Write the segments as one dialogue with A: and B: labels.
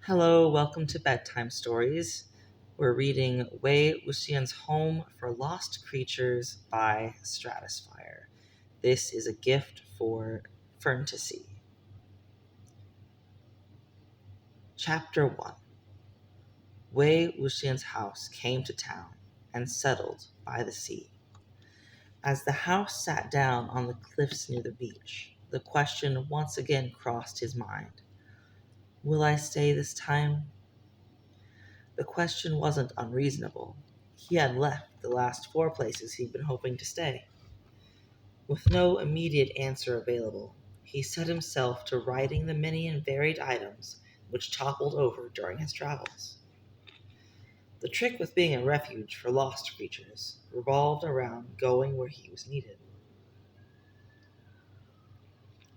A: Hello, welcome to Bedtime Stories. We're reading Wei Wuxian's Home for Lost Creatures by Stratisphyre. This is a gift for Ferntasy. Chapter 1. Wei Wuxian's house came to town and settled by the sea. As the house sat down on the cliffs near the beach, the question once again crossed his mind. Will I stay this time? The question wasn't unreasonable. He had left the last four places he'd been hoping to stay. With no immediate answer available, he set himself to writing the many and varied items which toppled over during his travels. The trick with being a refuge for lost creatures revolved around going where he was needed.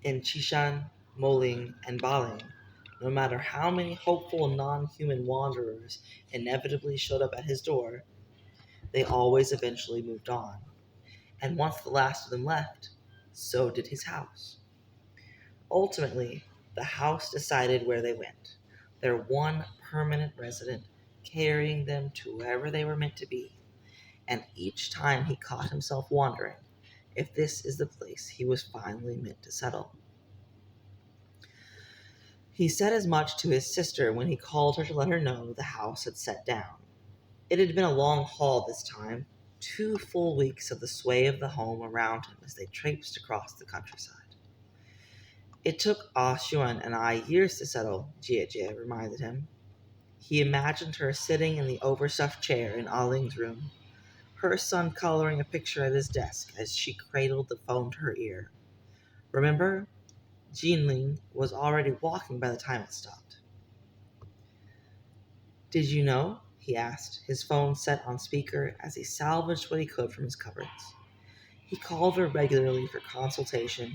A: In Qishan, Moling, and Baling, no matter how many hopeful non-human wanderers inevitably showed up at his door, they always eventually moved on. And once the last of them left, so did his house. Ultimately, the house decided where they went, their one permanent resident carrying them to wherever they were meant to be. And each time he caught himself wondering if this is the place he was finally meant to settle. He said as much to his sister when he called her to let her know the house had set down. It had been a long haul this time, 2 full weeks of the sway of the home around him as they traipsed across the countryside. It took Ah Xuan and I years to settle, Jie reminded him. He imagined her sitting in the overstuffed chair in Ah Ling's room, her son coloring a picture at his desk as she cradled the phone to her ear. Remember? Jinling was already walking by the time it stopped. Did you know? He asked, his phone set on speaker as he salvaged what he could from his cupboards. He called her regularly for consultation,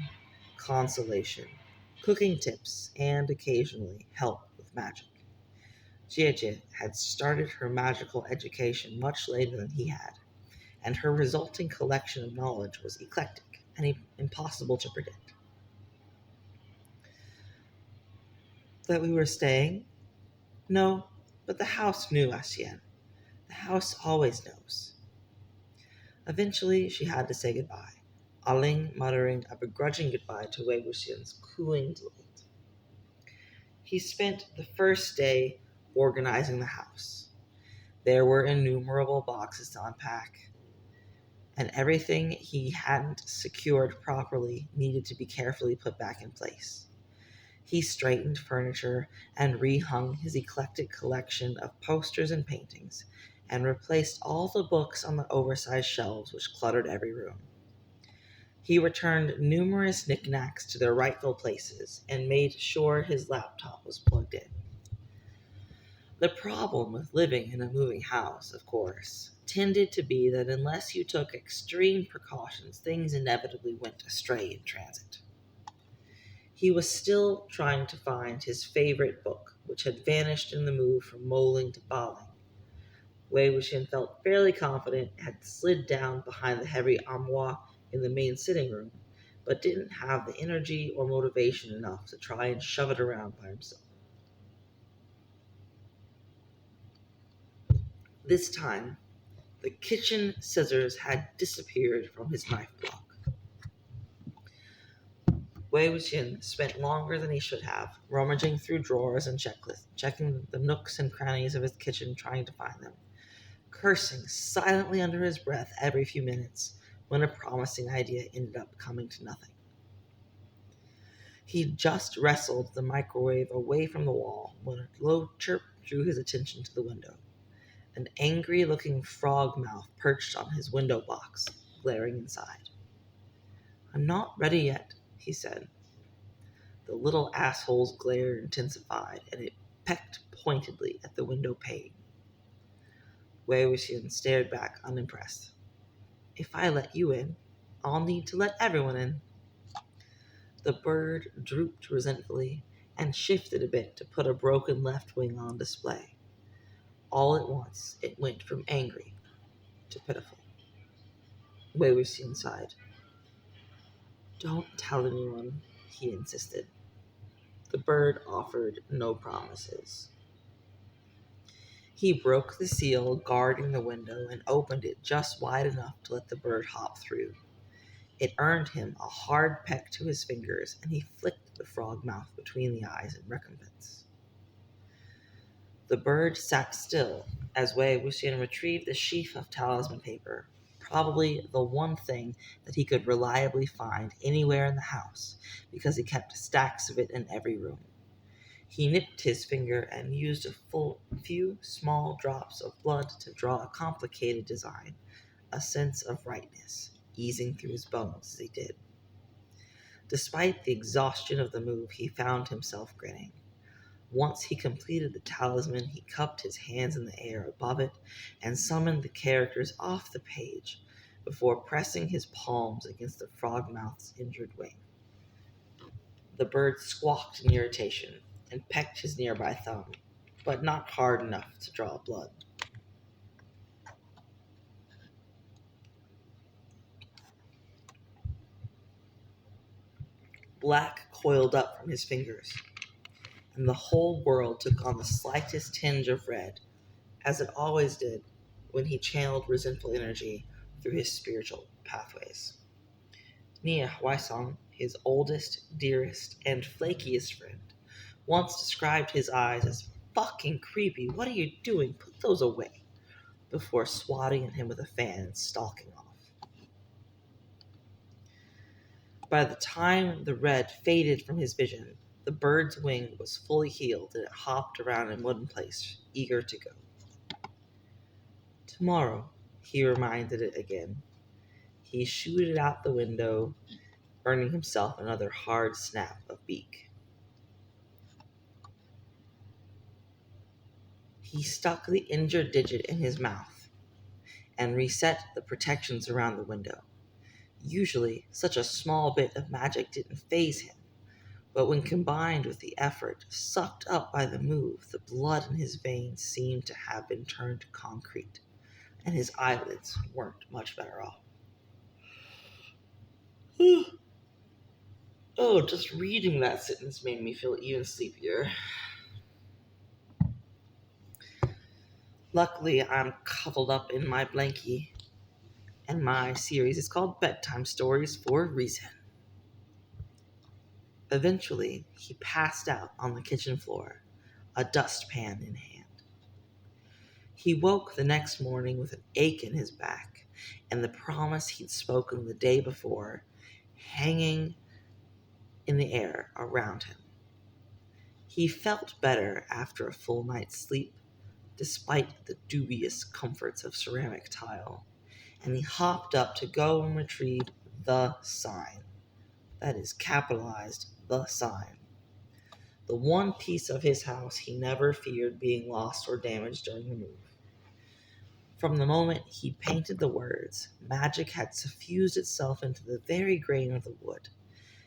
A: consolation, cooking tips, and occasionally help with magic. Jie had started her magical education much later than he had, and her resulting collection of knowledge was eclectic and impossible to predict. That we were staying? No, but the house knew Xian. The house always knows. Eventually, she had to say goodbye, Aling muttering a begrudging goodbye to Wei Wuxian's cooing delight. He spent the first day organizing the house. There were innumerable boxes to unpack, and everything he hadn't secured properly needed to be carefully put back in place. He straightened furniture and rehung his eclectic collection of posters and paintings, and replaced all the books on the oversized shelves which cluttered every room. He returned numerous knickknacks to their rightful places and made sure his laptop was plugged in. The problem with living in a moving house, of course, tended to be that unless you took extreme precautions, things inevitably went astray in transit. He was still trying to find his favorite book, which had vanished in the move from Moling to Baling. Wei Wuxian felt fairly confident it had slid down behind the heavy armoire in the main sitting room, but didn't have the energy or motivation enough to try and shove it around by himself. This time, the kitchen scissors had disappeared from his knife block. Wei Wuxian spent longer than he should have, rummaging through drawers and checklists, checking the nooks and crannies of his kitchen trying to find them, cursing silently under his breath every few minutes when a promising idea ended up coming to nothing. He just wrestled the microwave away from the wall when a low chirp drew his attention to the window. An angry-looking frog mouth perched on his window box, glaring inside. "I'm not ready yet," he said. The little asshole's glare intensified, and it pecked pointedly at the window pane. Wei Wuxian stared back unimpressed. "If I let you in, I'll need to let everyone in." The bird drooped resentfully and shifted a bit to put a broken left wing on display. All at once, it went from angry to pitiful. Wei Wuxian sighed. "Don't tell anyone," he insisted. The bird offered no promises. He broke the seal guarding the window and opened it just wide enough to let the bird hop through. It earned him a hard peck to his fingers, and he flicked the frog mouth between the eyes in recompense. The bird sat still as Wei Wuxian retrieved the sheaf of talisman paper, probably the one thing that he could reliably find anywhere in the house, because he kept stacks of it in every room. He nipped his finger and used a few small drops of blood to draw a complicated design, a sense of rightness easing through his bones as he did. Despite the exhaustion of the move, he found himself grinning. Once he completed the talisman, he cupped his hands in the air above it and summoned the characters off the page before pressing his palms against the frogmouth's injured wing. The bird squawked in irritation and pecked his nearby thumb, but not hard enough to draw blood. Black coiled up from his fingers, and the whole world took on the slightest tinge of red, as it always did when he channeled resentful energy through his spiritual pathways. Nia Huaisong, his oldest, dearest, and flakiest friend, once described his eyes as fucking creepy. What are you doing? Put those away. Before swatting at him with a fan and stalking off. By the time the red faded from his vision, the bird's wing was fully healed and it hopped around in one place, eager to go. Tomorrow, he reminded it again. He shooted out the window, earning himself another hard snap of beak. He stuck the injured digit in his mouth and reset the protections around the window. Usually, such a small bit of magic didn't faze him, but when combined with the effort sucked up by the move, the blood in his veins seemed to have been turned to concrete, and his eyelids weren't much better off. Oh, just reading that sentence made me feel even sleepier. Luckily, I'm cuddled up in my blankie, and my series is called Bedtime Stories for a reason. Eventually, he passed out on the kitchen floor, a dustpan in hand. He woke the next morning with an ache in his back and the promise he'd spoken the day before hanging in the air around him. He felt better after a full night's sleep, despite the dubious comforts of ceramic tile, and he hopped up to go and retrieve the sign. That is capitalized, the sign. The one piece of his house he never feared being lost or damaged during the move. From the moment he painted the words, magic had suffused itself into the very grain of the wood.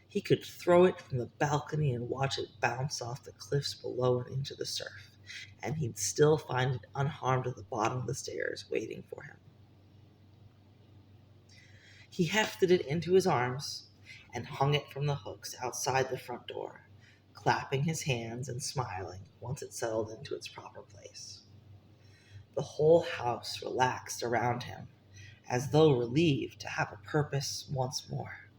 A: He could throw it from the balcony and watch it bounce off the cliffs below and into the surf, and he'd still find it unharmed at the bottom of the stairs, waiting for him. He hefted it into his arms and hung it from the hooks outside the front door, clapping his hands and smiling once it settled into its proper place. The whole house relaxed around him, as though relieved to have a purpose once more.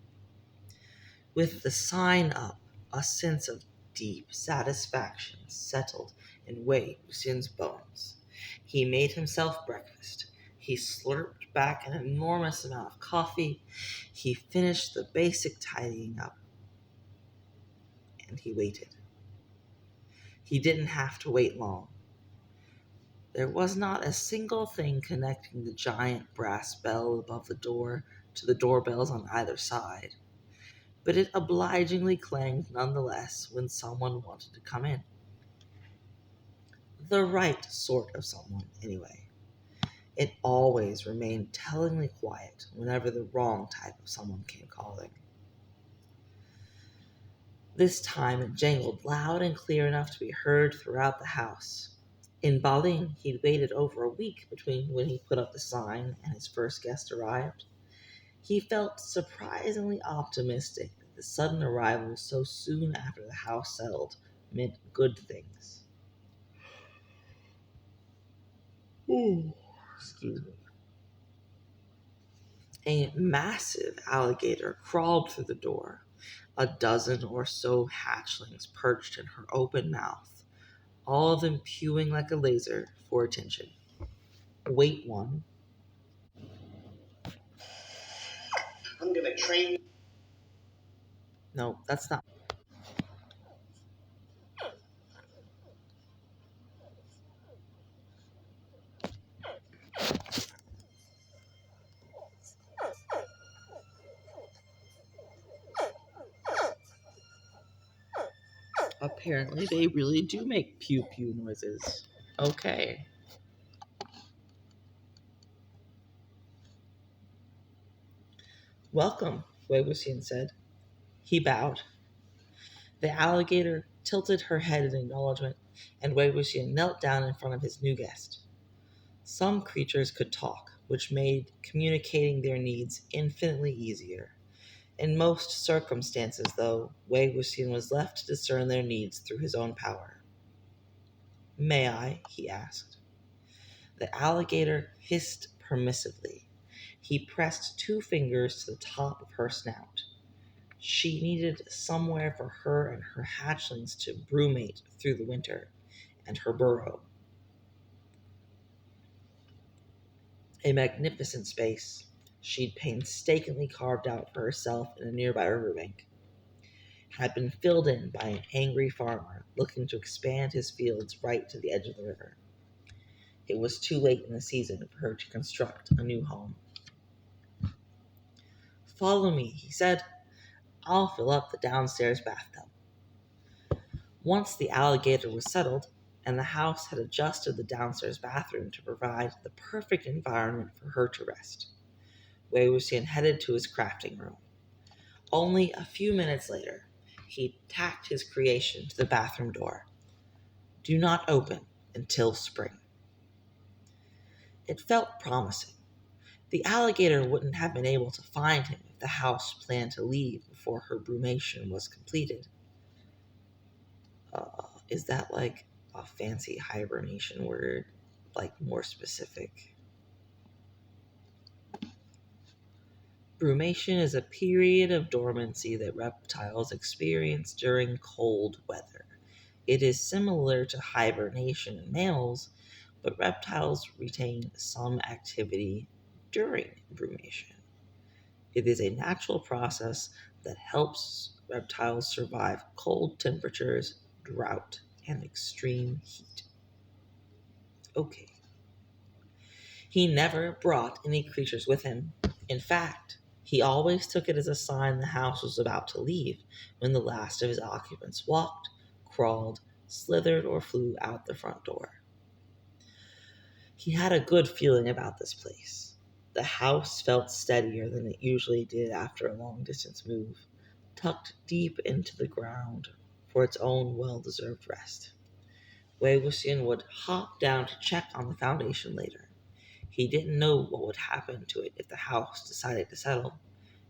A: With the sign up, a sense of deep satisfaction settled in Wei Wuxian's bones. He made himself breakfast. He slurped back an enormous amount of coffee. He finished the basic tidying up. And he waited. He didn't have to wait long. There was not a single thing connecting the giant brass bell above the door to the doorbells on either side, but it obligingly clanged nonetheless when someone wanted to come in. The right sort of someone, anyway. It always remained tellingly quiet whenever the wrong type of someone came calling. This time it jangled loud and clear enough to be heard throughout the house. In Balin, he'd waited over a week between when he put up the sign and his first guest arrived. He felt surprisingly optimistic that the sudden arrival so soon after the house settled meant good things. Ooh, excuse me. A massive alligator crawled through the door. A dozen or so hatchlings perched in her open mouth, all of them pewing like a laser for attention. Wait one. I'm gonna train. No, that's not. Apparently, they really do make pew pew noises. Okay. Welcome, Wei Wuxian said. He bowed. The alligator tilted her head in acknowledgement, and Wei Wuxian knelt down in front of his new guest. Some creatures could talk, which made communicating their needs infinitely easier. In most circumstances, though, Wei Wuxian was left to discern their needs through his own power. May I? He asked. The alligator hissed permissively. He pressed two fingers to the top of her snout. She needed somewhere for her and her hatchlings to brumate through the winter, and her burrow. A magnificent space she'd painstakingly carved out for herself in a nearby riverbank had been filled in by an angry farmer looking to expand his fields right to the edge of the river. It was too late in the season for her to construct a new home. Follow me, he said. I'll fill up the downstairs bathtub. Once the alligator was settled, and the house had adjusted the downstairs bathroom to provide the perfect environment for her to rest, Wei Wuxian headed to his crafting room. Only a few minutes later, he tacked his creation to the bathroom door. Do not open until spring. It felt promising. The alligator wouldn't have been able to find him if the house planned to leave before her brumation was completed. Is that like a fancy hibernation word? Like more specific? Brumation is a period of dormancy that reptiles experience during cold weather. It is similar to hibernation in mammals, but reptiles retain some activity during brumation. It is a natural process that helps reptiles survive cold temperatures, drought, and extreme heat. Okay. He never brought any creatures with him. In fact, he always took it as a sign the house was about to leave when the last of his occupants walked, crawled, slithered, or flew out the front door. He had a good feeling about this place. The house felt steadier than it usually did after a long distance move, tucked deep into the ground for its own well-deserved rest. Wei Wuxian would hop down to check on the foundation later. He didn't know what would happen to it if the house decided to settle.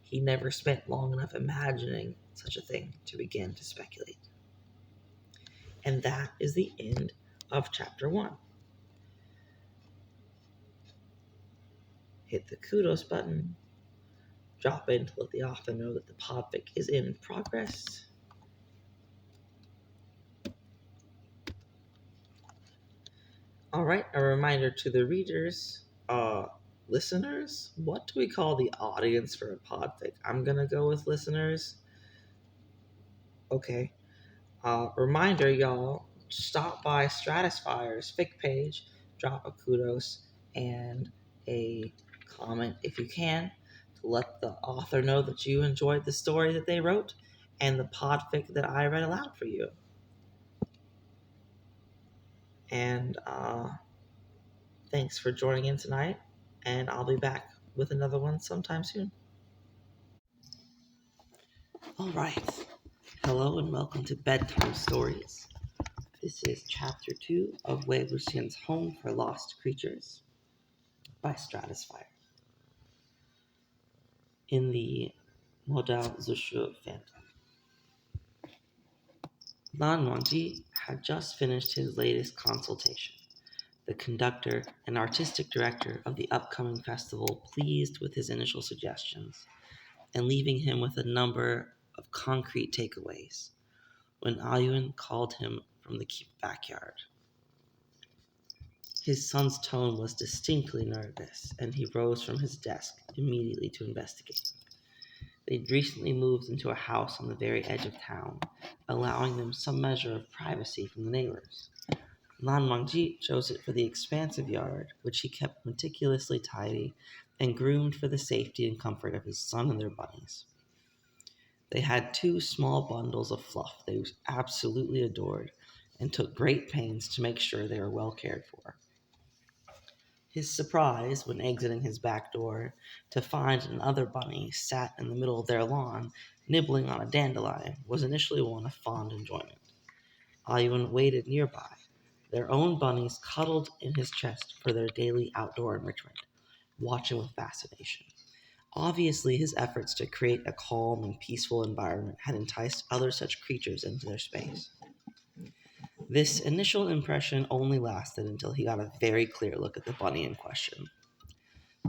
A: He never spent long enough imagining such a thing to begin to speculate. And that is the end of chapter 1. Hit the kudos button. Drop in to let the author know that the podfic is in progress. All right, a reminder to the readers, listeners. What do we call the audience for a podfic? I'm gonna go with listeners. Okay. Reminder, y'all, stop by Stratisphyre's fic page, drop a kudos and a comment if you can to let the author know that you enjoyed the story that they wrote and the podfic that I read aloud for you. And thanks for joining in tonight, and I'll be back with another one sometime soon. All right. Hello and welcome to Bedtime Stories. This is Chapter 2 of Wei Wuxian's Home for Lost Creatures by Stratisphyre in the Modal Zushu Fandom. Wangji had just finished his latest consultation. the conductor and artistic director of the upcoming festival pleased with his initial suggestions and leaving him with a number of concrete takeaways when Ayun called him from the backyard. His son's tone was distinctly nervous, and he rose from his desk immediately to investigate. They'd recently moved into a house on the very edge of town, allowing them some measure of privacy from the neighbors. Wangji chose it for the expansive yard, which he kept meticulously tidy and groomed for the safety and comfort of his son and their bunnies. They had two small bundles of fluff they absolutely adored and took great pains to make sure they were well cared for. His surprise, when exiting his back door, to find another bunny sat in the middle of their lawn, nibbling on a dandelion, was initially one of fond enjoyment. Ayun waited nearby, their own bunnies cuddled in his chest for their daily outdoor enrichment, watching with fascination. Obviously, his efforts to create a calm and peaceful environment had enticed other such creatures into their space. This initial impression only lasted until he got a very clear look at the bunny in question.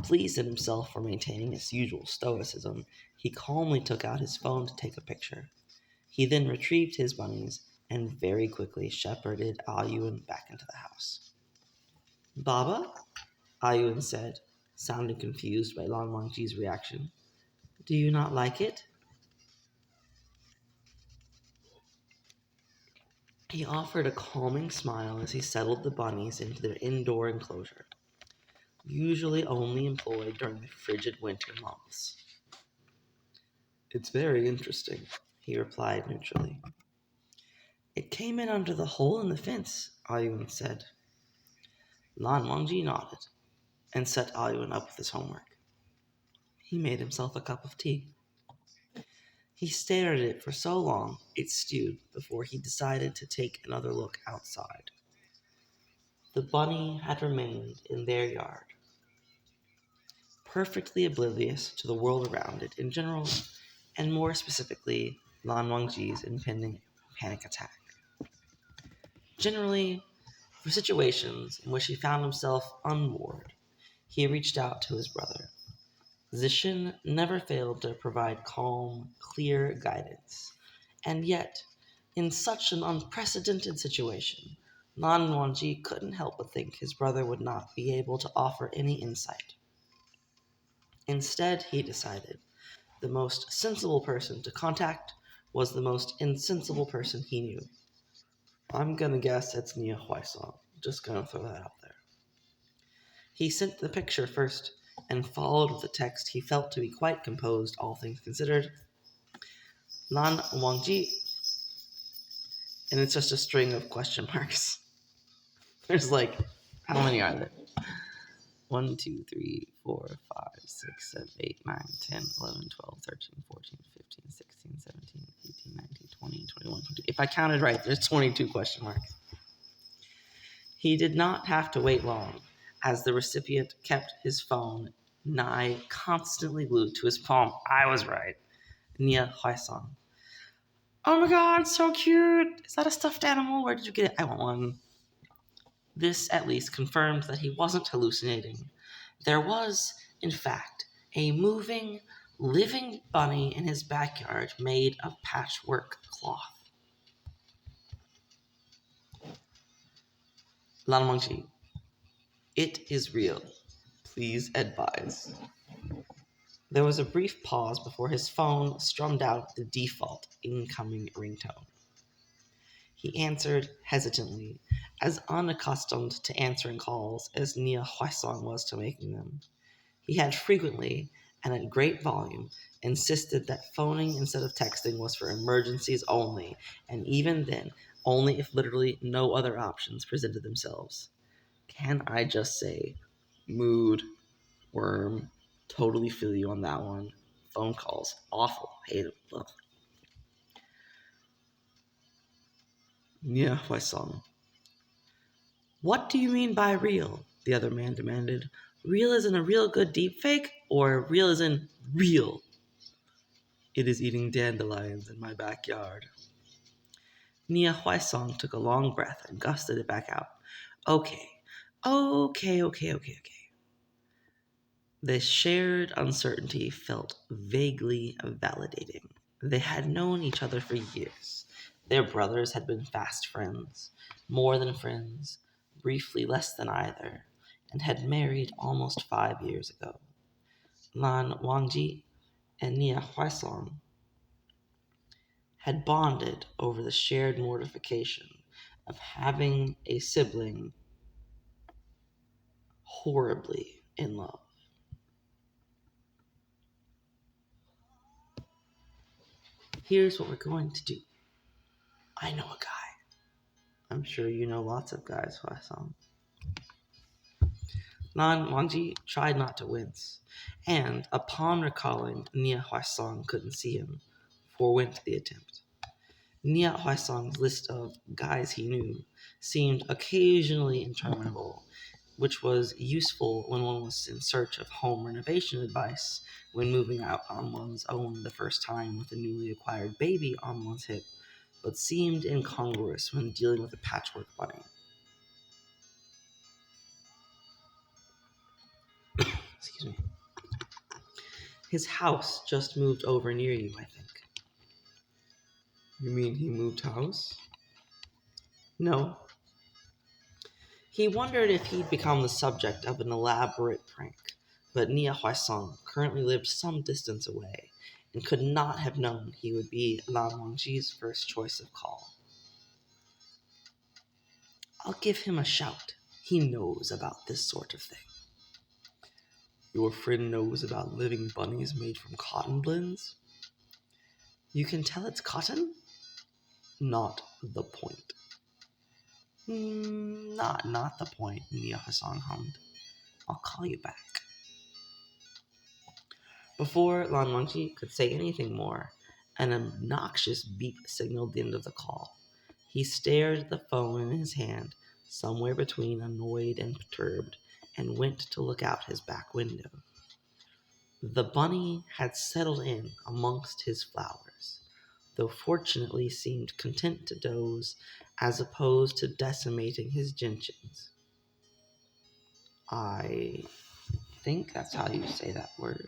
A: Pleased at himself for maintaining his usual stoicism, he calmly took out his phone to take a picture. He then retrieved his bunnies and very quickly shepherded Ayun back into the house. "Baba?" Ayun said, sounding confused by Lan Wangji's reaction. "Do you not like it?" He offered a calming smile as he settled the bunnies into their indoor enclosure, usually only employed during the frigid winter months. "It's very interesting," he replied neutrally. "It came in under the hole in the fence," Ayun said. Lan Wangji nodded and set Ayun up with his homework. He made himself a cup of tea. He stared at it for so long it stewed before he decided to take another look outside. The bunny had remained in their yard, perfectly oblivious to the world around it in general, and more specifically, Lan Wangji's impending panic attack. Generally, for situations in which he found himself unmoored, he reached out to his brother. Zishin never failed to provide calm, clear guidance, and yet, in such an unprecedented situation, Lan Wangji couldn't help but think his brother would not be able to offer any insight. Instead, he decided, the most sensible person to contact was the most insensible person he knew. I'm gonna guess it's Nia Huaisong. Just gonna throw that out there. He sent the picture first and followed with a text he felt to be quite composed, all things considered. Lan Wangji. And it's just a string of question marks. There's like, how many are there? 1, 2, 3, 4, 5, 6, 7, 8, 9, 10, 11, 12, 13, 14, 15, 16, 17, 18, 19, 20, 21, 22. If I counted right, there's 22 question marks. He did not have to wait long, as the recipient kept his phone nigh constantly glued to his palm. I was right. Nia Huaisong. "Oh my god, so cute! Is that a stuffed animal? Where did you get it? I want one." This at least confirmed that he wasn't hallucinating. There was, in fact, a moving, living bunny in his backyard made of patchwork cloth. Lan Wangji, it is real. Please advise. There was a brief pause before his phone strummed out the default incoming ringtone. He answered hesitantly, as unaccustomed to answering calls as Nia Huaisong was to making them. He had frequently, and at great volume, insisted that phoning instead of texting was for emergencies only, and even then, only if literally no other options presented themselves. Can I just say, mood, worm, totally feel you on that one. Phone calls, awful, hate them, ugh. Nia Huaisong. "What do you mean by real?" the other man demanded. "Real as in a real good deepfake, or real as in real?" "It is eating dandelions in my backyard." Nia Huaisong took a long breath and gusted it back out. "Okay, Okay. The shared uncertainty felt vaguely validating. They had known each other for years. Their brothers had been fast friends, more than friends, briefly less than either, and had married almost 5 years ago. Lan Wangji and Nia Huaisong had bonded over the shared mortification of having a sibling horribly in love. Here's what we're going to do. I know a guy. I'm sure you know lots of guys, Huaisong. Lan Wangji tried not to wince, and upon recalling Nia Huaisong couldn't see him, forewent the attempt. Nia Huaisong's list of guys he knew seemed occasionally interminable, which was useful when one was in search of home renovation advice when moving out on one's own the first time with a newly acquired baby on one's hip, but seemed incongruous when dealing with a patchwork bunny. Excuse me. His house just moved over near you, I think. You mean he moved house? No. He wondered if he'd become the subject of an elaborate prank, but Nia Huaisong currently lived some distance away and could not have known he would be Lan Wangji's first choice of call. I'll give him a shout. He knows about this sort of thing. Your friend knows about living bunnies made from cotton blends? You can tell it's cotton? Not the point. Not the point, Nia Hassan hummed. I'll call you back. Before Lan Wangji could say anything more, an obnoxious beep signaled the end of the call. He stared at the phone in his hand, somewhere between annoyed and perturbed, and went to look out his back window. The bunny had settled in amongst his flowers, though fortunately seemed content to doze as opposed to decimating his gentians. I think that's how you say that word.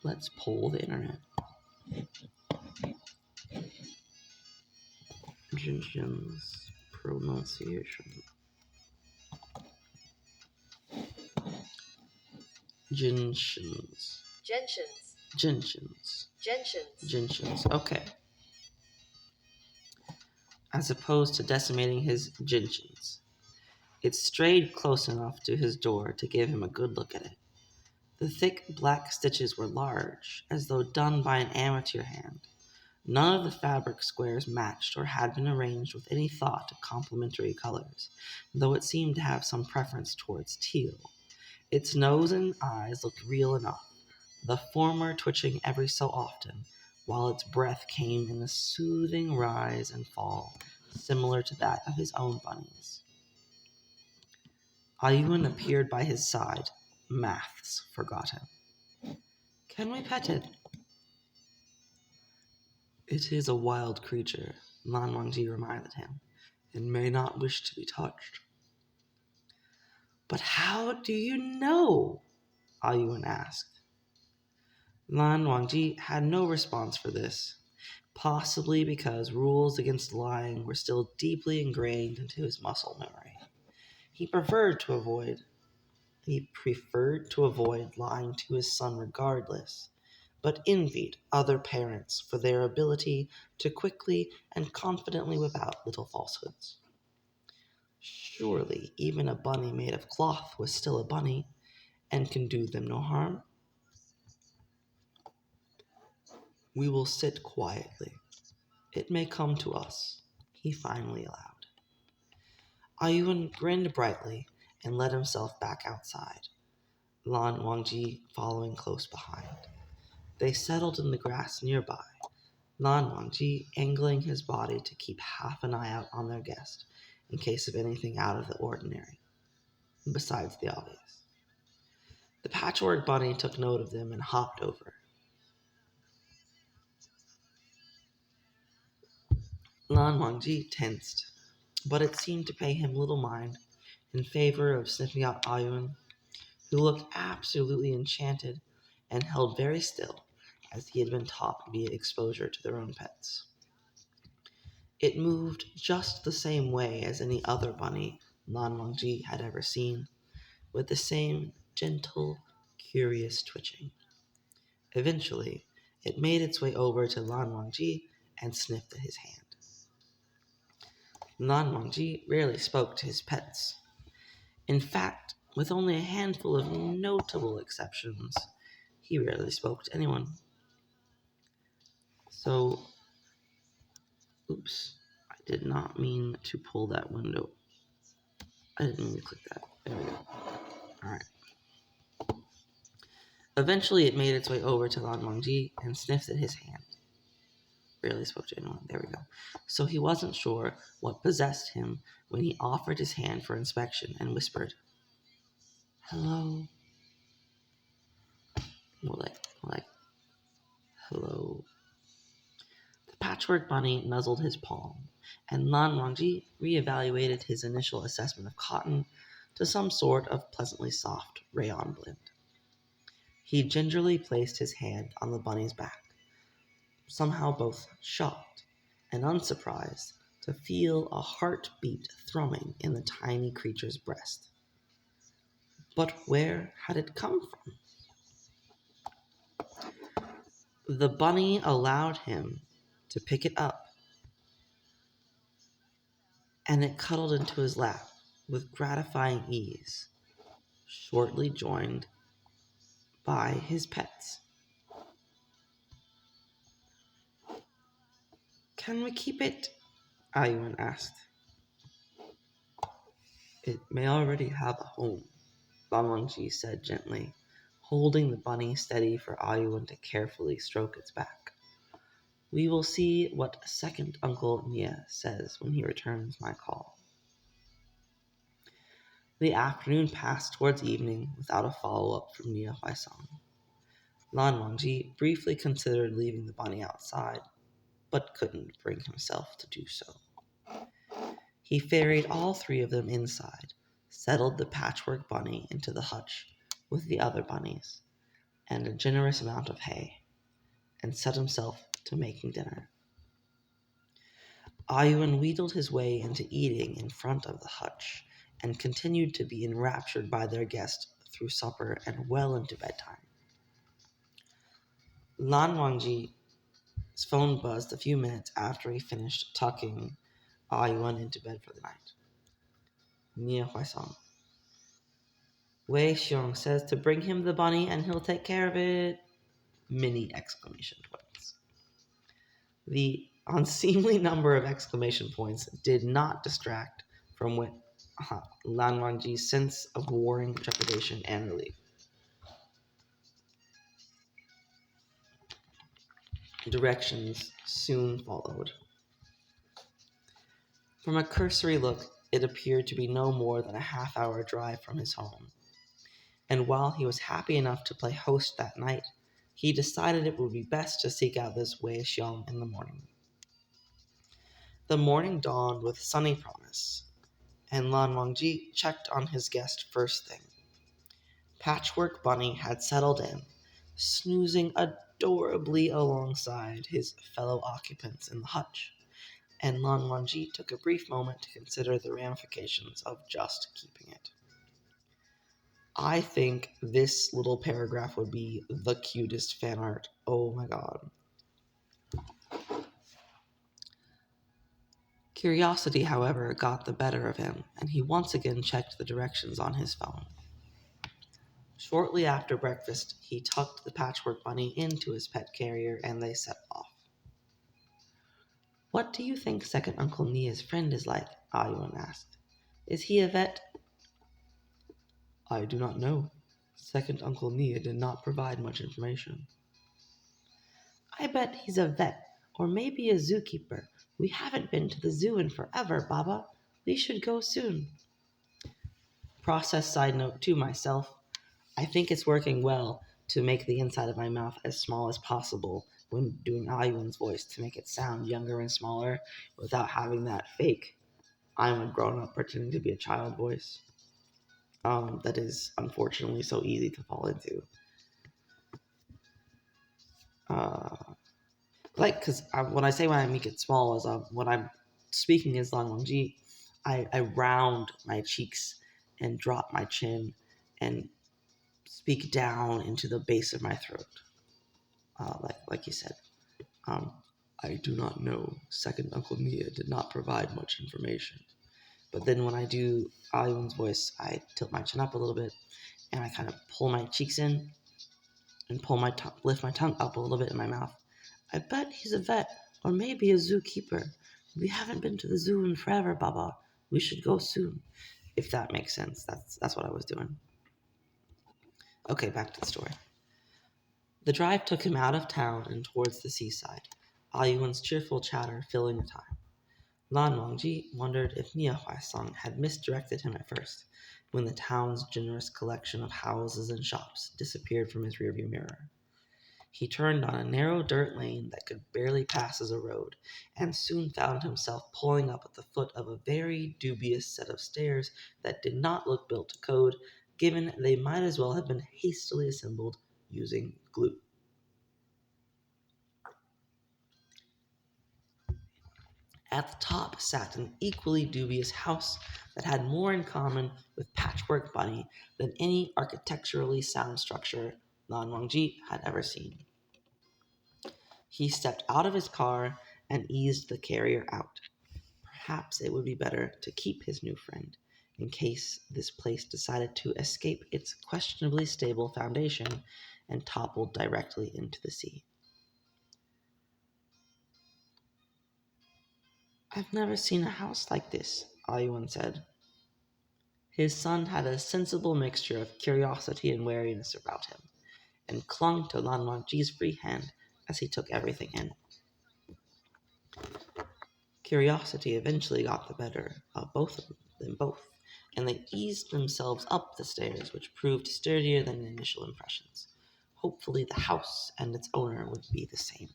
A: Let's poll the internet. Gentians pronunciation. Gentians. Gentians. Okay. As opposed to decimating his gentians. It strayed close enough to his door to give him a good look at it. The thick black stitches were large, as though done by an amateur hand. None of the fabric squares matched or had been arranged with any thought of complementary colors, though it seemed to have some preference towards teal. Its nose and eyes looked real enough, the former twitching every so often, while its breath came in a soothing rise and fall, similar to that of his own bunnies. Ayuan appeared by his side, maths forgotten. Can we pet it? It is a wild creature, Lan Wangji reminded him, and may not wish to be touched. But how do you know? Ayuan asked. Lan Wangji had no response for this, possibly because rules against lying were still deeply ingrained into his muscle memory. He preferred to avoid lying to his son regardless, but envied other parents for their ability to quickly and confidently whip out little falsehoods. Surely even a bunny made of cloth was still a bunny and can do them no harm. We will sit quietly. It may come to us, he finally allowed. Ayuan grinned brightly and let himself back outside, Lan Wangji following close behind. They settled in the grass nearby, Lan Wangji angling his body to keep half an eye out on their guest in case of anything out of the ordinary, besides the obvious. The patchwork bunny took note of them and hopped over. Lan Wangji tensed, but it seemed to pay him little mind, in favor of sniffing out Ayun, who looked absolutely enchanted and held very still, as he had been taught via exposure to their own pets. It moved just the same way as any other bunny Lan Wangji had ever seen, with the same gentle, curious twitching. Eventually, it made its way over to Lan Wangji and sniffed at his hand. Lan Wangji rarely spoke to his pets. In fact, with only a handful of notable exceptions, he rarely spoke to anyone. So, oops, I did not mean to pull that window. I didn't mean to click that. There we go. Alright. Eventually, it made its way over to Lan Wangji and sniffed at his hand. Rarely spoke to anyone. There we go. So he wasn't sure what possessed him when he offered his hand for inspection and whispered, "Hello." More like, "Hello." The patchwork bunny nuzzled his palm, and Lan Wangji reevaluated his initial assessment of cotton to some sort of pleasantly soft rayon blend. He gingerly placed his hand on the bunny's back, somehow both shocked and unsurprised to feel a heartbeat thrumming in the tiny creature's breast. But where had it come from? The bunny allowed him to pick it up, and it cuddled into his lap with gratifying ease, shortly joined by his pets. "Can we keep it?" Ayuan asked. "It may already have a home," Lan Wangji said gently, holding the bunny steady for Ayuan to carefully stroke its back. "We will see what second Uncle Nia says when he returns my call." The afternoon passed towards evening without a follow-up from Nia Huaisong. Lan Wangji briefly considered leaving the bunny outside, but couldn't bring himself to do so. He ferried all three of them inside, settled the patchwork bunny into the hutch with the other bunnies, and a generous amount of hay, and set himself to making dinner. Ayuan wheedled his way into eating in front of the hutch, and continued to be enraptured by their guest through supper and well into bedtime. Lan Wangji's phone buzzed a few minutes after he finished tucking Ayuan into bed for the night. Nia Huaisong. "Wei Wuxian says to bring him the bunny and he'll take care of it." Many exclamation points. The unseemly number of exclamation points did not distract from what Lan Wangji's sense of warring trepidation and relief. Directions soon followed. From a cursory look, it appeared to be no more than a half-hour drive from his home. And while he was happy enough to play host that night, he decided it would be best to seek out this Wei Wuxian in the morning. The morning dawned with sunny promise, and Lan Wangji checked on his guest first thing. Patchwork Bunny had settled in, snoozing adorably alongside his fellow occupants in the hutch, and Lan Wangji took a brief moment to consider the ramifications of just keeping it. I think this little paragraph would be the cutest fan art. Oh my god. Curiosity, however, got the better of him, and he once again checked the directions on his phone. Shortly after breakfast, he tucked the patchwork bunny into his pet carrier, and they set off. "What do you think second Uncle Nia's friend is like?" Ayuan asked. "Is he a vet?" "I do not know. Second Uncle Nia did not provide much information." "I bet he's a vet, or maybe a zookeeper. We haven't been to the zoo in forever, Baba. We should go soon." Process side note to myself. I think it's working well to make the inside of my mouth as small as possible when doing Ayuan's voice to make it sound younger and smaller without having that fake "I'm a grown-up pretending to be a child" voice. that is unfortunately so easy to fall into. Uh, like, because when I say when I make it small, is when I'm speaking as Lan Wangji, I round my cheeks and drop my chin and speak down into the base of my throat. Like you said. Um, I do not know. Second Uncle Mia did not provide much information. But then when I do Ayun's voice, I tilt my chin up a little bit and I kind of pull my cheeks in and lift my tongue up a little bit in my mouth. I bet he's a vet or maybe a zookeeper. We haven't been to the zoo in forever, Baba. We should go soon. If that makes sense, that's what I was doing. Okay, back to the story. The drive took him out of town and towards the seaside, Ayuan's cheerful chatter filling the time. Lan Wangji wondered if Nia Huaisang had misdirected him at first, when the town's generous collection of houses and shops disappeared from his rearview mirror. He turned on a narrow dirt lane that could barely pass as a road, and soon found himself pulling up at the foot of a very dubious set of stairs that did not look built to code, given they might as well have been hastily assembled using glue. At the top sat an equally dubious house that had more in common with Patchwork Bunny than any architecturally sound structure Lan Wangji had ever seen. He stepped out of his car and eased the carrier out. Perhaps it would be better to keep his new friend, in case this place decided to escape its questionably stable foundation and toppled directly into the sea. I've never seen a house like this, Ayuan said. His son had a sensible mixture of curiosity and wariness about him, and clung to Lan Wangji's free hand as he took everything in. Curiosity eventually got the better of both of them both, and they eased themselves up the stairs, which proved sturdier than initial impressions. Hopefully the house and its owner would be the same.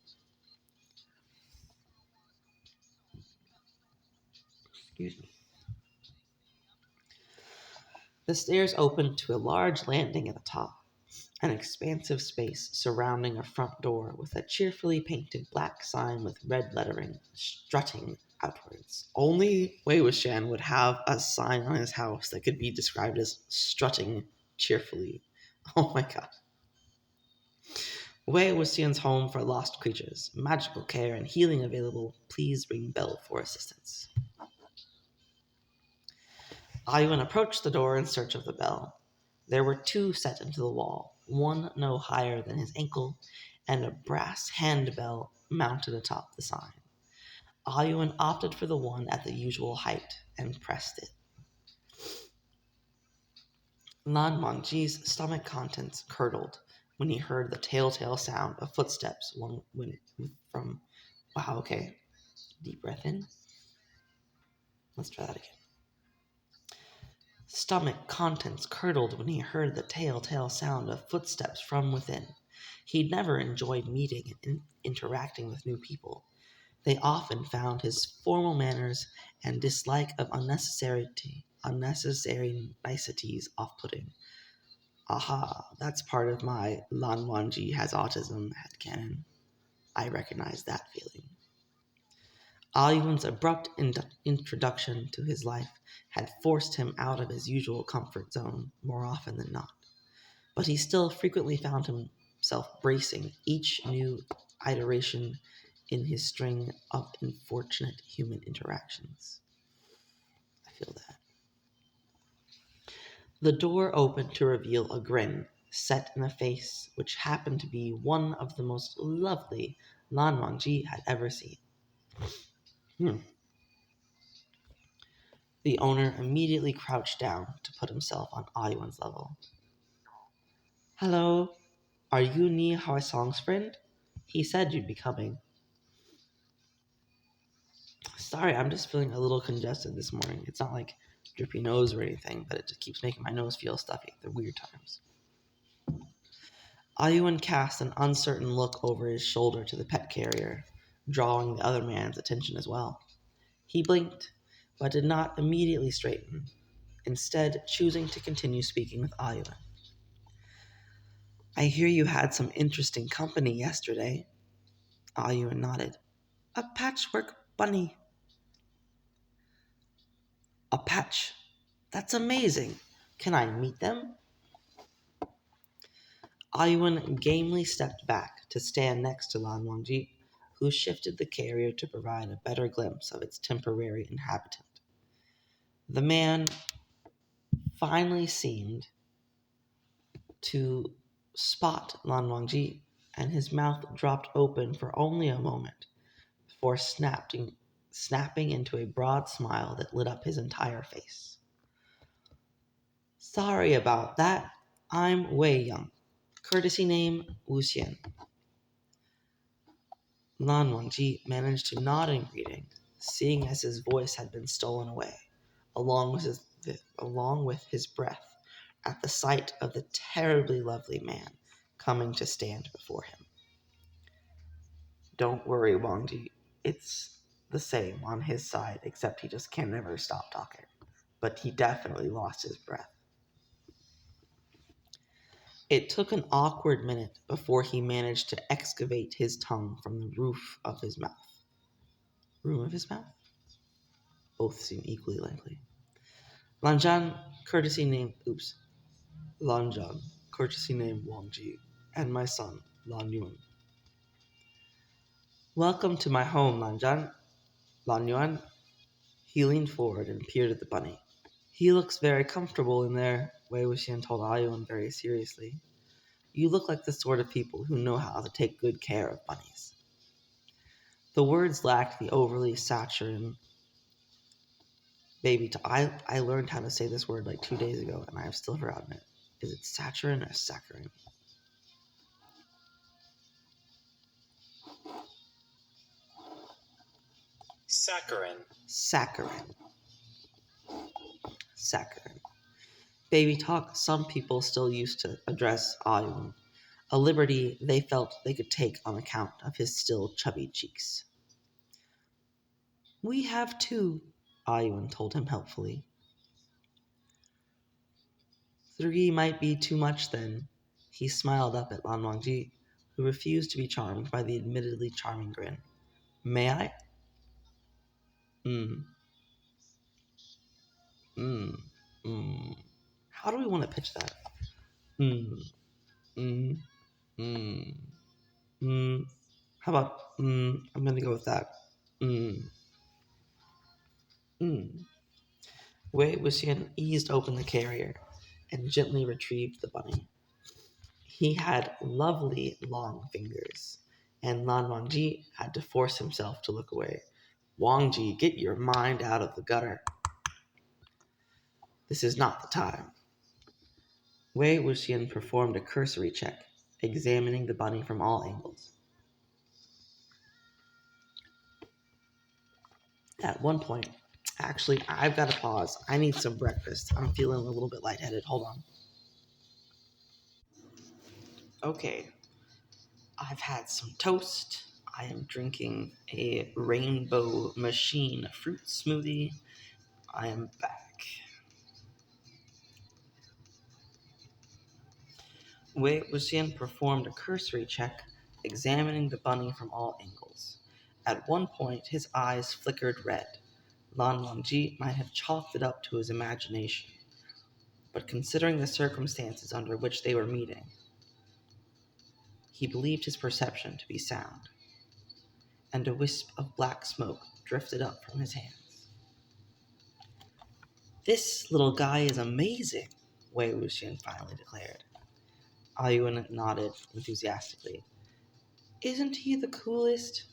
A: Excuse me. The stairs opened to a large landing at the top, an expansive space surrounding a front door with a cheerfully painted black sign with red lettering strutting outwards. Only Wei Wuxian would have a sign on his house that could be described as strutting cheerfully. Oh my god. Wei Wuxian's home for lost creatures. Magical care and healing available. Please ring bell for assistance. Ayuan approached the door in search of the bell. There were two set into the wall, one no higher than his ankle, and a brass handbell mounted atop the sign. Ayuan opted for the one at the usual height and pressed it. Lan Mangji's stomach contents curdled when he heard the telltale sound of footsteps from... Wow, okay. Deep breath in. Let's try that again. Stomach contents curdled when he heard the telltale sound of footsteps from within. He'd never enjoyed meeting and interacting with new people. They often found his formal manners and dislike of unnecessary niceties off-putting. Aha, that's part of my Lan Wangji has autism headcanon. I recognize that feeling. Ayuan's abrupt introduction to his life had forced him out of his usual comfort zone more often than not, but he still frequently found himself bracing each new iteration in his string of unfortunate human interactions. I feel that. The door opened to reveal a grin set in a face which happened to be one of the most lovely Lan Wangji had ever seen. The owner immediately crouched down to put himself on Ayuan's level. Hello, are you Ni Haosong's friend? He said you'd be coming. Sorry, I'm just feeling a little congested this morning. It's not like drippy nose or anything, but it just keeps making my nose feel stuffy. They're weird times. Ayuan cast an uncertain look over his shoulder to the pet carrier, drawing the other man's attention as well. He blinked, but did not immediately straighten. instead choosing to continue speaking with Ayuan. I hear you had some interesting company yesterday. Ayuan nodded. A patchwork bunny. A patch. That's amazing. Can I meet them? Ayuan gamely stepped back to stand next to Lan Wangji, who shifted the carrier to provide a better glimpse of its temporary inhabitant. The man finally seemed to spot Lan Wangji, and his mouth dropped open for only a moment before snapping into a broad smile that lit up his entire face. Sorry about that. I'm Wei Young. Courtesy name Wuxian. Lan Wangji managed to nod in greeting, seeing as his voice had been stolen away, along with his breath, at the sight of the terribly lovely man coming to stand before him. Don't worry, Wangji. It's the same on his side, except he just can never stop talking. But he definitely lost his breath. It took an awkward minute before he managed to excavate his tongue from the roof of his mouth. Room of his mouth? Both seem equally likely. Lanjan, courtesy name, Lanjan, courtesy name Wangji, and my son, Lan Yuan. Welcome to my home, Lanjan. Lan Yuan. He leaned forward and peered at the bunny. He looks very comfortable in there, Wei Wuxian told Ayuan very seriously. You look like the sort of people who know how to take good care of bunnies. The words lacked the overly saccharine I learned how to say this word like 2 days ago, and I have still forgotten it. Is it saccharin or saccharin?
B: Saccharin.
A: Saccharin. Saccharin. Baby talk some people still used to address Ayun, a liberty they felt they could take on account of his still chubby cheeks. We have two, Ayun told him helpfully. Three might be too much then. He smiled up at Lan Wangji, who refused to be charmed by the admittedly charming grin. May I? Mm. Mm. Mm. How do we want to pitch that? Mm. Mm. Mm. Mm. How about I'm gonna go with that. Mm. Mm. Wei Wuxian eased open the carrier and gently retrieved the bunny. He had lovely long fingers, and Lan Wangji had to force himself to look away. Wangji, get your mind out of the gutter. This is not the time. Wei Wuxian performed a cursory check, examining the bunny from all angles. At one point, actually, I've got to pause. I need some breakfast. I'm feeling a little bit lightheaded. Hold on. Okay, I've had some toast. I am drinking a rainbow machine fruit smoothie. I am back. Wei Wuxian performed a cursory check, examining the bunny from all angles. At one point, his eyes flickered red. Lan Wangji might have chalked it up to his imagination, but considering the circumstances under which they were meeting, he believed his perception to be sound, and a wisp of black smoke drifted up from his hands. This little guy is amazing, Wei Wuxian finally declared. Ayuan nodded enthusiastically. Isn't he the coolest?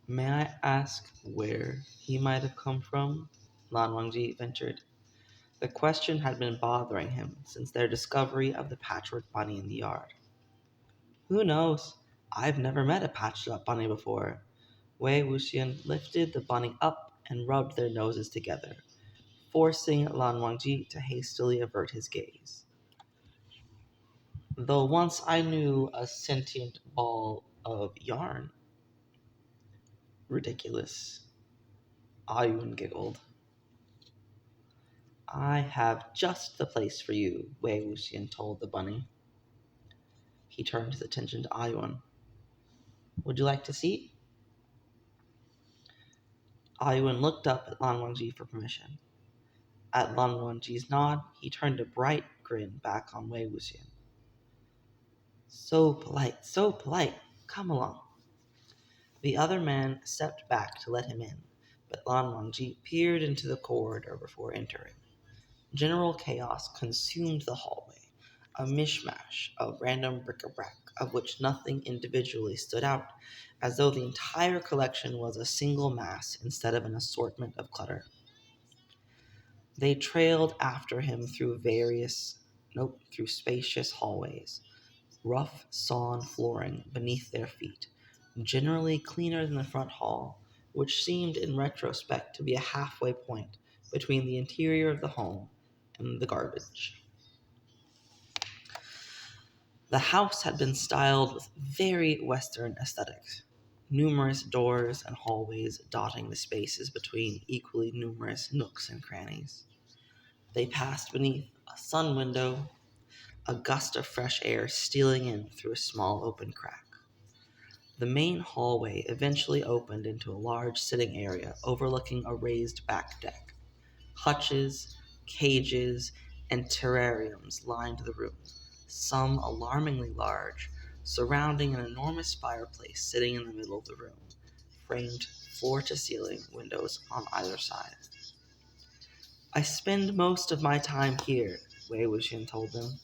A: May I ask where he might have come from? Lan Wangji ventured. The question had been bothering him since their discovery of the patchwork bunny in the yard. Who knows? I've never met a patched up bunny before. Wei Wuxian lifted the bunny up and rubbed their noses together, forcing Lan Wangji to hastily avert his gaze. Though once I knew a sentient ball of yarn. Ridiculous. Ayun giggled. I have just the place for you, Wei Wuxian told the bunny. He turned his attention to Ayuan. Would you like to see? Ayuan looked up at Lan Wangji for permission. At Lan Wangji's nod, he turned a bright grin back on Wei Wuxian. So polite, so polite. Come along. The other man stepped back to let him in, but Lan Wangji peered into the corridor before entering. General chaos consumed the hallway, a mishmash of random bric-a-brac, of which nothing individually stood out, as though the entire collection was a single mass instead of an assortment of clutter. They trailed after him through through spacious hallways, rough sawn flooring beneath their feet, generally cleaner than the front hall, which seemed in retrospect to be a halfway point between the interior of the home and the garbage. The house had been styled with very Western aesthetics, numerous doors and hallways dotting the spaces between equally numerous nooks and crannies. They passed beneath a sun window, a gust of fresh air stealing in through a small open crack. The main hallway eventually opened into a large sitting area overlooking a raised back deck. Hutches, cages, and terrariums lined the room, some alarmingly large, surrounding an enormous fireplace sitting in the middle of the room, framed floor-to-ceiling windows on either side. I spend most of my time here, Wei Wuxian told them.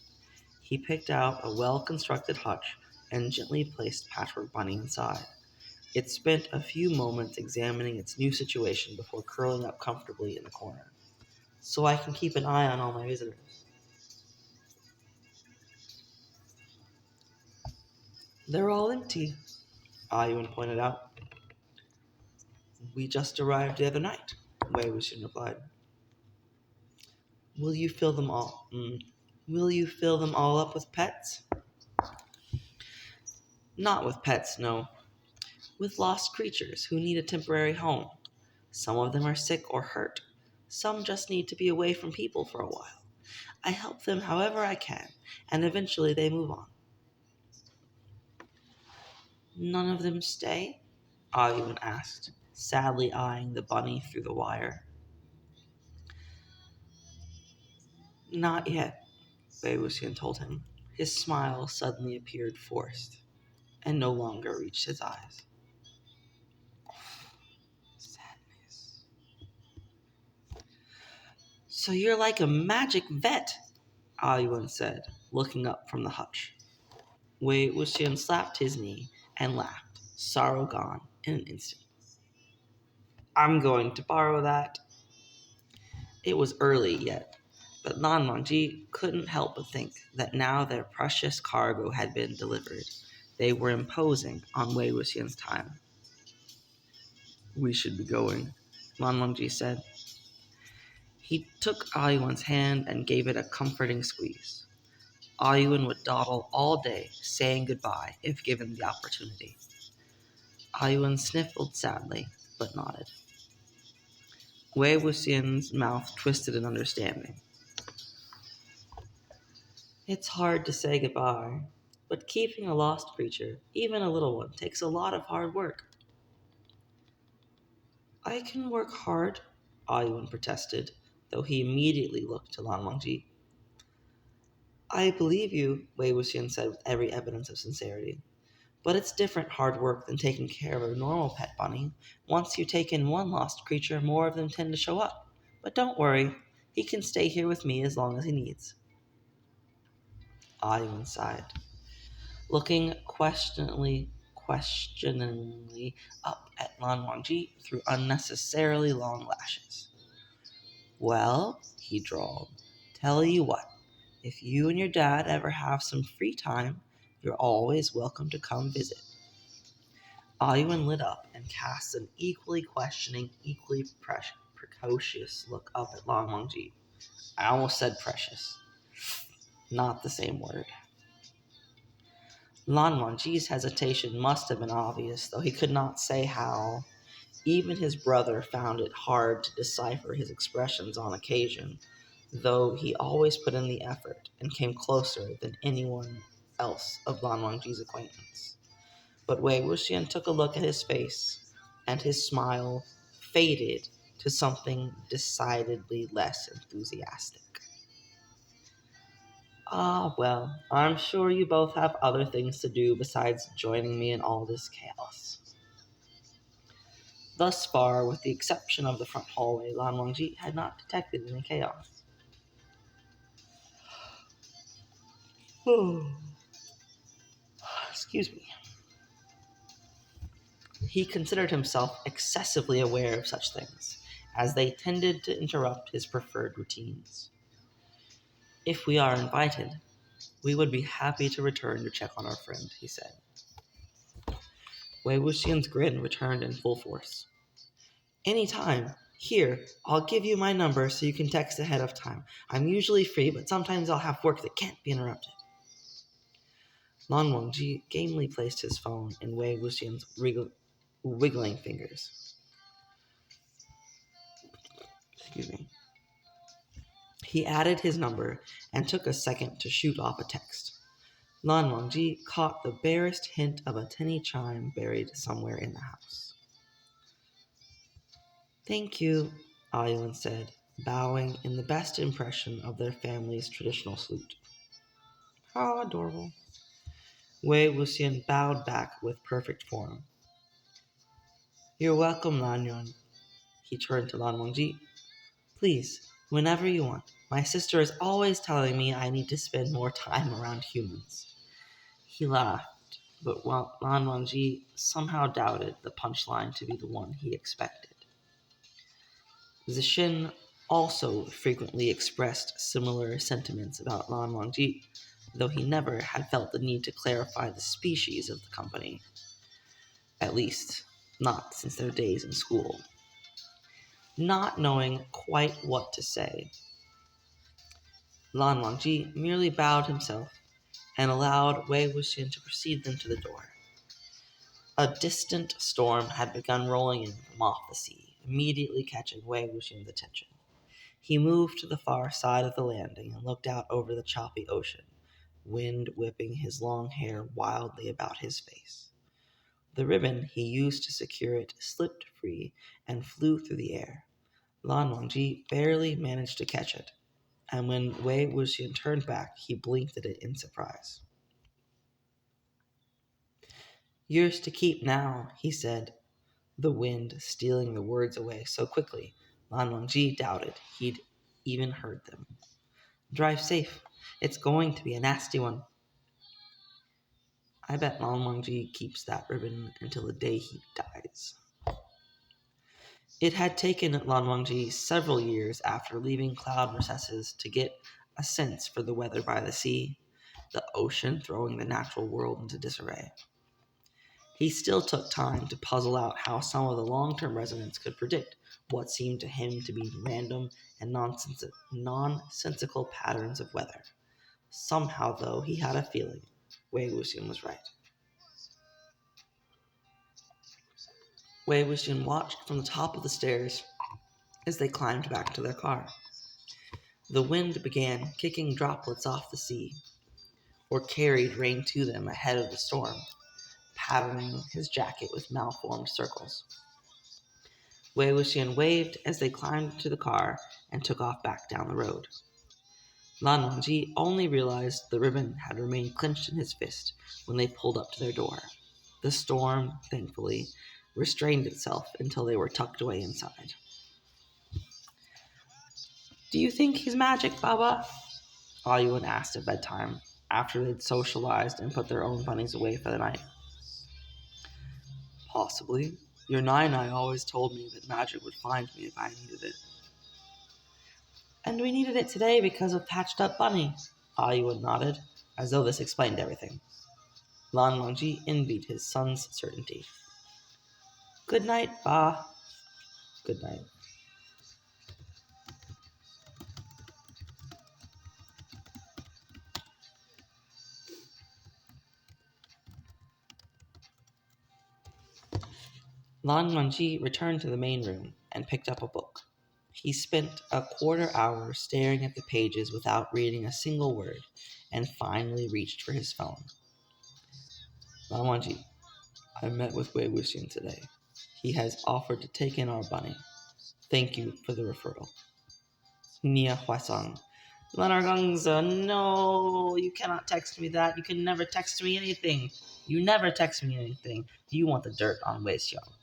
A: He picked out a well-constructed hutch and gently placed Patchwork Bunny inside. It spent a few moments examining its new situation before curling up comfortably in the corner, so I can keep an eye on all my visitors. They're all empty, Ayuan pointed out. We just arrived the other night, Wei Wuxian replied. Will you fill them all? Will you fill them all up with pets? Not with pets, no. With lost creatures who need a temporary home. Some of them are sick or hurt. Some just need to be away from people for a while. I help them however I can, and eventually they move on. None of them stay? Ayuan asked, sadly eyeing the bunny through the wire. Not yet, Wei Wuxian told him. His smile suddenly appeared forced, and no longer reached his eyes. Sadness. So you're like a magic vet, Ayuan said, looking up from the hutch. Wei Wuxian slapped his knee and laughed, sorrow gone in an instant. I'm going to borrow that. It was early yet, but Lan Wangji couldn't help but think that now their precious cargo had been delivered, they were imposing on Wei Wuxian's time. We should be going, Lan Wangji said. He took Ayuan's hand and gave it a comforting squeeze. Ayuan would dawdle all day, saying goodbye if given the opportunity. Ayuan sniffled sadly, but nodded. Wei Wuxian's mouth twisted in understanding. It's hard to say goodbye, but keeping a lost creature, even a little one, takes a lot of hard work. I can work hard, Ayuan protested, though he immediately looked to Lan Wangji. I believe you, Wei Wuxian said with every evidence of sincerity. But it's different hard work than taking care of a normal pet bunny. Once you take in one lost creature, more of them tend to show up. But don't worry, he can stay here with me as long as he needs. Ayuan sighed, looking questioningly up at Lan Wangji through unnecessarily long lashes. Well, he drawled, tell you what, if you and your dad ever have some free time, you're always welcome to come visit. Ayuan lit up and cast an equally questioning, equally precocious look up at Lan Wangji. I almost said precious. Not the same word. Lan Wangji's hesitation must have been obvious, though he could not say how. Even his brother found it hard to decipher his expressions on occasion, though he always put in the effort and came closer than anyone else of Lan Wangji's acquaintance. But Wei Wuxian took a look at his face, and his smile faded to something decidedly less enthusiastic. Ah, well, I'm sure you both have other things to do besides joining me in all this chaos. Thus far, with the exception of the front hallway, Lan Wangji had not detected any chaos. Excuse me. He considered himself excessively aware of such things, as they tended to interrupt his preferred routines. If we are invited, we would be happy to return to check on our friend, he said. Wei Wuxian's grin returned in full force. Any time. Here, I'll give you my number so you can text ahead of time. I'm usually free, but sometimes I'll have work that can't be interrupted. Lan Wangji gamely placed his phone in Wei Wuxian's wiggling fingers. Excuse me. He added his number and took a second to shoot off a text. Lan Wangji caught the barest hint of a tinny chime buried somewhere in the house. Thank you, Ayuan said, bowing in the best impression of their family's traditional salute. How adorable. Wei Wuxian bowed back with perfect form. You're welcome, Lan Yuan. He turned to Lan Wangji. Please, whenever you want. My sister is always telling me I need to spend more time around humans. He laughed, but Lan Wangji somehow doubted the punchline to be the one he expected. Zixin also frequently expressed similar sentiments about Lan Wangji, though he never had felt the need to clarify the species of the company, at least not since their days in school. Not knowing quite what to say, Lan Wangji merely bowed himself and allowed Wei Wuxian to precede them to the door. A distant storm had begun rolling in from off the sea, immediately catching Wei Wuxian's attention. He moved to the far side of the landing and looked out over the choppy ocean, wind whipping his long hair wildly about his face. The ribbon he used to secure it slipped free and flew through the air. Lan Wangji barely managed to catch it, and when Wei Wuxian turned back, he blinked at it in surprise. Yours to keep now, he said, the wind stealing the words away so quickly Lan Wangji doubted he'd even heard them. Drive safe. It's going to be a nasty one. I bet Lan Wangji keeps that ribbon until the day he dies. It had taken Lan Wangji several years after leaving cloud recesses to get a sense for the weather by the sea, the ocean throwing the natural world into disarray. He still took time to puzzle out how some of the long-term residents could predict what seemed to him to be random and nonsensical patterns of weather. Somehow, though, he had a feeling Wei Wuxian was right. Wei Wuxian watched from the top of the stairs as they climbed back to their car. The wind began kicking droplets off the sea, or carried rain to them ahead of the storm, patterning his jacket with malformed circles. Wei Wuxian waved as they climbed into the car and took off back down the road. Lan Wangji only realized the ribbon had remained clenched in his fist when they pulled up to their door. The storm, thankfully, restrained itself until they were tucked away inside. Do you think he's magic, Baba? Ayuan asked at bedtime, after they'd socialized and put their own bunnies away for the night. Possibly. Your Nai always told me that magic would find me if I needed it. And we needed it today because of Patched Up Bunny. Ayuan nodded, as though this explained everything. Lan Wangji envied his son's certainty. Good night, Ba. Good night. Lan Wangji returned to the main room and picked up a book. He spent a quarter hour staring at the pages without reading a single word, and finally reached for his phone. Wangji, I met with Wei Wuxian today. He has offered to take in our bunny. Thank you for the referral. Nia Huasang. Lenargungza, no, you cannot text me that. You can never text me anything. You never text me anything. You want the dirt on Wei Xiong.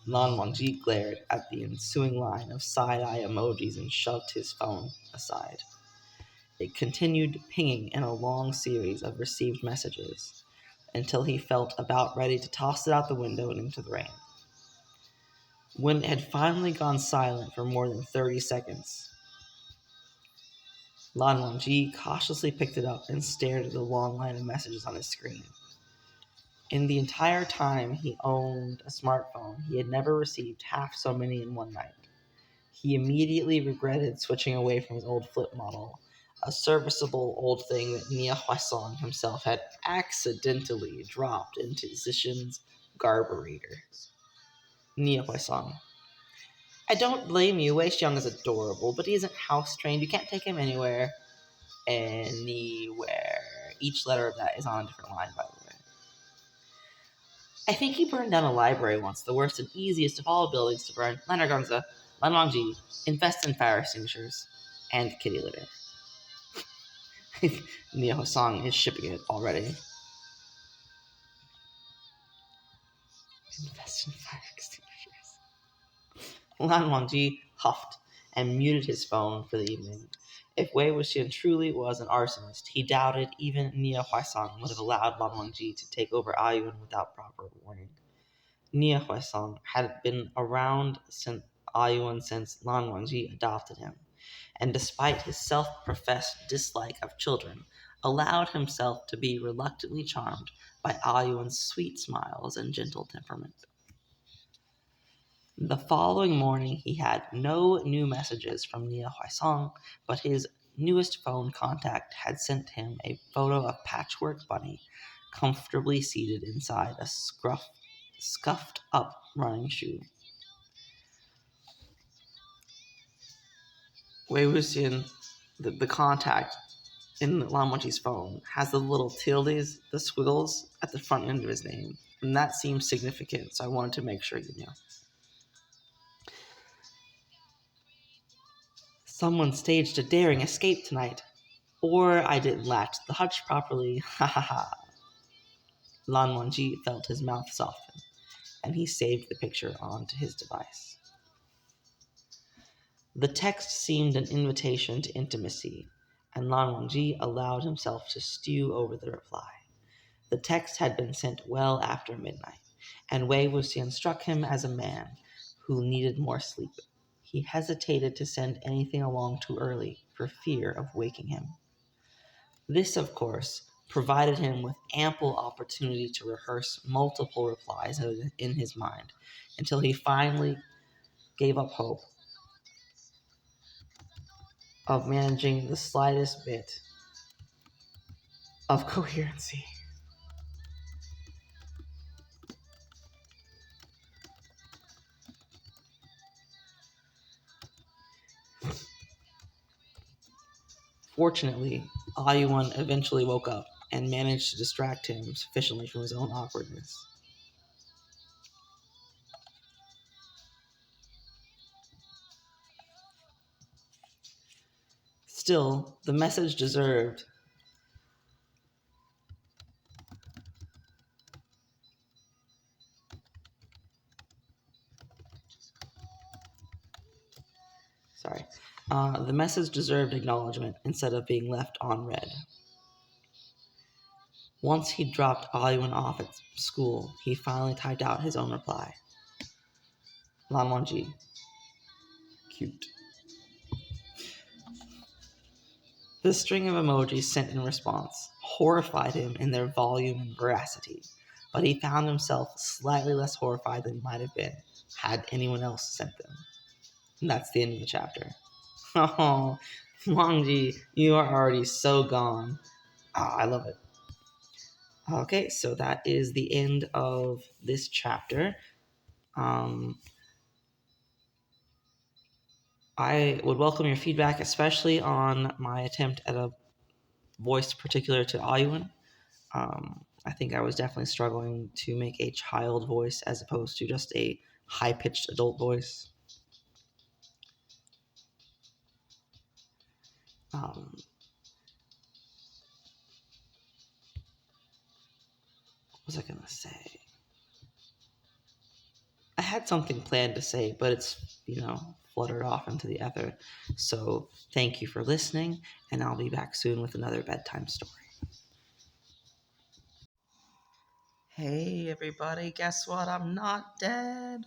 A: Lan Wangji glared at the ensuing line of side-eye emojis and shoved his phone aside. It continued pinging in a long series of received messages until he felt about ready to toss it out the window and into the rain. When it had finally gone silent for more than 30 seconds, Lan Wangji cautiously picked it up and stared at the long line of messages on his screen. In the entire time he owned a smartphone, he had never received half so many in one night. He immediately regretted switching away from his old flip model, a serviceable old thing that Nia Huasong himself had accidentally dropped into Zishin's garburator. Nia Huasong. I don't blame you. Wei Xiong is adorable, but he isn't house trained. You can't take him anywhere. Anywhere. Each letter of that is on a different line, by the way. I think he burned down a library once, the worst and easiest of all buildings to burn. Lenargungza, Lan Wangji, invest in fire extinguishers and kitty litter. Nia Huasong is shipping it already. Invest in fire extinguishers. Lan Wangji huffed and muted his phone for the evening. If Wei Wuxian truly was an arsonist, he doubted even Nia Huasong would have allowed Lan Wangji to take over Ayun without proper warning. Nia Huasong had been around Ayun since Lan Wangji adopted him, and despite his self-professed dislike of children, allowed himself to be reluctantly charmed by Ayun's sweet smiles and gentle temperament. The following morning, he had no new messages from Nia Huasong, but his newest phone contact had sent him a photo of Patchwork Bunny comfortably seated inside a scuffed-up running shoe. Wei Wuxian, the contact in Lan Wangji's phone, has the little tildes, the squiggles, at the front end of his name, and that seems significant, so I wanted to make sure you knew. Someone staged a daring escape tonight. Or I didn't latch the hutch properly. Ha ha ha. Lan Wangji felt his mouth soften, and he saved the picture onto his device. The text seemed an invitation to intimacy, and Lan Wangji allowed himself to stew over the reply. The text had been sent well after midnight, and Wei Wuxian struck him as a man who needed more sleep. He hesitated to send anything along too early for fear of waking him. This, of course, provided him with ample opportunity to rehearse multiple replies in his mind until he finally gave up hope of managing the slightest bit of coherency. Fortunately, Ayuan eventually woke up and managed to distract him sufficiently from his own awkwardness. Still, the message deserved the message deserved acknowledgement instead of being left unread. Once he dropped Ayuan off at school, he finally typed out his own reply. Lan Wangji. Cute. The string of emojis sent in response horrified him in their volume and veracity, but he found himself slightly less horrified than he might have been had anyone else sent them. And that's the end of the chapter. Oh, Wangji, you are already so gone. I love it. Okay, so that is the end of this chapter. I would welcome your feedback, especially on my attempt at a voice particular to Ayuan. I think I was definitely struggling to make a child voice as opposed to just a high pitched adult voice. Um, what was I going to say? I had something planned to say, but it's, fluttered off into the ether. So thank you for listening, and I'll be back soon with another bedtime story. Hey, everybody, guess what? I'm not dead.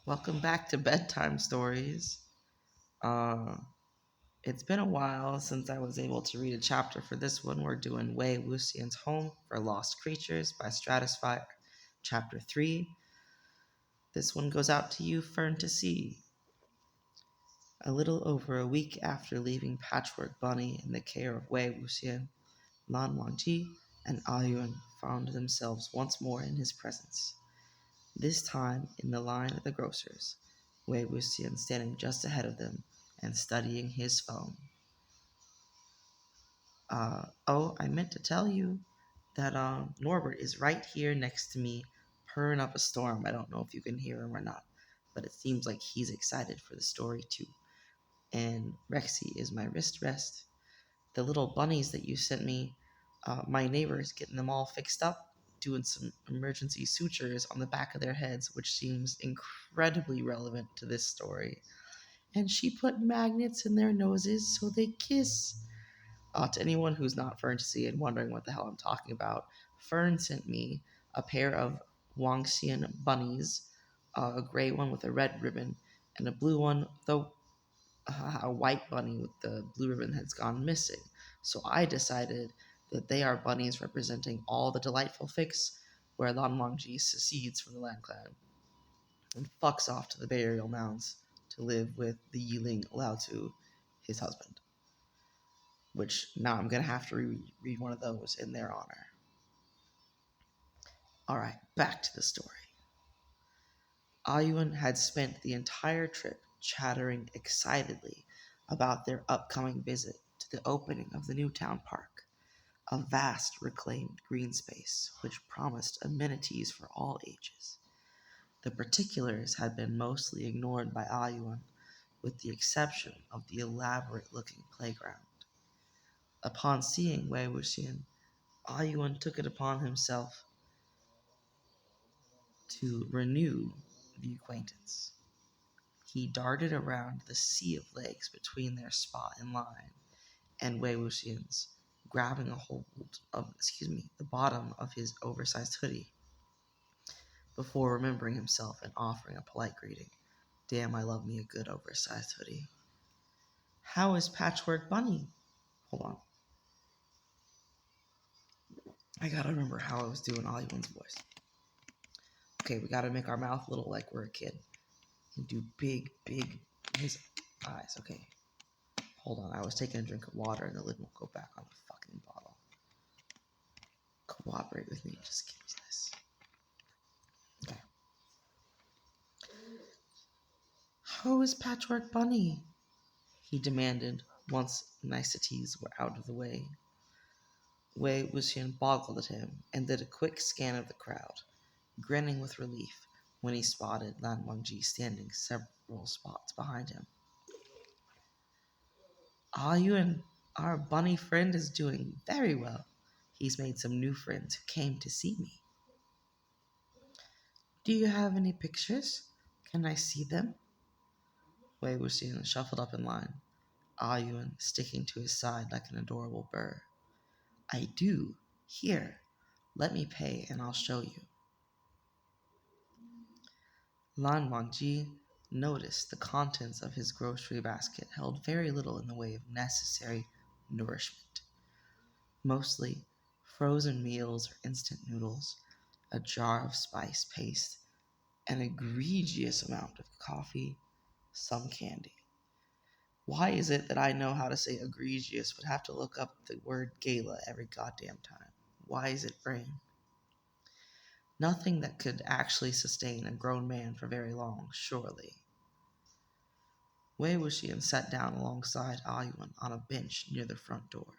A: Welcome back to Bedtime Stories. It's been a while since I was able to read a chapter for this one. We're doing Wei Wuxian's Home for Lost Creatures by Stratisphyre, Chapter 3. This one goes out to you, Fern to See. A little over a week after leaving Patchwork Bunny in the care of Wei Wuxian, Lan Wangji and Ayuan found themselves once more in his presence. This time in the line at the grocer's, Wei Wuxian standing just ahead of them and studying his phone. I meant to tell you that Norbert is right here next to me, purring up a storm. I don't know if you can hear him or not, but it seems like he's excited for the story too. And Rexy is my wrist rest. The little bunnies that you sent me, my neighbor is getting them all fixed up, doing some emergency sutures on the back of their heads, which seems incredibly relevant to this story. And she put magnets in their noses so they kiss. To anyone who's not Fern to see and wondering what the hell I'm talking about, Fern sent me a pair of Wangxian bunnies, a gray one with a red ribbon, and a blue one, though a white bunny with the blue ribbon has gone missing. So I decided that they are bunnies representing all the delightful fics where Lan Wangji secedes from the Lan Clan and fucks off to the burial mounds to live with the Yiling Lao Tu, his husband. Which now I'm going to have to read one of those in their honor. Alright, back to the story. Ayuan had spent the entire trip chattering excitedly about their upcoming visit to the opening of the new town park, a vast reclaimed green space which promised amenities for all ages. The particulars had been mostly ignored by Ayuan, with the exception of the elaborate-looking playground. Upon seeing Wei Wuxian, Ayuan took it upon himself to renew the acquaintance. He darted around the sea of legs between their spot in line and Wei Wuxian's, grabbing a hold of, the bottom of his oversized hoodie, before remembering himself and offering a polite greeting. Damn, I love me a good oversized hoodie. How is Patchwork Bunny? Hold on. I gotta remember how I was doing Ollie's voice. Okay, we gotta make our mouth little like we're a kid. And do big, his eyes. Okay. Hold on, I was taking a drink of water and the lid won't go back on the fucking bottle. Cooperate with me, just give me this. Okay. How is Patchwork Bunny? He demanded, once niceties were out of the way. Wei Wuxian boggled at him and did a quick scan of the crowd, grinning with relief when he spotted Lan Wangji standing several spots behind him. Yuan, our bunny friend is doing very well. He's made some new friends who came to see me. Do you have any pictures? Can I see them? Wei Wuxian shuffled up in line, Yuan sticking to his side like an adorable burr. I do. Here, let me pay and I'll show you. Lan Wangji noticed the contents of his grocery basket held very little in the way of necessary nourishment. Mostly frozen meals or instant noodles, a jar of spice paste, an egregious amount of coffee, some candy. Why is it that I know how to say egregious but have to look up the word gala every goddamn time? Why is it brain? Nothing that could actually sustain a grown man for very long, surely.
C: Wei Wuxian sat down alongside Ayuan on a bench near the front door,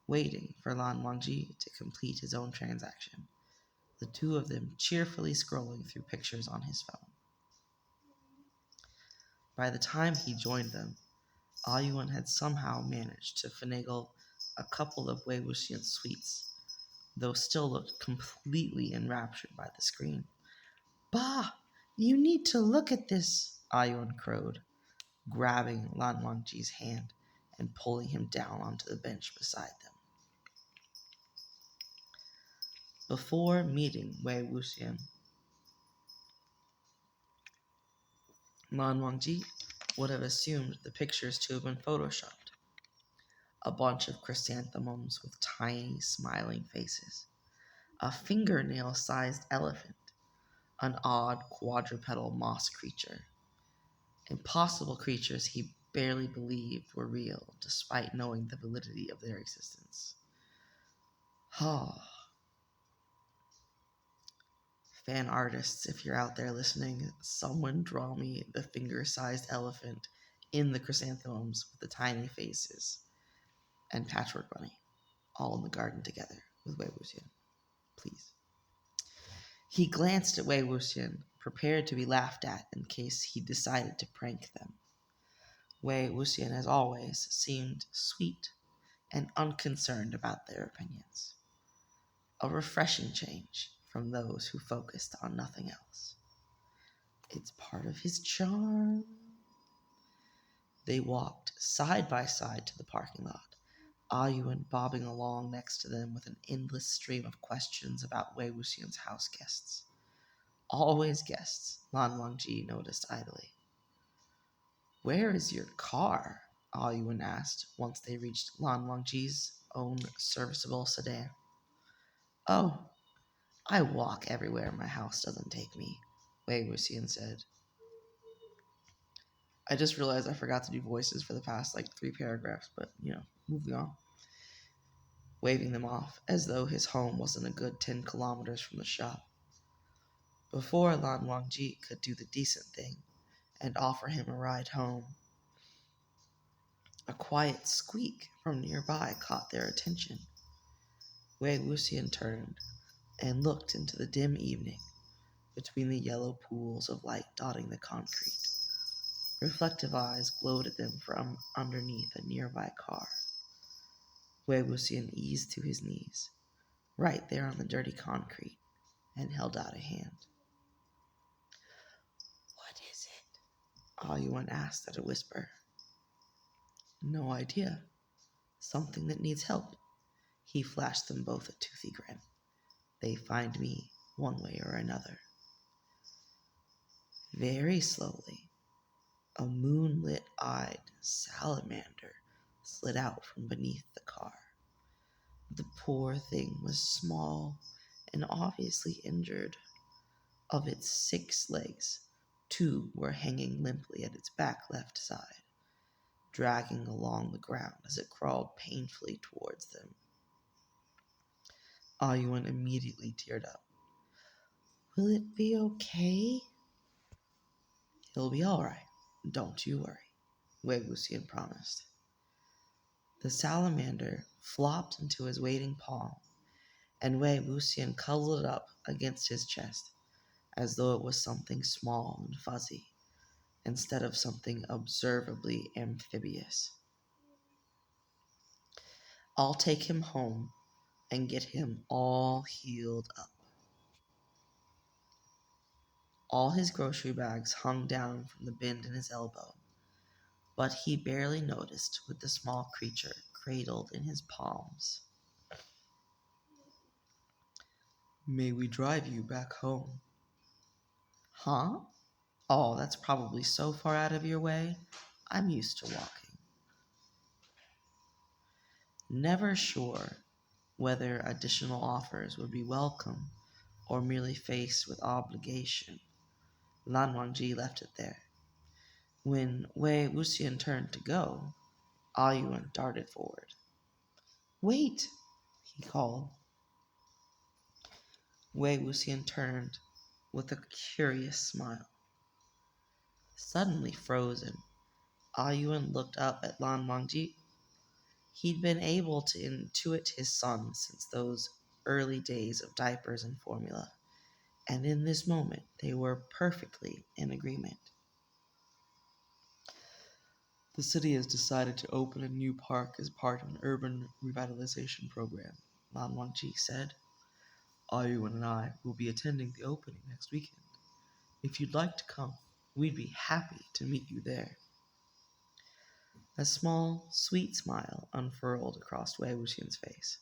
C: waiting for Lan Wangji to complete his own transaction, the two of them cheerfully scrolling through pictures on his phone. By the time he joined them, Ayuan had somehow managed to finagle a couple of Wei Wuxian's sweets, though still looked completely enraptured by the screen. Bah! You need to look at this, Ayuan crowed, grabbing Lan Wangji's hand and pulling him down onto the bench beside them. Before meeting Wei Wuxian, Lan Wangji would have assumed the pictures to have been photoshopped. A bunch of chrysanthemums with tiny, smiling faces, a fingernail-sized elephant, an odd quadrupedal moss creature, impossible creatures he barely believed were real, despite knowing the validity of their existence. Fan artists, if you're out there listening, someone draw me the finger-sized elephant in the chrysanthemums with the tiny faces and Patchwork Bunny, all in the garden together with Wei Wuxian. Please. He glanced at Wei Wuxian, prepared to be laughed at in case he decided to prank them. Wei Wuxian, as always, seemed sweet and unconcerned about their opinions. A refreshing change from those who focused on nothing else. It's part of his charm. They walked side by side to the parking lot, Ayuan bobbing along next to them with an endless stream of questions about Wei Wuxian's house guests. Always guests, Lan Wangji noticed idly. Where is your car? Ayuan asked once they reached Lan Wangji's own serviceable sedan. Oh, I walk everywhere my house doesn't take me, Wei Wuxian said. I just realized I forgot to do voices for the past 3 paragraphs, but moving on. Waving them off as though his home wasn't a good 10 kilometers from the shop. Before Lan Wangji could do the decent thing and offer him a ride home, a quiet squeak from nearby caught their attention. Wei Wuxian turned and looked into the dim evening between the yellow pools of light dotting the concrete. Reflective eyes glowed at them from underneath a nearby car. Wei Wuxian eased to his knees, right there on the dirty concrete, and held out a hand. What is it? Ayuan asked at a whisper. No idea. Something that needs help. He flashed them both a toothy grin. They find me one way or another. Very slowly, a moonlit-eyed salamander slid out from beneath the car. The poor thing was small and obviously injured. Of its 6 legs, 2 were hanging limply at its back left side, dragging along the ground as it crawled painfully towards them. Ayuan immediately teared up. Will it be okay? He'll be all right. Don't you worry, Wei Wuxian promised. The salamander flopped into his waiting palm, and Wei Wuxian cuddled it up against his chest, as though it was something small and fuzzy, instead of something observably amphibious. I'll take him home and get him all healed up. All his grocery bags hung down from the bend in his elbow, but he barely noticed with the small creature cradled in his palms. May we drive you back home? Huh? Oh, that's probably so far out of your way. I'm used to walking. Never sure whether additional offers would be welcome or merely faced with obligation, Lan Wangji left it there. When Wei Wuxian turned to go, Ayuan darted forward. Wait, he called. Wei Wuxian turned with a curious smile. Suddenly frozen, Ayuan looked up at Lan Wangji. He'd been able to intuit his son since those early days of diapers and formula, and in this moment they were perfectly in agreement. The city has decided to open a new park as part of an urban revitalization program, Lan Wangji said. Ayuan and I will be attending the opening next weekend. If you'd like to come, we'd be happy to meet you there. A small, sweet smile unfurled across Wei Wuxian's face.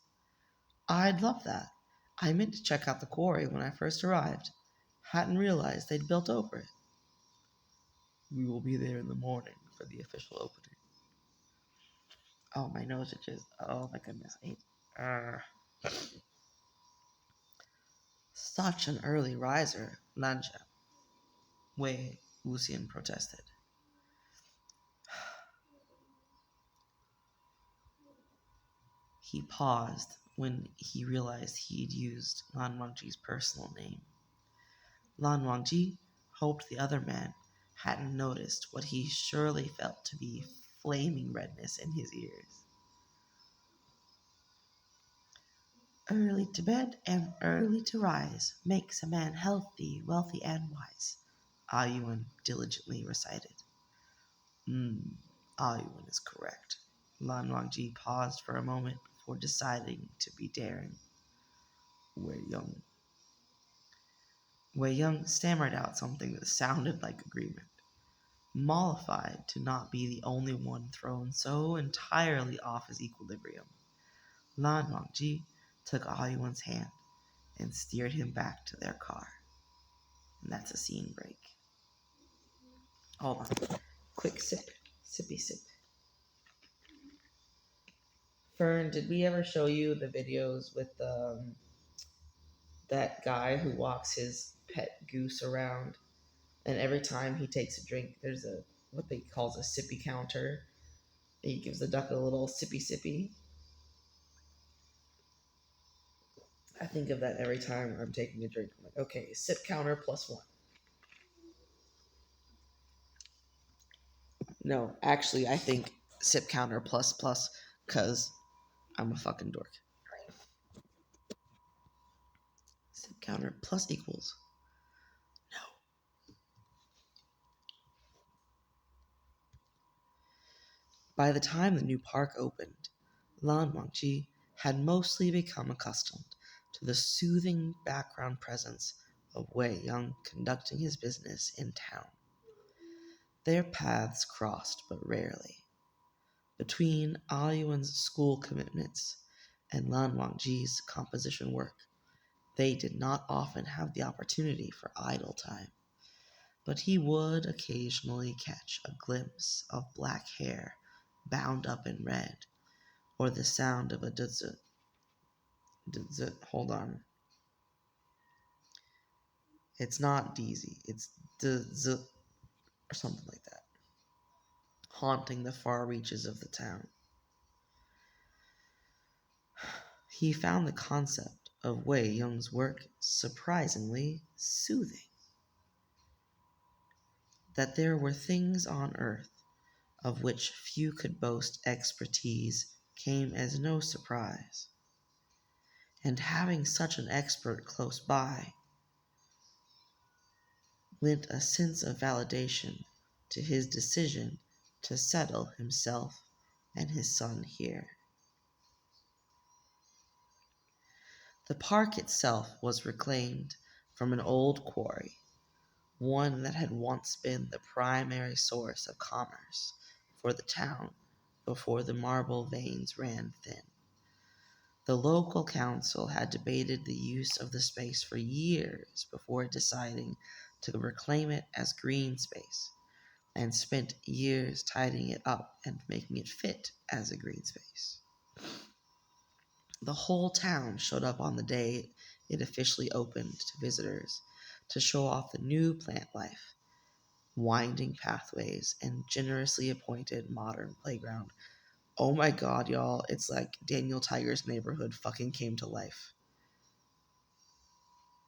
C: I'd love that. I meant to check out the quarry when I first arrived. Hadn't realized they'd built over it. We will be there in the morning for the official opening. Oh, my nose itches. Oh my goodness. Such an early riser, Lanja, Wei Wuxian protested. He paused when he realized he'd used Lan Wangji's personal name. Lan Wangji hoped the other man hadn't noticed what he surely felt to be flaming redness in his ears. Early to bed and early to rise makes a man healthy, wealthy, and wise, Ayuan diligently recited. Ayuan is correct. Lan Wangji paused for a moment before deciding to be daring. Wei Young stammered out something that sounded like agreement, mollified to not be the only one thrown so entirely off his equilibrium. Lan Wangji took Ayuan's hand and steered him back to their car. And that's a scene break. Hold on. Quick sip. Sippy sip. Fern, did we ever show you the videos with that guy who walks his pet goose around? And every time he takes a drink, there's a what they calls a sippy counter. He gives the duck a little sippy sippy. I think of that every time I'm taking a drink. I'm like, okay, sip counter +1. No, actually, I think sip counter plus because I'm a fucking dork. Sip counter plus equals. No. By the time the new park opened, Lan Wangji had mostly become accustomed to the soothing background presence of Wei Young conducting his business in town. Their paths crossed but rarely. Between Ayuan's school commitments and Lan Wangji's composition work, they did not often have the opportunity for idle time, but he would occasionally catch a glimpse of black hair bound up in red, or the sound of a hold on. It's not DZ, it's or something like that, haunting the far reaches of the town. He found the concept of Wei Young's work surprisingly soothing. That there were things on earth of which few could boast expertise came as no surprise. And having such an expert close by lent a sense of validation to his decision to settle himself and his son here. The park itself was reclaimed from an old quarry, one that had once been the primary source of commerce for the town before the marble veins ran thin. The local council had debated the use of the space for years before deciding to reclaim it as green space, and spent years tidying it up and making it fit as a green space. The whole town showed up on the day it officially opened to visitors to show off the new plant life, winding pathways, and generously appointed modern playground. Oh my god, y'all, it's like Daniel Tiger's neighborhood fucking came to life.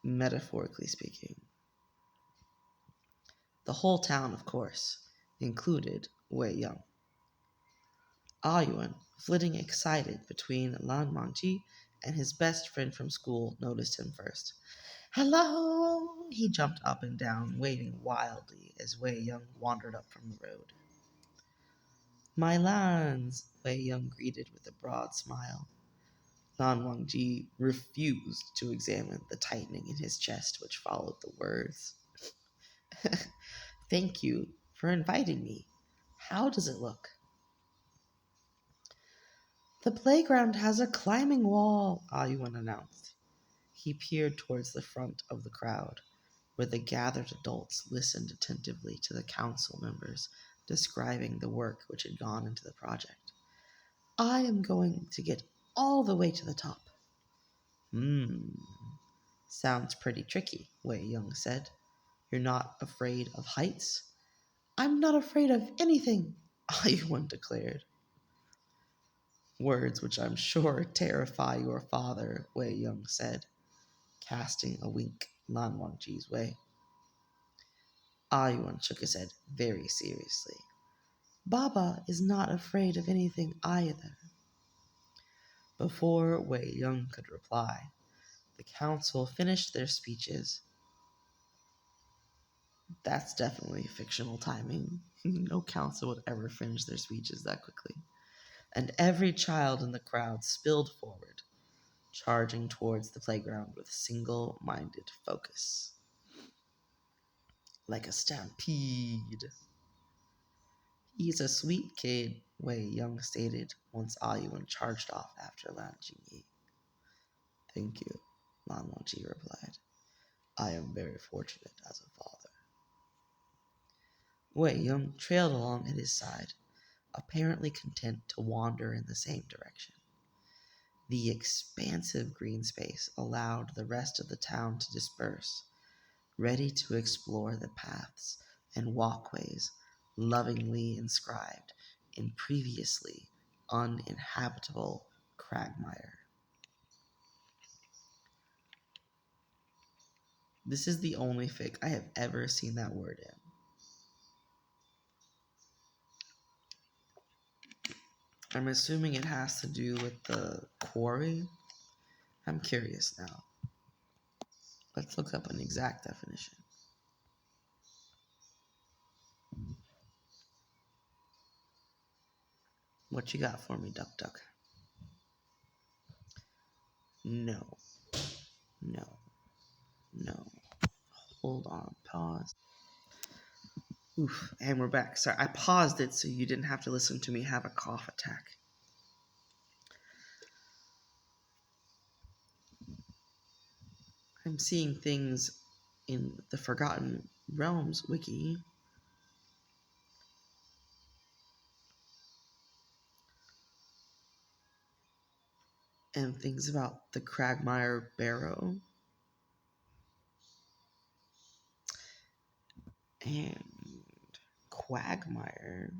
C: Metaphorically speaking. The whole town, of course, included Wei Young. Ayuan, flitting excited between Lan Wangji and his best friend from school, noticed him first. Hello! He jumped up and down, waving wildly as Wei Young wandered up from the road. My lands, Wei Young greeted with a broad smile. Lan Wangji refused to examine the tightening in his chest which followed the words. Thank you for inviting me. How does it look? The playground has a climbing wall, Ayuan announced. He peered towards the front of the crowd, where the gathered adults listened attentively to the council members describing the work which had gone into the project. I am going to get all the way to the top. Sounds pretty tricky, Wei Young said. You're not afraid of heights? I'm not afraid of anything, Ayuan declared. Words which I'm sure terrify your father, Wei Young said, casting a wink Lan Wangji's way. Ayuan shook his head very seriously. Baba is not afraid of anything either. Before Wei Young could reply, the council finished their speeches. That's definitely fictional timing. No council would ever finish their speeches that quickly. And every child in the crowd spilled forward, charging towards the playground with single-minded focus. Like a stampede. He's a sweet kid, Wei Young stated once Ayuan charged off after Lan Jingyi. Thank you, Lan Wangji replied. I am very fortunate as a father. Wei Young trailed along at his side, apparently content to wander in the same direction. The expansive green space allowed the rest of the town to disperse, ready to explore the paths and walkways lovingly inscribed in previously uninhabitable quagmire. This is the only fic I have ever seen that word in. I'm assuming it has to do with the quarry. I'm curious now. Let's look up an exact definition. What you got for me, Duck Duck? No. No. No. Hold on. Pause. Oof. And we're back. Sorry, I paused it so you didn't have to listen to me have a cough attack. I'm seeing things in the Forgotten Realms wiki. And things about the Quagmire Barrow. And Quagmire.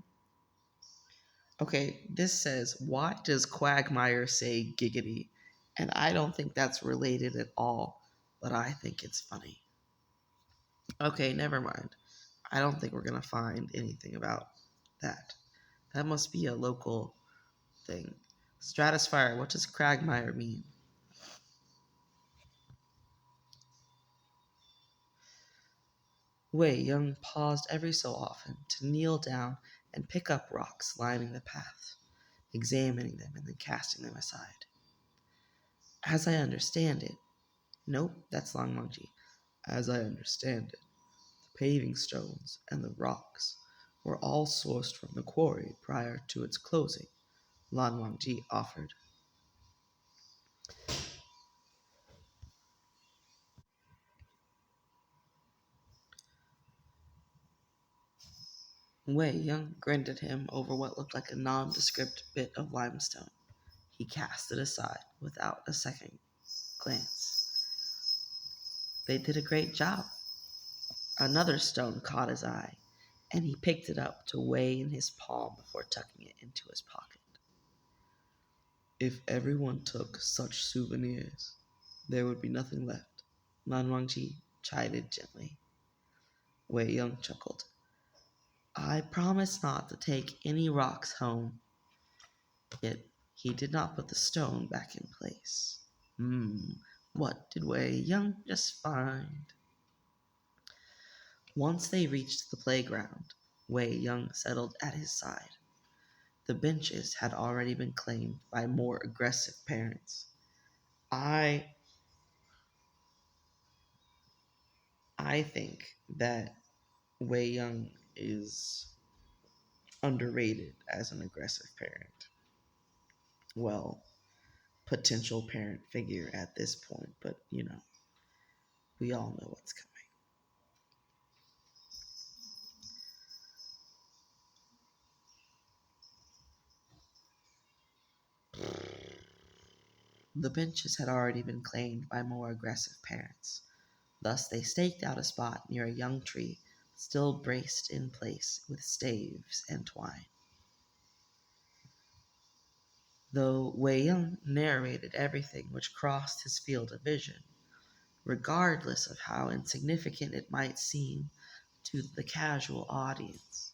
C: Okay, this says, why does Quagmire say giggity? And I don't think that's related at all, but I think it's funny. Okay, never mind. I don't think we're going to find anything about that. That must be a local thing. Stratisphyre, what does Quagmire mean? Wei Young paused every so often to kneel down and pick up rocks lining the path, examining them and then casting them aside. As I understand it, nope, that's Lan Wangji. As I understand it, the paving stones and the rocks were all sourced from the quarry prior to its closing, Lan Wangji offered. Wei Young grinned at him over what looked like a nondescript bit of limestone. He cast it aside without a second glance. They did a great job. Another stone caught his eye, and he picked it up to weigh in his palm before tucking it into his pocket. If everyone took such souvenirs, there would be nothing left, Lan Wangji chided gently. Wei Young chuckled. I promise not to take any rocks home. Yet he did not put the stone back in place. What did Wei Young just find? Once they reached the playground, Wei Young settled at his side. The benches had already been claimed by more aggressive parents. I think that Wei Young is underrated as an aggressive parent. Well, potential parent figure at this point, but we all know what's coming. The benches had already been claimed by more aggressive parents. Thus, they staked out a spot near a young tree, still braced in place with staves and twine. Though Wei Ying narrated everything which crossed his field of vision, regardless of how insignificant it might seem to the casual audience,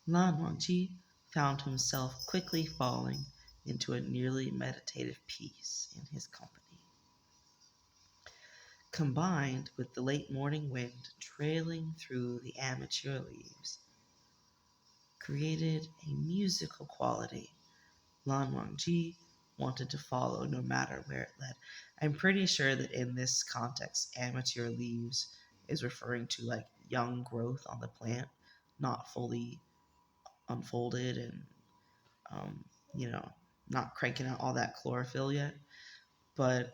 C: Lan Wangji found himself quickly falling into a nearly meditative peace in his company. Combined with the late morning wind trailing through the amateur leaves, created a musical quality Lan Wangji wanted to follow no matter where it led. I'm pretty sure that in this context, amateur leaves is referring to like young growth on the plant, not fully unfolded and, um, not cranking out all that chlorophyll yet. But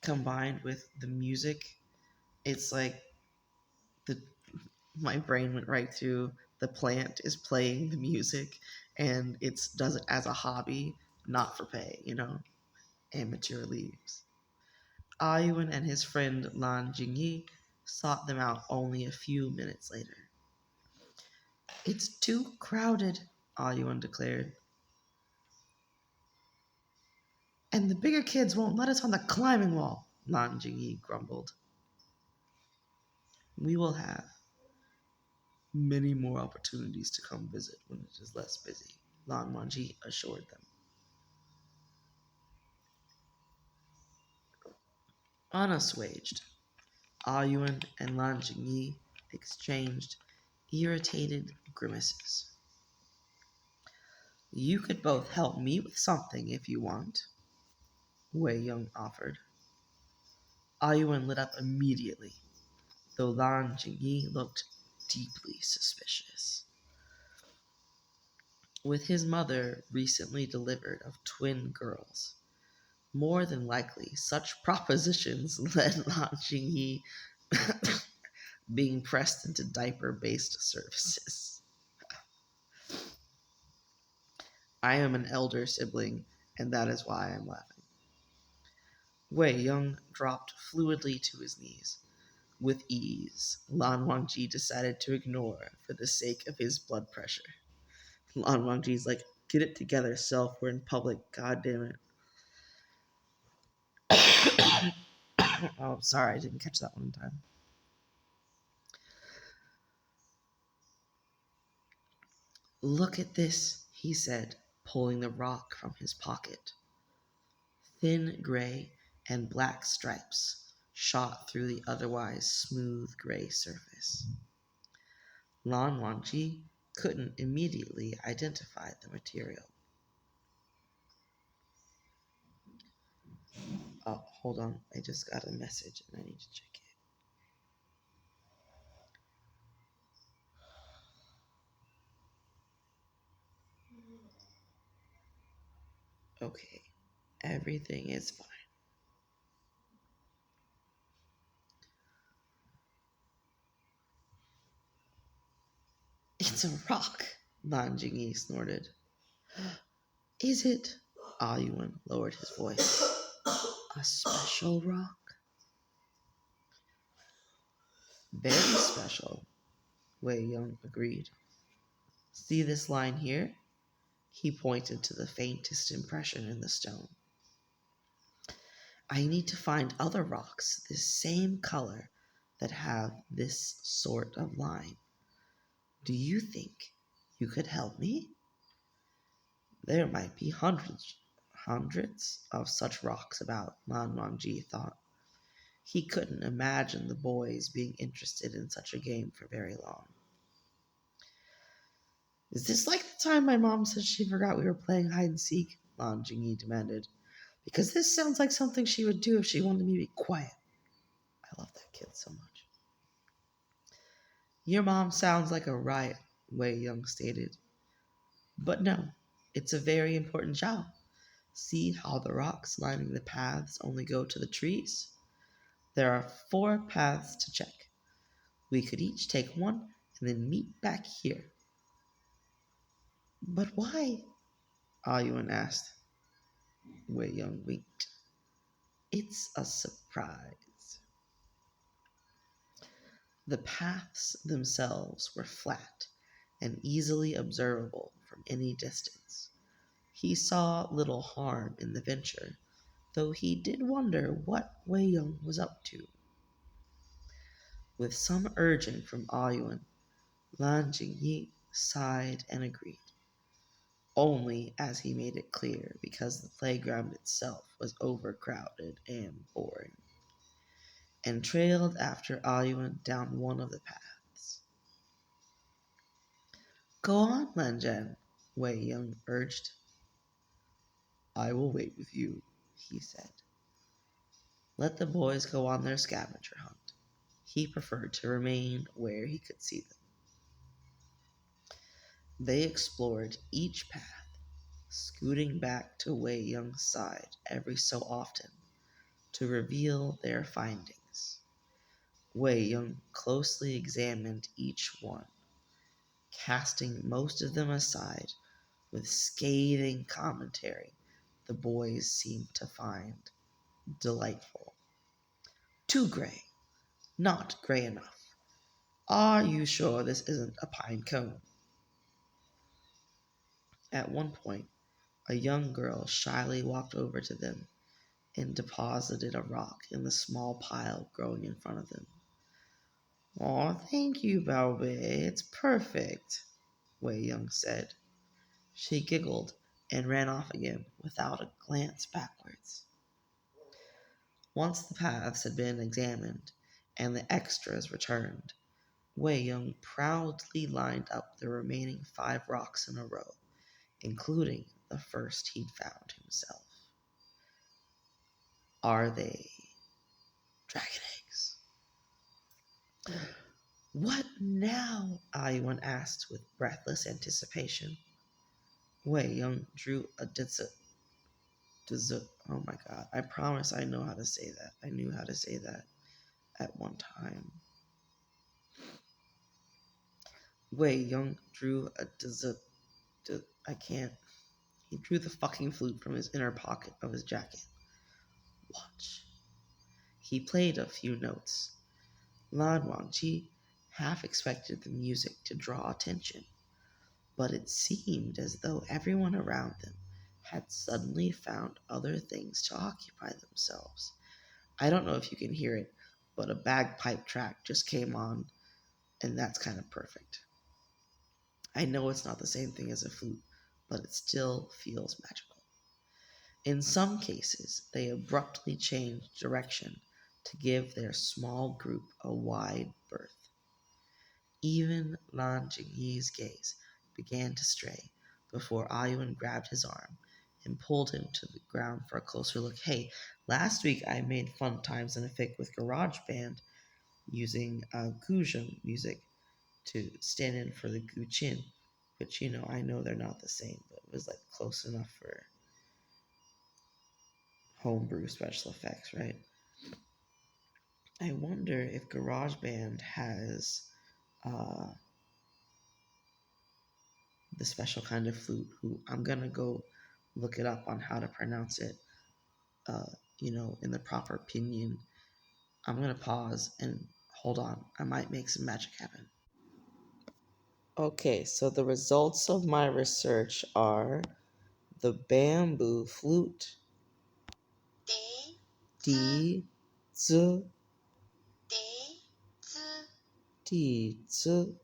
C: combined with the music, it's like the my brain went right to the plant is playing the music and it does it as a hobby, not for pay, amateur leaves. Ayuan and his friend Lan Jingyi sought them out only a few minutes later. It's too crowded, Ayuan declared. And the bigger kids won't let us on the climbing wall, Lan Jingyi grumbled. We will have many more opportunities to come visit when it is less busy, Lan Wangji assured them. Unassuaged, Ayuan and Lan Jingyi exchanged irritated grimaces. You could both help me with something if you want, Wei Ying offered. Ayuan lit up immediately, though Lan Jingyi looked deeply suspicious. With his mother recently delivered of twin girls, more than likely such propositions led Lan Jingyi being pressed into diaper-based services. I am an elder sibling, and that is why I am laughing. Wei Ying dropped fluidly to his knees. With ease, Lan Wangji decided to ignore for the sake of his blood pressure. Lan Wangji's like, get it together, self. We're in public. God damn it. Oh, sorry, I didn't catch that one in time. Look at this, he said, pulling the rock from his pocket. Thin gray and black stripes shot through the otherwise smooth gray surface. Lan Wangji couldn't immediately identify the material. Oh, hold on. I just got a message and I need to check it. Okay. Everything is fine. It's a rock, Lan Jingyi snorted. Is it? Ayuan lowered his voice. A special rock? Very special, Wei Ying agreed. See this line here? He pointed to the faintest impression in the stone. I need to find other rocks this same color that have this sort of line. Do you think you could help me? There might be hundreds of such rocks about, Lan Wangji thought. He couldn't imagine the boys being interested in such a game for very long. Is this like the time my mom said she forgot we were playing hide and seek? Lan Jingyi demanded. Because this sounds like something she would do if she wanted me to be quiet. I love that kid so much. Your mom sounds like a riot, Wei Young stated. But no, it's a very important job. See how the rocks lining the paths only go to the trees? There are 4 paths to check. We could each take one and then meet back here. But why? Ayuan asked. Wei Young winked. It's a surprise. The paths themselves were flat and easily observable from any distance. He saw little harm in the venture, though he did wonder what Wei Yong was up to. With some urging from Ayuan, Lan Jingyi sighed and agreed, only as he made it clear because the playground itself was overcrowded and boring, and trailed after Ayuan down one of the paths. Go on, Lanjan, Wei Yong urged. I will wait with you, he said. Let the boys go on their scavenger hunt. He preferred to remain where he could see them. They explored each path, scooting back to Wei Yung's side every so often to reveal their findings. Wei Yung closely examined each one, casting most of them aside with scathing commentary the boys seemed to find delightful. Too gray. Not gray enough. Are you sure this isn't a pine cone? At one point, a young girl shyly walked over to them and deposited a rock in the small pile growing in front of them. Aw, thank you, Baobei. It's perfect, Wei Young said. She giggled and ran off again without a glance backwards. Once the paths had been examined and the extras returned, Wei Young proudly lined up the remaining 5 rocks in a row, including the first he'd found himself. Are they dragon eggs? What now? Ayuan asked with breathless anticipation. Wei Young drew a oh my god, I promise I know how to say that. I knew how to say that at one time. Wei Young drew a I can't. He drew the fucking flute from his inner pocket of his jacket. Watch. He played a few notes. Lan Wangji half expected the music to draw attention, but it seemed as though everyone around them had suddenly found other things to occupy themselves. I don't know if you can hear it, but a bagpipe track just came on, and that's kind of perfect. I know it's not the same thing as a flute, but it still feels magical. In some cases, they abruptly changed direction to give their small group a wide berth. Even Lan Jingyi's gaze began to stray before Ayuan grabbed his arm and pulled him to the ground for a closer look. Hey, last week I made fun times in a fic with GarageBand using Guzheng music to stand in for the Guqin, which, I know they're not the same, but it was like close enough for homebrew special effects, right? I wonder if GarageBand has the special kind of flute. Who I'm gonna go look it up on how to pronounce it. Uh, in the proper pinyin. I'm gonna pause and hold on. I might make some magic happen. Okay, so the results of my research are the bamboo flute, di zi di zi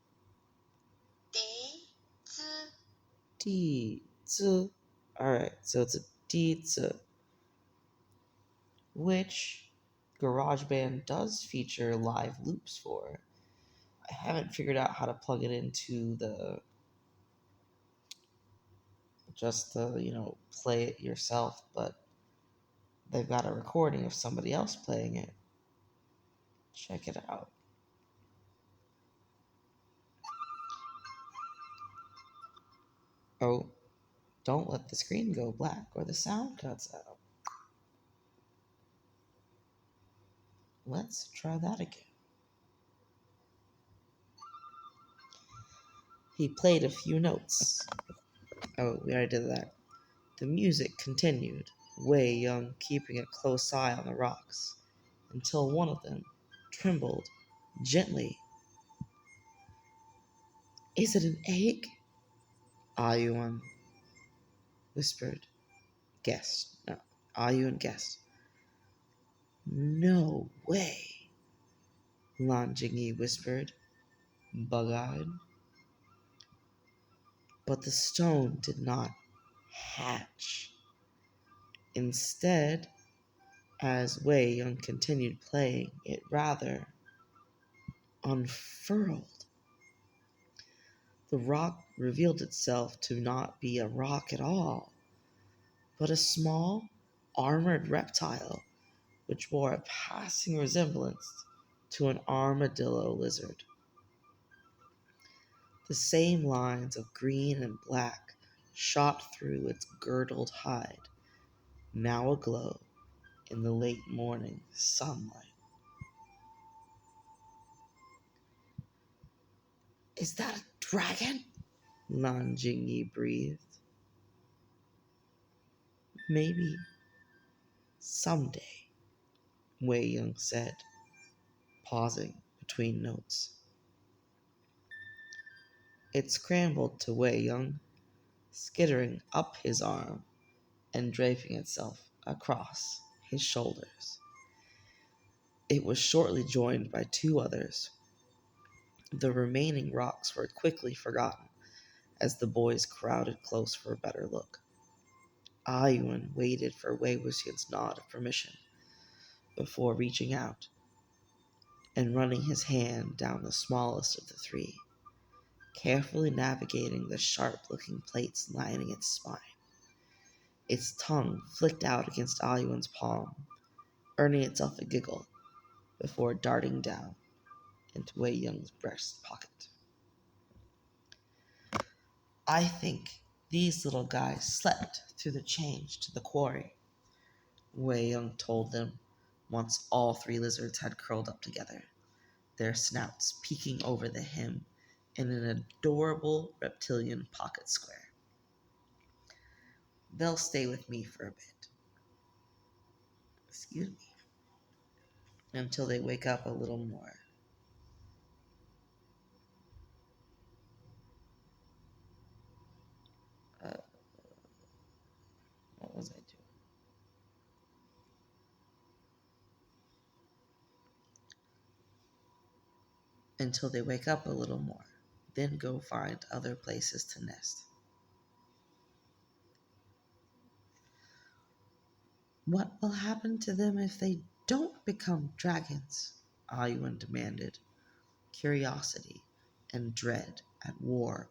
A: D Z. Alright, so it's a D Z, which GarageBand does feature live loops for. I haven't figured out how to plug it into the just the, play it yourself, but they've got a recording of somebody else playing it. Check it out. Oh, don't let the screen go black or the sound cuts out. Let's try that again. He played a few notes. Oh, we already did that. The music continued, Wei Young keeping a close eye on the rocks, until one of them trembled gently. Is it an egg? Ayuan whispered. Guessed. No, Ayuan guessed. No way, Lan Jingyi whispered, bug-eyed. But the stone did not hatch. Instead, as Wei Yun continued playing, it rather unfurled. The rock revealed itself to not be a rock at all, but a small, armored reptile which bore a passing resemblance to an armadillo lizard. The same lines of green and black shot through its girdled hide, now aglow in the late morning sunlight. Is that a dragon? Lan Jingyi breathed. Maybe someday, Wei Yun said, pausing between notes. It scrambled to Wei Yun, skittering up his arm and draping itself across his shoulders. It was shortly joined by two others. The remaining rocks were quickly forgotten as the boys crowded close for a better look. Ayuan waited for Wei Wuxian's nod of permission before reaching out and running his hand down the smallest of the three, carefully navigating the sharp-looking plates lining its spine. Its tongue flicked out against Ayuan's palm, earning itself a giggle before darting down into Wei Yung's breast pocket. I think these little guys slept through the change to the quarry, Wei Yung told them once all three lizards had curled up together, their snouts peeking over the hem in an adorable reptilian pocket square. They'll stay with me for a bit. Excuse me. Until they wake up a little more. What was I doing? Until they wake up a little more. Then go find other places to nest. What will happen to them if they don't become dragons? Ayuan demanded, curiosity and dread at war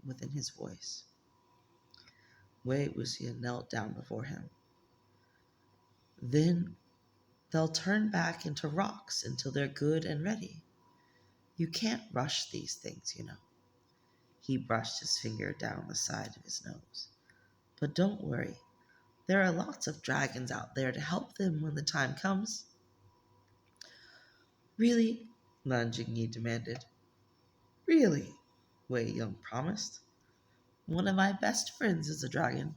A: within his voice. Wei Wuxian knelt down before him. Then they'll turn back into rocks until they're good and ready. You can't rush these things, you know. He brushed his finger down the side of his nose. But don't worry. There are lots of dragons out there to help them when the time comes. Really? Lan Jingyi demanded. Really? Wei Yun promised. One of my best friends is a dragon.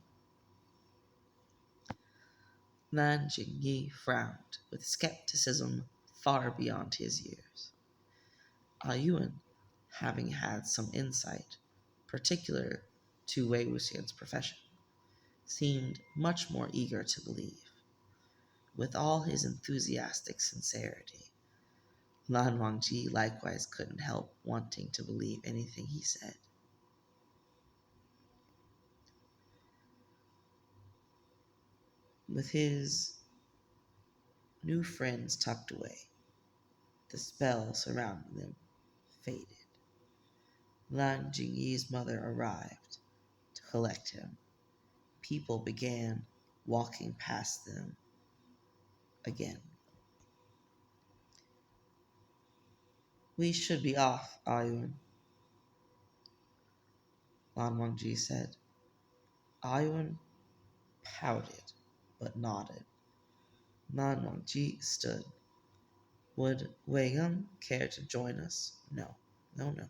A: Lan Jingyi frowned with skepticism far beyond his years. Ayuan, having had some insight, particular to Wei Wuxian's profession, seemed much more eager to believe. With all his enthusiastic sincerity, Lan Wangji likewise couldn't help wanting to believe anything he said.
C: With his new friends tucked away, the spell surrounding them faded. Lan Jingyi's mother arrived to collect him. People began walking past them again. "We should be off, Ayun," Lan Wangji said. Ayun pouted, but nodded. Lan Wangji stood. "Would Wei Yun care to join us?" "No, no, no.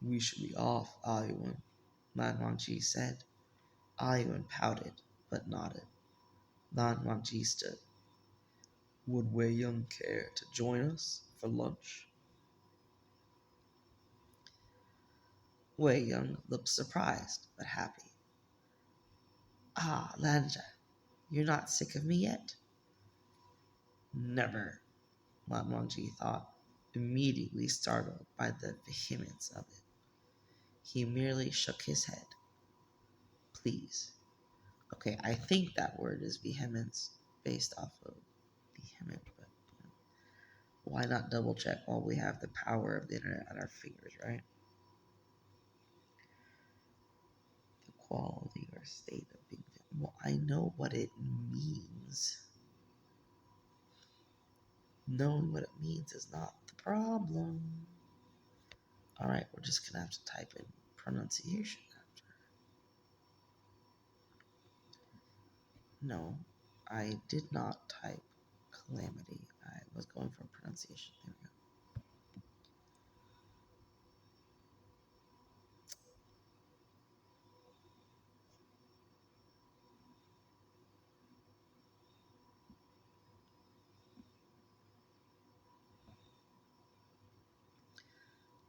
C: We should be off, Ayun," Lan Wangji said. Ayun pouted, but nodded. Lan Wangji stood. "Would Wei Yun care to join us for lunch?" Wei Yun looked surprised, but happy. "Ah, Lanja, you're not sick of me yet?" "Never," Lan Wangji thought, immediately startled by the vehemence of it. He merely shook his head. "Please." Okay, I think that word is vehemence based off of vehement, but why not double check while we have the power of the internet at our fingers, right? The quality or state of being. Well, I know what it means. Knowing what it means is not the problem. Alright, we're just gonna have to type in pronunciation after. No, I did not type calamity. I was going for pronunciation. There we go.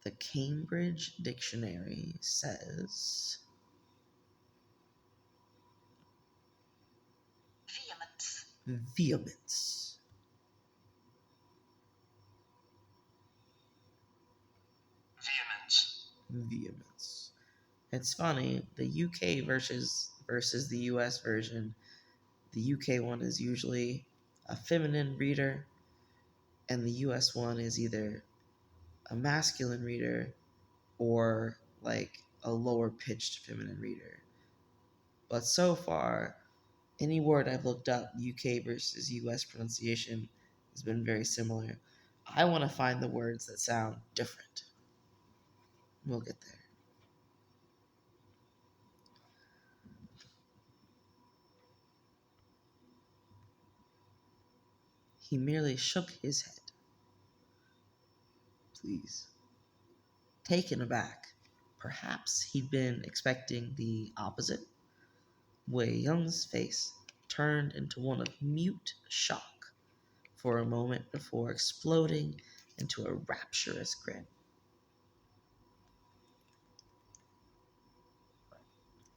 C: The Cambridge Dictionary says vehemence. Vehemence. It's funny, the UK versus the US version. The UK one is usually a feminine reader, and the US one is either a masculine reader or like a lower pitched feminine reader. But so far, any word I've looked up, UK versus US pronunciation has been very similar. I want to find the words that sound different. We'll get there. He merely shook his head. Please. Taken aback, perhaps he'd been expecting the opposite. Wei Yung's face turned into one of mute shock for a moment before exploding into a rapturous grin.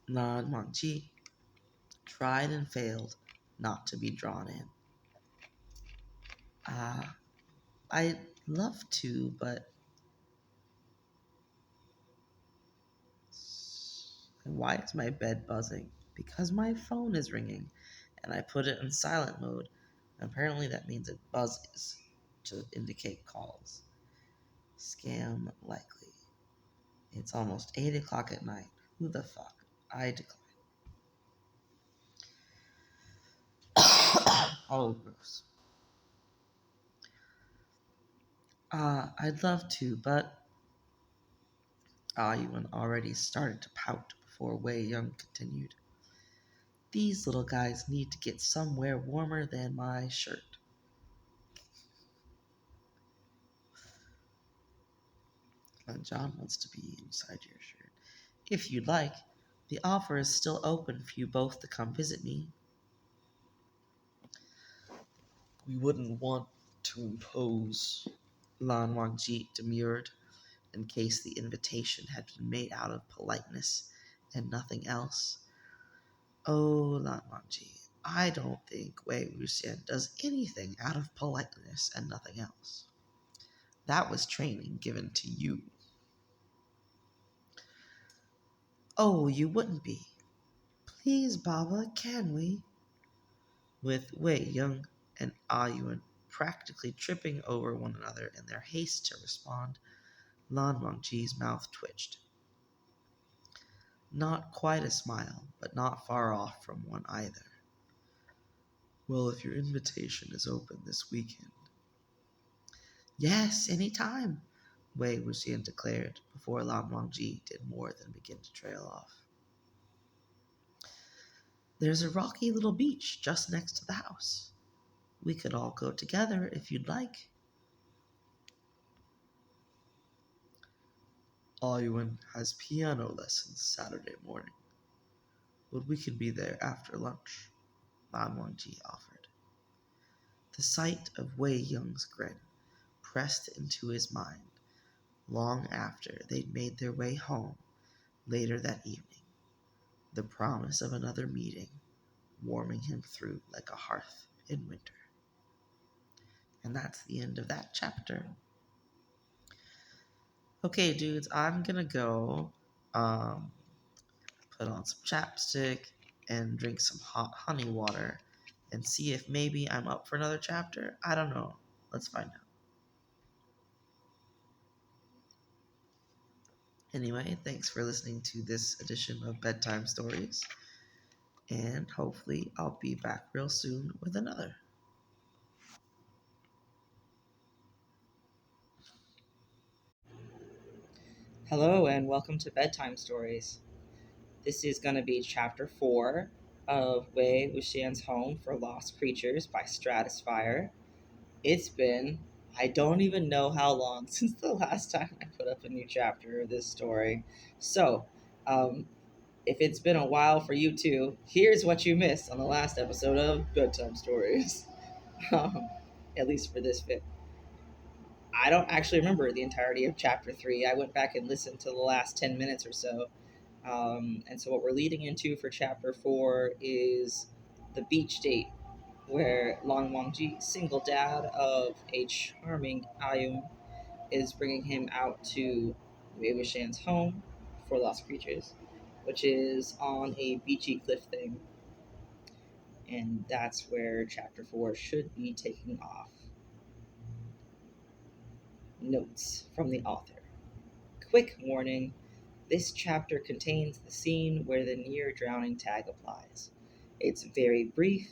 C: Lan Wangji tried and failed not to be drawn in. I'd love to, but why is my bed buzzing? Because my phone is ringing, and I put it in silent mode. Apparently that means it buzzes to indicate calls. Scam likely. It's almost 8 o'clock at night. Who the fuck? I decline. Oh, gross. I'd love to, but Yuan already started to pout before Wei Young continued. These little guys need to get somewhere warmer than my shirt. And John wants to be inside your shirt. If you'd like, the offer is still open for you both to come visit me. We wouldn't want to impose, Lan Wangji demurred, in case the invitation had been made out of politeness and nothing else. Oh, Lan Wangji, I don't think Wei Wuxian does anything out of politeness and nothing else. That was training given to you. Oh, you wouldn't be. Please, Baba, can we? with Wei Young and Ayuan practically tripping over one another in their haste to respond. Lan Wangji's mouth twitched. Not quite a smile, but not far off from one either. Well, if your invitation is open this weekend. Yes, any time, Wei Wuxian declared before Lan Wangji did more than begin to trail off. There's a rocky little beach just next to the house. We could all go together if you'd like. Ayuan has piano lessons Saturday morning, but we can be there after lunch, Lan Wangji offered. The sight of Wei Yung's grin pressed into his mind long after they'd made their way home later that evening, the promise of another meeting warming him through like a hearth in winter. And that's the end of that chapter. Okay, dudes, I'm gonna go put on some chapstick and drink some hot honey water and see if maybe I'm up for another chapter. I don't know. Let's find out. Anyway, thanks for listening to this edition of Bedtime Stories, and hopefully I'll be back real soon with another.
D: Hello and welcome to Bedtime Stories. This is going to be chapter 4 of Wei Wuxian's Home for Lost Creatures by Stratisphyre. It's been, I don't even know how long since the last time I put up a new chapter of this story. So, if it's been a while for you too, here's what you missed on the last episode of Bedtime Stories. At least for this bit. I don't actually remember the entirety of chapter 3. I went back and listened to the last 10 minutes or so. And so what we're leading into for chapter 4 is the beach date, where Long Wangji, single dad of a charming Ayum, is bringing him out to Wei Wuxian's home for lost creatures, which is on a beachy cliff thing. And that's where chapter 4 should be taking off. Notes from the author. Quick warning. This chapter contains the scene where the near drowning tag applies. It's very brief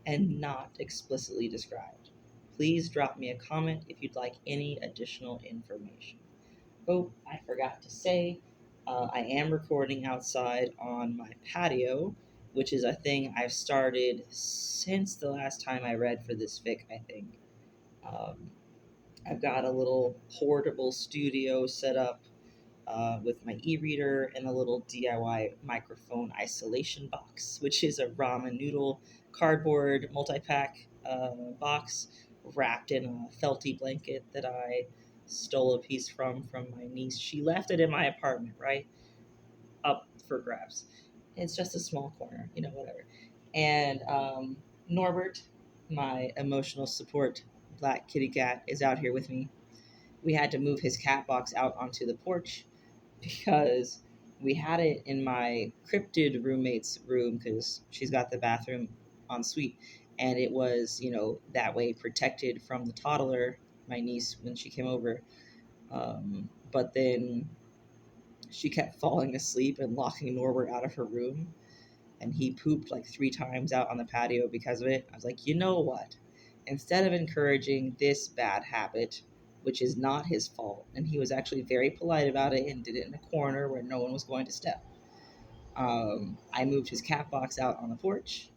D: and not explicitly described. Please drop me a comment if you'd like any additional information. Oh, I forgot to say, I am recording outside on my patio, which is a thing I've started since the last time I read for this fic, I think. I've got a little portable studio set up with my e-reader and a little DIY microphone isolation box, which is a ramen noodle cardboard multi-pack box wrapped in a felty blanket that I stole a piece from my niece. She left it in my apartment, right? Up for grabs. It's just a small corner, whatever. And Norbert, my emotional support black kitty cat, is out here with me. We had to move his cat box out onto the porch because we had it in my cryptid roommate's room because she's got the bathroom en suite, and it was that way protected from the toddler, my niece, when she came over. But then she kept falling asleep and locking Norbert out of her room, and he pooped like 3 times out on the patio because of it. I was like, you know what? Instead of encouraging this bad habit, which is not his fault, and he was actually very polite about it and did it in a corner where no one was going to step, I moved his cat box out on the porch,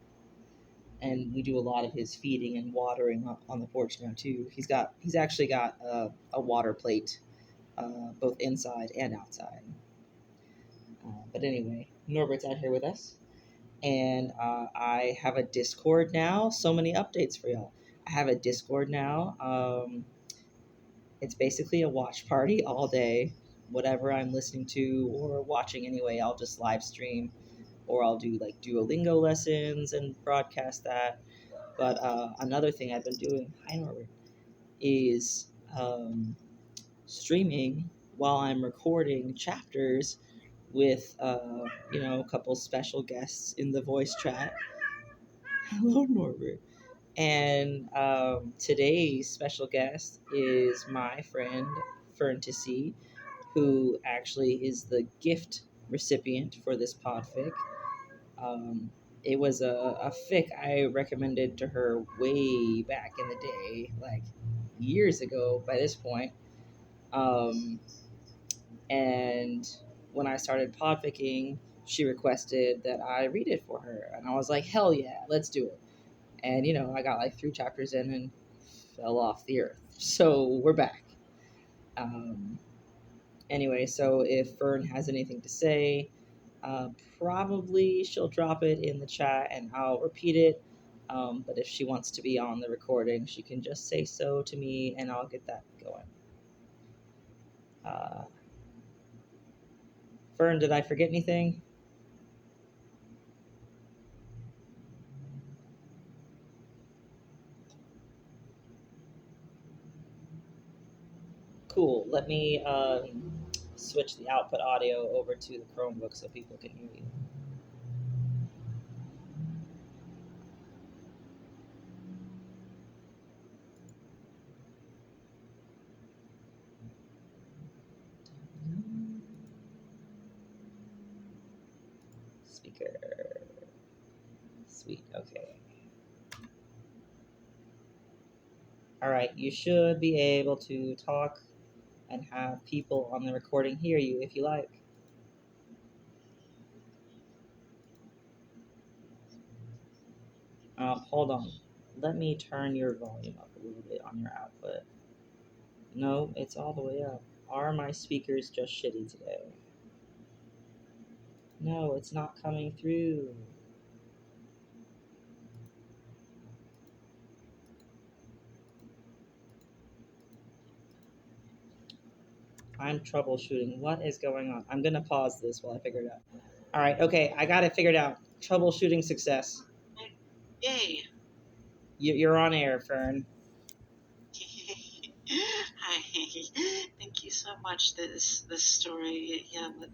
D: and we do a lot of his feeding and watering on the porch now too. He's actually got a water plate, both inside and outside. But anyway, Norbert's out here with us. And I have a Discord now. So many updates for y'all. I have a Discord now. It's basically a watch party all day. Whatever I'm listening to or watching anyway, I'll just live stream, or I'll do like Duolingo lessons and broadcast that. But another thing I've been doing, hi Norbert, is streaming while I'm recording chapters with a couple special guests in the voice chat. Hello, Norbert. And today's special guest is my friend Fern Tissy, who actually is the gift recipient for this podfic. Um, it was a fic I recommended to her way back in the day, like years ago by this point. Um, and when I started podficking, she requested that I read it for her. And I was like, hell yeah, let's do it. And, I got like 3 chapters in and fell off the earth. So we're back. Um, anyway, so if Fern has anything to say, uh, probably she'll drop it in the chat and I'll repeat it. But if she wants to be on the recording, she can just say so to me and I'll get that going. Uh, Fern, did I forget anything? Cool. Let me switch the output audio over to the Chromebook so people can hear you. Speaker. Sweet. Okay. All right. You should be able to talk and have people on the recording hear you if you like. Hold on. Let me turn your volume up a little bit on your output. No, it's all the way up. Are my speakers just shitty today? No, it's not coming through. I'm troubleshooting. What is going on? I'm going to pause this while I figure it out. All right. Okay. I got it figured out. Troubleshooting success.
E: Yay!
D: You're on air, Fern.
E: Hi, thank you so much. This story,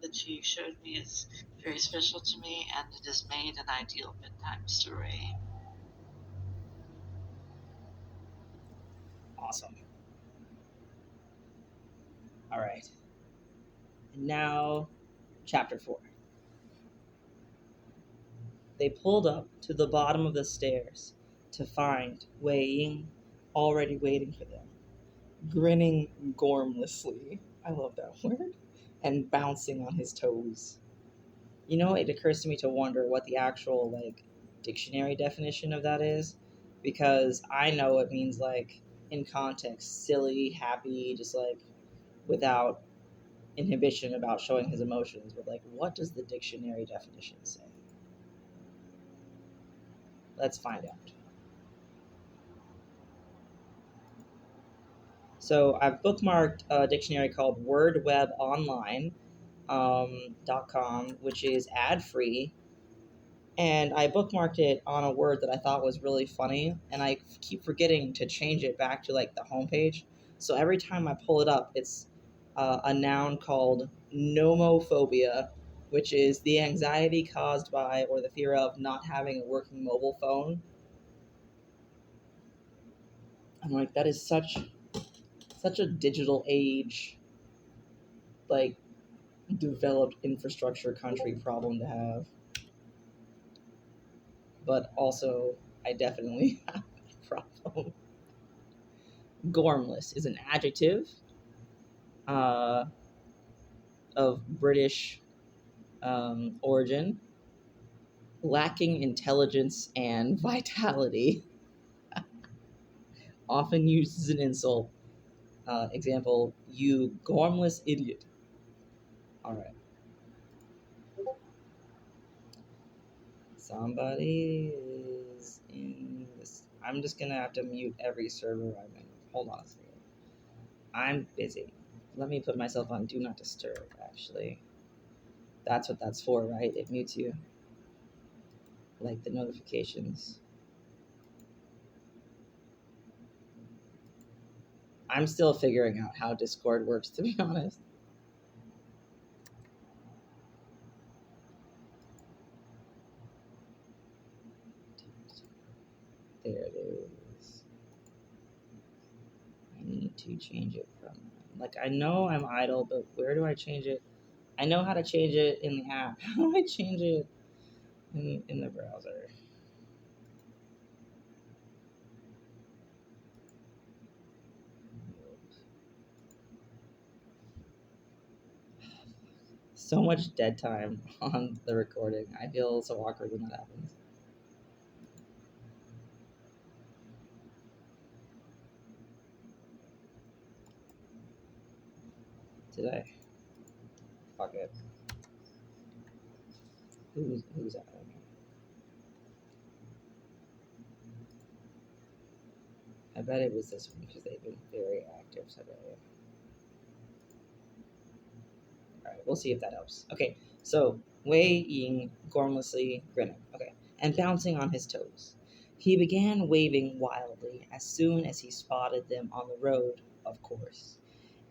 E: that you showed me is very special to me, and it has made an ideal bedtime story.
D: Awesome. All right. And now, chapter 4. They pulled up to the bottom of the stairs to find Wei Ying already waiting for them, grinning gormlessly. I love that word. And bouncing on his toes. It occurs to me to wonder what the actual dictionary definition of that is, because I know it means in context silly, happy, just without inhibition about showing his emotions. But what does the dictionary definition say? Let's find out. So I've bookmarked a dictionary called wordwebonline.com, which is ad-free. And I bookmarked it on a word that I thought was really funny, and I keep forgetting to change it back to the homepage. So every time I pull it up, it's a noun called nomophobia, which is the anxiety caused by or the fear of not having a working mobile phone. I'm like, that is such a digital age, developed infrastructure country problem to have. But also, I definitely have a problem. Gormless is an adjective of British origin, lacking intelligence and vitality, often used as an insult. Example, you gormless idiot. All right. Somebody is in this. I'm just going to have to mute every server I'm in. Hold on a second. I'm busy. Let me put myself on Do Not Disturb, actually. That's what that's for, right? It mutes you. Like the notifications. I'm still figuring out how Discord works, to be honest. There it is. I need to change it from, like, I know I'm idle, but where do I change it? I know how to change it in the app. How do I change it in the browser? So much dead time on the recording. I feel so awkward when that happens. Did I? Fuck it. Who's that? I bet it was this one because they've been very active today. Alright, we'll see if that helps. Okay, so Wei Ying gormlessly grinning. Okay, and bouncing on his toes. He began waving wildly as soon as he spotted them on the road, of course.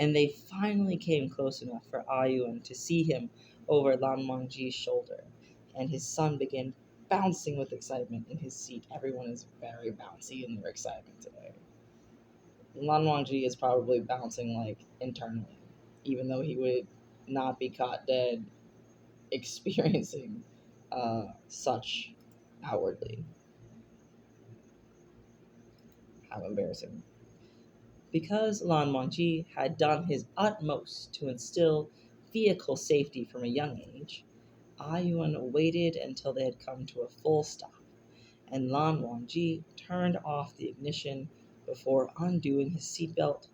D: And they finally came close enough for Ayuan to see him over Lan Wangji's shoulder, and his son began bouncing with excitement in his seat. Everyone is very bouncy in their excitement today. Lan Wangji is probably bouncing like internally, even though he would not be caught dead experiencing such outwardly. How embarrassing. Because Lan Wangji had done his utmost to instill vehicle safety from a young age, Ayuan waited until they had come to a full stop, and Lan Wangji turned off the ignition before undoing his seatbelt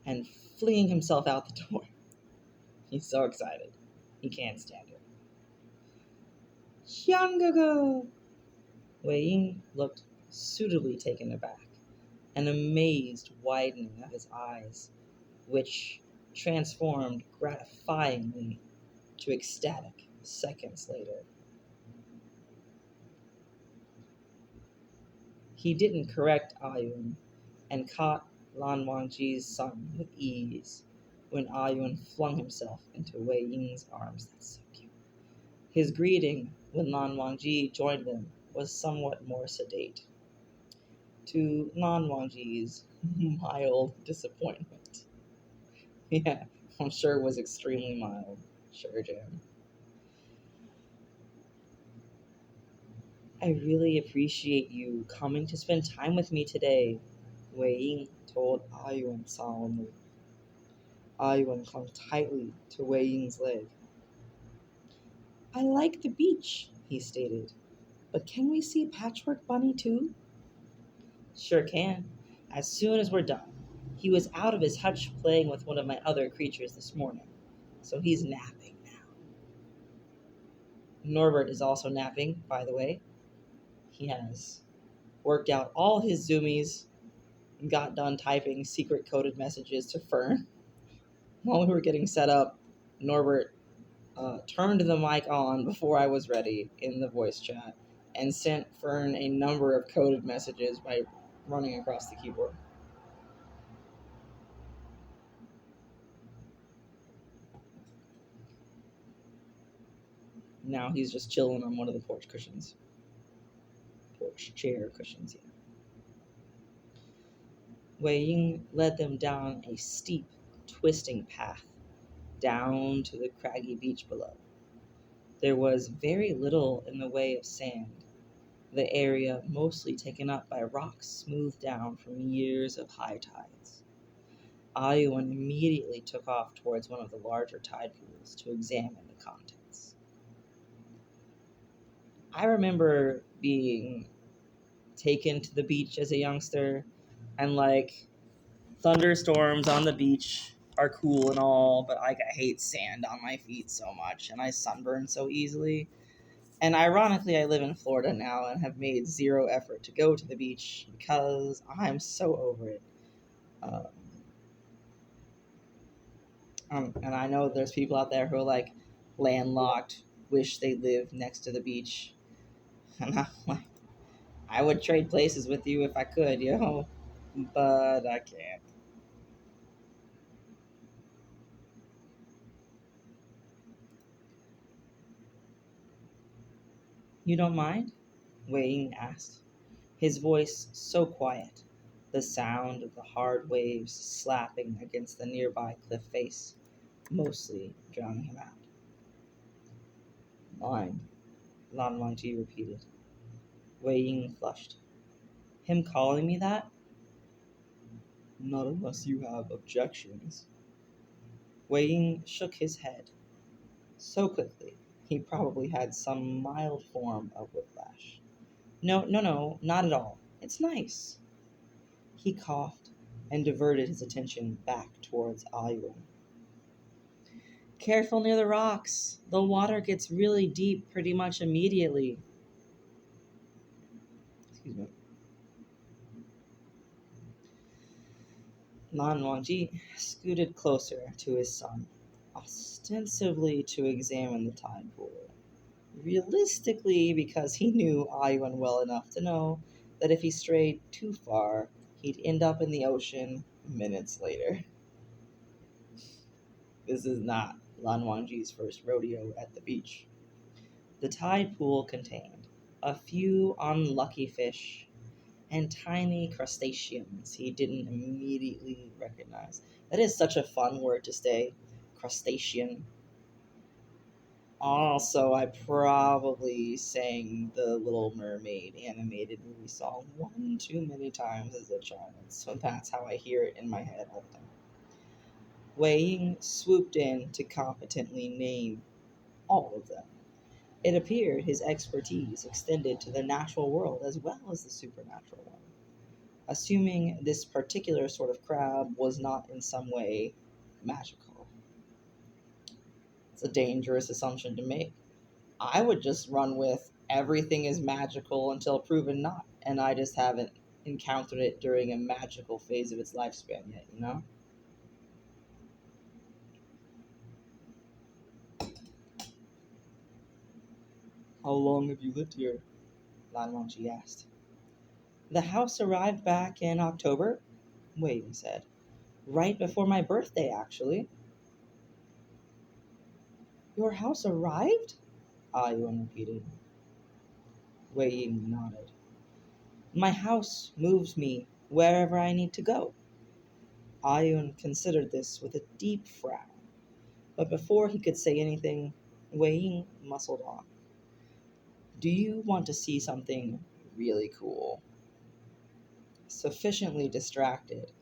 D: and flinging himself out the door. He's so excited. He can't stand it. Hyanggaga! Wei Ying looked suitably taken aback, an amazed widening of his eyes, which transformed gratifyingly to ecstatic seconds later. He didn't correct Ayun and caught Lan Wangji's son with ease when Ayun flung himself into Wei Ying's arms. That's so cute. His greeting when Lan Wangji joined them was somewhat more sedate, to Lan Wangji's mild disappointment. Yeah, I'm sure it was extremely mild. Sure, Jim. I really appreciate you coming to spend time with me today, Wei Ying told Ayuan solemnly. Ayuan clung tightly to Wei Ying's leg. I like the beach, he stated, but can we see Patchwork Bunny too? Sure can, as soon as we're done. He was out of his hutch playing with one of my other creatures this morning, so he's napping now. Norbert is also napping, by the way. He has worked out all his zoomies and got done typing secret coded messages to Fern. While we were getting set up, Norbert turned the mic on before I was ready in the voice chat and sent Fern a number of coded messages by running across the keyboard. Now he's just chilling on one of the porch chair cushions. Yeah. Wei Ying led them down a steep, twisting path down to the craggy beach below. There was very little in the way of sand, the area mostly taken up by rocks smoothed down from years of high tides. Ayuan immediately took off towards one of the larger tide pools to examine the contents. I remember being taken to the beach as a youngster, and like thunderstorms on the beach are cool and all, but like I hate sand on my feet so much, and I sunburn so easily. And ironically, I live in Florida now and have made zero effort to go to the beach because I'm so over it. And I know there's people out there who are like landlocked, wish they lived next to the beach. And I'm like, I would trade places with you if I could, but I can't. You don't mind? Wei Ying asked. his voice so quiet, the sound of the hard waves slapping against the nearby cliff face mostly drowning him out. Mind, Lan Wangji repeated. Wei Ying flushed. Him calling me that? Not unless you have objections. Wei Ying shook his head so quickly he probably had some mild form of whiplash. No, not at all. It's nice. He coughed and diverted his attention back towards Ayuan. Careful near the rocks. The water gets really deep pretty much immediately. Excuse me. Lan Wangji scooted closer to his son, ostensibly to examine the tide pool. Realistically, because he knew Ayuan well enough to know that if he strayed too far, he'd end up in the ocean minutes later. This is not Lan Wangji's first rodeo at the beach. The tide pool contained a few unlucky fish and tiny crustaceans he didn't immediately recognize. That is such a fun word to say, crustacean. Also, I probably sang the Little Mermaid animated movie song one too many times as a child, so that's how I hear it in my head all the time. Wei Ying swooped in to competently name all of them. It appeared his expertise extended to the natural world as well as the supernatural one. Assuming this particular sort of crab was not in some way magical. It's a dangerous assumption to make. I would just run with everything is magical until proven not, and I just haven't encountered it during a magical phase of its lifespan yet, you know? How long have you lived here? Lan Wangji asked. The house arrived back in October, Wei Ying said. Right before my birthday, actually. Your house arrived? Ayuan repeated. Wei Ying nodded. My house moves me wherever I need to go. Ayuan considered this with a deep frown, but before he could say anything, Wei Ying muscled on. Do you want to see something really cool? Sufficiently distracted,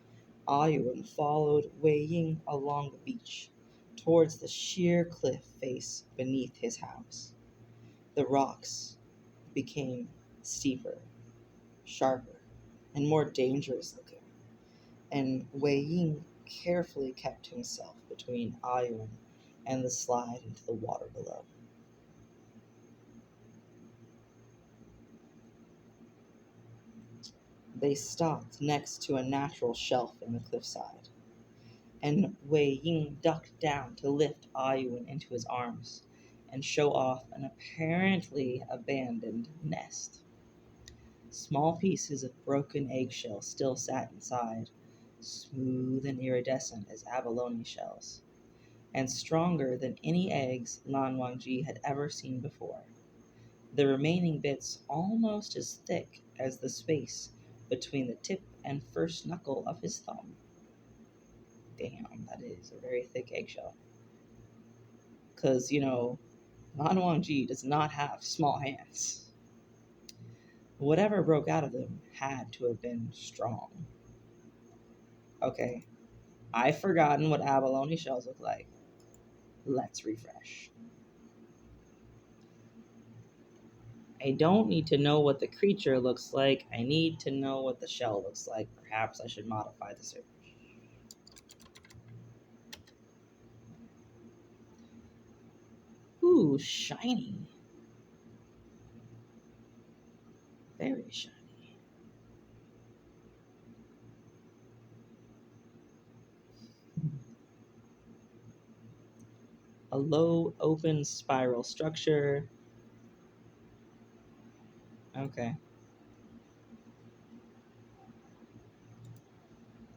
D: Ayuan followed Wei Ying along the beach towards the sheer cliff face beneath his house. The rocks became steeper, sharper, and more dangerous looking, and Wei Ying carefully kept himself between Ayuan and the slide into the water below. They stopped next to a natural shelf in the cliffside, and Wei Ying ducked down to lift Ayuan into his arms and show off an apparently abandoned nest. Small pieces of broken eggshell still sat inside, smooth and iridescent as abalone shells, and stronger than any eggs Lan Wangji had ever seen before. The remaining bits almost as thick as the space between the tip and first knuckle of his thumb. Damn, that is a very thick eggshell. Because, Lan Wangji does not have small hands. Whatever broke out of them had to have been strong. Okay, I've forgotten what abalone shells look like. Let's refresh. I don't need to know what the creature looks like. I need to know what the shell looks like. Perhaps I should modify the search. Ooh, shiny. Very shiny. A low, open spiral structure. Okay.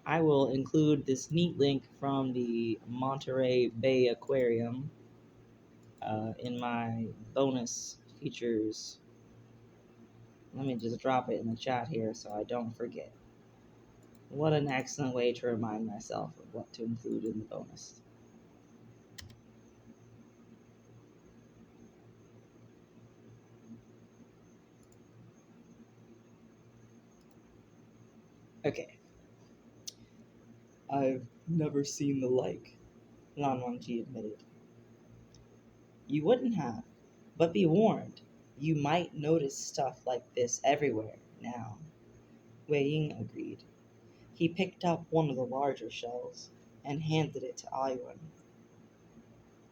D: I will include this neat link from the Monterey Bay Aquarium in my bonus features Let me just drop it in the chat here so I don't forget. What an excellent way to remind myself of what to include in the bonus. Okay. I've never seen the like, Lan Wangji admitted. You wouldn't have, but be warned, you might notice stuff like this everywhere now. Wei Ying agreed. He picked up one of the larger shells and handed it to Ayuan.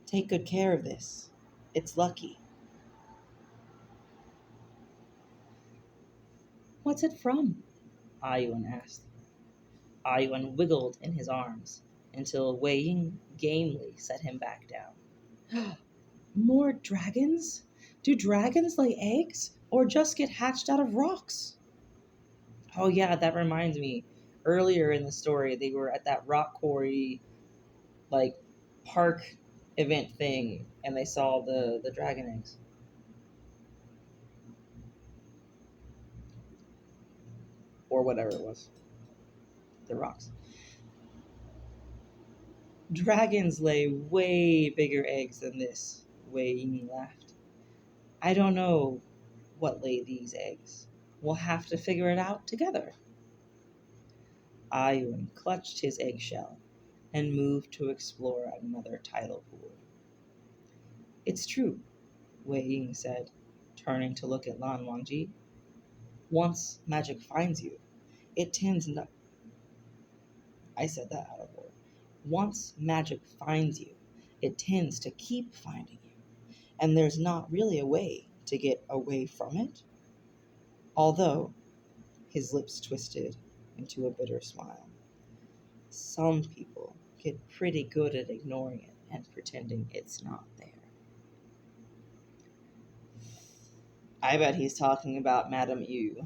D: Take good care of this. It's lucky. What's it from? Ayuan asked. Ayuan wiggled in his arms until Wei Ying gamely set him back down. More dragons? Do dragons lay eggs or just get hatched out of rocks? Oh yeah, that reminds me. Earlier in the story, they were at that rock quarry, like, park event thing, and they saw the dragon eggs. Or whatever it was. The rocks. Dragons lay way bigger eggs than this, Wei Ying laughed. I don't know what laid these eggs. We'll have to figure it out together. Ayun clutched his eggshell and moved to explore another tidal pool. It's true, Wei Ying said, turning to look at Lan Wangji. Once magic finds you, it tends not. I said that out of order. Once magic finds you, it tends to keep finding you, and there's not really a way to get away from it. Although, his lips twisted into a bitter smile. Some people get pretty good at ignoring it and pretending it's not there. I bet he's talking about Madame Yu.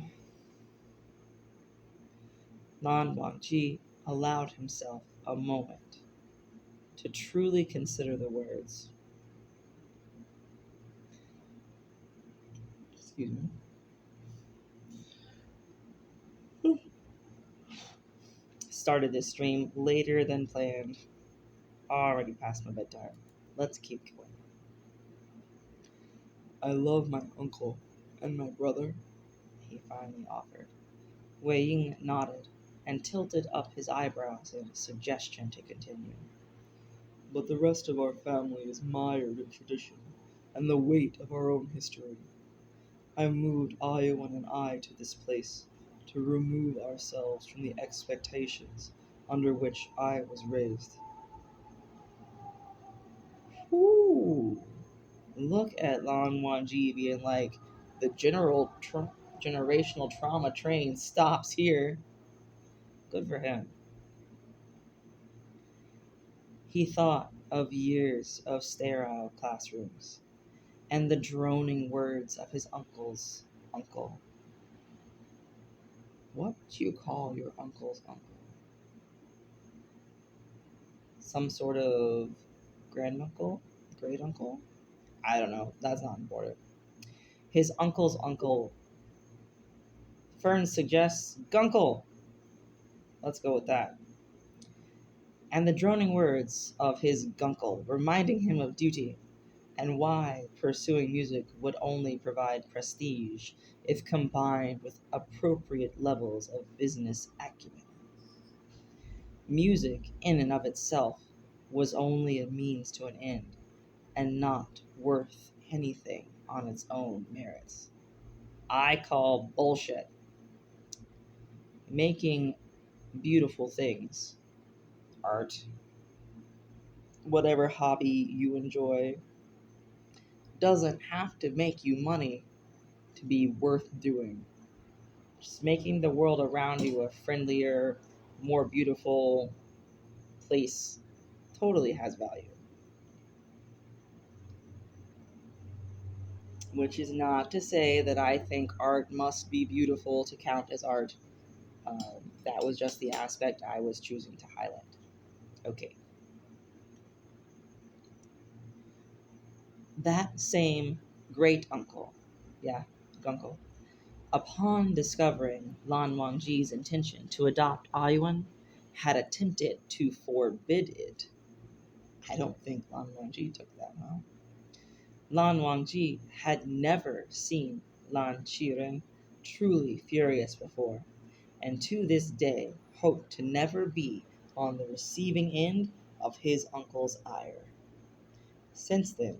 D: Lan Wangji allowed himself a moment to truly consider the words. Excuse me. Started this stream later than planned. Already past my bedtime. Let's keep going. I love my uncle and my brother, he finally offered. Wei Ying nodded and tilted up his eyebrows in a suggestion to continue. But the rest of our family is mired in tradition and the weight of our own history. I moved Iowan and I to this place to remove ourselves from the expectations under which I was raised. Ooh, look at Lan Wangji being like, the generational trauma train stops here. Good for him. He thought of years of sterile classrooms and the droning words of his uncle's uncle. What do you call your uncle's uncle? Some sort of granduncle? Great uncle? I don't know. That's not important. His uncle's uncle. Fern suggests Gunkle. Let's go with that. And the droning words of his Gunkle reminding him of duty and why pursuing music would only provide prestige if combined with appropriate levels of business acumen. Music, in and of itself, was only a means to an end, and not worth anything on its own merits. I call bullshit. Making beautiful things, art, whatever hobby you enjoy, doesn't have to make you money to be worth doing. Just making the world around you a friendlier, more beautiful place totally has value. Which is not to say that I think art must be beautiful to count as art. That was just the aspect I was choosing to highlight. Okay. That same great uncle, yeah, Gunkle, Upon discovering Lan Wangji's intention to adopt Ayuan, had attempted to forbid it. I don't think Lan Wangji took that, huh? Lan Wangji had never seen Lan Qiren truly furious before, and to this day hoped to never be on the receiving end of his uncle's ire. Since then,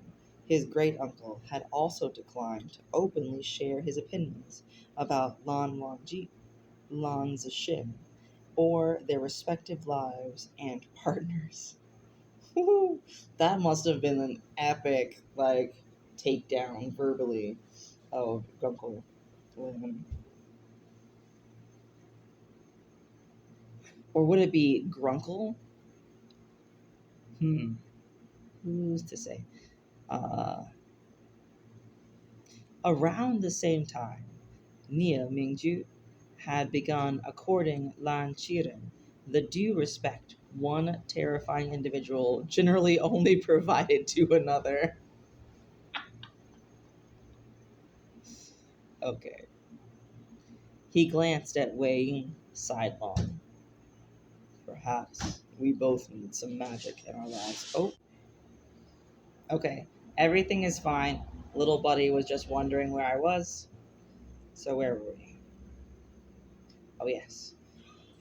D: his great uncle had also declined to openly share his opinions about Lan Wangji, Lan Zixin, or their respective lives and partners. That must have been an epic, takedown verbally of Gunkel. Or would it be Grunkle? Who's to say? Around the same time, Nia Mingju had begun according Lan Qiren the due respect one terrifying individual generally only provided to another. Okay. He glanced at Wei Ying sidelong. Perhaps we both need some magic in our lives. Oh, okay. Everything is fine. Little buddy was just wondering where I was. So where were we? Oh, yes.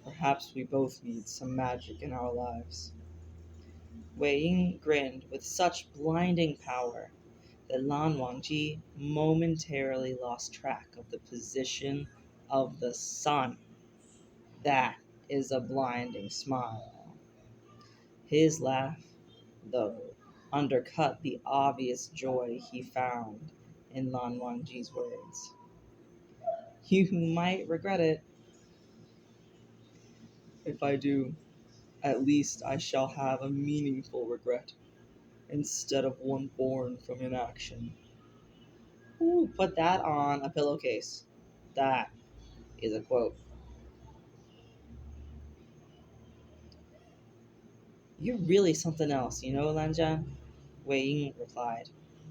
D: Perhaps we both need some magic in our lives. Wei Ying grinned with such blinding power that Lan Wangji momentarily lost track of the position of the sun. That is a blinding smile. His laugh, though, undercut the obvious joy he found in Lan Wangji's words. You might regret it. If I do, at least I shall have a meaningful regret, instead of one born from inaction. Ooh, put that on a pillowcase. That is a quote. You're really something else, you know, Lanjan? Wei Ying replied,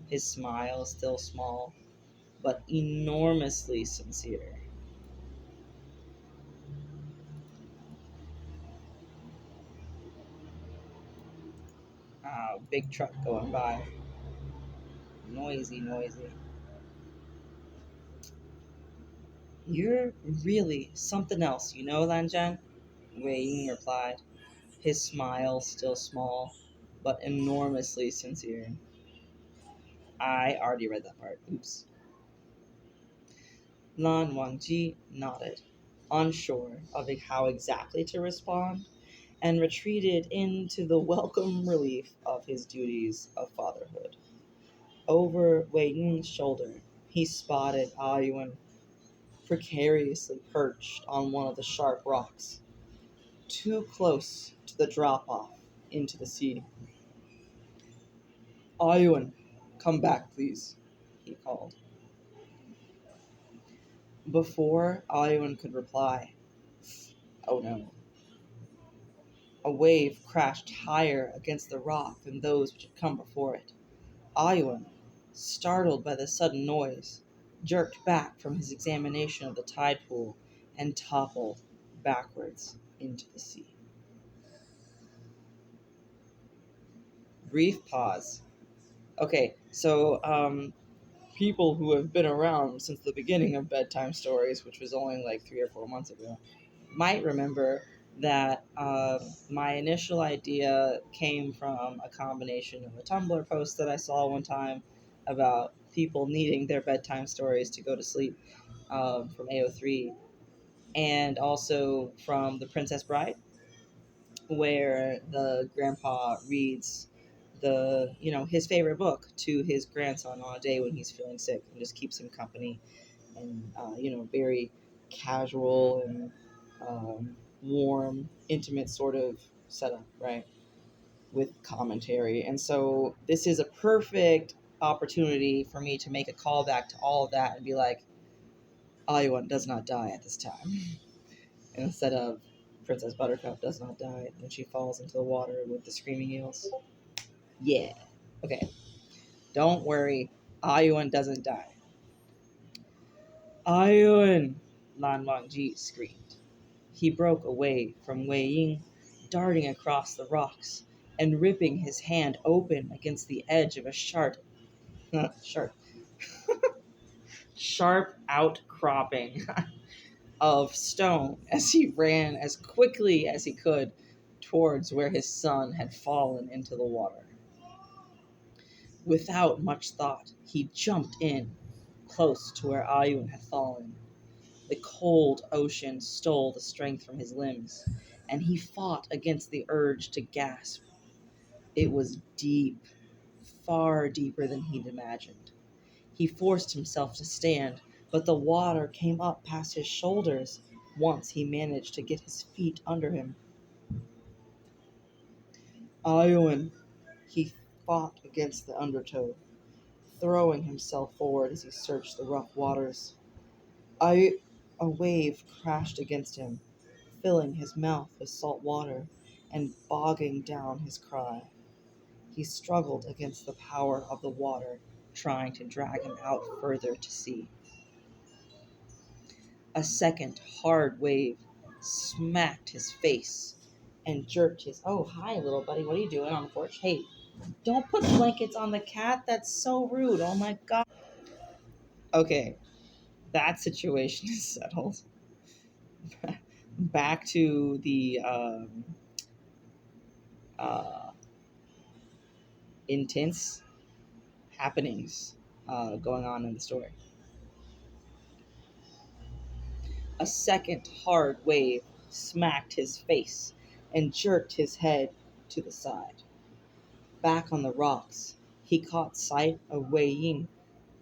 D: his smile still small, but enormously sincere. Big truck going by. Noisy, noisy. You're really something else, you know, Lanjan? Wei Ying replied, his smile still small, but enormously sincere. I already read that part. Oops. Lan Wangji nodded, unsure of how exactly to respond, and retreated into the welcome relief of his duties of fatherhood. Over Wei Ying's shoulder, he spotted Ayuan precariously perched on one of the sharp rocks, too close to the drop-off into the sea. Ayuan, come back, please, he called. Before Ayuan could reply, oh no, a wave crashed higher against the rock than those which had come before it. Ayuan, startled by the sudden noise, jerked back from his examination of the tide pool and toppled backwards into the sea. Brief pause. Okay, so people who have been around since the beginning of bedtime stories, which was only like 3 or 4 months ago, might remember that my initial idea came from a combination of a Tumblr post that I saw one time about people needing their bedtime stories to go to sleep from AO3, and also from The Princess Bride, where the grandpa reads his favorite book to his grandson on a day when he's feeling sick and just keeps him company, and very casual and warm, intimate sort of setup, right, with commentary. And so this is a perfect opportunity for me to make a callback to all of that and be like, Ayuan does not die at this time. Instead of Princess Buttercup does not die when she falls into the water with the screaming eels. Yeah. Okay. Don't worry. Ayuan doesn't die. Ayun! Lan Wangji screamed. He broke away from Wei Ying, darting across the rocks and ripping his hand open against the edge of a sharp outcropping of stone as he ran as quickly as he could towards where his son had fallen into the water. Without much thought, he jumped in, close to where Ayun had fallen. The cold ocean stole the strength from his limbs, and he fought against the urge to gasp. It was deep, far deeper than he'd imagined. He forced himself to stand, but the water came up past his shoulders once he managed to get his feet under him. Ayun! He fought against the undertow, throwing himself forward as he searched the rough waters. A wave crashed against him, filling his mouth with salt water and bogging down his cry. He struggled against the power of the water, trying to drag him out further to sea. A second hard wave smacked his face and jerked his... Oh, hi, little buddy. What are you doing on the porch? Hey, don't put blankets on the cat. That's so rude. Oh, my God. Okay, that situation is settled. Back to the intense happenings going on in the story. A second hard wave smacked his face and jerked his head to the side. Back on the rocks, he caught sight of Wei Ying,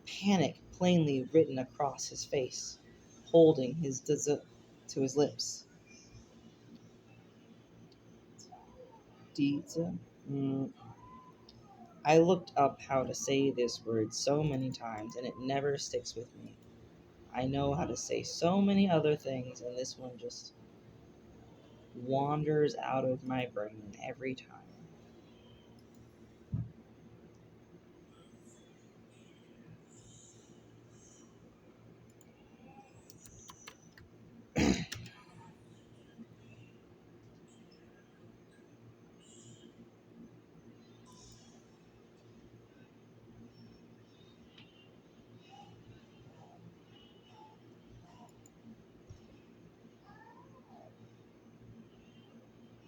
D: panic plainly written across his face, holding his dessert to his lips. Dizi? I looked up how to say this word so many times and it never sticks with me. I know how to say so many other things and this one just wanders out of my brain every time.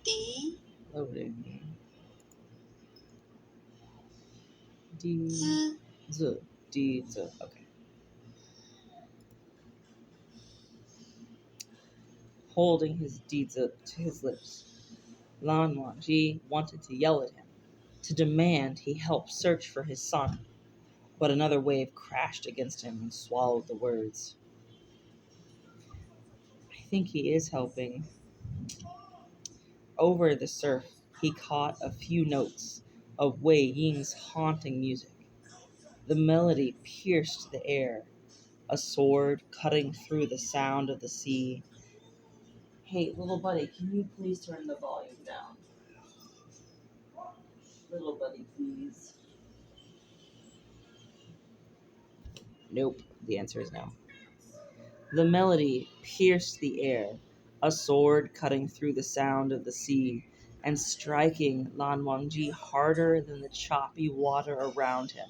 E: D
D: Loading.
E: Z
D: Dizi. Okay. Holding his Dizi to his lips, Lan Wangji wanted to yell at him, to demand he help search for his son, but another wave crashed against him and swallowed the words. I think he is helping. Over the surf, he caught a few notes of Wei Ying's haunting music. The melody pierced the air, a sword cutting through the sound of the sea. Hey, little buddy, can you please turn the volume down? Little buddy, please. Nope, the answer is no. The melody pierced the air, a sword cutting through the sound of the sea and striking Lan Wangji harder than the choppy water around him,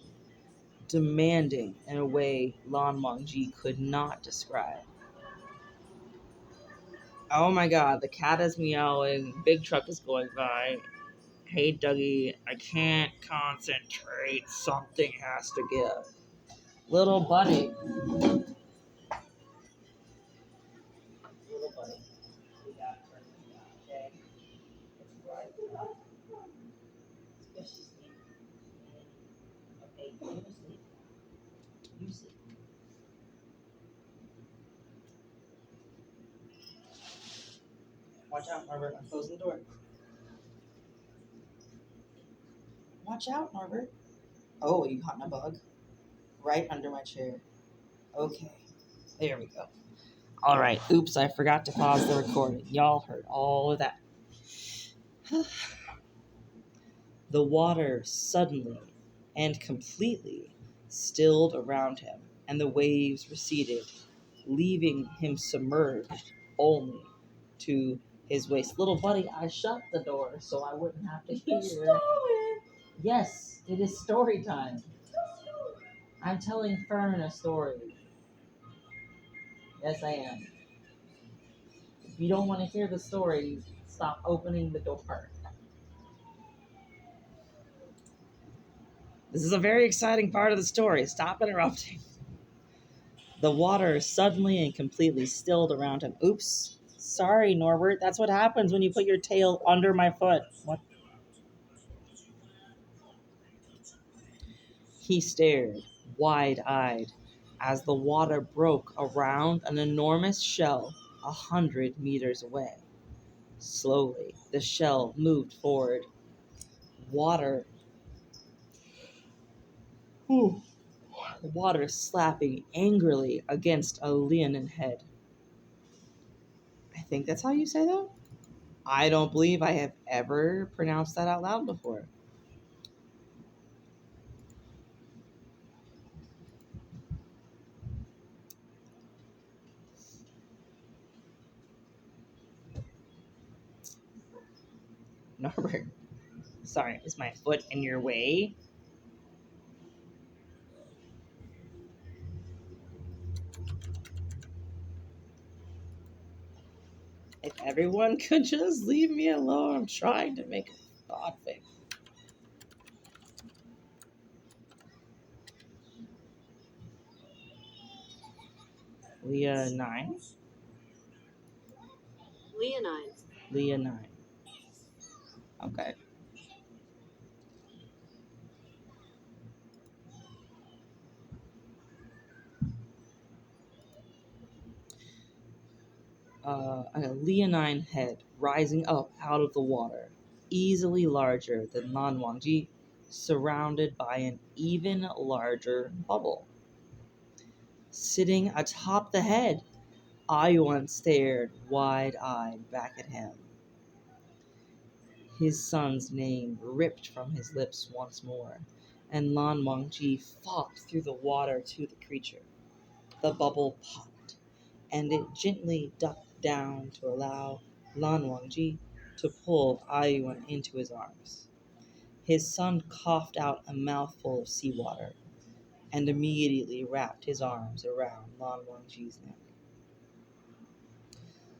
D: demanding in a way Lan Wangji could not describe. Oh my god, the cat is meowing, big truck is going by. Hey Dougie, I can't concentrate, something has to give. Little buddy. Little buddy. We gotta turn this down, okay? It's right. It's just sleep. Okay, you sleep. You sleep. Watch out, Norbert. I'm closing the door. Watch out, Norbert. Oh, you caught in a bug? Right under my chair. Okay. There we go. All right. Oops, I forgot to pause the recording. Y'all heard all of that. The water suddenly and completely stilled around him, and the waves receded, leaving him submerged only to his waist. Little buddy, I shut the door so I wouldn't have to hear. Yes, it is story time. I'm telling Fern a story. Yes, I am. If you don't want to hear the story, stop opening the door. This is a very exciting part of the story. Stop interrupting. The water suddenly and completely stilled around him. Oops. Sorry, Norbert. That's what happens when you put your tail under my foot. What? He stared, wide-eyed, as the water broke around an enormous shell 100 meters away. Slowly, the shell moved forward. Water, water slapping angrily against a leonine head. I think that's how you say that. I don't believe I have ever pronounced that out loud before. Norbert, sorry, is my foot in your way? If everyone could just leave me alone, I'm trying to make a podfic. Leonine? Leonine. Okay. A leonine head rising up out of the water, easily larger than Lan Wangji, surrounded by an even larger bubble. Sitting atop the head, Ayuan stared wide-eyed back at him. His son's name ripped from his lips once more, and Lan Wangji fought through the water to the creature. The bubble popped, and it gently ducked down to allow Lan Wangji to pull Ayuan into his arms. His son coughed out a mouthful of seawater and immediately wrapped his arms around Lan Wangji's neck.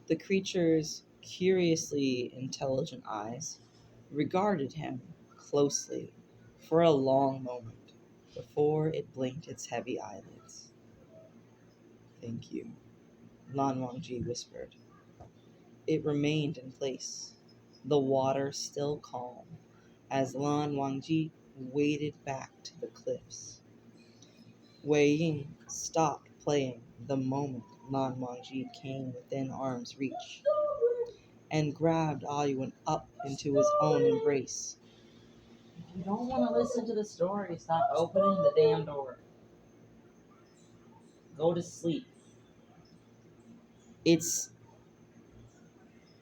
D: The creature's curiously intelligent eyes regarded him closely for a long moment before it blinked its heavy eyelids. "Thank you," Lan Wangji whispered. It remained in place, the water still calm, as Lan Wangji waded back to the cliffs. Wei Ying stopped playing the moment Lan Wangji came within arm's reach and grabbed Ayuan up into his own embrace. If you don't want to listen to the story, stop opening the damn door. Go to sleep. It's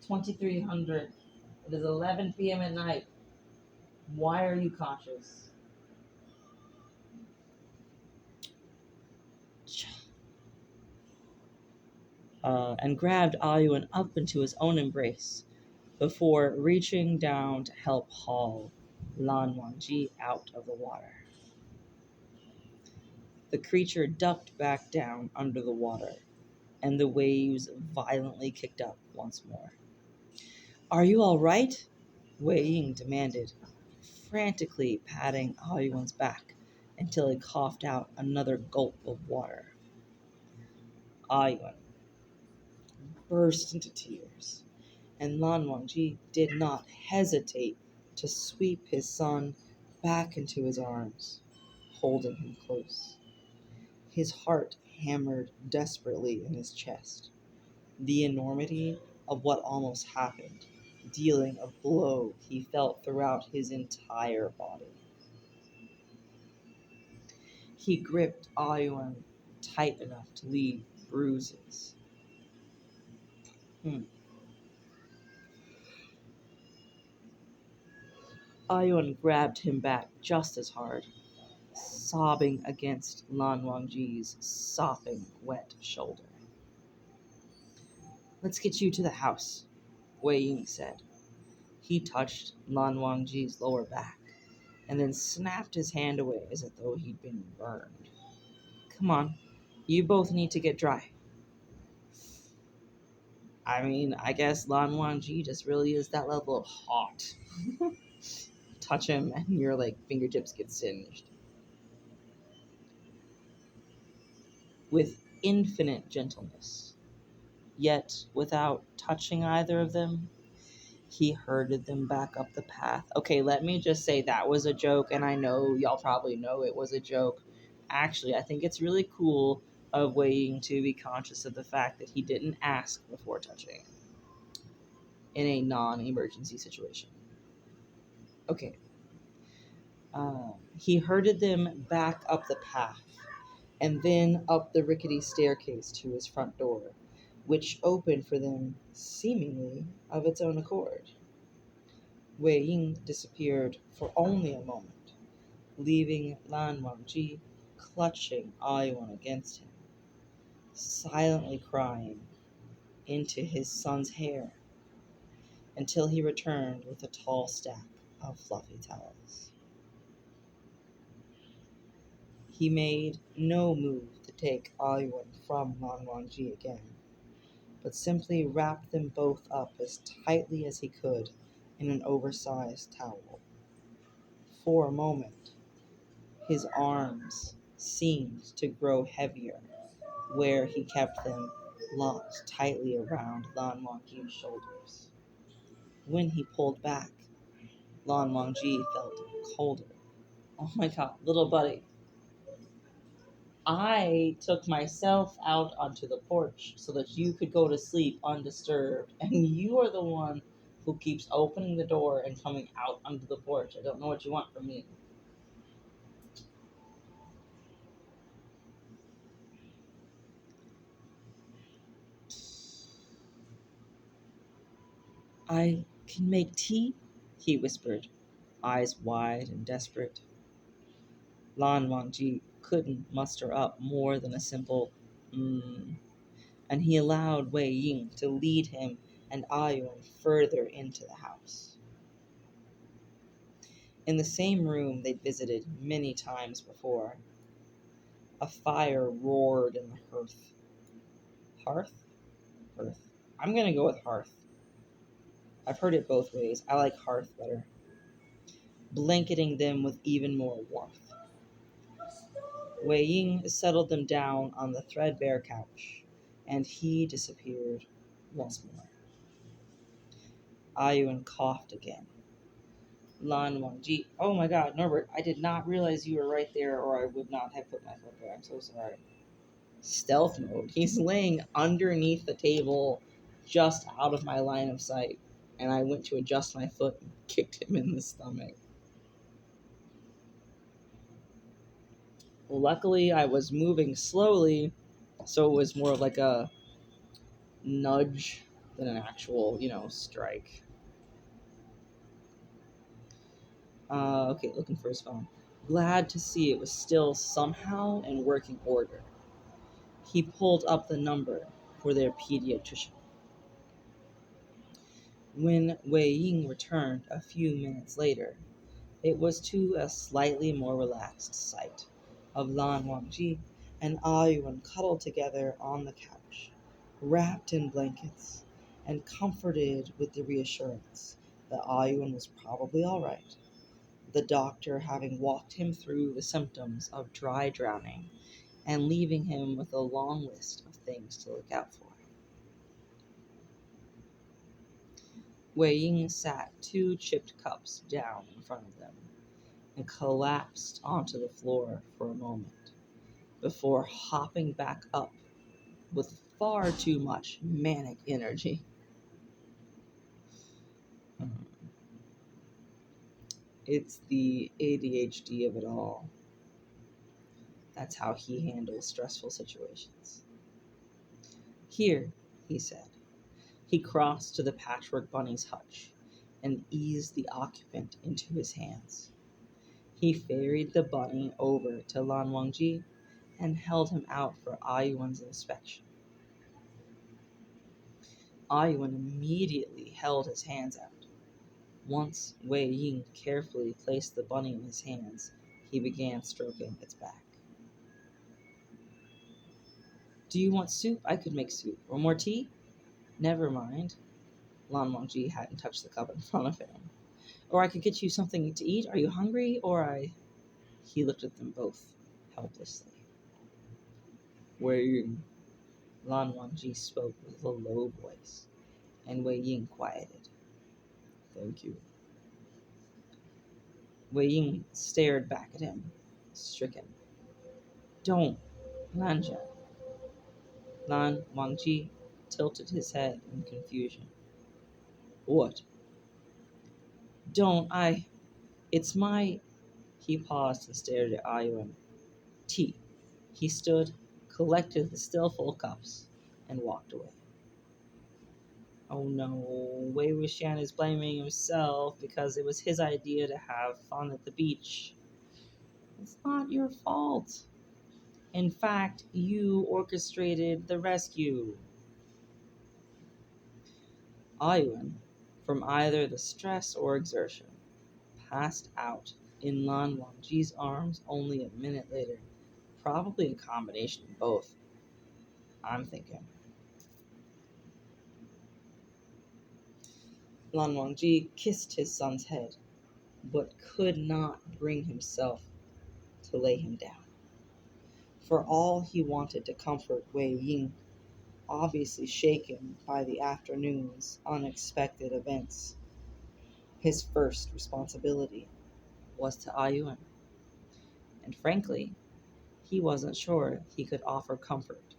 D: 2300. It is 11 p.m. at night. Why are you conscious? And grabbed Ayuan up into his own embrace before reaching down to help haul Lan Wangji out of the water. The creature ducked back down under the water, and the waves violently kicked up once more. "Are you all right?" Wei Ying demanded, frantically patting Ayuan's back until he coughed out another gulp of water. Ayuan burst into tears, and Lan Wangji did not hesitate to sweep his son back into his arms, holding him close. His heart hammered desperately in his chest, the enormity of what almost happened dealing a blow he felt throughout his entire body. He gripped Ayuan tight enough to leave bruises. Ayuan grabbed him back just as hard, sobbing against Lan Wangji's sopping wet shoulder. Let's get you to the house, Wei Ying said. He touched Lan Wangji's lower back and then snapped his hand away as though he'd been burned. Come on, you both need to get dry. I mean, I guess Lan Wangji just really is that level of hot. Touch him and your fingertips get singed. With infinite gentleness, yet without touching either of them, he herded them back up the path. Okay, let me just say that was a joke, and I know y'all probably know it was a joke. Actually, I think it's really cool of Wei Ying to be conscious of the fact that he didn't ask before touching in a non-emergency situation. Okay. He herded them back up the path and then up the rickety staircase to his front door, which opened for them seemingly of its own accord. Wei Ying disappeared for only a moment, leaving Lan Wangji clutching Ayuan against him, silently crying into his son's hair until he returned with a tall stack of fluffy towels. He made no move to take Ayuan from Lan Wangji again, but simply wrapped them both up as tightly as he could in an oversized towel. For a moment, his arms seemed to grow heavier where he kept them locked tightly around Lan Wangji's shoulders. When he pulled back, Lan Wangji felt colder. Oh my god, little buddy. I took myself out onto the porch so that you could go to sleep undisturbed, and you are the one who keeps opening the door and coming out onto the porch. I don't know what you want from me. I can make tea, he whispered, eyes wide and desperate. Lan Wangji couldn't muster up more than a simple and he allowed Wei Ying to lead him and Ayuan further into the house. In the same room they'd visited many times before, a fire roared in the hearth. Hearth? Hearth. I'm gonna go with hearth. I've heard it both ways. I like hearth better. Blanketing them with even more warmth. Wei Ying settled them down on the threadbare couch, and he disappeared once more. Ayuan coughed again. Lan Wangji. Oh my god, Norbert, I did not realize you were right there, or I would not have put my foot there. I'm so sorry. Stealth mode. He's laying underneath the table, just out of my line of sight, and I went to adjust my foot and kicked him in the stomach. Luckily, I was moving slowly, so it was more like a nudge than an actual, strike. Okay, looking for his phone. Glad to see it was still somehow in working order. He pulled up the number for their pediatrician. When Wei Ying returned a few minutes later, it was to a slightly more relaxed sight of Lan Wangji and Ayuan cuddled together on the couch, wrapped in blankets, and comforted with the reassurance that Ayuan was probably all right, the doctor having walked him through the symptoms of dry drowning and leaving him with a long list of things to look out for. Wei Ying sat 2 chipped cups down in front of them and collapsed onto the floor for a moment before hopping back up with far too much manic energy. It's the ADHD of it all. That's how he handles stressful situations. Here, he said. He crossed to the patchwork bunny's hutch and eased the occupant into his hands. He ferried the bunny over to Lan Wangji and held him out for Ayuan's inspection. Ayuan immediately held his hands out. Once Wei Ying carefully placed the bunny in his hands, he began stroking its back. Do you want soup? I could make soup. Or more tea? Never mind. Lan Wangji hadn't touched the cup in front of him. Or I could get you something to eat. Are you hungry? He looked at them both, helplessly. Wei Ying. Lan Wangji spoke with a low voice, and Wei Ying quieted. Thank you. Wei Ying stared back at him, stricken. Don't, Lanjian. Lan Wangji tilted his head in confusion. What? Don't, it's my... He paused and stared at Ayuan. Tea. He stood, collected the still full cups, and walked away. Oh no, Wei Wuxian is blaming himself because it was his idea to have fun at the beach. It's not your fault. In fact, you orchestrated the rescue. Ayuan, from either the stress or exertion, passed out in Lan Wangji's arms only a minute later. Probably a combination of both, I'm thinking. Lan Wangji kissed his son's head, but could not bring himself to lay him down. For all he wanted to comfort Wei Ying, obviously shaken by the afternoon's unexpected events, his first responsibility was to Ayuan. And frankly, he wasn't sure he could offer comfort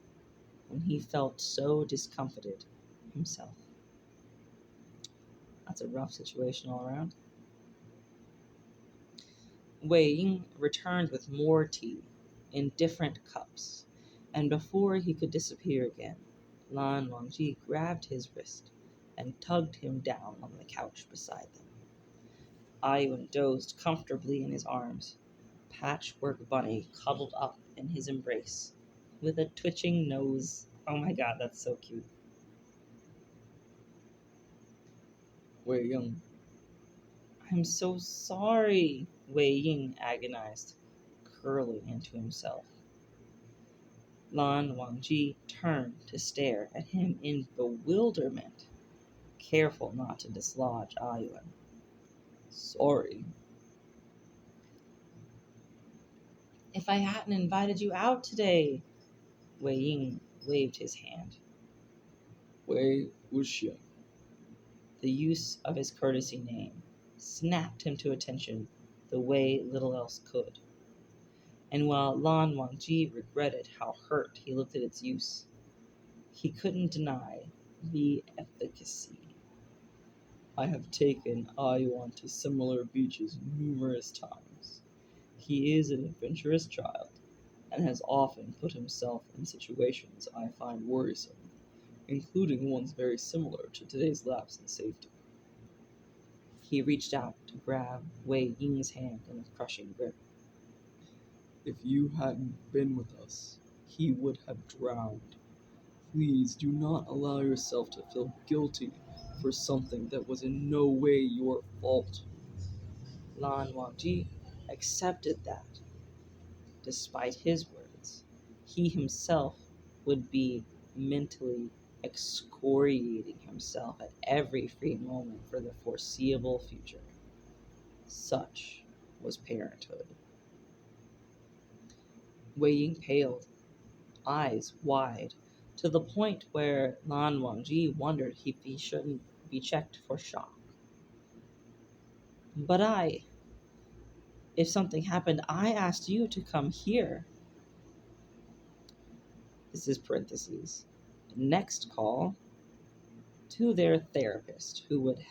D: when he felt so discomfited himself. That's a rough situation all around. Wei Ying returned with more tea in different cups, and before he could disappear again, Lan Wangji grabbed his wrist and tugged him down on the couch beside them. Ayuan dozed comfortably in his arms, Patchwork Bunny cuddled up in his embrace with a twitching nose. Oh my god, that's so cute. Wei Ying. I'm so sorry, Wei Ying agonized, curling into himself. Lan Wangji turned to stare at him in bewilderment, careful not to dislodge Ayuan. Sorry. If I hadn't invited you out today, Wei Ying waved his hand. Wei Wuxian. The use of his courtesy name snapped him to attention the way little else could. And while Lan Wangji regretted how hurt he looked at its use, he couldn't deny the efficacy. I have taken Ayuan to similar beaches numerous times. He is an adventurous child and has often put himself in situations I find worrisome, including ones very similar to today's lapse in safety. He reached out to grab Wei Ying's hand in a crushing grip. If you hadn't been with us, he would have drowned. Please do not allow yourself to feel guilty for something that was in no way your fault. Lan Wangji accepted that, despite his words, he himself would be mentally excoriating himself at every free moment for the foreseeable future. Such was parenthood. Wei Ying paled, eyes wide, to the point where Lan Wangji wondered if he shouldn't be checked for shock. But if something happened, I asked you to come here. This is parentheses. Next call to their therapist who would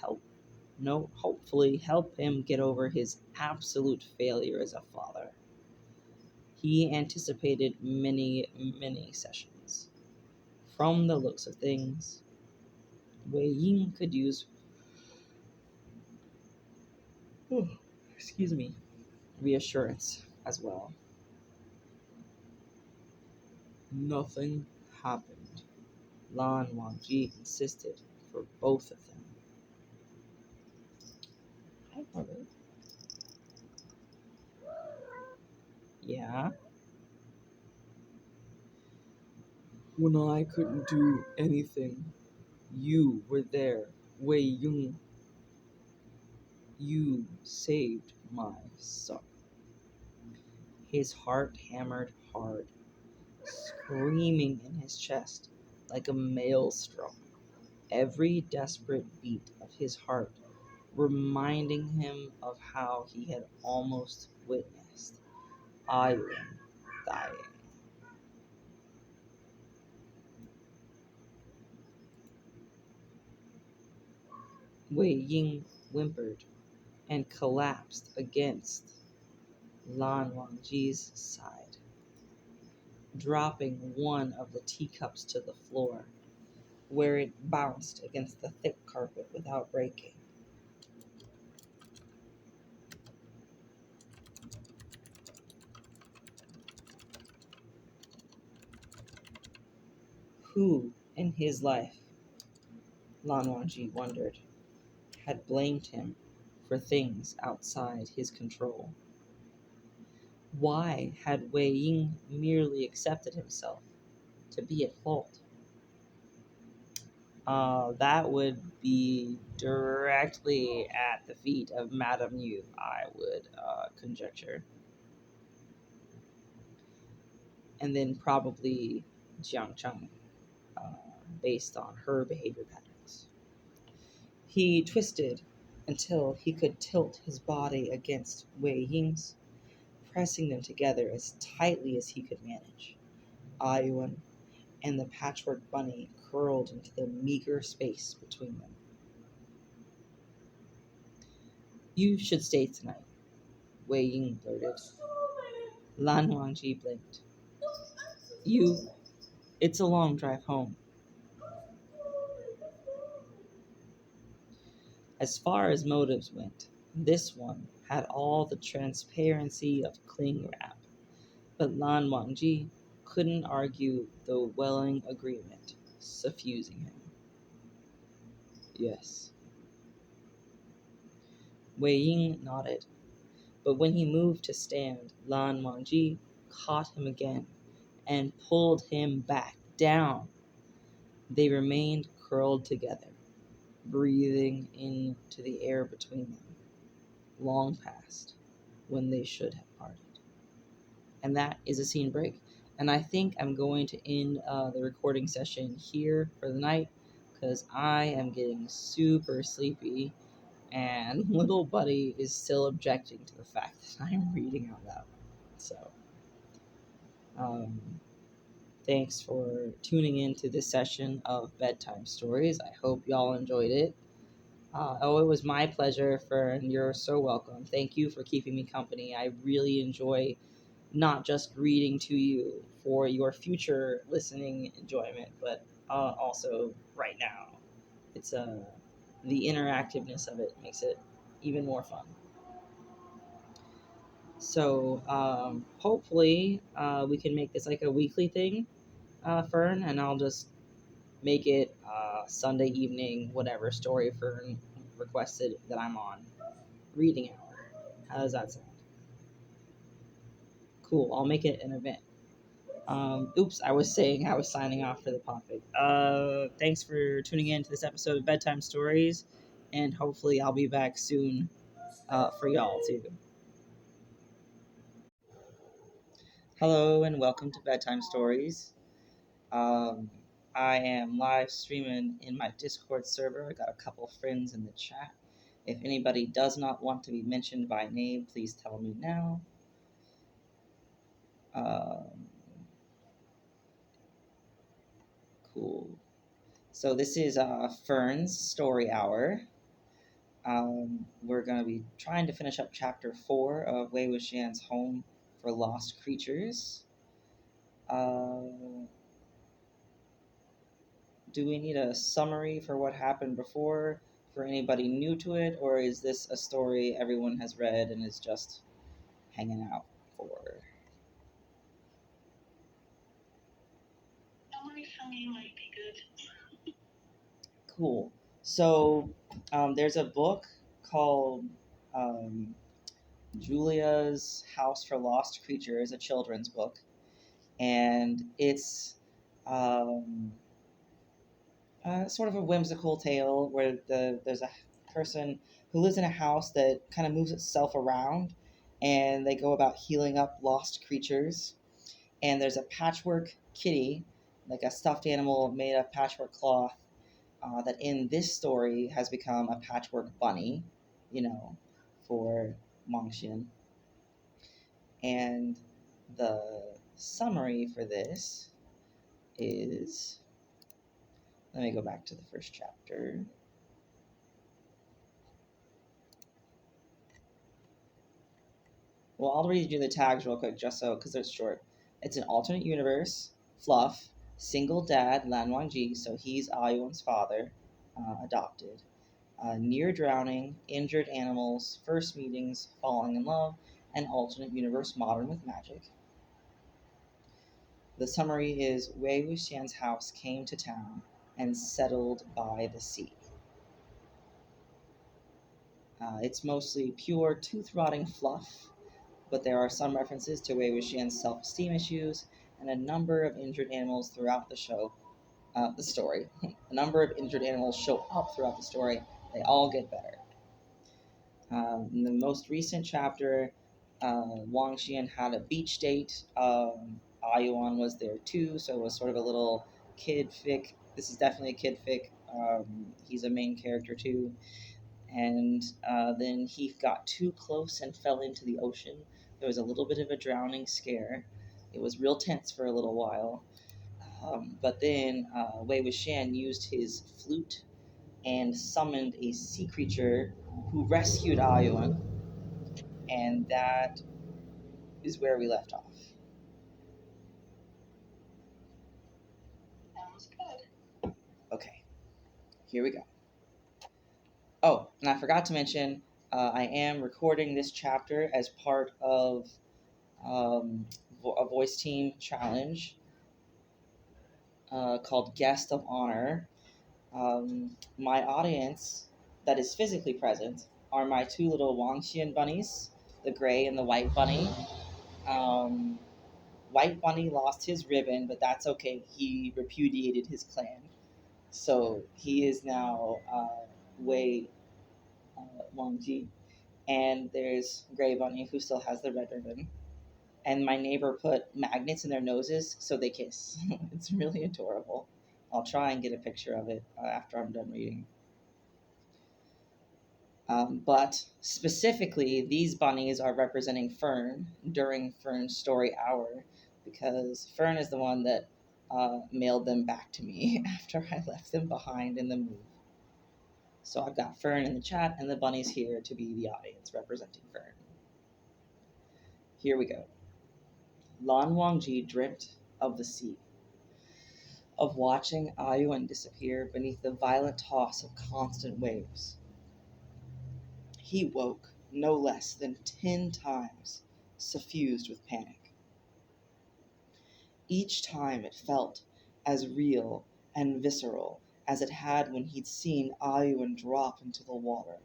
D: hopefully help him get over his absolute failure as a father. He anticipated many, many sessions. From the looks of things, Wei Ying could use reassurance as well. Nothing happened, Lan Wangji insisted, for both of them. Hi, Mother. Yeah? When I couldn't do anything, you were there, Wei Yun. You saved my son. His heart hammered hard, screaming in his chest like a maelstrom. Every desperate beat of his heart reminding him of how he had almost witnessed Iron dying. Wei Ying whimpered and collapsed against Lan Wangji's side, dropping one of the teacups to the floor, where it bounced against the thick carpet without breaking. Who in his life, Lan Wangji wondered, had blamed him for things outside his control? Why had Wei Ying merely accepted himself to be at fault? That would be directly at the feet of Madame Yu, I would conjecture. And then probably Jiang Cheng, uh, based on her behavior patterns. He twisted until he could tilt his body against Wei Ying's, pressing them together as tightly as he could manage. Ayuan and the patchwork bunny curled into the meager space between them. You should stay tonight, Wei Ying blurted. Lan Wangji blinked. It's a long drive home. As far as motives went, this one had all the transparency of cling wrap, but Lan Wangji couldn't argue the welling agreement suffusing him. Yes. Wei Ying nodded, but when he moved to stand, Lan Wangji caught him again and pulled him back down. They remained curled together, breathing into the air between them, long past when they should have parted. And that is a scene break. And I think I'm going to end the recording session here for the night because I am getting super sleepy and little buddy is still objecting to the fact that I'm reading out loud. So, thanks for tuning in to this session of Bedtime Stories. I hope y'all enjoyed it. It was my pleasure, Fern. You're so welcome. Thank you for keeping me company. I really enjoy not just reading to you for your future listening enjoyment, but also right now. It's the interactiveness of it makes it even more fun. So hopefully we can make this like a weekly thing, Fern, and I'll just make it Sunday evening, whatever story Fern requested that I'm on. Reading hour. How does that sound? Cool. I'll make it an event. Oops, I was saying I was signing off for the Podfic. Thanks for tuning in to this episode of Bedtime Stories, and hopefully I'll be back soon for y'all too. Hello and welcome to Bedtime Stories. I am live streaming in my Discord server. I got a couple friends in the chat. If anybody does not want to be mentioned by name, please tell me now. Cool. So this is Fern's Story Hour. We're going to be trying to finish up Chapter 4 of Wei Wuxian's Home for Lost Creatures. Do we need a summary for what happened before for anybody new to it, or is this a story everyone has read and is just hanging out for?
E: Summary for me might be good.
D: Cool. So there's a book called um, Julia's House for Lost Creatures, a children's book, and it's um, sort of a whimsical tale where there's a person who lives in a house that kind of moves itself around, and they go about healing up lost creatures. And there's a patchwork kitty, like a stuffed animal made of patchwork cloth, that in this story has become a patchwork bunny, you know, for Wangxian. And the summary for this is, let me go back to the first chapter. Well, I'll read you the tags real quick, just so, because they're short. It's an alternate universe, fluff, single dad, Lan Wangji, so he's Ayuan's father, adopted. Near drowning, injured animals, first meetings, falling in love, and alternate universe modern with magic. The summary is Wei Wuxian's house came to town and settled by the sea. It's mostly pure tooth-rotting fluff, but there are some references to Wei Wuxian's self-esteem issues and a number of injured animals throughout the story. A number of injured animals show up throughout the story. They all get better. In the most recent chapter, Wangxian had a beach date. Ayuan was there too, so it was sort of a little kid fic. This is definitely a kid fic. He's a main character too. And then he got too close and fell into the ocean. There was a little bit of a drowning scare. It was real tense for a little while. But then Wei Wuxian used his flute and summoned a sea creature who rescued Ayuan, and that is where we left off.
E: Sounds good.
D: Okay, here we go. Oh, and I forgot to mention, I am recording this chapter as part of a voice team challenge called Guest of Honor. My audience that is physically present are my two little Wangxian bunnies, the gray and the white bunny. Um, White Bunny lost his ribbon, but that's okay. He repudiated his clan. So he is now Wei Wangji. And there's Gray Bunny, who still has the red ribbon. And my neighbor put magnets in their noses so they kiss. It's really adorable. I'll try and get a picture of it after I'm done reading. But specifically, these bunnies are representing Fern during Fern's story hour, because Fern is the one that mailed them back to me after I left them behind in the move. So I've got Fern in the chat and the bunnies here to be the audience representing Fern. Here we go. Lan Wangji dreamt of the sea, of watching Ayuan disappear beneath the violent toss of constant waves. He woke no less than 10 times, suffused with panic. Each time it felt as real and visceral as it had when he'd seen Ayuan drop into the water,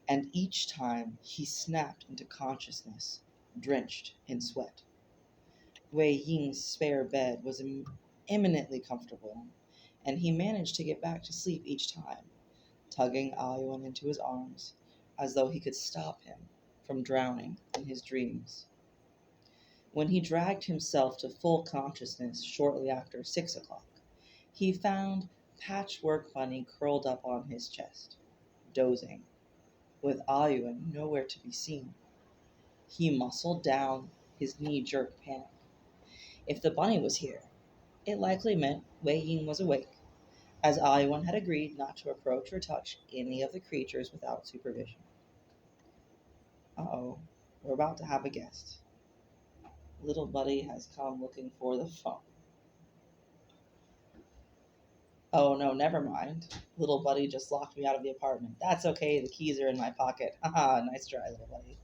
D: and each time he snapped into consciousness, drenched in sweat. Wei Ying's spare bed was eminently comfortable, and he managed to get back to sleep each time, tugging Ayuan into his arms, as though he could stop him from drowning in his dreams. When he dragged himself to full consciousness shortly after 6 o'clock, he found Patchwork Bunny curled up on his chest, dozing, with Ayuan nowhere to be seen. He muscled down his knee-jerk panic. If the bunny was here, it likely meant Wei Ying was awake, as Ayuan had agreed not to approach or touch any of the creatures without supervision. Uh-oh, we're about to have a guest. Little Buddy has come looking for the phone. Oh no, never mind. Little Buddy just locked me out of the apartment. That's okay, the keys are in my pocket. Haha, nice try, Little Buddy.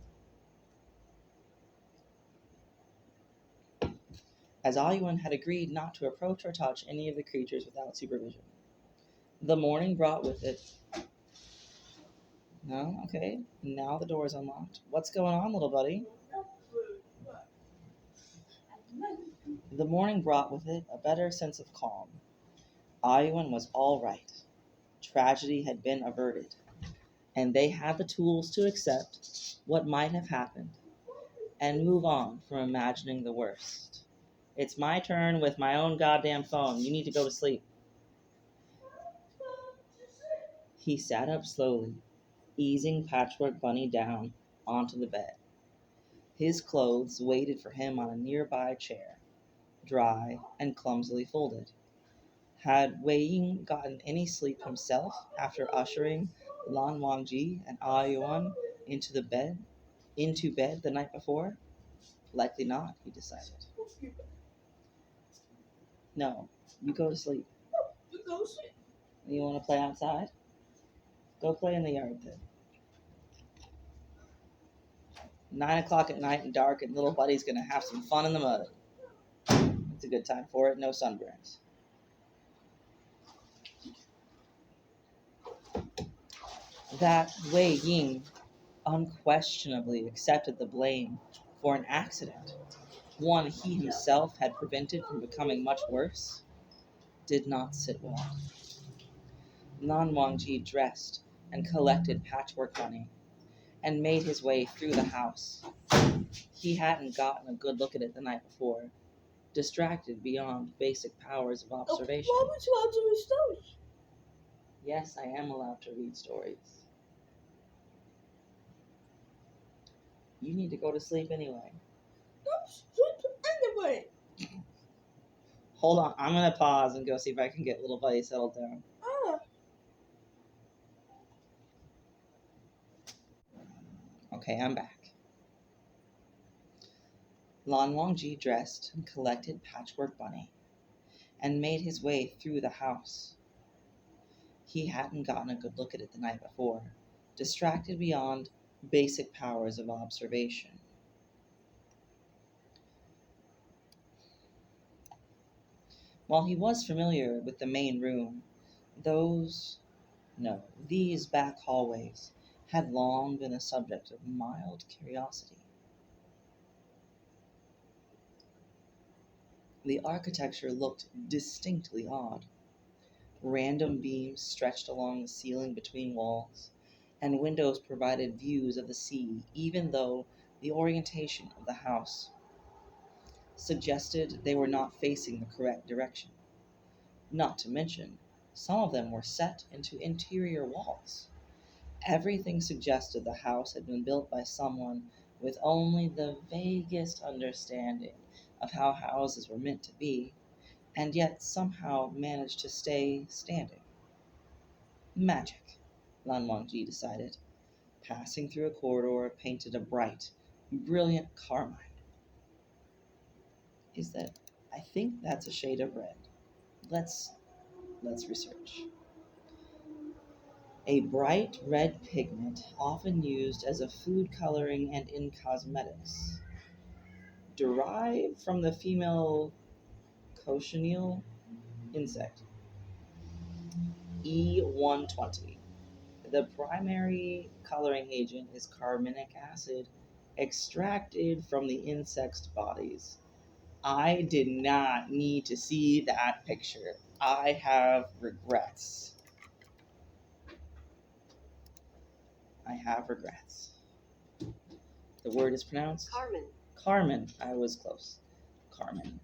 D: As Ayuan had agreed not to approach or touch any of the creatures without supervision. The morning brought with it. No? Okay. Now the door is unlocked. What's going on, little buddy? The morning brought with it a better sense of calm. Ayuan was all right. Tragedy had been averted, and they had the tools to accept what might have happened and move on from imagining the worst. It's my turn with my own goddamn phone. You need to go to sleep. He sat up slowly, easing Patchwork Bunny down onto the bed. His clothes waited for him on a nearby chair, dry and clumsily folded. Had Wei Ying gotten any sleep himself after ushering Lan Wangji and Ayuan into bed the night before? Likely not, he decided. No, you go to sleep. You want to play outside? Go play in the yard then. 9 o'clock at night and dark, and little buddy's gonna have some fun in the mud. It's a good time for it, no sunburns. That Wei Ying unquestionably accepted the blame for an accident, one he himself had prevented from becoming much worse, did not sit well. Nan Wangji dressed and collected Patchwork Bunny and made his way through the house. He hadn't gotten a good look at it the night before, distracted beyond basic powers of observation.
F: Why would you allowed to read stories?
D: Yes, I am allowed to read stories. You need to go to sleep anyway.
F: Don't sleep anyway.
D: Hold on, I'm going to pause and go see if I can get little buddy settled down. Okay, I'm back. Lan Wangji dressed and collected Patchwork Bunny and made his way through the house. He hadn't gotten a good look at it the night before, distracted beyond basic powers of observation. While he was familiar with the main room, these back hallways had long been a subject of mild curiosity. The architecture looked distinctly odd. Random beams stretched along the ceiling between walls, and windows provided views of the sea, even though the orientation of the house suggested they were not facing the correct direction. Not to mention, some of them were set into interior walls. Everything suggested the house had been built by someone with only the vaguest understanding of how houses were meant to be, and yet somehow managed to stay standing. Magic, Lan Wangji decided, passing through a corridor painted a bright, brilliant carmine. I think that's a shade of red. Let's research. A bright red pigment often used as a food coloring and in cosmetics. Derived from the female cochineal insect, E120. The primary coloring agent is carminic acid extracted from the insect's bodies. I did not need to see that picture. I have regrets. The word is pronounced?
F: Carmen.
D: Carmen. I was close. Carmen.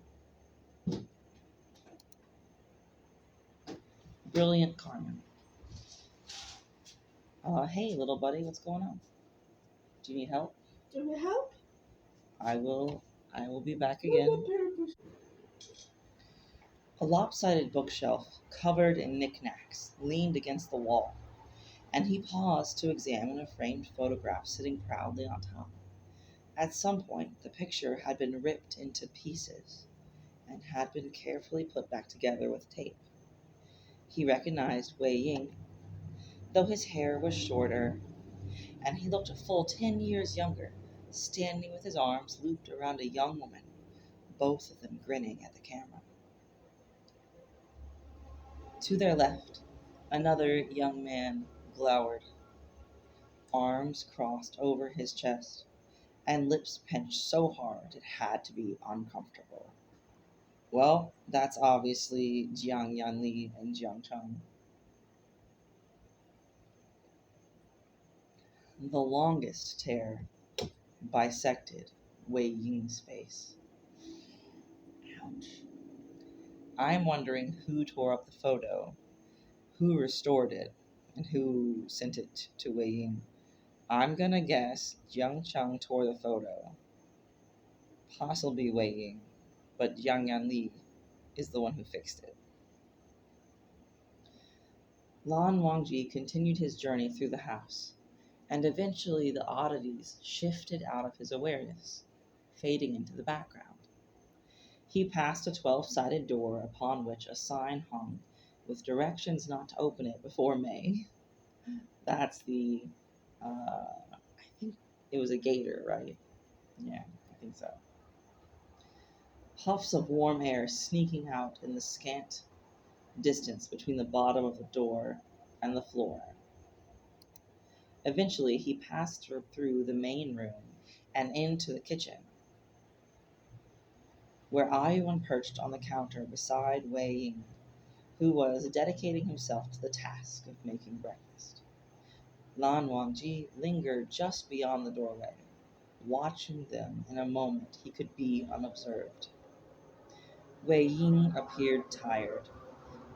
D: Brilliant Carmen. Hey, little buddy, what's going on? Do you need help?
F: Do you help?
D: I will be back again. A lopsided bookshelf, covered in knickknacks, leaned against the wall, and he paused to examine a framed photograph sitting proudly on top. At some point, the picture had been ripped into pieces and had been carefully put back together with tape. He recognized Wei Ying, though his hair was shorter, and he looked a full 10 years younger, standing with his arms looped around a young woman, both of them grinning at the camera. To their left, Another young man glowered, arms crossed over his chest, and lips pinched so hard it had to be uncomfortable. Well, that's obviously Jiang Yanli and Jiang Cheng. The longest tear bisected Wei Ying's face. Ouch. I'm wondering who tore up the photo, who restored it, and who sent it to Wei Ying. I'm gonna guess Jiang Cheng tore the photo, possibly Wei Ying, but Jiang Yanli is the one who fixed it. Lan Wangji continued his journey through the house, and eventually the oddities shifted out of his awareness, fading into the background. He passed a 12-sided door upon which a sign hung with directions not to open it before May. That's the, I think it was a gator, right? Yeah, I think so. Puffs of warm air sneaking out in the scant distance between the bottom of the door and the floor. Eventually, he passed through the main room and into the kitchen, where Ayuan perched on the counter beside Wei Ying, who was dedicating himself to the task of making breakfast. Lan Wangji lingered just beyond the doorway, watching them in a moment he could be unobserved. Wei Ying appeared tired,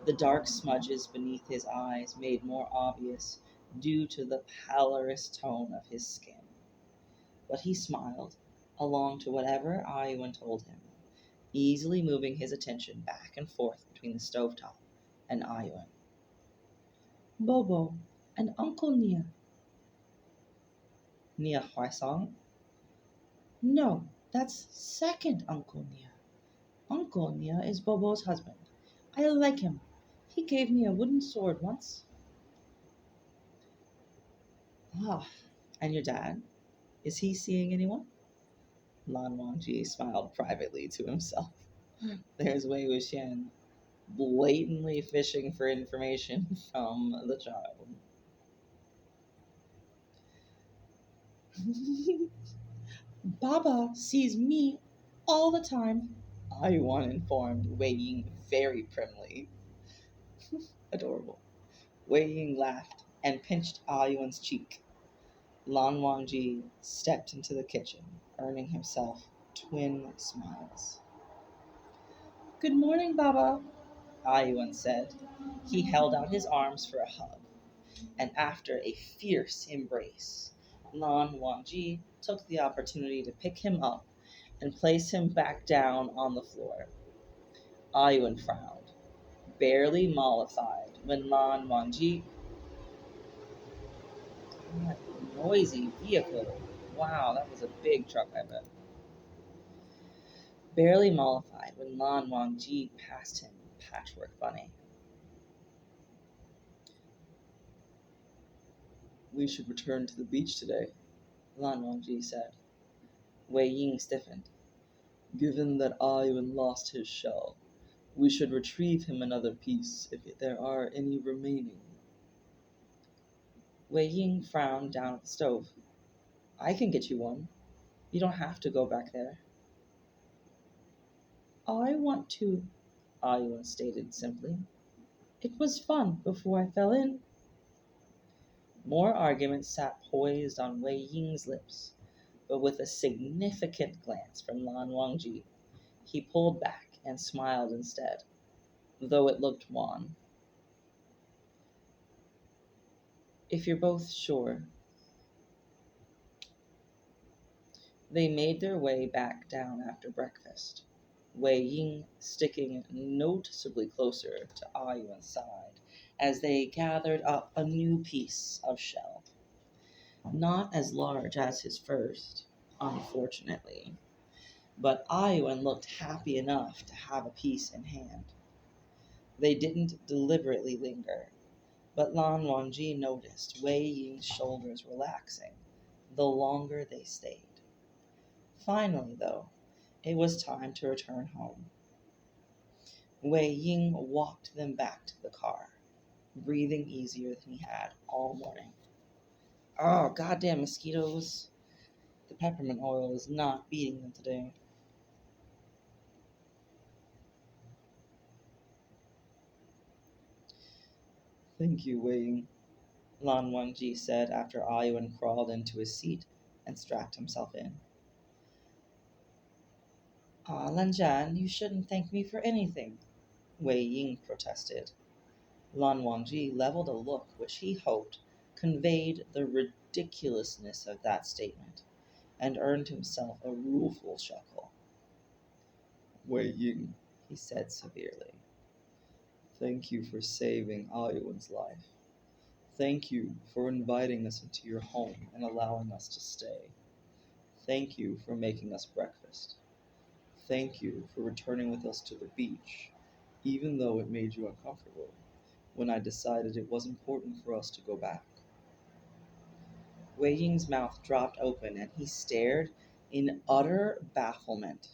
D: the dark smudges beneath his eyes made more obvious due to the pallorous tone of his skin. But he smiled, along to whatever Ayuan told him, easily moving his attention back and forth between the stovetop and Ayuan. Bobo and Uncle Nia. Nia Huaisong? No, that's second Uncle Nia. Uncle Nia is Bobo's husband. I like him. He gave me a wooden sword once. Ah, and your dad? Is he seeing anyone? Lan Wangji smiled privately to himself. There's Wei Wuxian, blatantly fishing for information from the child. Baba sees me all the time, Ayuan informed Wei Ying very primly. Adorable. Wei Ying laughed and pinched Ayuan's cheek. Lan Wangji stepped into the kitchen, earning himself twin smiles. Good morning, Baba, Ayuan said. He held out his arms for a hug, and after a fierce embrace, Lan Wangji took the opportunity to pick him up and place him back down on the floor. Ayuan frowned, barely mollified when Lan Wangji... God, noisy vehicle. Wow, that was a big truck, I bet. Barely mollified when Lan Wangji passed him Patchwork Bunny. We should return to the beach today, Lan Wangji said. Wei Ying stiffened. Given that Ayuan lost his shell, we should retrieve him another piece if there are any remaining. Wei Ying frowned down at the stove. I can get you one. You don't have to go back there. I want to, Ayuan stated simply. It was fun before I fell in. More arguments sat poised on Wei Ying's lips, but with a significant glance from Lan Wangji, he pulled back and smiled instead, though it looked wan. If you're both sure. They made their way back down after breakfast, Wei Ying sticking noticeably closer to Ayuan's side as they gathered up a new piece of shell. Not as large as his first, unfortunately, but Ayuan looked happy enough to have a piece in hand. They didn't deliberately linger, but Lan Wangji noticed Wei Ying's shoulders relaxing the longer they stayed. Finally, though, it was time to return home. Wei Ying walked them back to the car. breathing easier than he had all morning. Oh, goddamn mosquitoes. The peppermint oil is not beating them today. Thank you, Wei, Lan Wangji said after Ayuan crawled into his seat and strapped himself in. Ah, Lanjan, you shouldn't thank me for anything, Wei Ying protested. Lan Wangji leveled a look which he hoped conveyed the ridiculousness of that statement, and earned himself a rueful chuckle. Wei Ying, he said severely, thank you for saving Ayuan's life. Thank you for inviting us into your home and allowing us to stay. Thank you for making us breakfast. Thank you for returning with us to the beach, even though it made you uncomfortable, when I decided it was important for us to go back. Wei Ying's mouth dropped open and he stared in utter bafflement.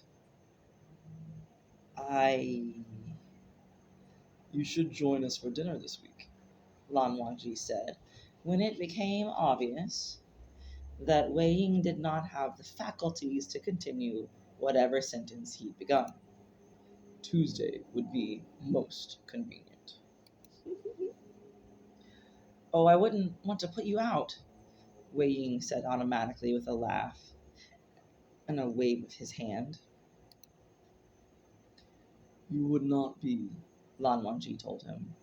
D: You should join us for dinner this week, Lan Wangji said, when it became obvious that Wei Ying did not have the faculties to continue whatever sentence he'd begun. Tuesday would be most convenient. Oh, I wouldn't want to put you out, Wei Ying said automatically with a laugh and a wave of his hand. You would not be, Lan Wangji told him.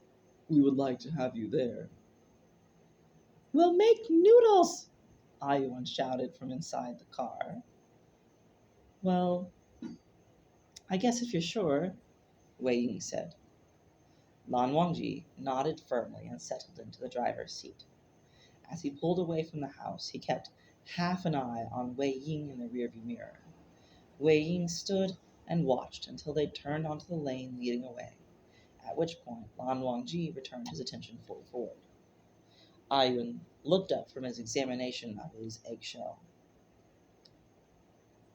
D: We would like to have you there. We'll make noodles, Ayuan shouted from inside the car. Well, I guess if you're sure, Wei Ying said. Lan Wangji nodded firmly and settled into the driver's seat. As he pulled away from the house, he kept half an eye on Wei Ying in the rearview mirror. Wei Ying stood and watched until they turned onto the lane leading away, at which point Lan Wangji returned his attention fully forward. Ayun looked up from his examination of his eggshell.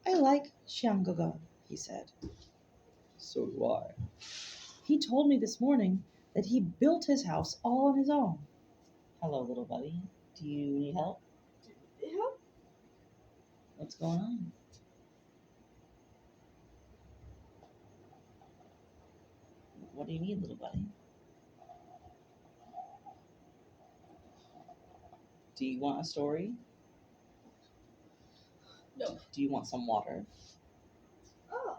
D: I like Xiangge, he said. So do I. He told me this morning that he built his house all on his own. Hello, little buddy. Do you need help?
F: Help?
D: What's going on? What do you need, little buddy? Do you want a story?
F: No.
D: Do you want some water?
F: Oh.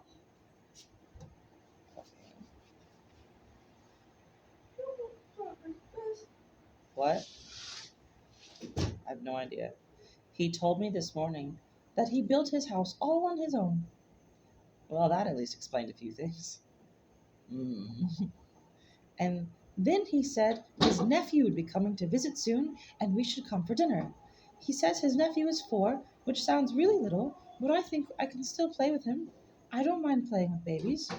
D: What? I have no idea. He told me this morning that he built his house all on his own. Well, that at least explained a few things. And then he said his nephew would be coming to visit soon and we should come for dinner. He says his nephew is 4, which sounds really little, but I think I can still play with him. I don't mind playing with babies.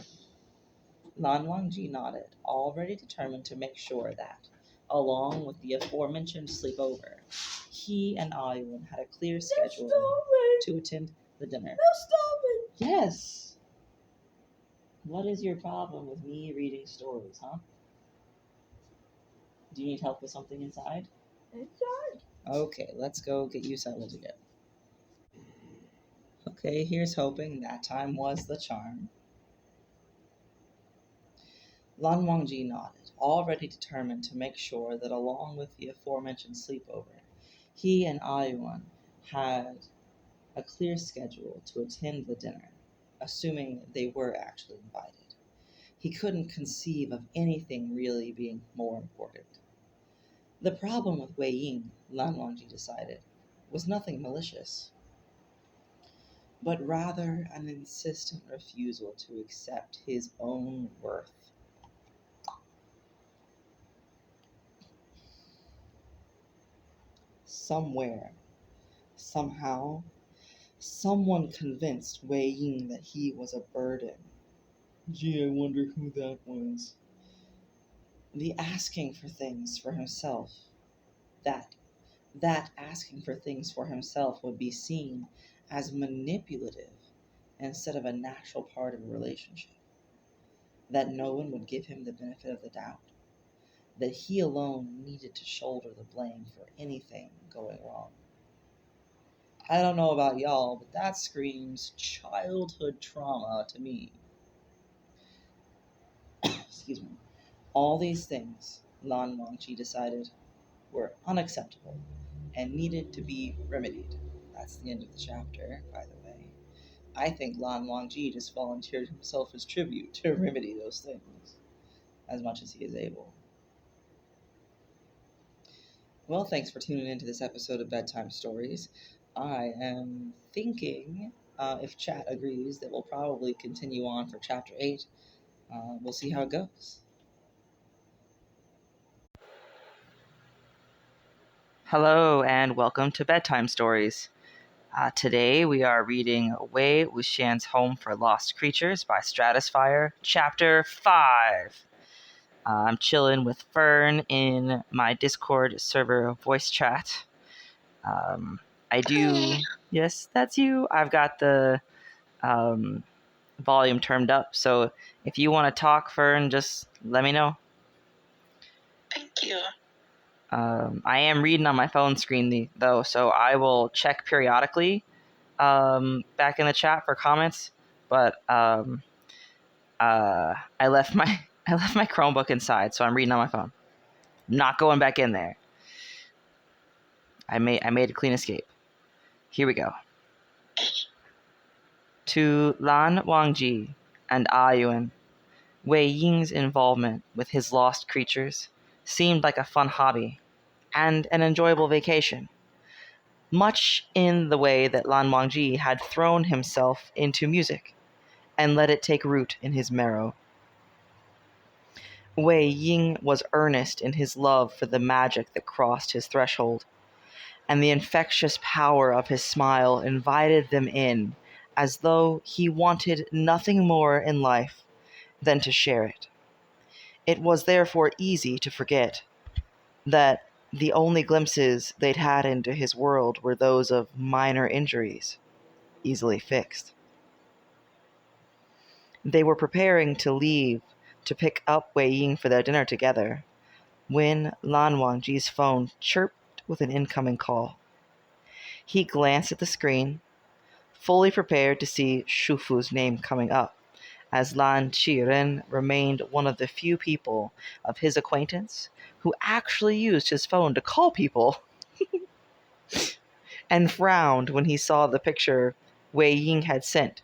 D: Lan Wangji nodded, already determined to make sure that, along with the aforementioned sleepover, he and Ayun had a clear schedule to attend the dinner. Yes. What is your problem with me reading stories, huh? Do you need help with something inside? Okay, let's go get you settled again. Okay, here's hoping that time was the charm. Lan Wangji nodded, already determined to make sure that along with the aforementioned sleepover, he and Ayuan had a clear schedule to attend the dinner, assuming they were actually invited. He couldn't conceive of anything really being more important. The problem with Wei Ying, Lan Wangji decided, was nothing malicious, but rather an insistent refusal to accept his own worth. Somewhere, somehow, someone convinced Wei Ying that he was a burden. Gee, I wonder who that was. The asking for things for himself, that asking for things for himself would be seen as manipulative instead of a natural part of a relationship, that no one would give him the benefit of the doubt, that he alone needed to shoulder the blame for anything going wrong. I don't know about y'all, but that screams childhood trauma to me. Excuse me. All these things, Lan Wangji decided, were unacceptable and needed to be remedied. That's the end of the chapter, by the way. I think Lan Wangji just volunteered himself as tribute to remedy those things as much as he is able. Well, thanks for tuning into this episode of Bedtime Stories. I am thinking, if chat agrees, that we'll probably continue on for Chapter 8. We'll see how it goes.
A: Hello and welcome to Bedtime Stories. Today we are reading Wei Wuxian's Home for Lost Creatures by Stratisphyre, Chapter 5. I'm chilling with Fern in my Discord server voice chat. I do...
E: Hey.
A: Yes, that's you. I've got the volume turned up, so if you want to talk, Fern, just let me know.
E: Thank you.
A: I am reading on my phone screen though, so I will check periodically back in the chat for comments. But I left my Chromebook inside, so I'm reading on my phone. I'm not going back in there. I made a clean escape. Here we go. To Lan Wangji and Ayuan, Wei Ying's involvement with his lost creatures seemed like a fun hobby and an enjoyable vacation, much in the way that Lan Wangji had thrown himself into music and let it take root in his marrow. Wei Ying was earnest in his love for the magic that crossed his threshold, and the infectious power of his smile invited them in as though he wanted nothing more in life than to share it. It was therefore easy to forget that the only glimpses they'd had into his world were those of minor injuries, easily fixed. They were preparing to leave to pick up Wei Ying for their dinner together when Lan Wangji's phone chirped with an incoming call. He glanced at the screen, fully prepared to see Shufu's name coming up, as Lan Qiren remained one of the few people of his acquaintance who actually used his phone to call people, and frowned when he saw the picture Wei Ying had sent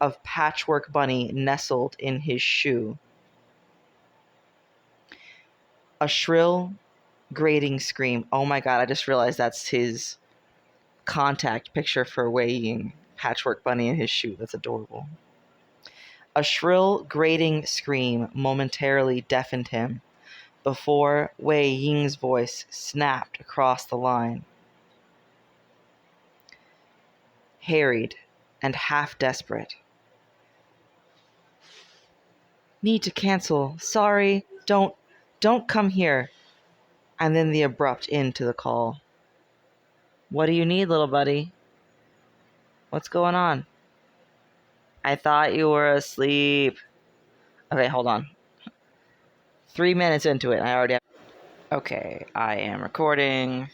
A: of Patchwork Bunny nestled in his shoe. A shrill, grating scream. Oh my god, I just realized that's his contact picture for Wei Ying. Patchwork Bunny in his shoe. That's adorable. A shrill, grating scream momentarily deafened him before Wei Ying's voice snapped across the line. Harried and half desperate. Need to cancel. Sorry. Don't come here. And then the abrupt end to the call. What do you need, little buddy? What's going on? I thought you were asleep. Okay, hold on. 3 minutes into it, and I already have... Okay, I am recording.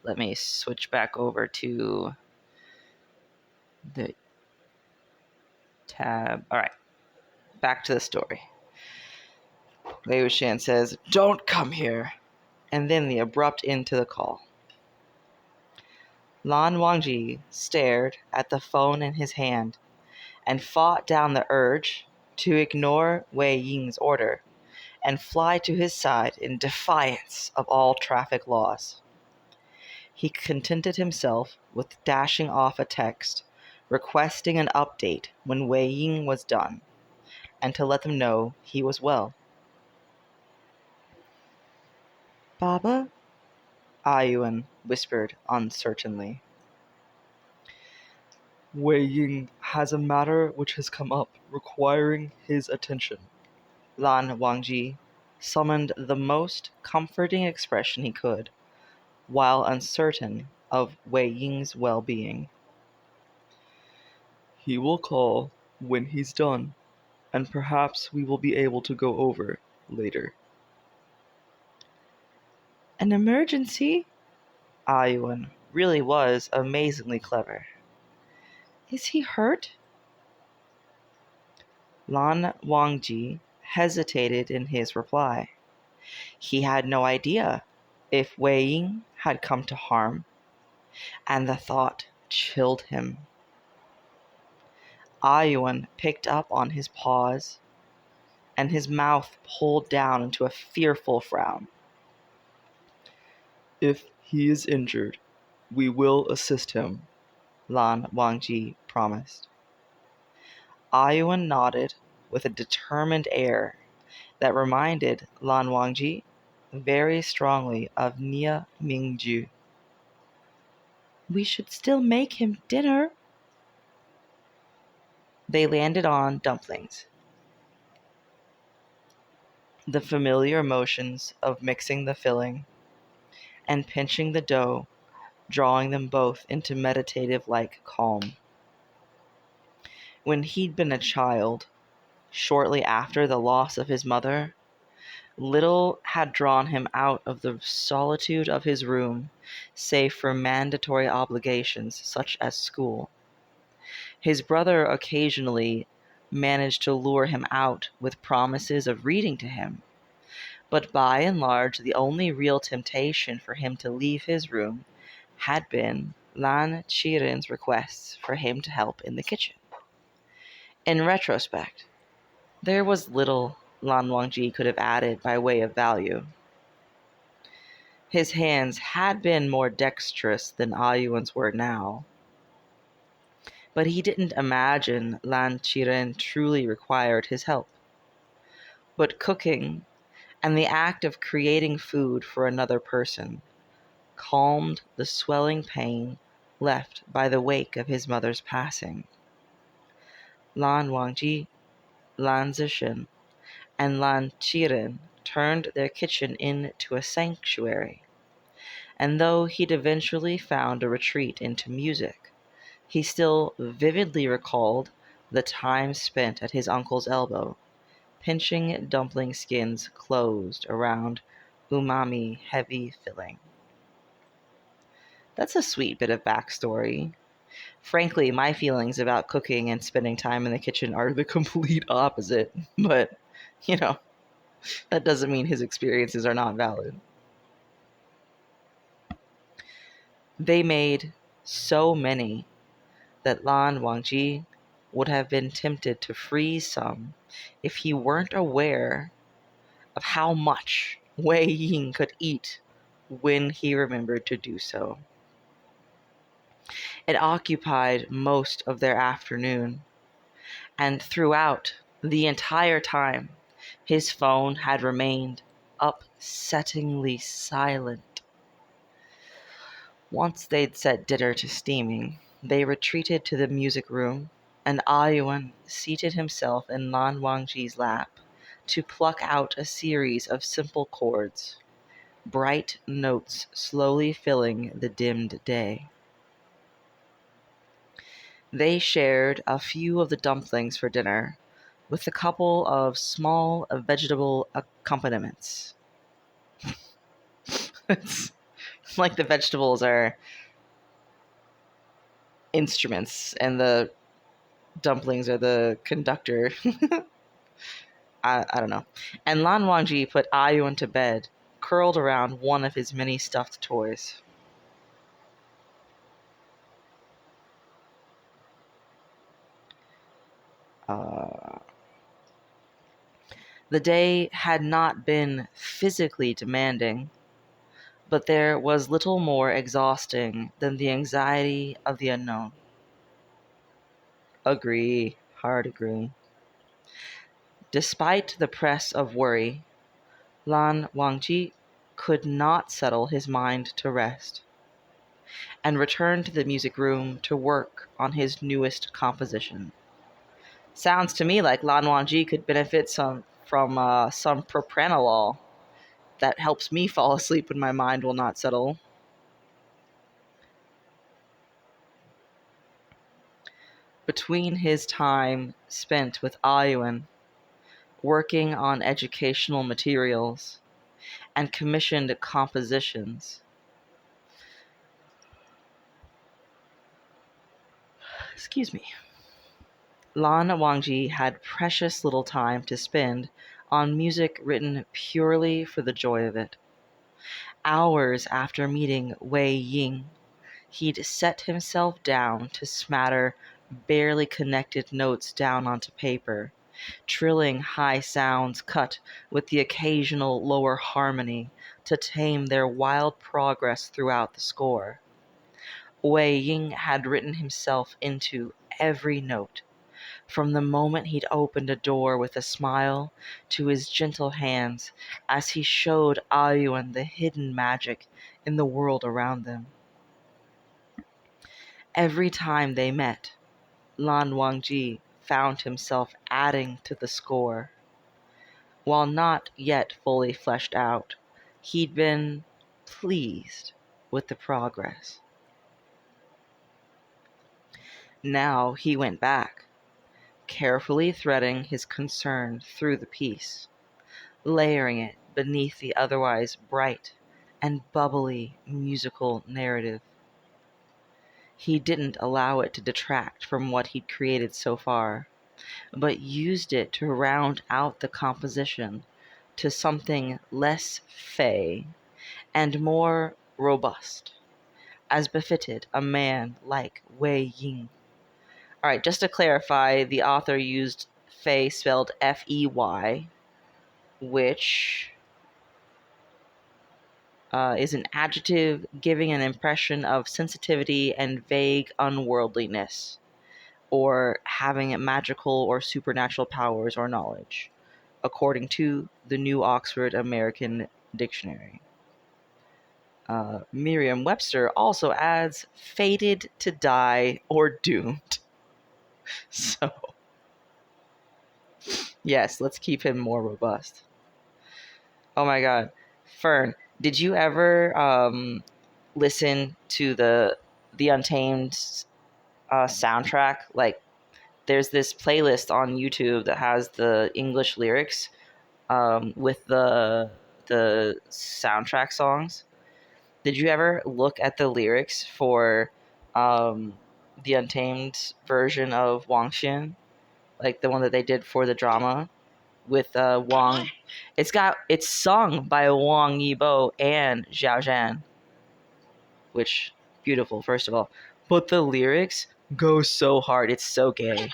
A: Let me switch back over to the tab. All right, back to the story. Wei Wuxian says, "Don't come here," and then the abrupt end to the call. Lan Wangji stared at the phone in his hand and fought down the urge to ignore Wei Ying's order and fly to his side in defiance of all traffic laws. He contented himself with dashing off a text requesting an update when Wei Ying was done and to let them know he was well. "Baba?" Ayuan whispered uncertainly. "Wei Ying has a matter which has come up requiring his attention." Lan Wangji summoned the most comforting expression he could, while uncertain of Wei Ying's well-being. "He will call when he's done, and perhaps we will be able to go over later."
D: An emergency? Ayuan really was amazingly clever. Is he hurt? Lan Wangji hesitated in his reply. He had no idea if Wei Ying had come to harm, and the thought chilled him. Ayuan picked up on his pause, and his mouth pulled down into a fearful frown. If he is injured, we will assist him, Lan Wangji promised. Ayuan nodded with a determined air that reminded Lan Wangji very strongly of Nia Mingju. We should still make him dinner. They landed on dumplings. The familiar motions of mixing the filling and pinching the dough, drawing them both into meditative-like calm. When he'd been a child, shortly after the loss of his mother, little had drawn him out of the solitude of his room, save for mandatory obligations such as school. His brother occasionally managed to lure him out with promises of reading to him, but by and large the only real temptation for him to leave his room had been Lan Qiren's requests for him to help in the kitchen. In retrospect, there was little Lan Wangji could have added by way of value. His hands had been more dexterous than Ayuan's were now, but he didn't imagine Lan Qiren truly required his help. But cooking and the act of creating food for another person calmed the swelling pain left by the wake of his mother's passing. Lan Wangji, Lan Zishin, and Lan Qiren turned their kitchen into a sanctuary, and though he'd eventually found a retreat into music, he still vividly recalled the time spent at his uncle's elbow, pinching dumpling skins closed around umami-heavy filling. That's a sweet bit of backstory. Frankly, my feelings about cooking and spending time in the kitchen are the complete opposite, but, that doesn't mean his experiences are not valid. They made so many that Lan Wangji would have been tempted to freeze some if he weren't aware of how much Wei Ying could eat when he remembered to do so. It occupied most of their afternoon, and throughout the entire time, his phone had remained upsettingly silent. Once they'd set dinner to steaming, they retreated to the music room, and Ayuan seated himself in Lan Wangji's lap to pluck out a series of simple chords, bright notes slowly filling the dimmed day. They shared a few of the dumplings for dinner, with a couple of small vegetable accompaniments. It's like the vegetables are instruments and the dumplings are the conductor. I don't know. And Lan Wangji put Ayuan to bed, curled around one of his many stuffed toys. The day had not been physically demanding, but there was little more exhausting than the anxiety of the unknown. Agree, hard agree. Despite the press of worry, Lan Wangji could not settle his mind to rest, and returned to the music room to work on his newest composition. Sounds to me like Lan Wangji could benefit from some propranolol that helps me fall asleep when my mind will not settle. Between his time spent with Ayuan, working on educational materials, and commissioned compositions. Excuse me. Lan Wangji had precious little time to spend on music written purely for the joy of it. Hours after meeting Wei Ying, he'd set himself down to smatter barely connected notes down onto paper, trilling high sounds cut with the occasional lower harmony to tame their wild progress throughout the score. Wei Ying had written himself into every note, from the moment he'd opened a door with a smile to his gentle hands as he showed Ayuan the hidden magic in the world around them. Every time they met, Lan Wangji found himself adding to the score. While not yet fully fleshed out, he'd been pleased with the progress. Now he went back, carefully threading his concern through the piece, layering it beneath the otherwise bright and bubbly musical narrative. He didn't allow it to detract from what he'd created so far, but used it to round out the composition to something less fey and more robust, as befitted a man like Wei Ying. All right, just to clarify, the author used fey spelled Fey, which is an adjective giving an impression of sensitivity and vague unworldliness, or having magical or supernatural powers or knowledge, according to the New Oxford American Dictionary. Merriam-Webster also adds fated to die or doomed. So, yes, let's keep him more robust. Oh my god. Fern, did you ever listen to the Untamed soundtrack? Like, there's this playlist on YouTube that has the English lyrics with the soundtrack songs. Did you ever look at the lyrics for the Untamed version of Wangxian, like the one that they did for the drama with Wang? It's sung by Wang Yibo and Xiao Zhan, which beautiful first of all, but the lyrics go so hard. It's so gay.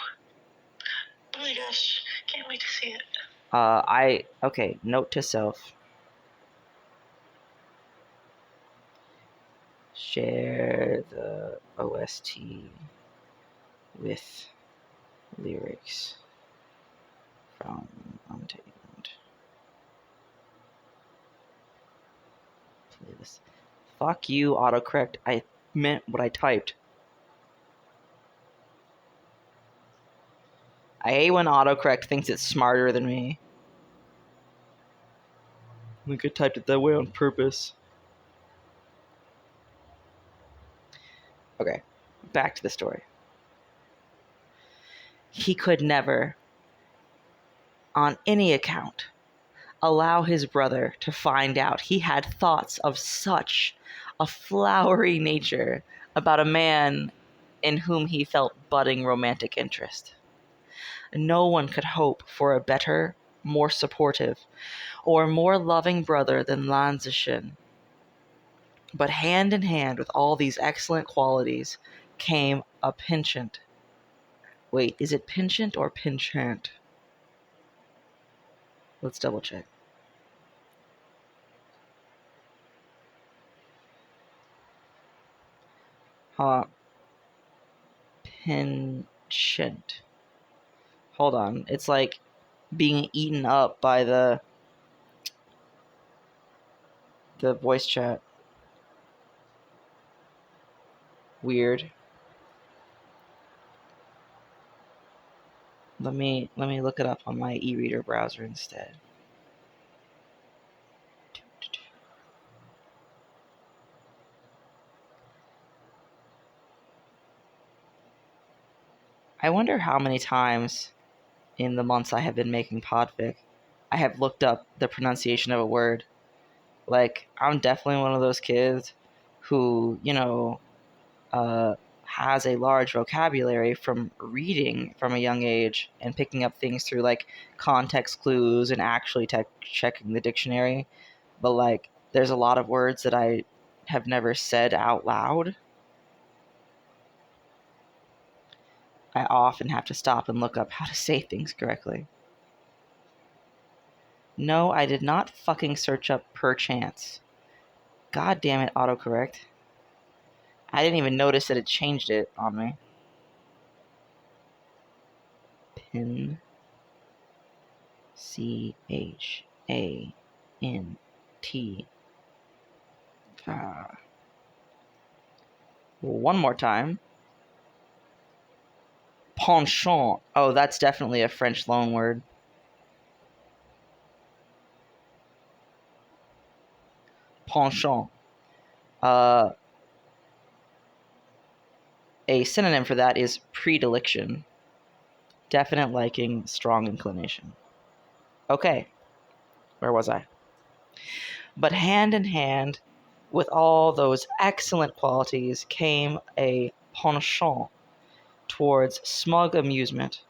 E: Oh my gosh, can't wait to see it.
D: Okay, note to self. Share the OST with lyrics from Untamed. Playlist. Fuck you, autocorrect. I meant what I typed. I hate when autocorrect thinks it's smarter than me. I think I typed it that way on purpose. Okay, back to the story. He could never, on any account, allow his brother to find out he had thoughts of such a flowery nature about a man in whom he felt budding romantic interest. No one could hope for a better, more supportive, or more loving brother than Lan Zixin. But hand in hand with all these excellent qualities came a penchant. Wait, is it penchant or penchant? Let's double check. Penchant. Hold on. It's like being eaten up by the voice chat. Weird. Let me look it up on my e-reader browser instead. I wonder how many times in the months I have been making Podfic, I have looked up the pronunciation of a word Like, I'm definitely one of those kids who, has a large vocabulary from reading from a young age and picking up things through like context clues and actually checking the dictionary. But like, there's a lot of words that I have never said out loud. I often have to stop and look up how to say things correctly. No, I did not fucking search up perchance. God damn it, autocorrect. I didn't even notice that it changed it on me. Pin. CHANT. One more time. Penchant. Oh, that's definitely a French loan word. Penchant. A synonym for that is predilection. Definite liking, strong inclination. Okay, where was I? But hand in hand with all those excellent qualities came a penchant towards smug amusement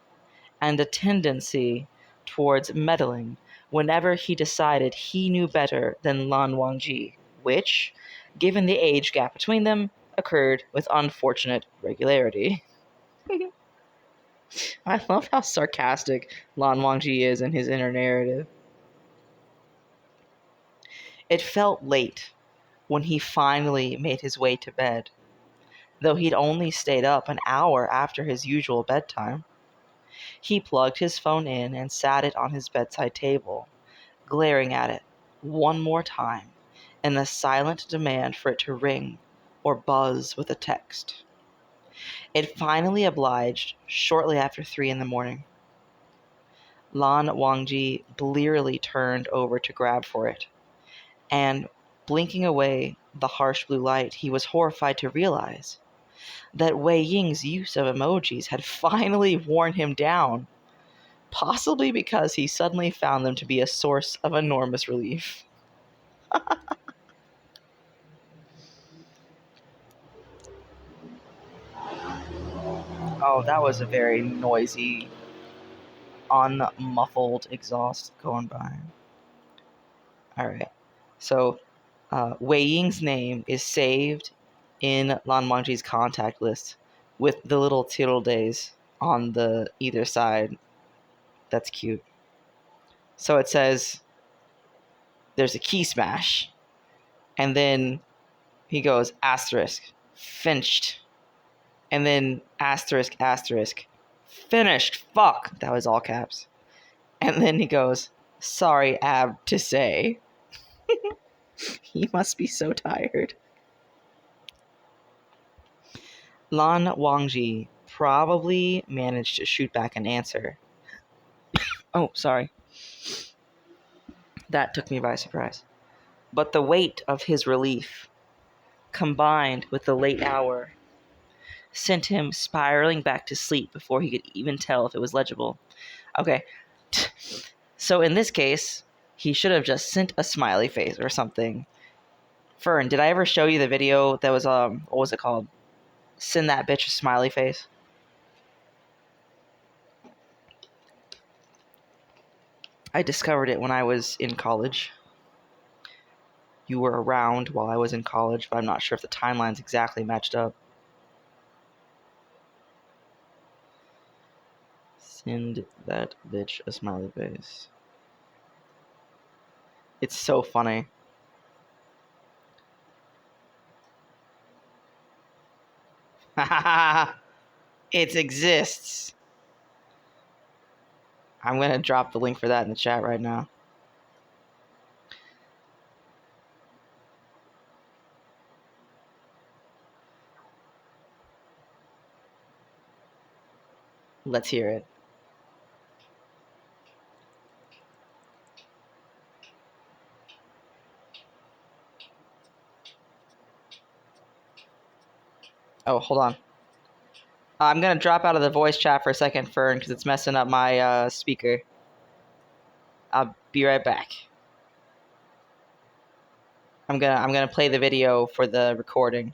D: and a tendency towards meddling whenever he decided he knew better than Lan Wangji, which, given the age gap between them, occurred with unfortunate regularity. I love how sarcastic Lan Wangji is in his inner narrative. It felt late when he finally made his way to bed, though he'd only stayed up an hour after his usual bedtime. He plugged his phone in and sat it on his bedside table, glaring at it one more time in the silent demand for it to ring or buzz with a text. It finally obliged shortly after 3 in the morning. Lan Wangji blearily turned over to grab for it, and, blinking away the harsh blue light, he was horrified to realize that Wei Ying's use of emojis had finally worn him down, possibly because he suddenly found them to be a source of enormous relief. Oh, that was a very noisy, unmuffled exhaust going by. Alright, so Wei Ying's name is saved in Lan Wangji's contact list with the little tildes on the either side. That's cute. So it says there's a key smash, and then he goes asterisk, finished, and then asterisk, asterisk, finished, fuck, that was all caps. And then he goes, sorry, Ab, to say. He must be so tired. Lan Wangji probably managed to shoot back an answer. Oh, sorry. That took me by surprise. But the weight of his relief, combined with the late hour, sent him spiraling back to sleep before he could even tell if it was legible. Okay, so in this case, he should have just sent a smiley face or something. Fern, did I ever show you the video that was, what was it called? Send that bitch a smiley face? I discovered it when I was in college. You were around while I was in college, but I'm not sure if the timelines exactly matched up. Send that bitch a smiley face. It's so funny. It exists. I'm going to drop the link for that in the chat right now. Let's hear it. Oh, hold on. I'm going to drop out of the voice chat for a second, Fern, because it's messing up my speaker. I'll be right back.
C: I'm gonna play the video for the recording.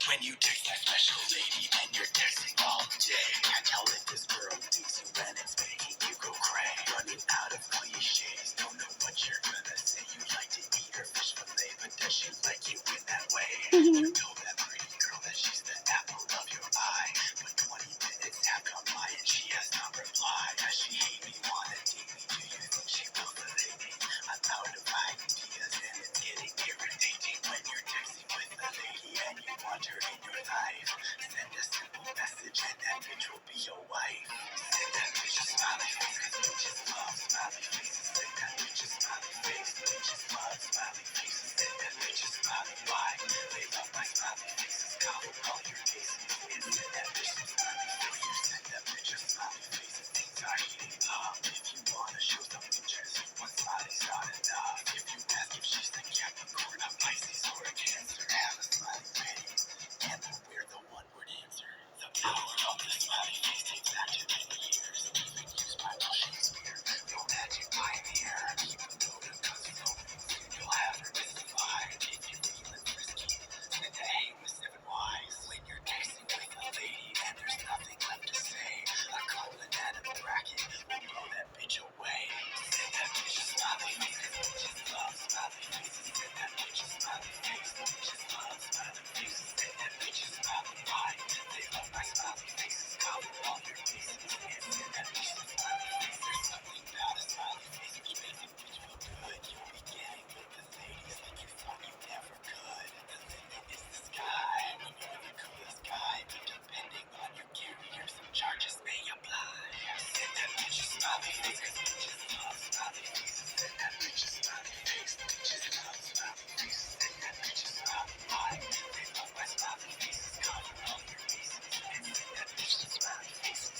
B: When you text that special lady and you're texting all day, I tell that this girl thinks you and it's making you go cray. Running out of cliches, don't know what you're gonna say. You like to eat her fish fillet, but does she like you in that way? You know that pretty girl that she's the apple of your eye. But 20 minutes have gone by and she has not replied. Does she hate me, wanna date me? Do you think she will delay me? I'm out of ideas and it's getting irritating when you're texting with a lady and you want her in your life. Send a simple message and that bitch will be your wife. Send that bitch a smiley face, cause bitches love smiley faces. Send that bitch a smiley face, bitches love smiley faces. Send that bitch a smiley why? They love my smiley faces. Cover all your bases and send that bitch a smiley face. You send that bitch a smiley face and things are heating up. If you wanna show some interest, one smiley's not enough. If you ask if she's the Capricorn, a Pisces or a Cancer, have a smiley face. And we're the one-word answer. The power of the smiley face takes back to many years. Even used by Shakespeare. No magic pioneer. Even though the cousin opens, you'll have her mystified. If you're feeling frisky, send a hey with 7 Ys. When you're texting with a lady and there's nothing left to say, a colon and a bracket will blow that bitch away. Send that bitch a smiley face, cause bitches love smiley faces. Send that bitch a smiley face, bitches love smiley faces. Send that bitch a smiley why? They love my smiley faces. Cover all your bases and send that bitch a smiley face. There's something about a smiley face which makes a bitch feel good. You'll be getting with the ladies like you thought you never could. The limit is the sky when you're the coolest guy, but depending on your carrier, some charges may apply. Send that bitch a smiley face, cause bitches love smiley faces. Send that bitch a smiley face, bitches love smiley faces. Send that bitch a smiley why? They love my smiley faces. Cover all your bases and send that bitch a smiley faces.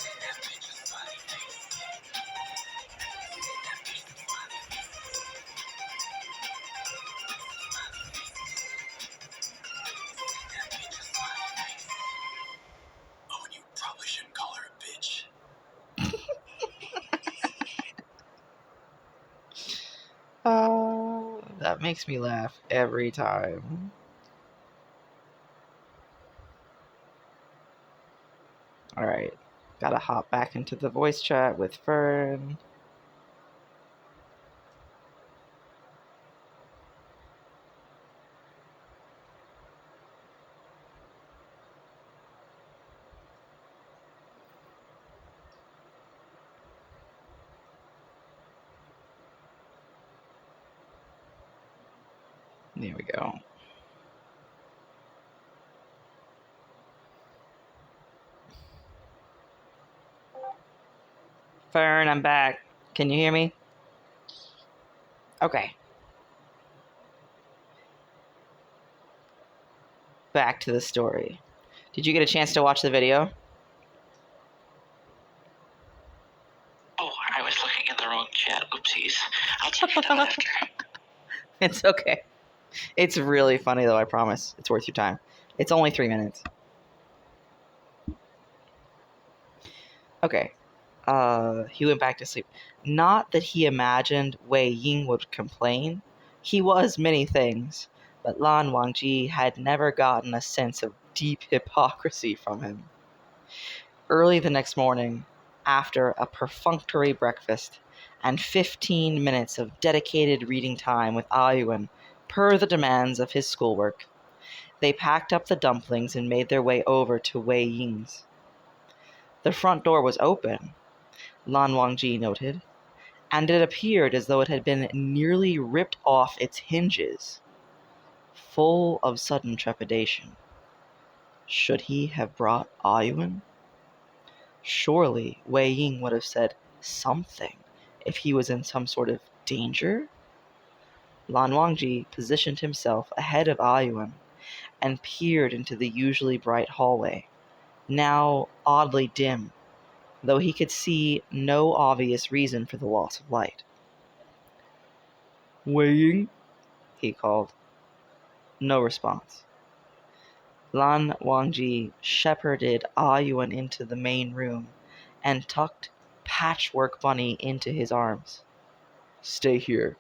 B: Send that bitch a smiley face. Send that bitch a smiley face. Smiley faces. Send that bitch a smiley face. Oh, and you probably shouldn't call her a bitch.
C: Oh, that makes me laugh every time. Alright, gotta hop back into the voice chat with Fern. There we go. Fern, I'm back. Can you hear me? Okay. Back to the story. Did you get a chance to watch the video?
E: Oh, I was looking in the wrong chat. Oopsies. I'll check it out after.
C: It's okay. It's really funny though, I promise. It's worth your time. It's only 3 minutes. Okay. He went back to sleep. Not that he imagined Wei Ying would complain. He was many things, but Lan Wangji had never gotten a sense of deep hypocrisy from him. Early the next morning, after a perfunctory breakfast and 15 minutes of dedicated reading time with Ayuan per the demands of his schoolwork, they packed up the dumplings and made their way over to Wei Ying's. The front door was open, Lan Wangji noted, and it appeared as though it had been nearly ripped off its hinges. Full of sudden trepidation. Should he have brought Ayuan? Surely Wei Ying would have said something if he was in some sort of danger? Lan Wangji positioned himself ahead of Ayuan and peered into the usually bright hallway, now oddly dim,
D: though he could see no obvious reason for the loss of light. "Weighing?" he called. No response. Lan Wangji shepherded Ayuan into the main room and tucked Patchwork Bunny into his arms. "Stay here,"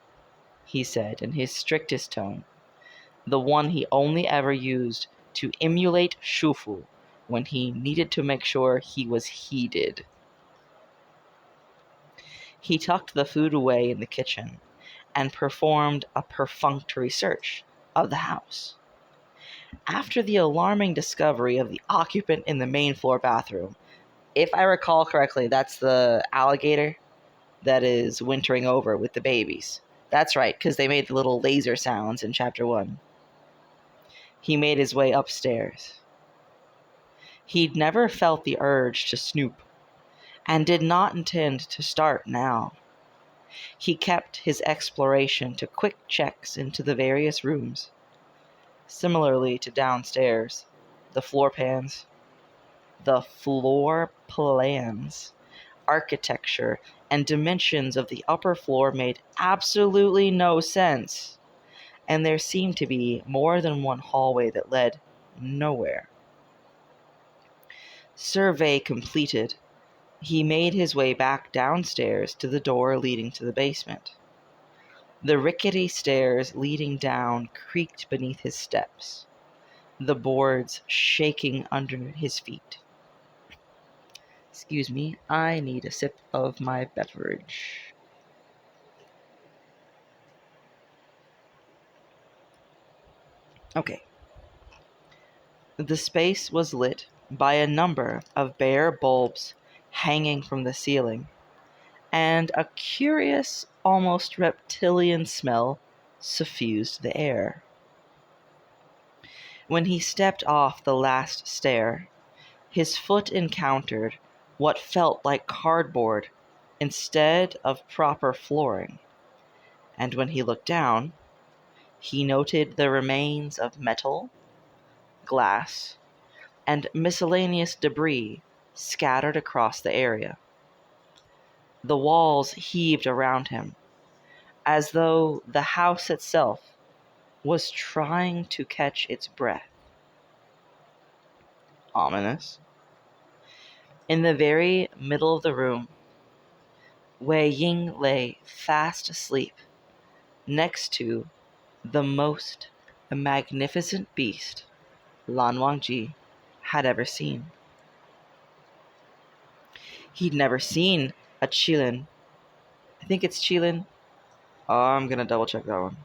D: he said in his strictest tone, the one he only ever used to emulate Shufu when he needed to make sure he was heeded. He tucked the food away in the kitchen and performed a perfunctory search of the house. After the alarming discovery of the occupant in the main floor bathroom, if I recall correctly, that's the alligator that is wintering over with the babies. That's right, because they made the little laser sounds in Chapter 1. He made his way upstairs. He'd never felt the urge to snoop, and did not intend to start now. He kept his exploration to quick checks into the various rooms. Similarly to downstairs, the floor plans, architecture, and dimensions of the upper floor made absolutely no sense, and there seemed to be more than one hallway that led nowhere. Survey completed, he made his way back downstairs to the door leading to the basement. The rickety stairs leading down creaked beneath his steps, the boards shaking under his feet. Excuse me, I need a sip of my beverage. Okay. The space was lit by a number of bare bulbs hanging from the ceiling, and a curious, almost reptilian smell suffused the air. When he stepped off the last stair, his foot encountered what felt like cardboard instead of proper flooring, and when he looked down, he noted the remains of metal, glass, and miscellaneous debris scattered across the area. The walls heaved around him, as though the house itself was trying to catch its breath. Ominous. In the very middle of the room, Wei Ying lay fast asleep next to the most magnificent beast Lan Wangji had ever seen. He'd never seen a Qilin. I think it's Qilin. Oh, I'm gonna double check that one.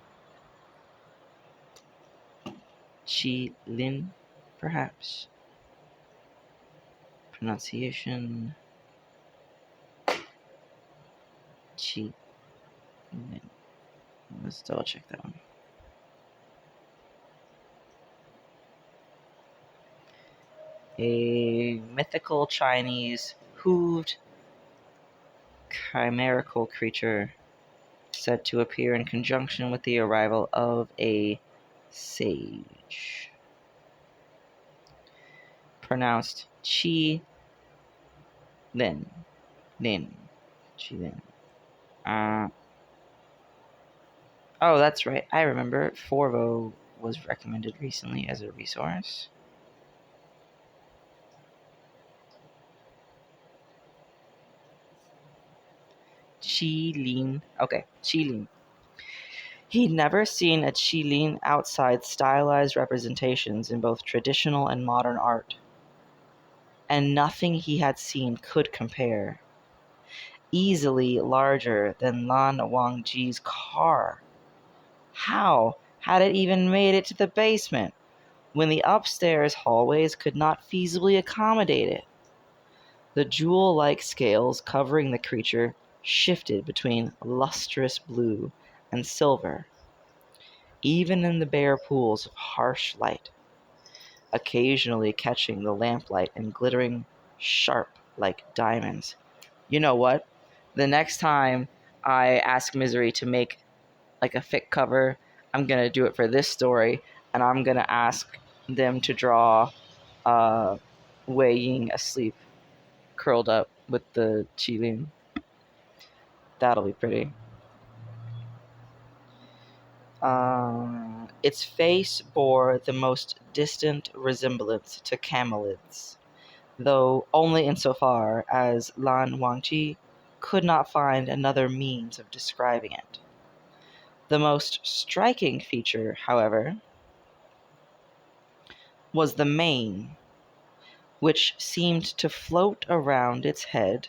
D: Qilin, perhaps. Pronunciation. Qilin. Let's double check that one. A mythical Chinese hooved chimerical creature said to appear in conjunction with the arrival of a sage. Pronounced Qi Lin. Lin. Qi Lin. Oh, that's right. I remember. Forvo was recommended recently as a resource. Qilin. Okay, Qilin. He'd never seen a Qilin outside stylized representations in both traditional and modern art, and nothing he had seen could compare. Easily larger than Lan Wangji's car. How had it even made it to the basement when the upstairs hallways could not feasibly accommodate it? The jewel-like scales covering the creature shifted between lustrous blue and silver, even in the bare pools of harsh light, occasionally catching the lamplight and glittering sharp like diamonds. You know what? The next time I ask Misery to make like a fic cover, I'm going to do it for this story, and I'm going to ask them to draw Wei Ying asleep, curled up
B: with the qilin. That'll be pretty. Its face bore the most distant resemblance to camelids, though only insofar as Lan Wangji could not find another means of describing it. The most striking feature, however, was the mane, which seemed to float around its head,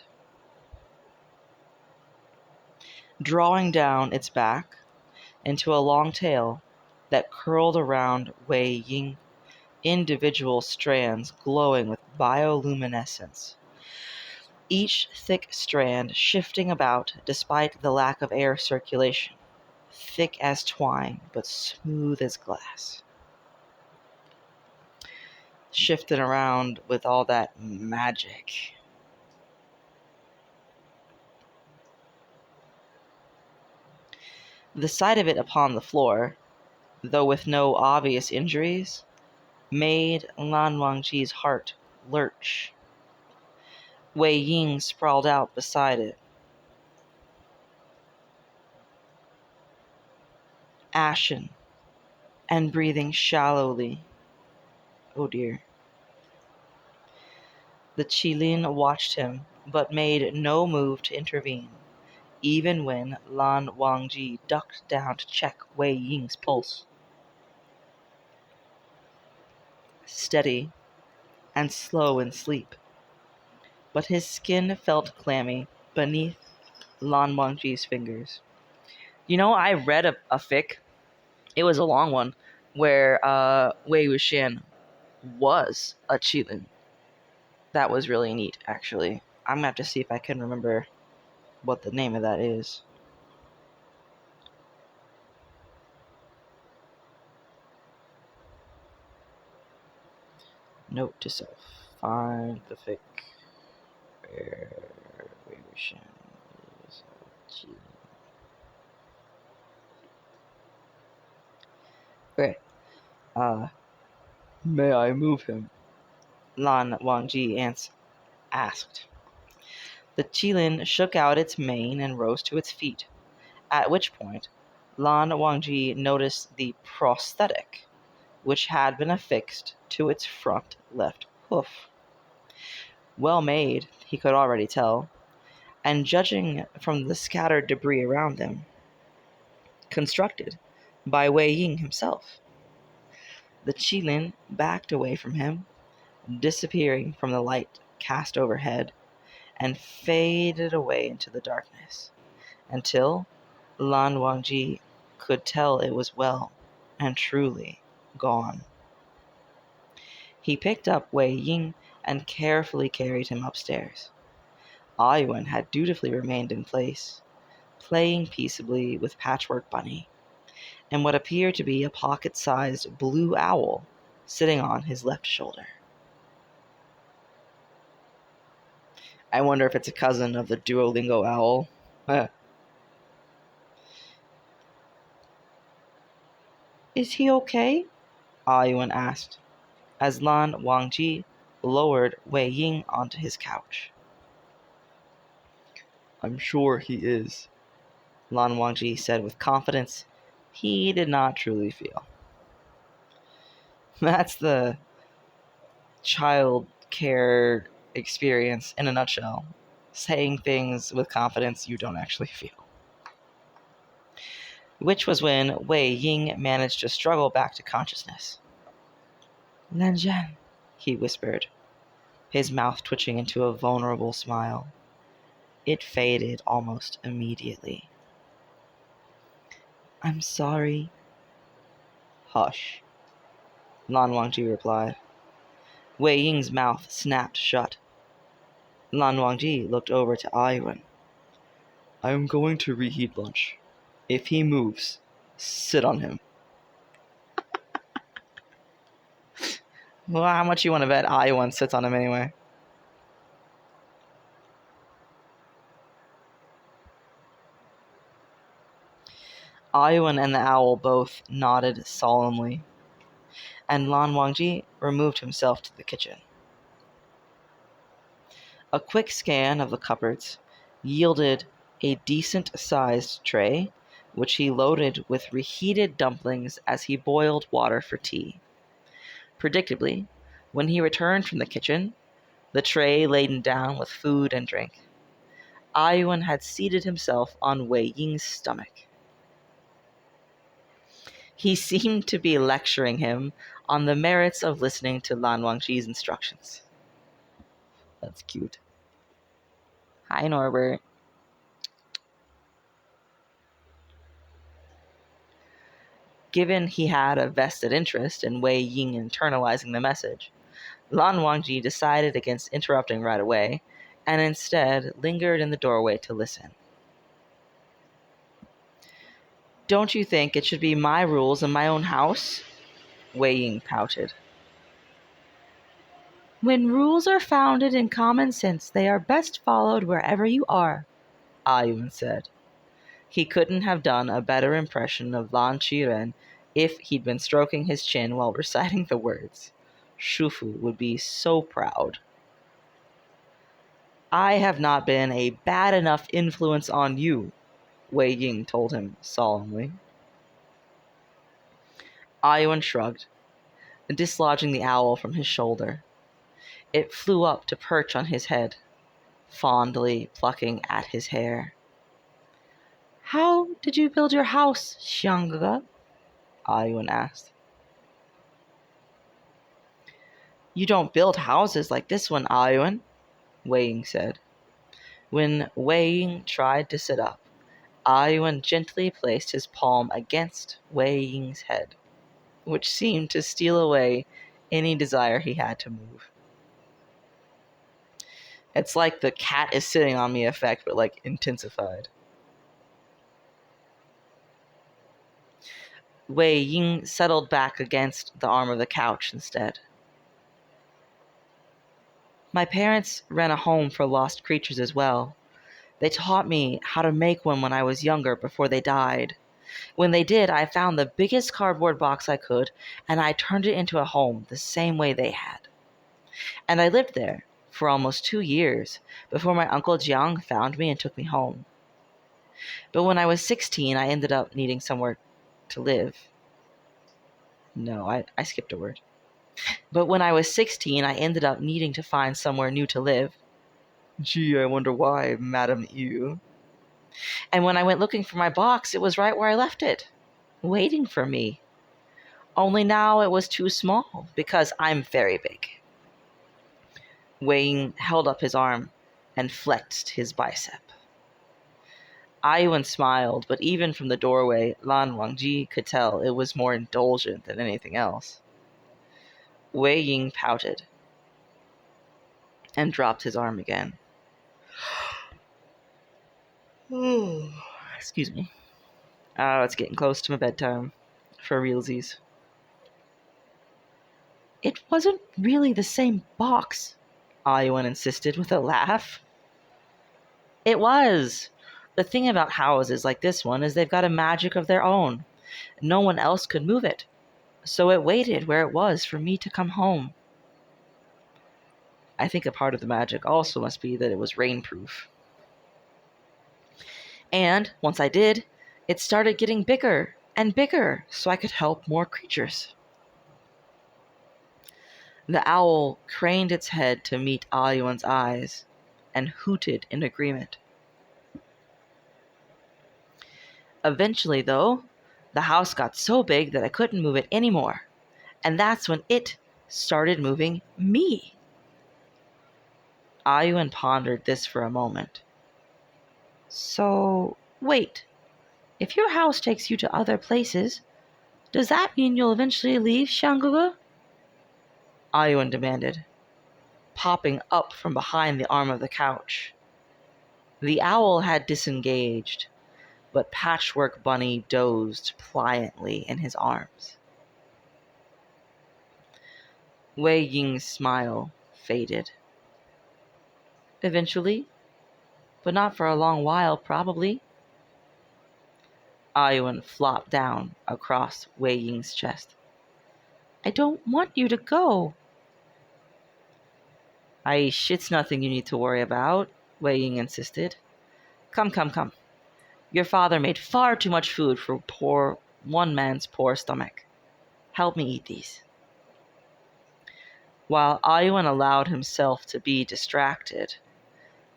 B: drawing down its back into a long tail that curled around Wei Ying, individual strands glowing with bioluminescence, each thick strand shifting about despite the lack of air circulation, thick as twine but smooth as glass. Shifting around with all that magic. The sight of it upon the floor, though with no obvious injuries, made Lan Wangji's heart lurch. Wei Ying sprawled out beside it, ashen and breathing shallowly. Oh dear. The qilin watched him, but made no move to intervene, even when Lan Wangji ducked down to check Wei Ying's pulse. Steady and slow in sleep, but his skin felt clammy beneath Lan Wangji's fingers. You know, I read a fic, it was a long one, where Wei Wuxian was a qilin. That was really neat, actually. I'm gonna have to see if I can remember what the name of that is. Note to self. Find the fic where Wei Wuxian is a qilin. Okay. May I move him? Lan Wangji asked. The qilin shook out its mane and rose to its feet, at which point Lan Wangji noticed the prosthetic, which had been affixed to its front left hoof. Well made, he could already tell, and judging from the scattered debris around them, constructed by Wei Ying himself. The qilin backed away from him, disappearing from the light cast overhead, and faded away into the darkness, until Lan Wangji could tell it was well and truly gone. He picked up Wei Ying and carefully carried him upstairs. Ayuan had dutifully remained in place, playing peaceably with Patchwork Bunny, and what appeared to be a pocket-sized blue owl sitting on his left shoulder. I wonder if it's a cousin of the Duolingo owl. Is he okay? Ayuan asked, as Lan Wangji lowered Wei Ying onto his couch. I'm sure he is, Lan Wangji said with confidence he did not truly feel. That's the child care experience in a nutshell. Saying things with confidence you don't actually feel. Which was when Wei Ying managed to struggle back to consciousness. Lanjian, he whispered, his mouth twitching into a vulnerable smile. It faded almost immediately. I'm sorry. Hush, Lan Wangji replied. Wei Ying's mouth snapped shut. Lan Wangji looked over to Ayuan. I am going to reheat lunch. If he moves, sit on him. Well, how much you want to bet Ayuan sits on him anyway? Ayuan and the owl both nodded solemnly, and Lan Wangji removed himself to the kitchen.
D: A quick scan of the cupboards yielded a decent-sized tray, which he loaded with reheated dumplings as he boiled water for tea. Predictably, when he returned from the kitchen, the tray laden down with food and drink, Ayuan had seated himself on Wei Ying's stomach. He seemed to be lecturing him on the merits of listening to Lan Wangji's instructions. That's cute. Hi, Norbert. Given he had a vested interest in Wei Ying internalizing the message, Lan Wangji decided against interrupting right away, and instead lingered in the doorway to listen. Don't you think it should be my rules in my own house? Wei Ying pouted. When rules are founded in common sense, they are best followed wherever you are, Ayuan said. He couldn't have done a better impression of Lan Qiren if he'd been stroking his chin while reciting the words. Shufu would be so proud. I have not been a bad enough influence on you, Wei Ying told him solemnly. Ayuan shrugged, dislodging the owl from his shoulder. It flew up to perch on his head, fondly plucking at his hair. How did you build your house, Xiangge? Ayuan asked. You don't build houses like this one, Ayuan, Wei Ying said. When Wei Ying tried to sit up, Ayuan gently placed his palm against Wei Ying's head, which seemed to steal away any desire he had to move. It's like the cat is sitting on me effect, but like intensified. Wei Ying settled back against the arm of the couch instead. My parents ran a home for lost creatures as well. They taught me how to make one when I was younger before they died. When they did, I found the biggest cardboard box I could, and I turned it into a home the same way they had. And I lived there for almost 2 years before my uncle Jiang found me and took me home. But when I was 16, I ended up needing somewhere to live. No, I skipped a word. But when I was 16, I ended up needing to find somewhere new to live. Gee, I wonder why, Madam Ew. And when I went looking for my box, it was right where I left it, waiting for me. Only now it was too small, because I'm very big. Wei Ying held up his arm and flexed his bicep. Ayuan smiled, but even from the doorway, Lan Wangji could tell it was more indulgent than anything else. Wei Ying pouted and dropped his arm again. Excuse me. It's getting close to my bedtime. For realsies. It wasn't really the same box, Ayuan insisted with a laugh. It was. The thing about houses like this one is they've got a magic of their own. No one else could move it. So it waited where it was for me to come home. I think a part of the magic also must be that it was rainproof. And once I did, it started getting bigger and bigger so I could help more creatures. The owl craned its head to meet Ayuan's eyes and hooted in agreement. Eventually, though, the house got so big that I couldn't move it anymore, and that's when it started moving me. Ayuan pondered this for a moment. So, wait, if your house takes you to other places, does that mean you'll eventually leave Xiangge? Ayuan demanded, popping up from behind the arm of the couch. The owl had disengaged, but Patchwork Bunny dozed pliantly in his arms. Wei Ying's smile faded. Eventually, but not for a long while, probably. Ayuan flopped down across Wei Ying's chest. I don't want you to go.
B: Aish, it's nothing you need to worry about, Wei Ying insisted. Come, come, come. Your father made far too much food for one man's poor stomach. Help me eat these. While Ayuan allowed himself to be distracted,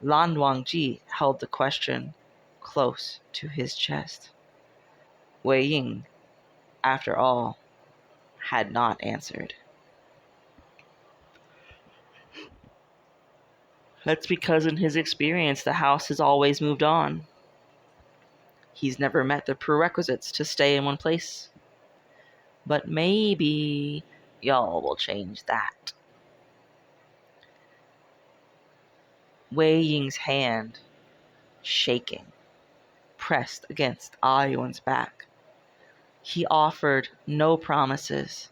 B: Lan Wangji held the question close to his chest. Wei Ying, after all, had not answered. That's because in his experience, the house has always moved on. He's never met the prerequisites to stay in one place. But maybe y'all will change that. Wei Ying's hand, shaking, pressed against Ayuan's back. He offered no promises,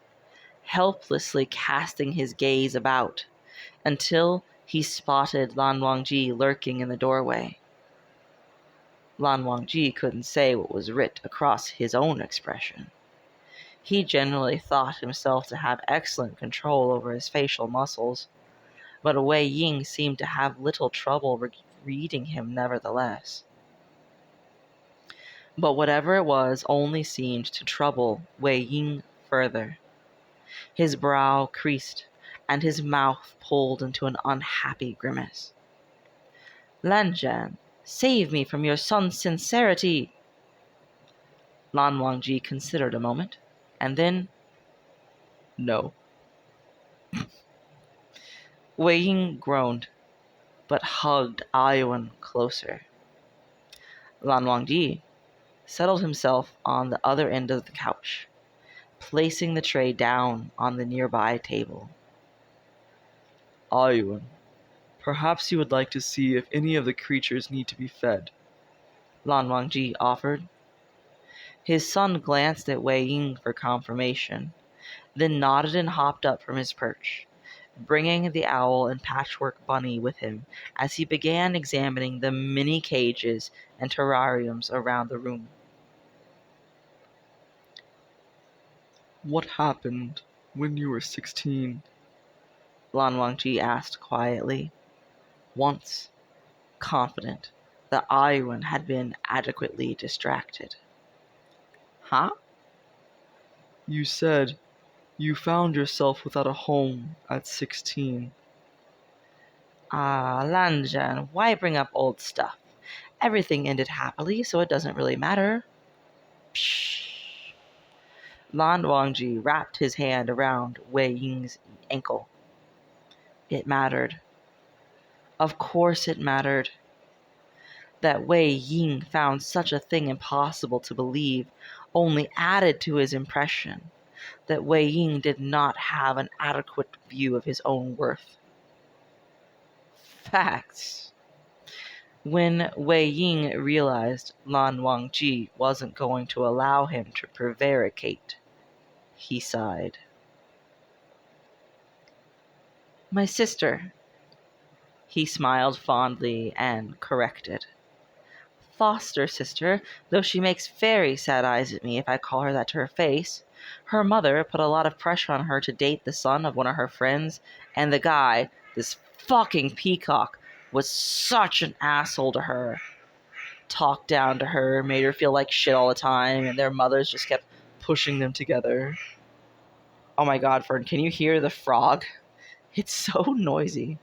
B: helplessly casting his gaze about until he spotted Lan Wangji lurking in the doorway. Lan Wangji couldn't say what was writ across his own expression. He generally thought himself to have excellent control over his facial muscles, but Wei Ying seemed to have little trouble reading him nevertheless. But whatever it was only seemed to trouble Wei Ying further. His brow creased, and his mouth pulled into an unhappy grimace. Lanjian, save me from your son's sincerity! Lan Wangji considered a moment, and then, no. Wei Ying groaned, but hugged Ayuan closer. Lan Wangji settled himself on the other end of the couch, placing the tray down on the nearby table. Ayuan, perhaps you would like to see if any of the creatures need to be fed, Lan Wangji offered. His son glanced at Wei Ying for confirmation, then nodded and hopped up from his perch, bringing the owl and patchwork bunny with him as he began examining the many cages and terrariums around the room. What happened when you were 16? Lan Wangji asked quietly, once confident that Ayuan had been adequately distracted. Huh? You said you found yourself without a home at 16. Lanjian, why bring up old stuff? Everything ended happily, so it doesn't really matter. Psh. Lan Wangji wrapped his hand around Wei Ying's ankle. It mattered. Of course it mattered. That Wei Ying found such a thing impossible to believe only added to his impression that Wei Ying did not have an adequate view of his own worth. Facts. When Wei Ying realized Lan Wangji wasn't going to allow him to prevaricate, he sighed. My sister. He smiled fondly and corrected. Foster sister, though she makes very sad eyes at me if I call her that to her face. Her mother put a lot of pressure on her to date the son of one of her friends, and the guy, this fucking peacock, was such an asshole to her. Talked down to her, made her feel like shit all the time, and their mothers just kept pushing them together. Oh my god, Fern, can you hear the frog? It's so noisy.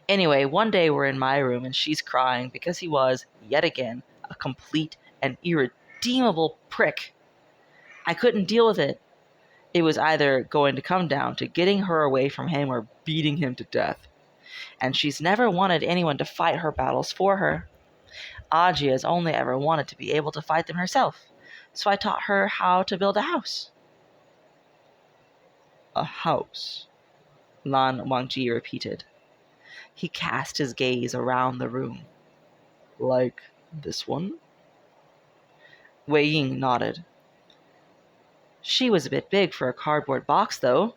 B: Anyway, one day we're in my room and she's crying because he was, yet again, a complete and irredeemable prick. I couldn't deal with it. It was either going to come down to getting her away from him or beating him to death. And she's never wanted anyone to fight her battles for her. Aji has only ever wanted to be able to fight them herself, so I taught her how to build a house. A house, Lan Wangji repeated. He cast his gaze around the room. Like this one? Wei Ying nodded. She was a bit big for a cardboard box, though.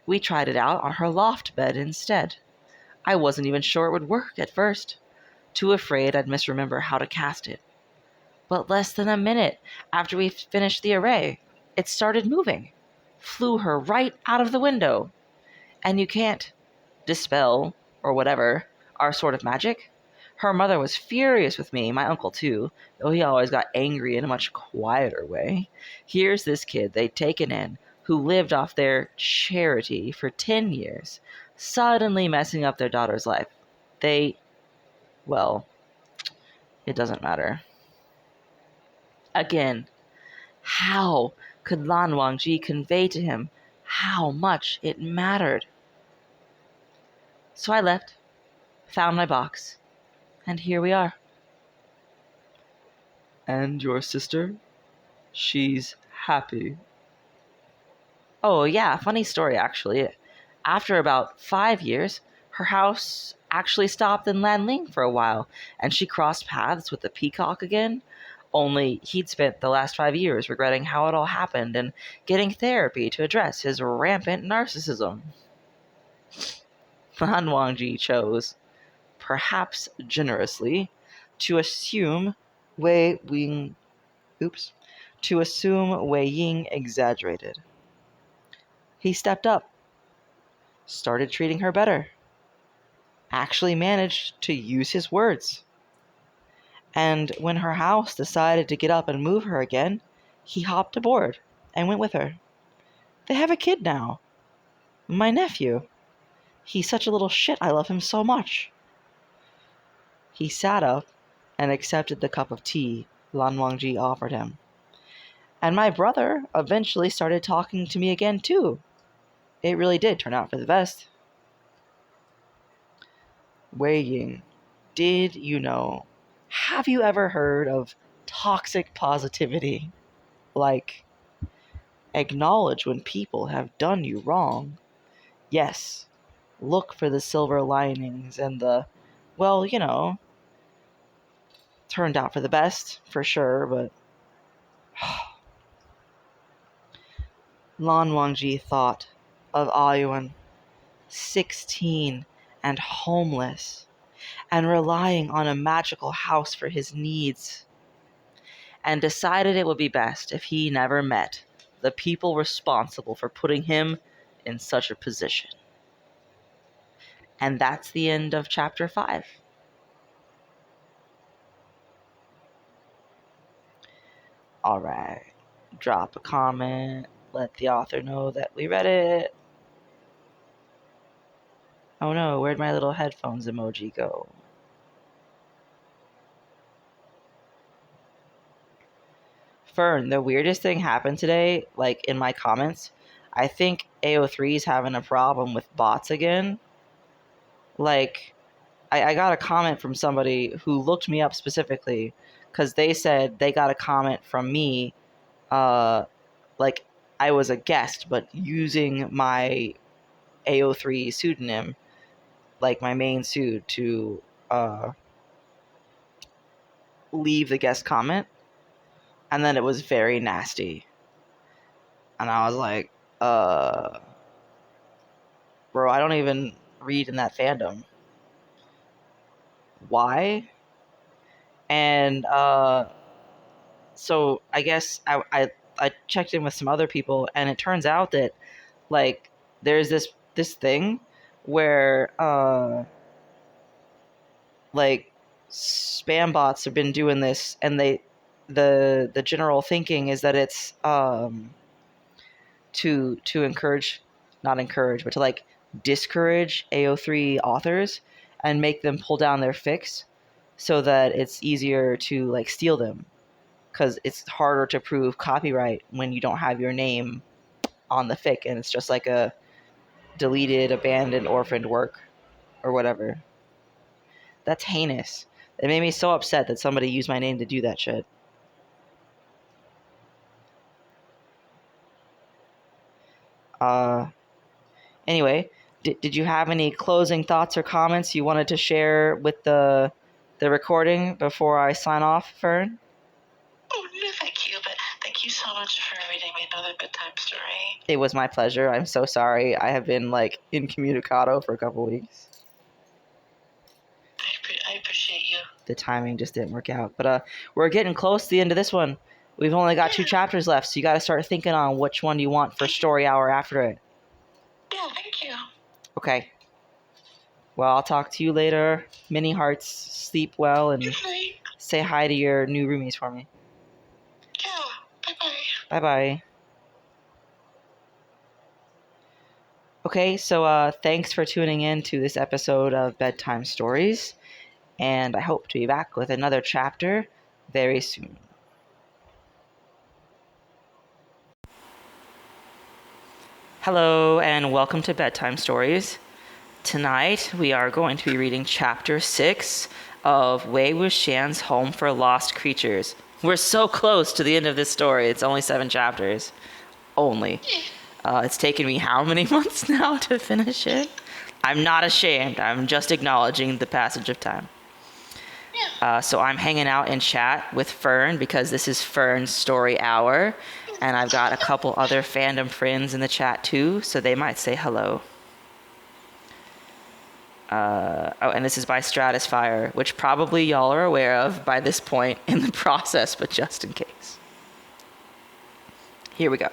B: We tried it out on her loft bed instead. I wasn't even sure it would work at first. Too afraid I'd misremember how to cast it. But less than a minute after we finished the array, it started moving. Flew her right out of the window. And you can't dispel, or whatever, our sort of magic. Her mother was furious with me, my uncle too, though he always got angry in a much quieter way. Here's this kid they'd taken in, who lived off their charity for 10 years, suddenly messing up their daughter's life. Well, it doesn't matter. Again, how could Lan Wangji convey to him how much it mattered? So I left, found my box, and here we are. And your sister? She's happy. Oh, yeah, funny story, actually. After about 5 years, her house actually stopped in Lanling for a while, and she crossed paths with the peacock again. Only he'd spent the last 5 years regretting how it all happened and getting therapy to address his rampant narcissism. Han Wangji chose, perhaps generously, to assume Wei Ying exaggerated. He stepped up, started treating her better, actually managed to use his words. And when her house decided to get up and move her again, he hopped aboard and went with her. They have a kid now. My nephew. He's such a little shit, I love him so much. He sat up and accepted the cup of tea Lan Wangji offered him. And my brother eventually started talking to me again too. It really did turn out for the best. Wei Ying, did you know? Have you ever heard of toxic positivity? Like, acknowledge when people have done you wrong. Yes, look for the silver linings and the, well, turned out for the best, for sure, but Lan Wangji thought of Ayuan, 16 and homeless, and relying on a magical house for his needs, and decided it would be best if he never met the people responsible for putting him in such a position. And that's the end of chapter 5. Alright, drop a comment, let the author know that we read it. Oh no, where'd my little headphones emoji go? Fern, the weirdest thing happened today, like in my comments. I think AO3 is having a problem with bots again. Like, I got a comment from somebody who looked me up specifically because they said they got a comment from me, like I was a guest, but using my AO3 pseudonym, like my main suit, to leave the guest comment. And then it was very nasty. And I was like, bro, I don't even read in that fandom. Why? And so I guess I checked in with some other people, and it turns out that, like, there's this thing where like spam bots have been doing this, and the general thinking is that it's to encourage, not encourage, but to like discourage AO3 authors and make them pull down their fics so that it's easier to like steal them, because it's harder to prove copyright when you don't have your name on the fic and it's just like a deleted, abandoned, orphaned work or whatever. That's heinous. It made me so upset that somebody used my name to do that shit. Anyway, did you have any closing thoughts or comments you wanted to share with the recording before I sign off, Fern?
E: Oh, no, thank you. But thank you so much for reading me another bedtime story.
B: It was my pleasure. I'm so sorry. I have been like incommunicado for a couple weeks.
E: I appreciate you.
B: The timing just didn't work out. But we're getting close to the end of this one. We've only got 2 chapters left, so you got to start thinking on which one you want for story hour after it.
E: Yeah, thank you.
D: Okay. Well, I'll talk to you later. Many hearts, sleep well, and
E: Good night.
D: say hi to your new roomies for me.
E: Yeah. Bye-bye.
D: Bye-bye. Okay, so thanks for tuning in to this episode of Bedtime Stories, and I hope to be back with another chapter very soon. Hello, and welcome to Bedtime Stories. Tonight, we are going to be reading Chapter 6 of Wei Wuxian's Home for Lost Creatures. We're so close to the end of this story. It's only 7 chapters. Only. It's taken me how many months now to finish it? I'm not ashamed. I'm just acknowledging the passage of time. So I'm hanging out in chat with Fern because this is Fern's story hour. And I've got a couple other fandom friends in the chat too, so they might say hello. And this is by Stratisphyre, which probably y'all are aware of by this point in the process, but just in case. Here we go.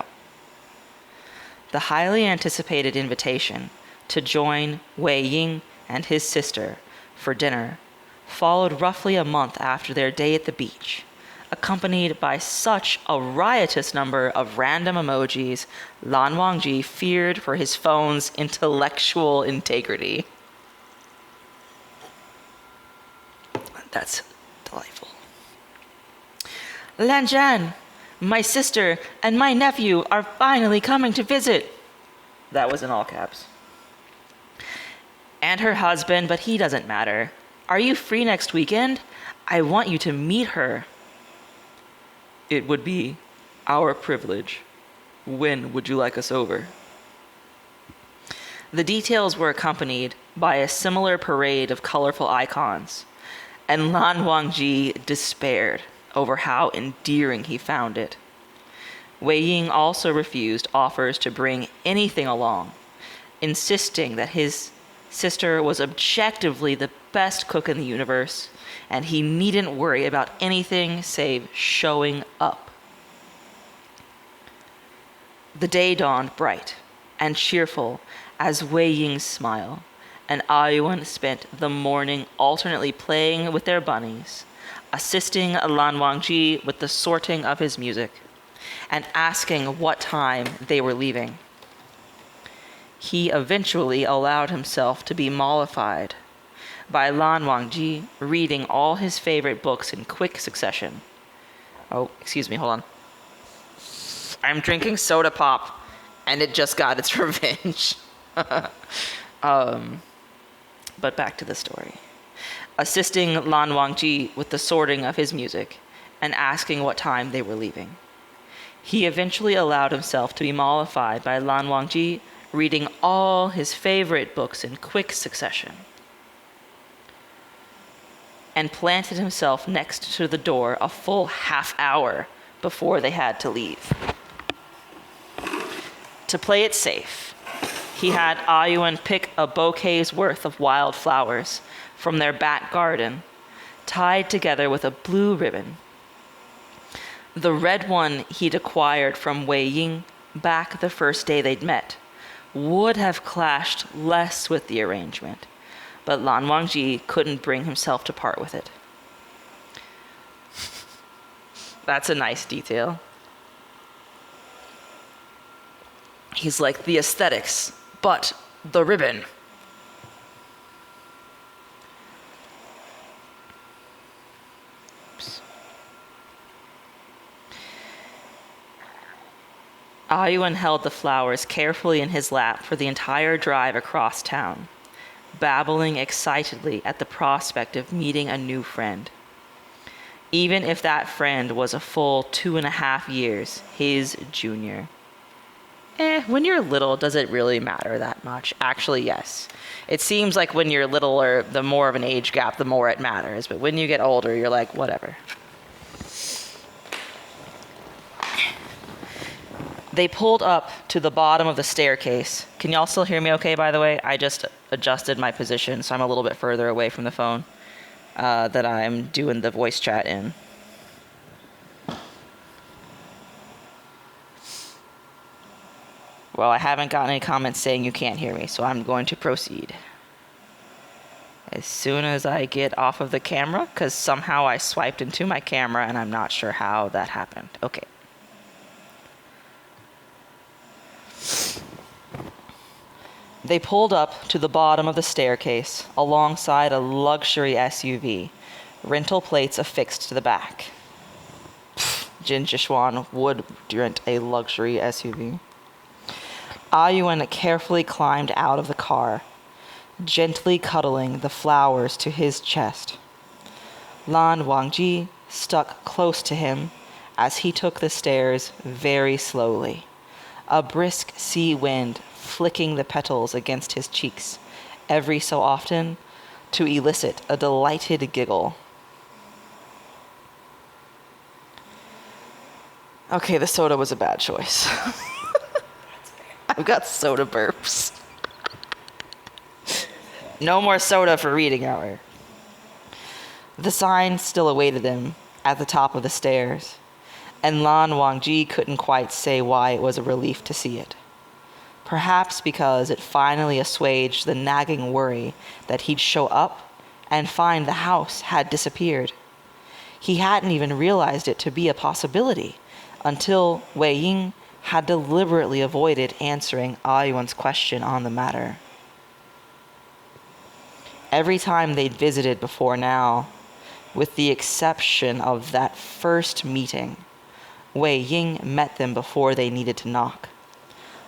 D: The highly anticipated invitation to join Wei Ying and his sister for dinner followed roughly a month after their day at the beach, accompanied by such a riotous number of random emojis, Lan Wangji feared for his phone's intellectual integrity. That's delightful. Lan Zhan, my sister and my nephew are finally coming to visit. That was in all caps. And her husband, but he doesn't matter. Are you free next weekend? I want you to meet her. It would be our privilege. When would you like us over? The details were accompanied by a similar parade of colorful icons, and Lan Wangji despaired over how endearing he found it. Wei Ying also refused offers to bring anything along, insisting that his sister was objectively the best cook in the universe, and he needn't worry about anything save showing up. The day dawned bright and cheerful as Wei Ying's smile, and Ayuan spent the morning alternately playing with their bunnies, assisting Lan Wangji with the sorting of his music, and asking what time they were leaving. He eventually allowed himself to be mollified by Lan Wangji reading all his favorite books in quick succession. Oh, excuse me, hold on. I'm drinking soda pop, and it just got its revenge. But back to the story. Assisting Lan Wangji with the sorting of his music and asking what time they were leaving. He eventually allowed himself to be mollified by Lan Wangji reading all his favorite books in quick succession, and planted himself next to the door a full half hour before they had to leave. To play it safe, he had Ayuan pick a bouquet's worth of wild flowers from their back garden, tied together with a blue ribbon. The red one he'd acquired from Wei Ying back the first day they'd met would have clashed less with the arrangement, but Lan Wangji couldn't bring himself to part with it. That's a nice detail. He's like, the aesthetics, but the ribbon. Oops. Ayuan held the flowers carefully in his lap for the entire drive across town, babbling excitedly at the prospect of meeting a new friend. Even if that friend was a full 2.5 years his junior. When you're little, does it really matter that much? Actually, yes. It seems like when you're littler, the more of an age gap, the more it matters. But when you get older, you're like, whatever. They pulled up to the bottom of the staircase. Can y'all still hear me okay, by the way? I just adjusted my position, so I'm a little bit further away from the phone that I'm doing the voice chat in.
B: Well, I haven't gotten any comments saying you can't hear me, so I'm going to proceed. As soon as I get off of the camera, because somehow I swiped into my camera and I'm not sure how that happened. Okay. They pulled up to the bottom of the staircase alongside a luxury SUV, rental plates affixed to the back. Jin Jishuan would rent a luxury SUV. Ayuan carefully climbed out of the car, gently cuddling the flowers to his chest. Lan Wangji stuck close to him as he took the stairs very slowly, a brisk sea wind flicking the petals against his cheeks every so often to elicit a delighted giggle. Okay, the soda was a bad choice. I've got soda burps. No more soda for reading hour. The sign still awaited them at the top of the stairs, and Lan Wangji couldn't quite say why it was a relief to see it. Perhaps because it finally assuaged the nagging worry that he'd show up and find the house had disappeared. He hadn't even realized it to be a possibility until Wei Ying had deliberately avoided answering Ayuan's question on the matter. Every time they'd visited before now, with the exception of that first meeting, Wei Ying met them before they needed to knock.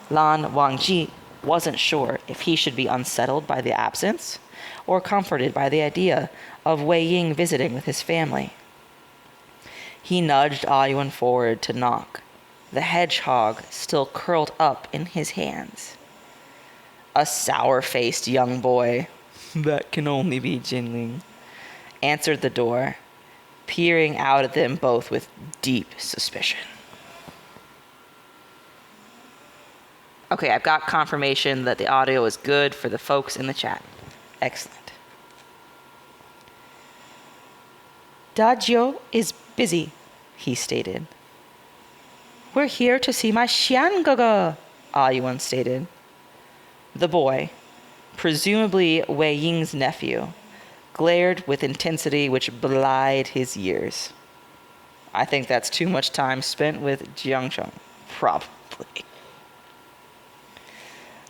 B: Lan Wangji wasn't sure if he should be unsettled by the absence or comforted by the idea of Wei Ying visiting with his family. He nudged Ayuan forward to knock, the hedgehog still curled up in his hands. A sour-faced young boy, that can only be Jinling, answered the door, peering out at them both with deep suspicion. Okay, I've got confirmation that the audio is good for the folks in the chat. Excellent. Dajio is busy, he stated. We're here to see my Xian Gaga, Ayuan stated. The boy, presumably Wei Ying's nephew, glared with intensity which belied his years. I think that's too much time spent with Jiangcheng, probably.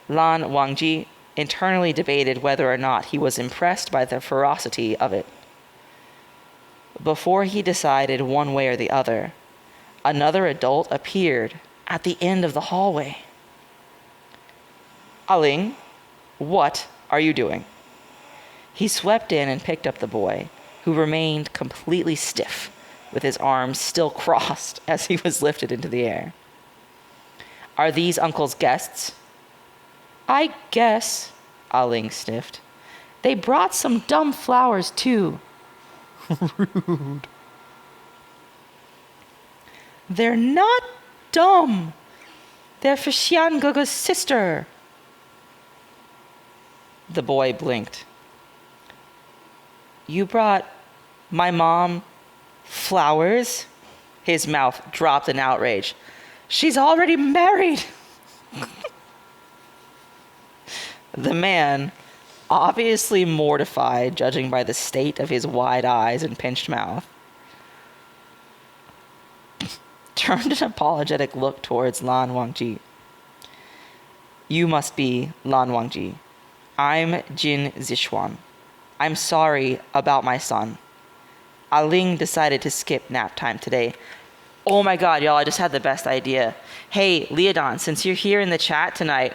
B: Lan Wangji internally debated whether or not he was impressed by the ferocity of it. Before he decided one way or the other, another adult appeared at the end of the hallway. Aling, what are you doing? He swept in and picked up the boy, who remained completely stiff, with his arms still crossed as he was lifted into the air. Are these Uncle's guests? I guess, Aling sniffed. They brought some dumb flowers, too. Rude. They're not dumb. They're for Xian Gaga's sister. The boy blinked. You brought my mom flowers? His mouth dropped in outrage. She's already married. The man, obviously mortified, judging by the state of his wide eyes and pinched mouth, turned an apologetic look towards Lan Wangji. You must be Lan Wangji. I'm Jin Zishuan. I'm sorry about my son. Aling decided to skip nap time today. Oh my god, y'all, I just had the best idea. Hey, Leodon, since you're here in the chat tonight,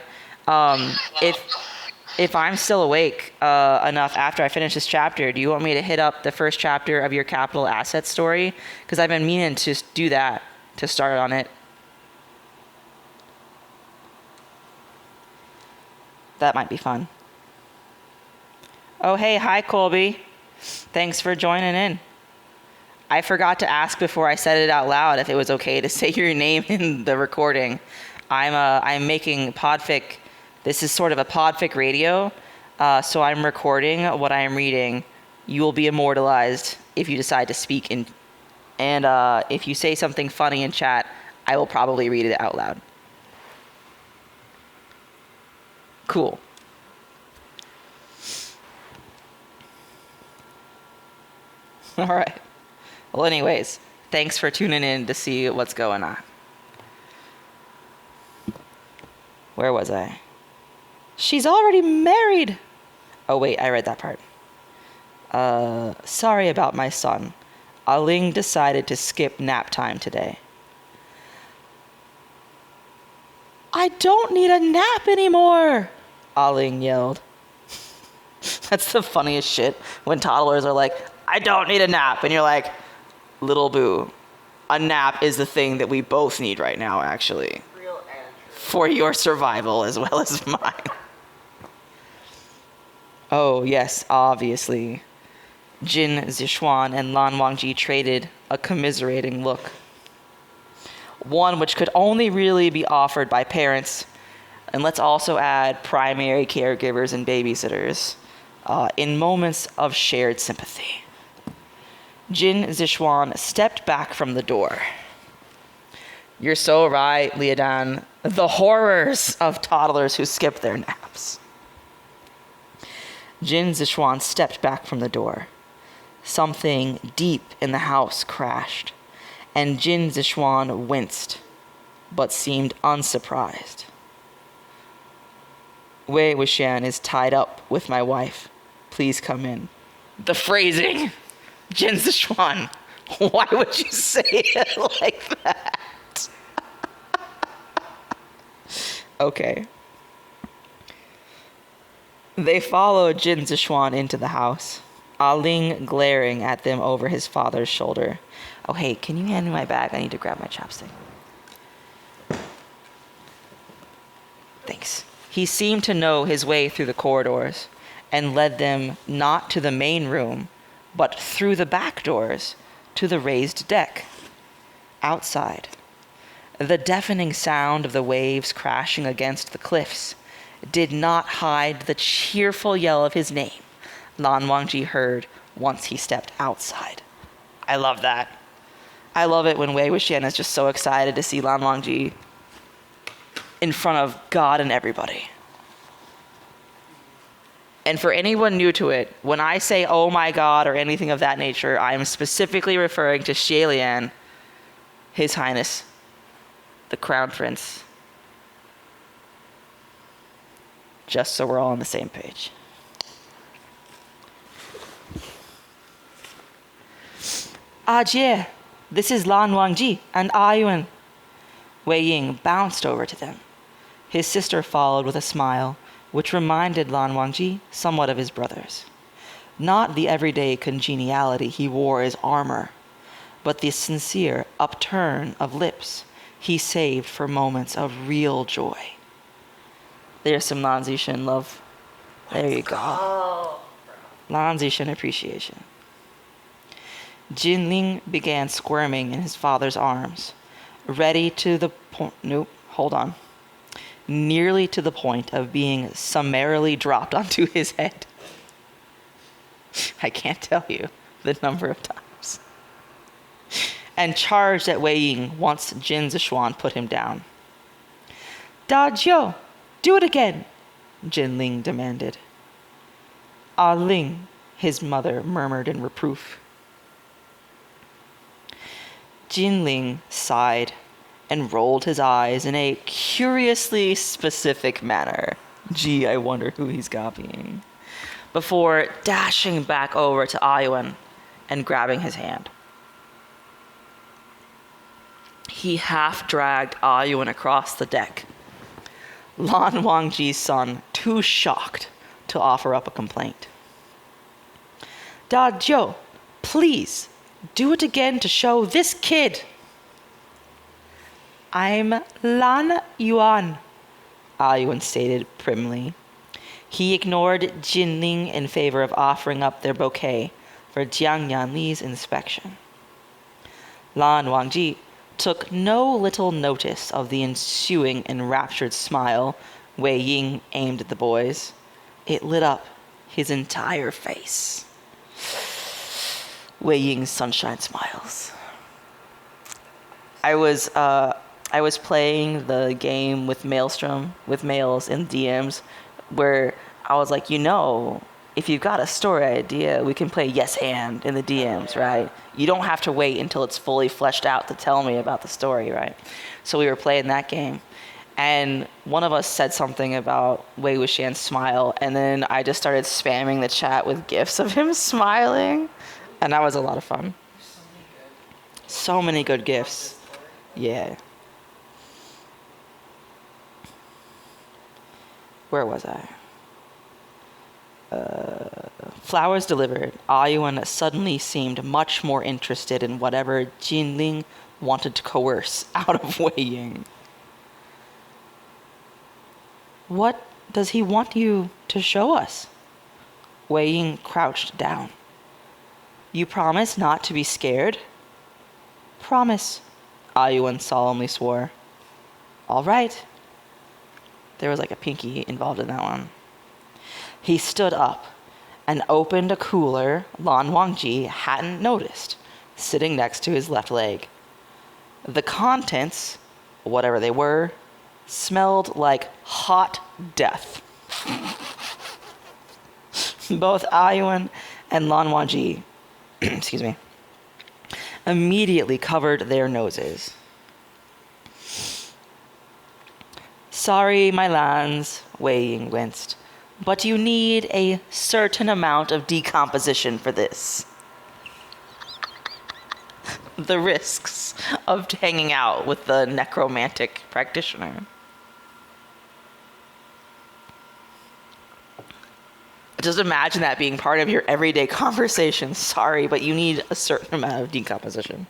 B: if I'm still awake enough after I finish this chapter, do you want me to hit up the first chapter of your capital asset story? Because I've been meaning to do that, to start on it. That might be fun. Oh, hey, hi, Colby. Thanks for joining in. I forgot to ask before I said it out loud if it was okay to say your name in the recording. I'm making Podfic. This is sort of a Podfic radio, so I'm recording what I am reading. You will be immortalized if you decide to speak in, and if you say something funny in chat, I will probably read it out loud. Cool. All right. Well, anyways, thanks for tuning in to see what's going on. Where was I? She's already married. Oh, wait, I read that part. Sorry about my son. Aling decided to skip nap time today. I don't need a nap anymore, Aling yelled. That's the funniest shit when toddlers are like, I don't need a nap. And you're like, little boo, a nap is the thing that we both need right now, actually.
C: Real and
B: For your survival as well as mine. Oh, yes, obviously. Jin Zixuan and Lan Wangji traded a commiserating look. One which could only really be offered by parents, and let's also add primary caregivers and babysitters, in moments of shared sympathy. Jin Zixuan stepped back from the door. You're so right, Liadan. The horrors of toddlers who skip their naps. Jin Zixuan stepped back from the door. Something deep in the house crashed, and Jin Zixuan winced, but seemed unsurprised. Wei Wuxian is tied up with my wife. Please come in. The phrasing! Jin Zixuan, why would you say it like that? Okay. They followed Jin Zixuan into the house, Aling glaring at them over his father's shoulder. Oh, hey, can you hand me my bag? I need to grab my chapstick. Thanks. He seemed to know his way through the corridors and led them not to the main room, but through the back doors to the raised deck. Outside, the deafening sound of the waves crashing against the cliffs did not hide the cheerful yell of his name Lan Wangji heard once he stepped outside. I love that. I love it when Wei Wuxian is just so excited to see Lan Wangji in front of God and everybody. And for anyone new to it, when I say oh my God or anything of that nature, I am specifically referring to Xielian, His Highness, the Crown Prince. Just so we're all on the same page. Jie, this is Lan Wangji and Ayuan. Wei Ying bounced over to them. His sister followed with a smile, which reminded Lan Wangji somewhat of his brother's. Not the everyday congeniality he wore as armor, but the sincere upturn of lips he saved for moments of real joy. There's some Lan Zixuan love. There you go. Lan Zixuan appreciation. Jinling began squirming in his father's arms, ready to the point. Nope, hold on. Nearly to the point of being summarily dropped onto his head. I can't tell you the number of times. And charged at Wei Ying once Jin Zixuan put him down. Da Jiu, do it again, Jinling demanded. Ah Ling, his mother murmured in reproof. Jinling sighed and rolled his eyes in a curiously specific manner. Gee, I wonder who he's copying. Before dashing back over to Ayuan and grabbing his hand. He half-dragged Ayuan across the deck. Lan Wangji's son, too shocked to offer up a complaint. Da Jiu, please, do it again to show this kid. I'm Lan Yuan, Ayuan stated primly. He ignored Jinling in favor of offering up their bouquet for Jiang Yanli's inspection. Lan Wangji took no little notice of the ensuing enraptured smile Wei Ying aimed at the boys. It lit up his entire face. Wei Ying's sunshine smiles. I was playing the game with Maelstrom, with males in DMs, where I was like, if you've got a story idea, we can play yes and in the DMs, right? You don't have to wait until it's fully fleshed out to tell me about the story, right? So we were playing that game. And one of us said something about Wei Wuxian's smile, and then I just started spamming the chat with gifs of him smiling. And that was a lot of fun. So many good gifs. Yeah. Where was I? Flowers delivered. Ayuan suddenly seemed much more interested in whatever Jinling wanted to coerce out of Wei Ying. What does he want you to show us? Wei Ying crouched down. You promise not to be scared? Promise, Ayuan solemnly swore. All right. There was like a pinky involved in that one. He stood up and opened a cooler Lan Wangji hadn't noticed, sitting next to his left leg. The contents, whatever they were, smelled like hot death. Both Ayuan and Lan Wangji, excuse me, immediately covered their noses. Sorry, my lands, Wei Ying winced, but you need a certain amount of decomposition for this. The risks of hanging out with the necromantic practitioner. Just imagine that being part of your everyday conversation. Sorry, but you need a certain amount of decomposition.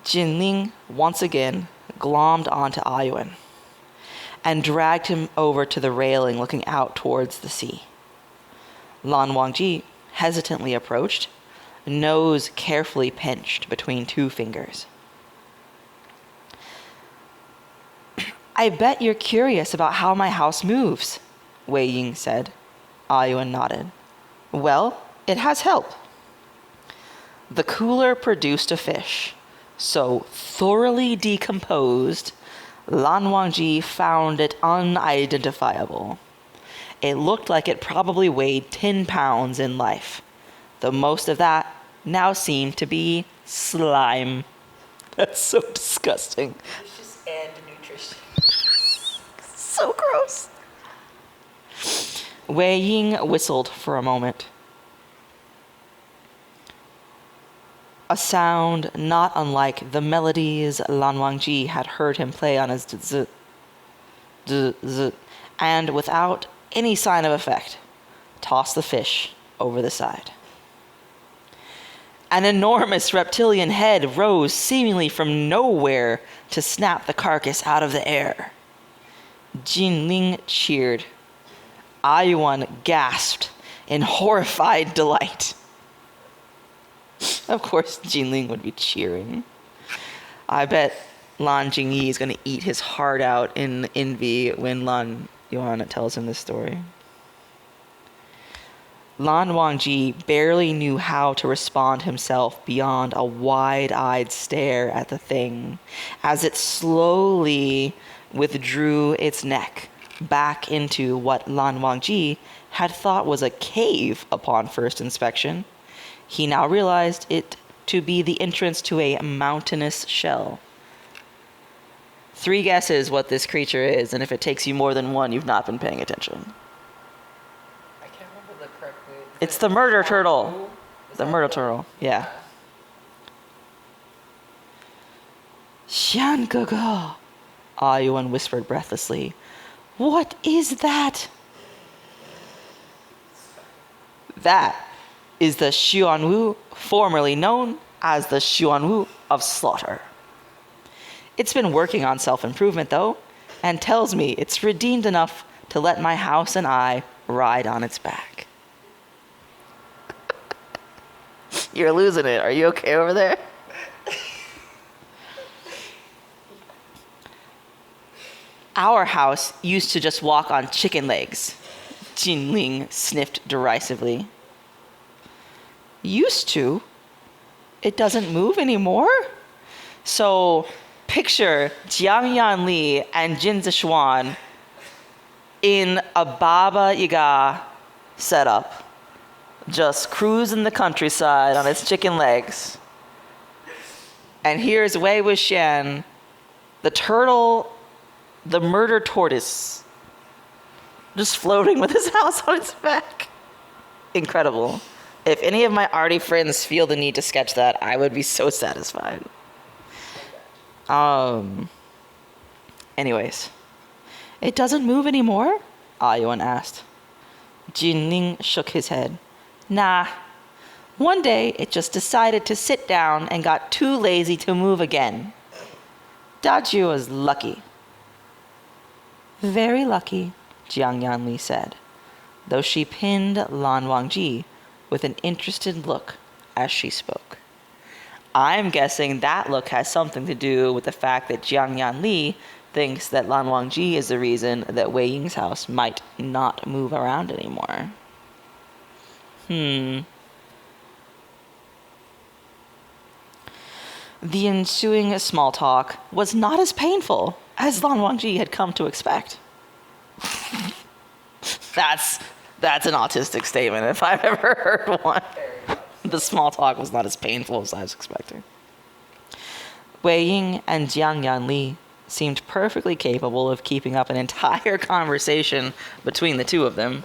B: Jinling once again glommed onto Ayuan and dragged him over to the railing looking out towards the sea. Lan Wangji hesitantly approached, nose carefully pinched between two fingers. I bet you're curious about how my house moves, Wei Ying said. Ayuan nodded. Well, it has help. The cooler produced a fish, so thoroughly decomposed, Lan Wangji found it unidentifiable. It looked like it probably weighed 10 pounds in life, though most of that now seemed to be slime. That's so disgusting.
A: Delicious and nutritious.
B: So gross. Wei Ying whistled for a moment. A sound not unlike the melodies Lan Wangji had heard him play on his z, and without any sign of effect, tossed the fish over the side. An enormous reptilian head rose seemingly from nowhere to snap the carcass out of the air. Jinling cheered. Ayuan gasped in horrified delight. Of course, Jinling would be cheering. I bet Lan Jingyi is going to eat his heart out in envy when Lan Yuan tells him this story. Lan Wangji barely knew how to respond himself beyond a wide-eyed stare at the thing as it slowly withdrew its neck back into what Lan Wangji had thought was a cave upon first inspection. He now realized it to be the entrance to a mountainous shell. 3 guesses what this creature is, and if it takes you more than one, you've not been paying attention.
A: I can't remember the correct name.
B: It's the murder turtle. The murder turtle, yeah. Xian Gaga, Ayuan whispered breathlessly. What is that? That is the Xuanwu, formerly known as the Xuanwu of Slaughter. It's been working on self-improvement, though, and tells me it's redeemed enough to let my house and I ride on its back. You're losing it. Are you okay over there? Our house used to just walk on chicken legs, Jinling sniffed derisively. Used to? It doesn't move anymore? So picture Jiang Yan Li and Jin Zishuan in a Baba Yaga setup, just cruising the countryside on its chicken legs. And here's Wei Wuxian, the turtle, the murder tortoise, just floating with his house on its back. Incredible. If any of my arty friends feel the need to sketch that, I would be so satisfied. Anyways. It doesn't move anymore? Ayuan asked. Jinling shook his head. Nah. One day, it just decided to sit down and got too lazy to move again. Daju was lucky. Very lucky, Jiang Yanli said, though she pinned Lan Wangji with an interested look as she spoke. I'm guessing that look has something to do with the fact that Jiang Yanli thinks that Lan Wangji is the reason that Wei Ying's house might not move around anymore. The ensuing small talk was not as painful as Lan Wangji had come to expect. That's an autistic statement if I've ever heard one. The small talk was not as painful as I was expecting. Wei Ying and Jiang Yanli seemed perfectly capable of keeping up an entire conversation between the two of them,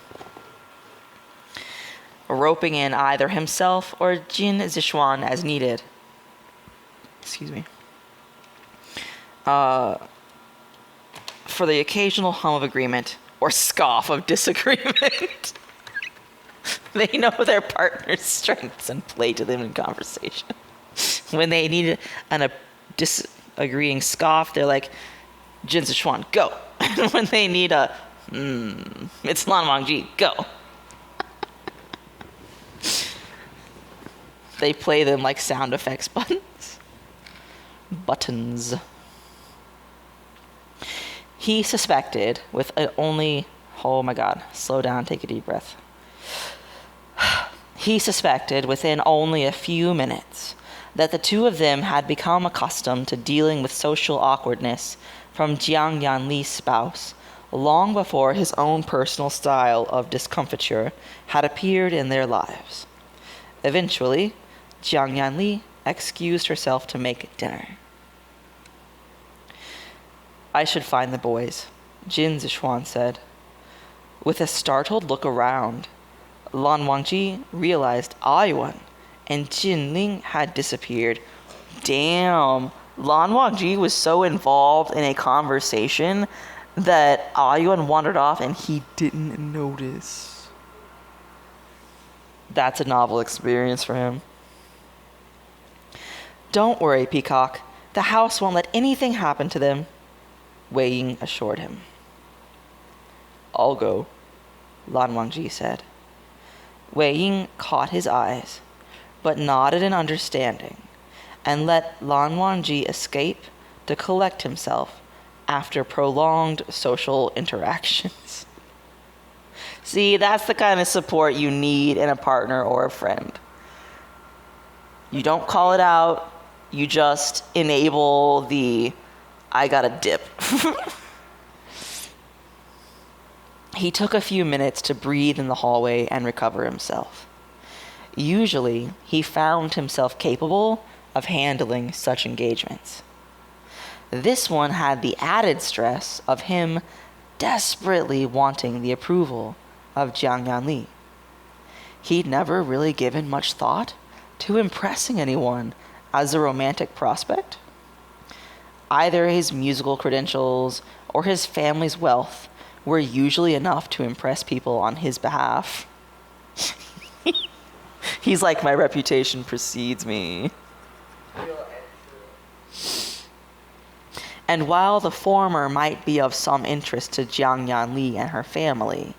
B: roping in either himself or Jin Zixuan as needed. Excuse me. For the occasional hum of agreement or scoff of disagreement. They know their partner's strengths and play to them in conversation. When they need a disagreeing scoff, they're like, Jin Zixuan, go. And when they need a, it's Lan Wangji, go. They play them like sound effects buttons. He suspected with only, oh my God, slow down, take a deep breath. He suspected within only a few minutes that the two of them had become accustomed to dealing with social awkwardness from Jiang Yanli's spouse long before his own personal style of discomfiture had appeared in their lives. Eventually, Jiang Yanli excused herself to make dinner. I should find the boys, Jin Zixuan said. With a startled look around, Lan Wangji realized Ayuan and Jin Ling had disappeared. Damn, Lan Wangji was so involved in a conversation that Ayuan wandered off and he didn't notice. That's a novel experience for him. Don't worry, Peacock. The house won't let anything happen to them, Wei Ying assured him. I'll go, Lan Wangji said. Wei Ying caught his eyes, but nodded in understanding, and let Lan Wangji escape to collect himself after prolonged social interactions. See, that's the kind of support you need in a partner or a friend. You don't call it out, you just enable the, I gotta dip. He took a few minutes to breathe in the hallway and recover himself. Usually, he found himself capable of handling such engagements. This one had the added stress of him desperately wanting the approval of Jiang Yanli. He'd never really given much thought to impressing anyone as a romantic prospect. Either his musical credentials or his family's wealth were usually enough to impress people on his behalf. He's like, my reputation precedes me. And while the former might be of some interest to Jiang Yanli and her family,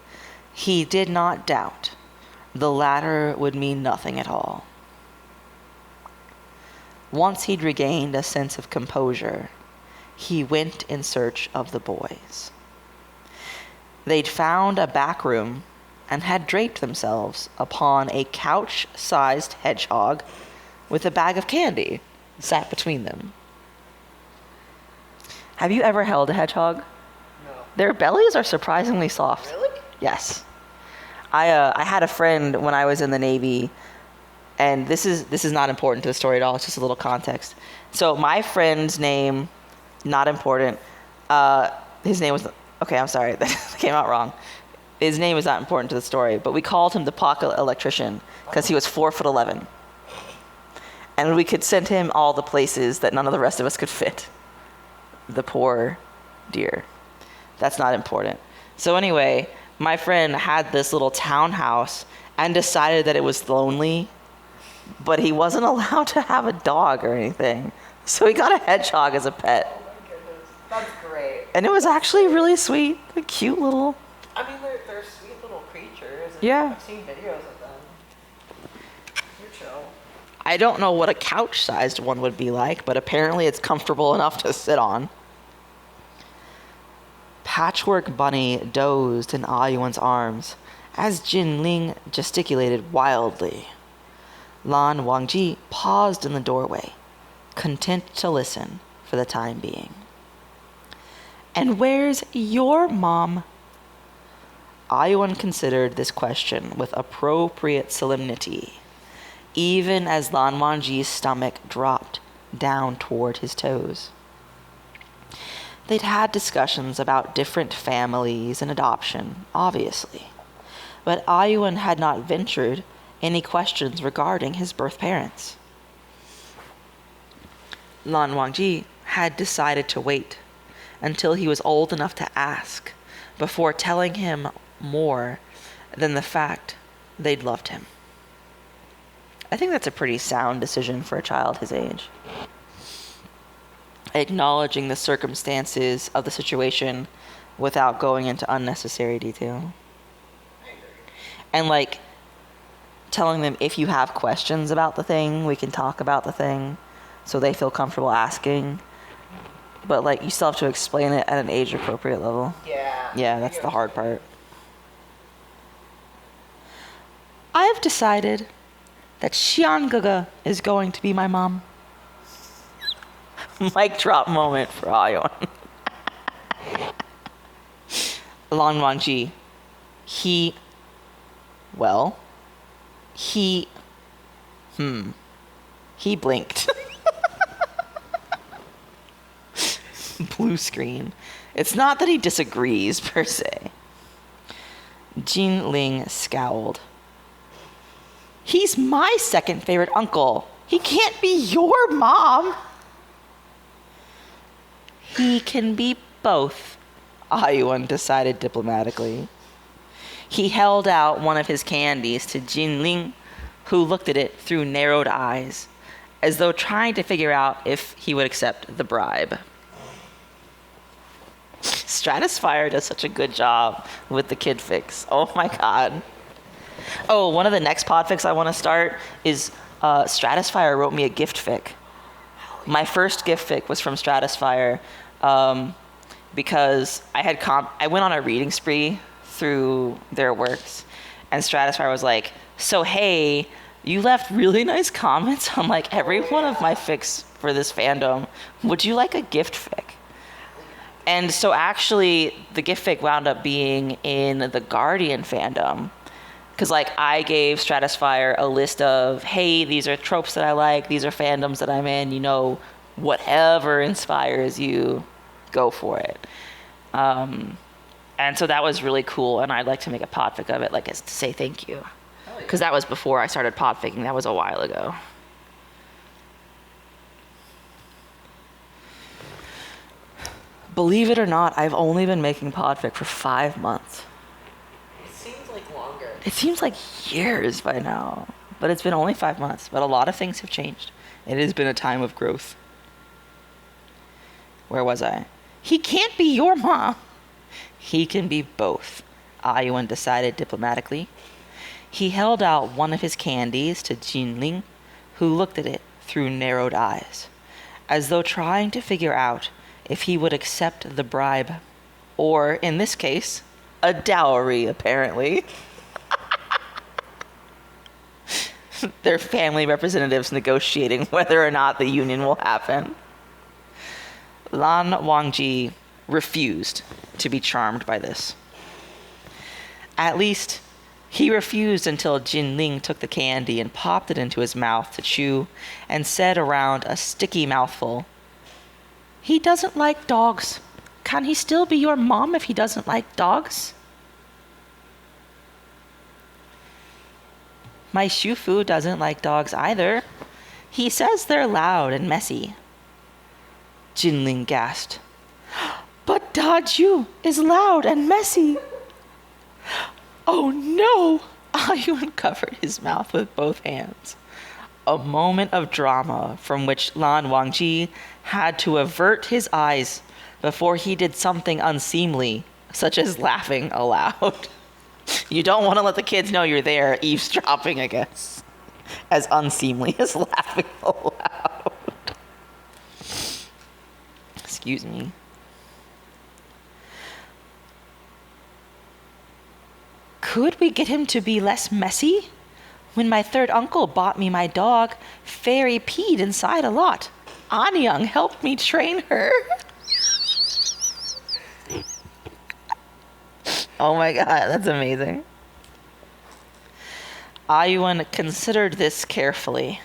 B: he did not doubt the latter would mean nothing at all. Once he'd regained a sense of composure, he went in search of the boys. They'd found a back room and had draped themselves upon a couch-sized hedgehog with a bag of candy sat between them. Have you ever held a hedgehog?
C: No.
B: Their bellies are surprisingly soft.
C: Really?
B: Yes. I had a friend when I was in the Navy, and this is not important to the story at all. It's just a little context. So my friend's name, not important. His name was, okay, I'm sorry, that came out wrong. His name is not important to the story, but we called him the pocket electrician because he was 4'11", and we could send him all the places that none of the rest of us could fit. The poor dear. That's not important. So anyway, my friend had this little townhouse and decided that it was lonely, but he wasn't allowed to have a dog or anything. So he got a hedgehog as a pet.
C: Oh my goodness. That's great.
B: And it was actually really sweet, a cute little...
C: I mean, they're sweet little creatures. And
B: Yeah.
C: I've seen videos of them. They're chill.
B: I don't know what a couch-sized one would be like, but apparently it's comfortable enough to sit on. Patchwork Bunny dozed in Ayuan's arms as Jinling gesticulated wildly. Lan Wangji paused in the doorway, content to listen for the time being. And where's your mom? Ayuan considered this question with appropriate solemnity, even as Lan Wangji's stomach dropped down toward his toes. They'd had discussions about different families and adoption, obviously, but Ayuan had not ventured any questions regarding his birth parents. Lan Wangji had decided to wait until he was old enough to ask before telling him more than the fact they'd loved him. I think that's a pretty sound decision for a child his age. Acknowledging the circumstances of the situation without going into unnecessary detail. And like telling them if you have questions about the thing, we can talk about the thing so they feel comfortable asking. But like you still have to explain it at an age appropriate level.
C: Yeah.
B: Yeah, that's the hard part. I have decided that Xiangaga is going to be my mom. Mic drop moment for Ayuan. Lan Wangji. He blinked. Blue screen. It's not that he disagrees, per se. Jin Ling scowled. He's my second favorite uncle. He can't be your mom. He can be both, Ayuan decided diplomatically. He held out one of his candies to Jin Ling, who looked at it through narrowed eyes, as though trying to figure out if he would accept the bribe. Stratisphyre does such a good job with the kidfics. Oh my god. Oh, one of the next podfics I want to start is Stratisphyre wrote me a gift fic. My first gift fic was from Stratisphyre because I went on a reading spree through their works, and Stratisphyre was like, so hey, you left really nice comments on like every one of my fics for this fandom. Would you like a gift fic? And so actually the gift fic wound up being in the Guardian fandom. Because like I gave Stratisphyre a list of, hey, these are tropes that I like, these are fandoms that I'm in, you know, whatever inspires you, go for it. And so that was really cool, and I'd like to make a podfic of it, like as to say thank you. Because that was before I started podficking, that was a while ago. Believe it or not, I've only been making podfic for 5 months.
C: It seems like longer.
B: It seems like years by now, but it's been only 5 months. But a lot of things have changed. It has been a time of growth. Where was I? He can't be your mom. He can be both, Ayuan decided diplomatically. He held out one of his candies to Jinling, who looked at it through narrowed eyes, as though trying to figure out if he would accept the bribe, or, in this case, a dowry, apparently. Their family representatives negotiating whether or not the union will happen. Lan Wangji refused to be charmed by this. At least, he refused until Jinling took the candy and popped it into his mouth to chew and said around a sticky mouthful, "He doesn't like dogs. Can he still be your mom if he doesn't like dogs?" "My Shufu doesn't like dogs either. He says they're loud and messy." Jinling gasped. "But Daju is loud and messy." "Oh no!" Ayun covered his mouth with both hands. A moment of drama from which Lan Wangji had to avert his eyes before he did something unseemly, such as laughing aloud. You don't want to let the kids know you're there, eavesdropping, I guess. As unseemly as laughing aloud. Excuse me. "Could we get him to be less messy? When my third uncle bought me my dog, Fairy peed inside a lot. Anyang helped me train her." Oh my god, that's amazing. Ayun considered this carefully.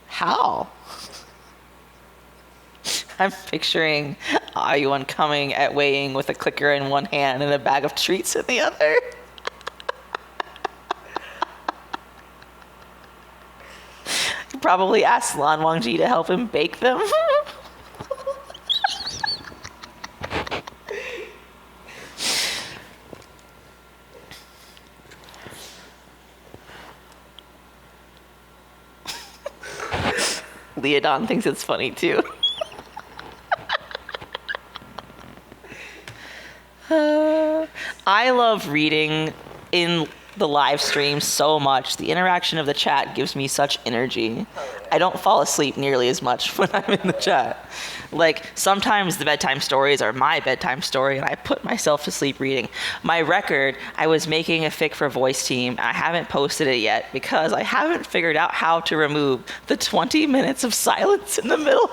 B: How? I'm picturing Ayun coming at weighing with a clicker in one hand and a bag of treats in the other. He probably asked Lan Wangji to help him bake them. Leodon thinks it's funny too. I love reading in the live stream so much. The interaction of the chat gives me such energy. I don't fall asleep nearly as much when I'm in the chat. Like, sometimes the bedtime stories are my bedtime story, and I put myself to sleep reading. My record, I was making a fic for Voice Team, and I haven't posted it yet because I haven't figured out how to remove the 20 minutes of silence in the middle.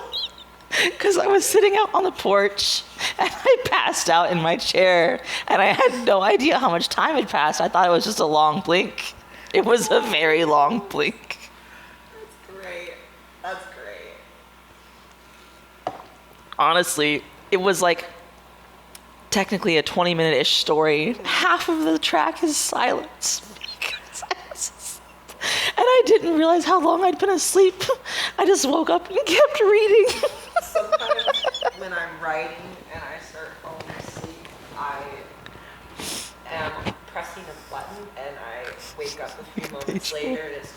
B: Because I was sitting out on the porch, and I passed out in my chair, and I had no idea how much time had passed. I thought it was just a long blink. It was a very long blink.
C: That's great. That's great.
B: Honestly, it was like technically a 20-minute-ish story. Half of the track is silence. And I didn't realize how long I'd been asleep. I just woke up and kept reading.
C: Sometimes when I'm writing and I start falling asleep, I am pressing a button and I wake up a few moments later. And it's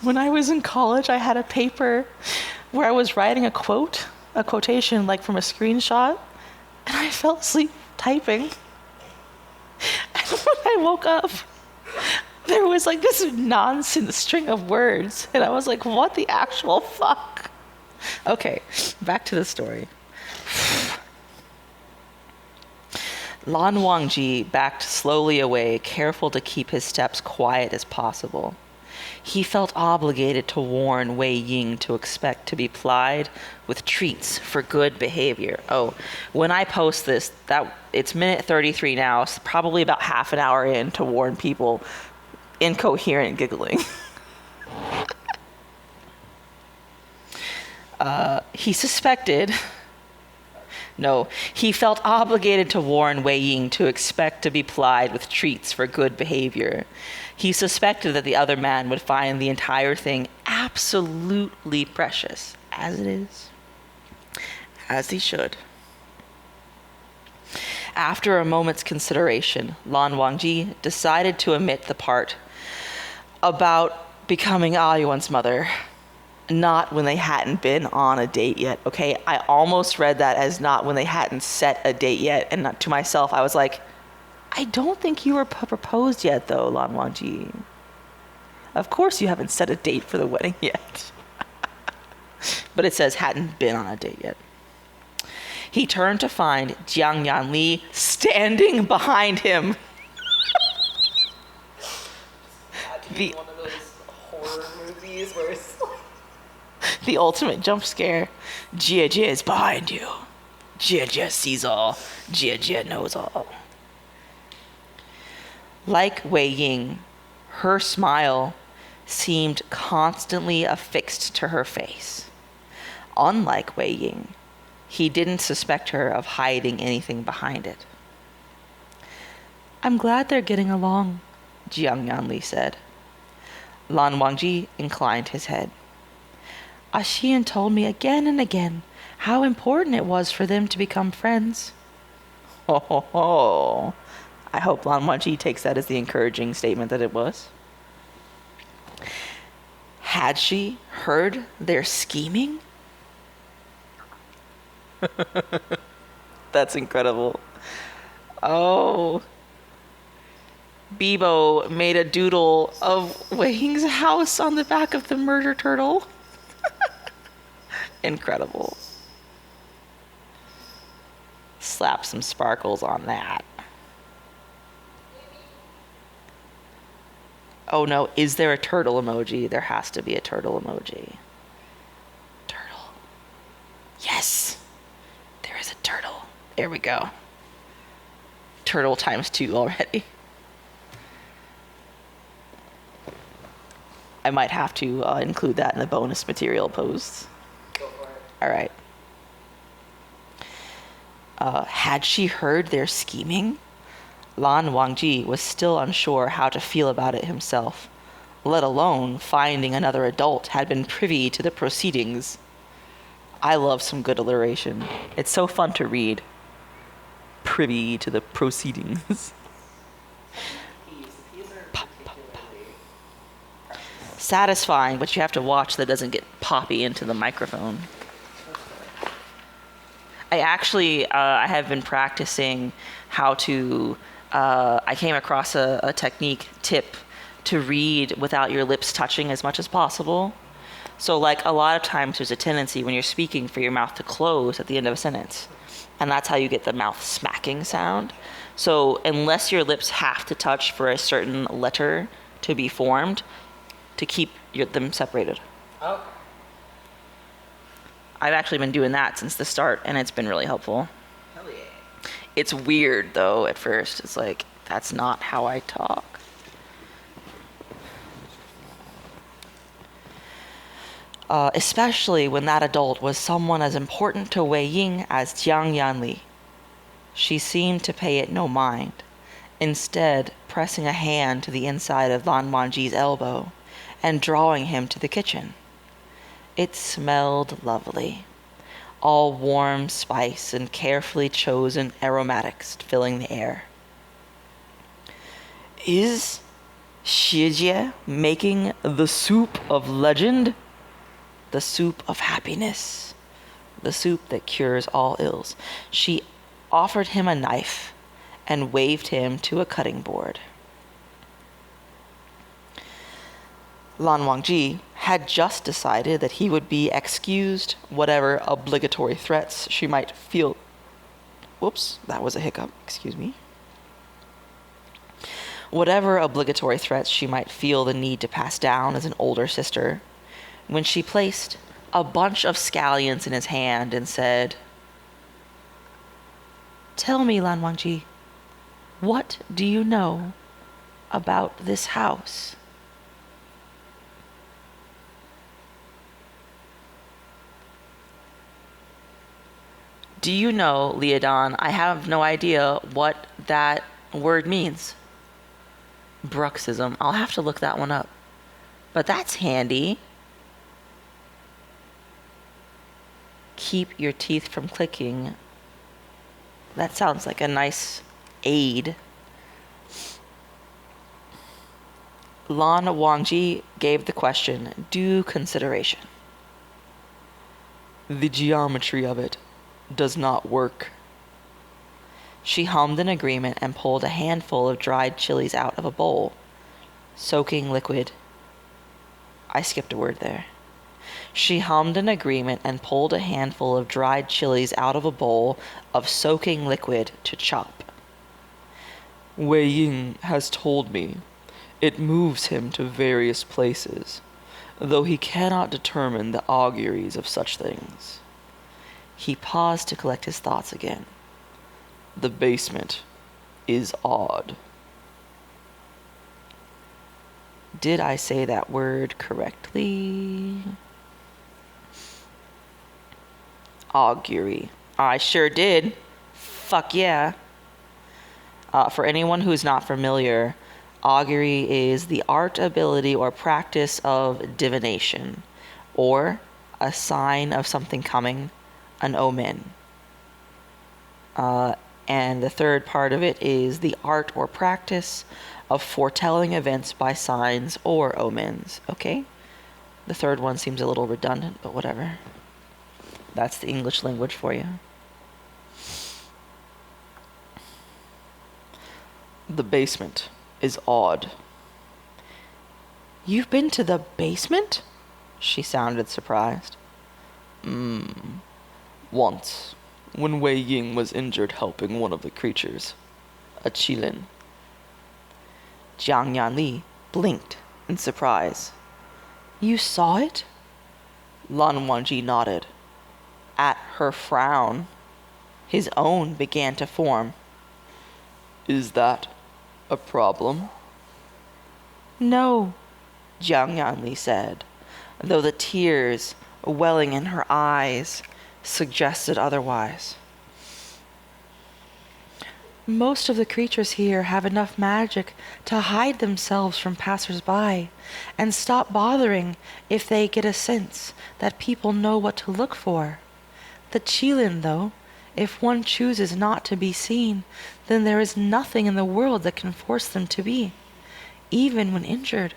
B: When I was in college, I had a paper where I was writing a quotation like from a screenshot, and I fell asleep typing. And when I woke up, there was like this nonsense string of words, and I was like, what the actual fuck? Okay, back to the story. Lan Wangji backed slowly away, careful to keep his steps quiet as possible. He felt obligated to warn Wei Ying to expect to be plied with treats for good behavior. Oh, when I post this, it's minute 33 now, so probably about half an hour in to warn people incoherent giggling. He felt obligated to warn Wei Ying to expect to be plied with treats for good behavior. He suspected that the other man would find the entire thing absolutely precious, as it is. As he should. After a moment's consideration, Lan Wangji decided to omit the part about becoming Ayuan's mother. Not when they hadn't been on a date yet, okay? I almost read that as not when they hadn't set a date yet, and not to myself, I was like, I don't think you were proposed yet, though, Lan Wangji. Of course you haven't set a date for the wedding yet. But it says hadn't been on a date yet. He turned to find Jiang Yanli standing behind him.
C: one of those horror movies where it's like...
B: The ultimate jump scare. Jie is behind you. Jia sees all. Jia knows all.
C: Like Wei Ying, her smile seemed constantly affixed to her face. Unlike Wei Ying, he didn't suspect her of hiding anything behind it. I'm glad they're getting along, Jiang Yanli said. Lan Wangji inclined his head. Xian told me again and again how important it was for them to become friends. Ho ho ho. I hope Lan Wangji takes that as the encouraging statement that it was. Had she heard their scheming? That's incredible. Oh. Bibo made a doodle of Wei Ying's house on the back of the murder turtle. Incredible. Slap some sparkles on that. Oh no, is there a turtle emoji? There has to be a turtle emoji. Turtle. Yes! There is a turtle. There we go. Turtle times 2 already. I might have to include that in the bonus material posts.
D: Go for it.
C: All right. Had she heard their scheming? Lan Wangji was still unsure how to feel about it himself, let alone finding another adult had been privy to the proceedings. I love some good alliteration. It's so fun to read. Privy to the proceedings. Satisfying, but you have to watch that doesn't get poppy into the microphone. I actually, I have been practicing how to, I came across a technique tip to read without your lips touching as much as possible. So like a lot of times there's a tendency when you're speaking for your mouth to close at the end of a sentence. And that's how you get the mouth smacking sound. So unless your lips have to touch for a certain letter to be formed, to keep them separated.
D: Okay.
C: I've actually been doing that since the start, and it's been really helpful.
D: Hell yeah.
C: It's weird, though, at first. It's like, that's not how I talk. Especially when that adult was someone as important to Wei Ying as Jiang Yanli. She seemed to pay it no mind, instead pressing a hand to the inside of Lan Wangji's elbow and drawing him to the kitchen. It smelled lovely, all warm spice and carefully chosen aromatics filling the air. Is Xijie making the soup of legend? The soup of happiness, the soup that cures all ills. She offered him a knife and waved him to a cutting board. Lan Wangji had just decided that he would be excused whatever obligatory threats she might feel. Whoops, that was a hiccup, excuse me. Whatever obligatory threats she might feel the need to pass down as an older sister, when she placed a bunch of scallions in his hand and said, Tell me, Lan Wangji, what do you know about this house? Do you know, Liadan, I have no idea what that word means. Bruxism. I'll have to look that one up. But that's handy. Keep your teeth from clicking. That sounds like a nice aid. Lan Wangji gave the question due consideration. The geometry of it does not work. She hummed in agreement and pulled a handful of dried chilies out of a bowl. Soaking liquid. I skipped a word there. She hummed in agreement and pulled a handful of dried chilies out of a bowl of soaking liquid to chop. Wei Ying has told me it moves him to various places, though he cannot determine the auguries of such things. He paused to collect his thoughts again. The basement is odd. Did I say that word correctly? Augury. I sure did. Fuck yeah. For anyone who's not familiar, augury is the art, ability, or practice of divination, or a sign of something coming, an omen. And the third part of it is the art or practice of foretelling events by signs or omens. Okay? The third one seems a little redundant, but whatever. That's the English language for you. The basement is odd. You've been to the basement? She sounded surprised. Once, when Wei Ying was injured helping one of the creatures, a Qilin. Jiang Yanli blinked in surprise. You saw it? Lan Wangji nodded. At her frown, his own began to form. Is that a problem? No, Jiang Yanli said, though the tears welling in her eyes suggested otherwise. Most of the creatures here have enough magic to hide themselves from passers-by and stop bothering if they get a sense that people know what to look for. The Qilin, though, if one chooses not to be seen, then there is nothing in the world that can force them to be, even when injured.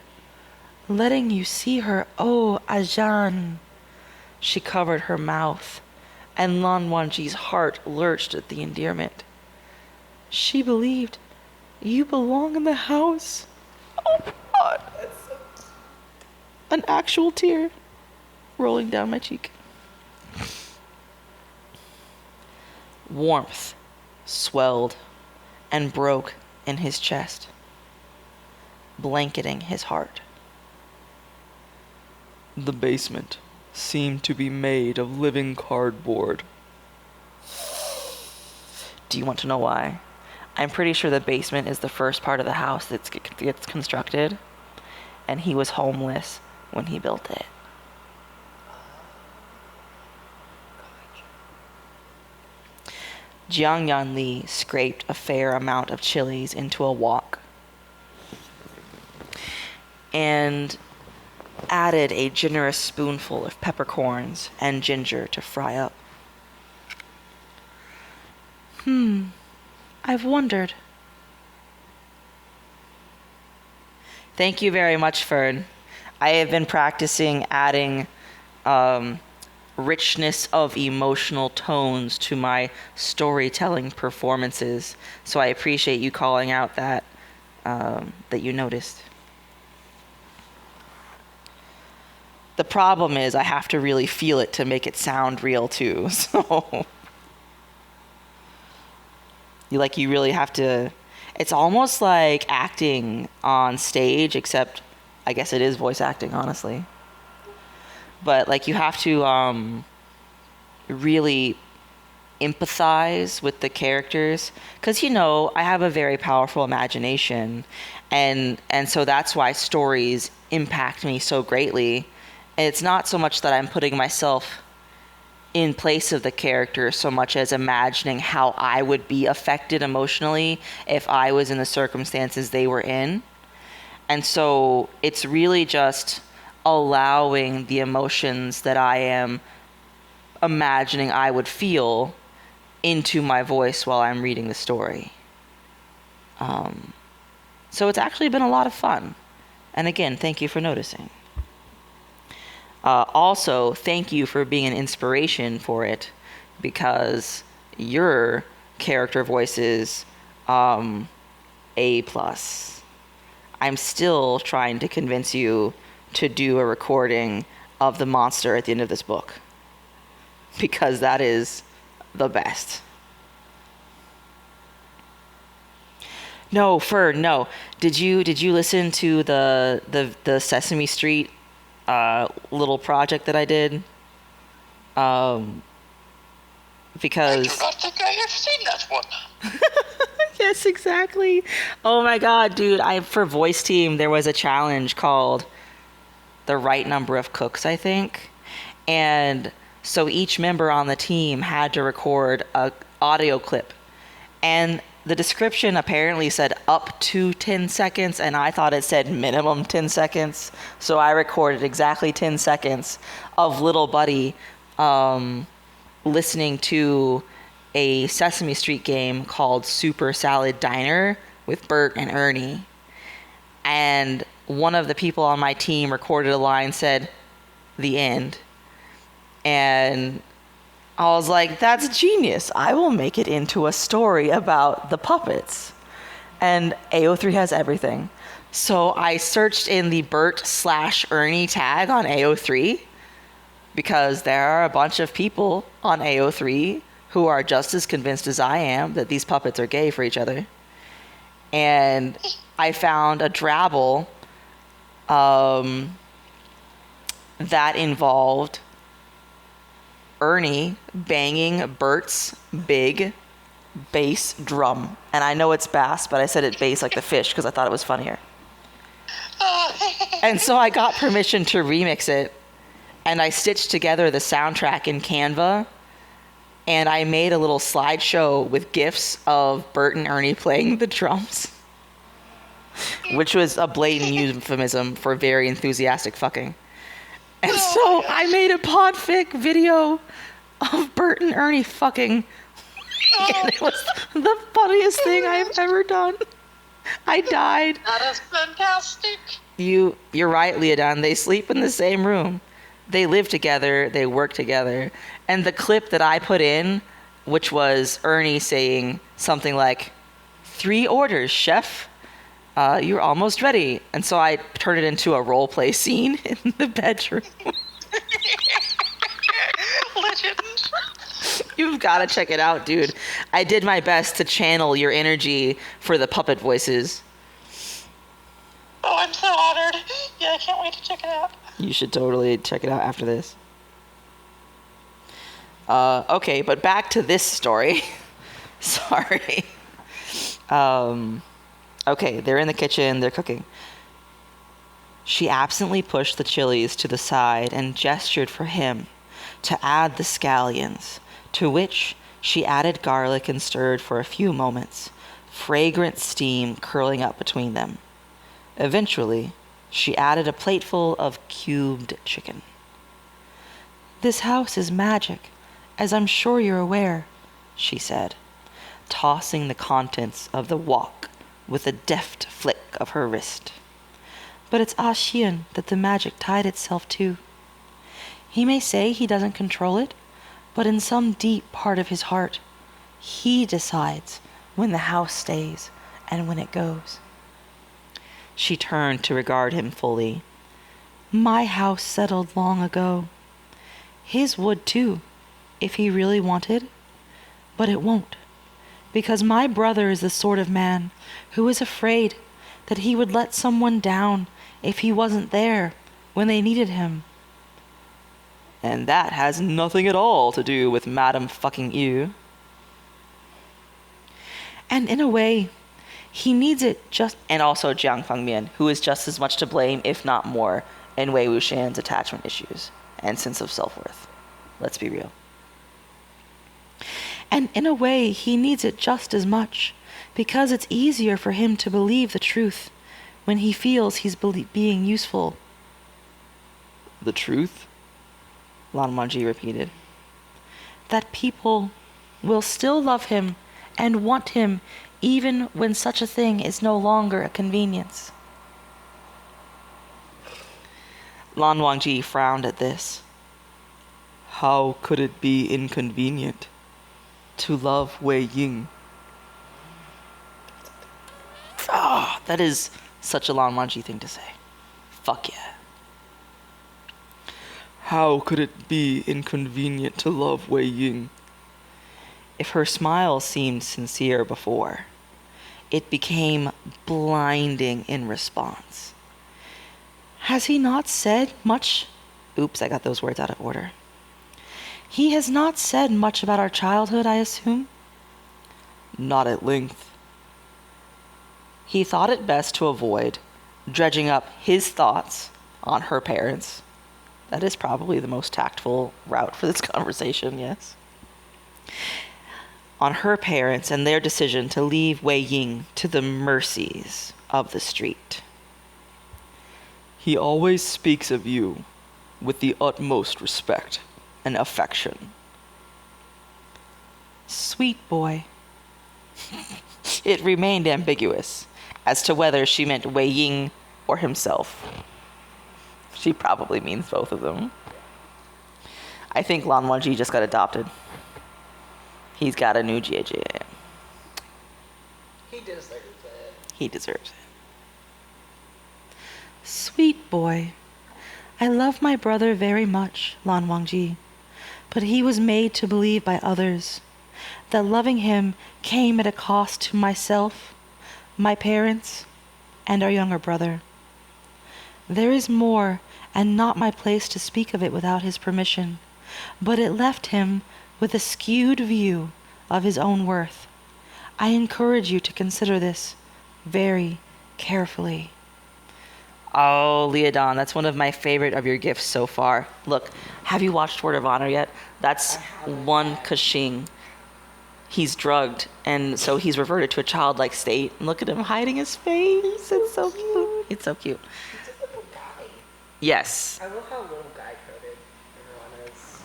C: Letting you see her, oh, Ajahn. She covered her mouth, and Lan Wangji's heart lurched at the endearment. She believed you belong in the house. Oh, God. An actual tear rolling down my cheek. Warmth swelled and broke in his chest, blanketing his heart. The basement seemed to be made of living cardboard. Do you want to know why? I'm pretty sure the basement is the first part of the house that gets constructed, and he was homeless when he built it. Jiang Yanli scraped a fair amount of chilies into a wok and added a generous spoonful of peppercorns and ginger to fry up. I've wondered. Thank you very much, Fern. I have been practicing adding richness of emotional tones to my storytelling performances, so I appreciate you calling out that that you noticed. The problem is I have to really feel it to make it sound real too, so you really have to. It's almost like acting on stage, except I guess it is voice acting, honestly. But like you have to really empathize with the characters, because I have a very powerful imagination, and so that's why stories impact me so greatly. And it's not so much that I'm putting myself in place of the character so much as imagining how I would be affected emotionally if I was in the circumstances they were in. And so it's really just allowing the emotions that I am imagining I would feel into my voice while I'm reading the story. So it's actually been a lot of fun. And again, thank you for noticing. Also, thank you for being an inspiration for it, because your character voices, A+. I'm still trying to convince you to do a recording of the monster at the end of this book, because that is the best. No, Fern, no. Did you listen to the Sesame Street little project that I did?
A: because
B: I do not think I have seen that one.
A: yes, exactly. Oh my god, dude! For voice team there was a challenge called the right number of cooks, I think, and so each member on the team had to record a audio clip, and the description apparently said up to 10 seconds, and I thought it said minimum 10 seconds. So I recorded exactly 10 seconds of little buddy listening to a Sesame Street game called Super Salad Diner with Bert and Ernie. And one of the people on my team recorded a line, said, "The end." And I was like, that's genius. I will make it into a story about the puppets. And AO3 has everything. So I searched in the Bert/Ernie tag on AO3 because there are a bunch of people on AO3 who are just as convinced as I am that these puppets are gay for each other. And I found a drabble that involved Ernie banging Bert's big bass drum. And I know it's bass, but I said it bass like the fish because I thought it was funnier. And so I got permission to remix it, and I stitched together the soundtrack in Canva, and I made a little slideshow with GIFs of Bert and Ernie playing the drums, which was a blatant euphemism for very enthusiastic fucking. And so I made a Podfic video of Bert and Ernie fucking. And it was the funniest thing I've ever done. I died.
B: That is fantastic.
A: You're right, Leodon. They sleep in the same room. They live together. They work together. And the clip that I put in, which was Ernie saying something like, 3 orders, chef. You're almost ready. And so I turned it into a role play scene in the bedroom.
B: Legend.
A: You've got to check it out, dude. I did my best to channel your energy for the puppet voices.
B: Oh, I'm so honored. Yeah, I can't wait to check it out.
A: You should totally check it out after this. Okay, but back to this story. Sorry. Okay, they're in the kitchen, they're cooking. She absently pushed the chilies to the side and gestured for him to add the scallions, to which she added garlic and stirred for a few moments, fragrant steam curling up between them. Eventually, she added a plateful of cubed chicken. "This house is magic, as I'm sure you're aware," she said, tossing the contents of the wok with a deft flick of her wrist. "But it's Ah Xian that the magic tied itself to. He may say he doesn't control it, but in some deep part of his heart, he decides when the house stays and when it goes." She turned to regard him fully. "My house settled long ago. His would too, if he really wanted. But it won't, because my brother is the sort of man who is afraid that he would let someone down if he wasn't there when they needed him." And that has nothing at all to do with Madam fucking you. "And in a way, he needs it just..." And also Jiang Fengmian, who is just as much to blame, if not more, in Wei Wuxian's attachment issues and sense of self-worth. Let's be real. "And in a way, he needs it just as much, because it's easier for him to believe the truth when he feels he's being useful." "The truth?" Lan Wangji repeated. "That people will still love him and want him even when such a thing is no longer a convenience." Lan Wangji frowned at this. "How could it be inconvenient to love Wei Ying?" Ah, that is such a Lan Wangji thing to say. Fuck yeah. "How could it be inconvenient to love Wei Ying?" If her smile seemed sincere before, it became blinding in response. "Has he not said much..." Oops, I got those words out of order.
C: He has not said much about our childhood, I assume? Not at length. He thought it best to avoid dredging up his thoughts on her parents. That is probably the most tactful route for this conversation, yes. On her parents and their decision to leave Wei Ying to the mercies of the street. He always speaks of you with the utmost respect and affection. Sweet boy. It remained ambiguous as to whether she meant Wei Ying or himself. She probably means both of them. I think Wangji just got adopted. He's got a new JJ.
D: He deserves it.
C: He deserves it. Sweet boy. I love my brother very much, Lan Wangji, but he was made to believe by others that loving him came at a cost to myself, my parents, and our younger brother. There is more, and not my place to speak of it without his permission, but it left him with a skewed view of his own worth. I encourage you to consider this very carefully. Oh, Leodon, that's one of my favorite of your gifts so far. Look, have you watched Word of Honor yet? That's one Kashing. He's drugged, and so he's reverted to a childlike state. And look at him hiding his face. It's so cute. It's so cute.
D: He's a little guy.
C: Yes.
D: I love how little guy coded everyone is.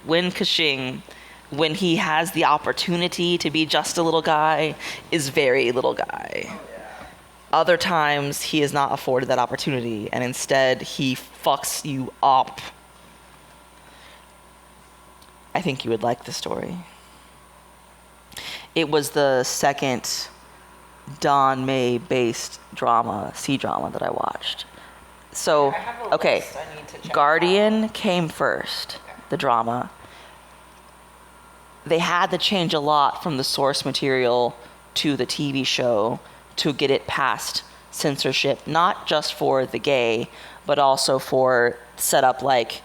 C: When Kashing, when he has the opportunity to be just a little guy, is very little guy.
D: Oh, yeah.
C: Other times, he is not afforded that opportunity, and instead, he fucks you up. I think you would like the story. It was the second Don May-based drama, C-drama, that I watched. So,
D: I have a
C: okay,
D: list I need to check
C: Guardian came first, the drama. They had to change a lot from the source material to the TV show to get it past censorship, not just for the gay, but also for setup like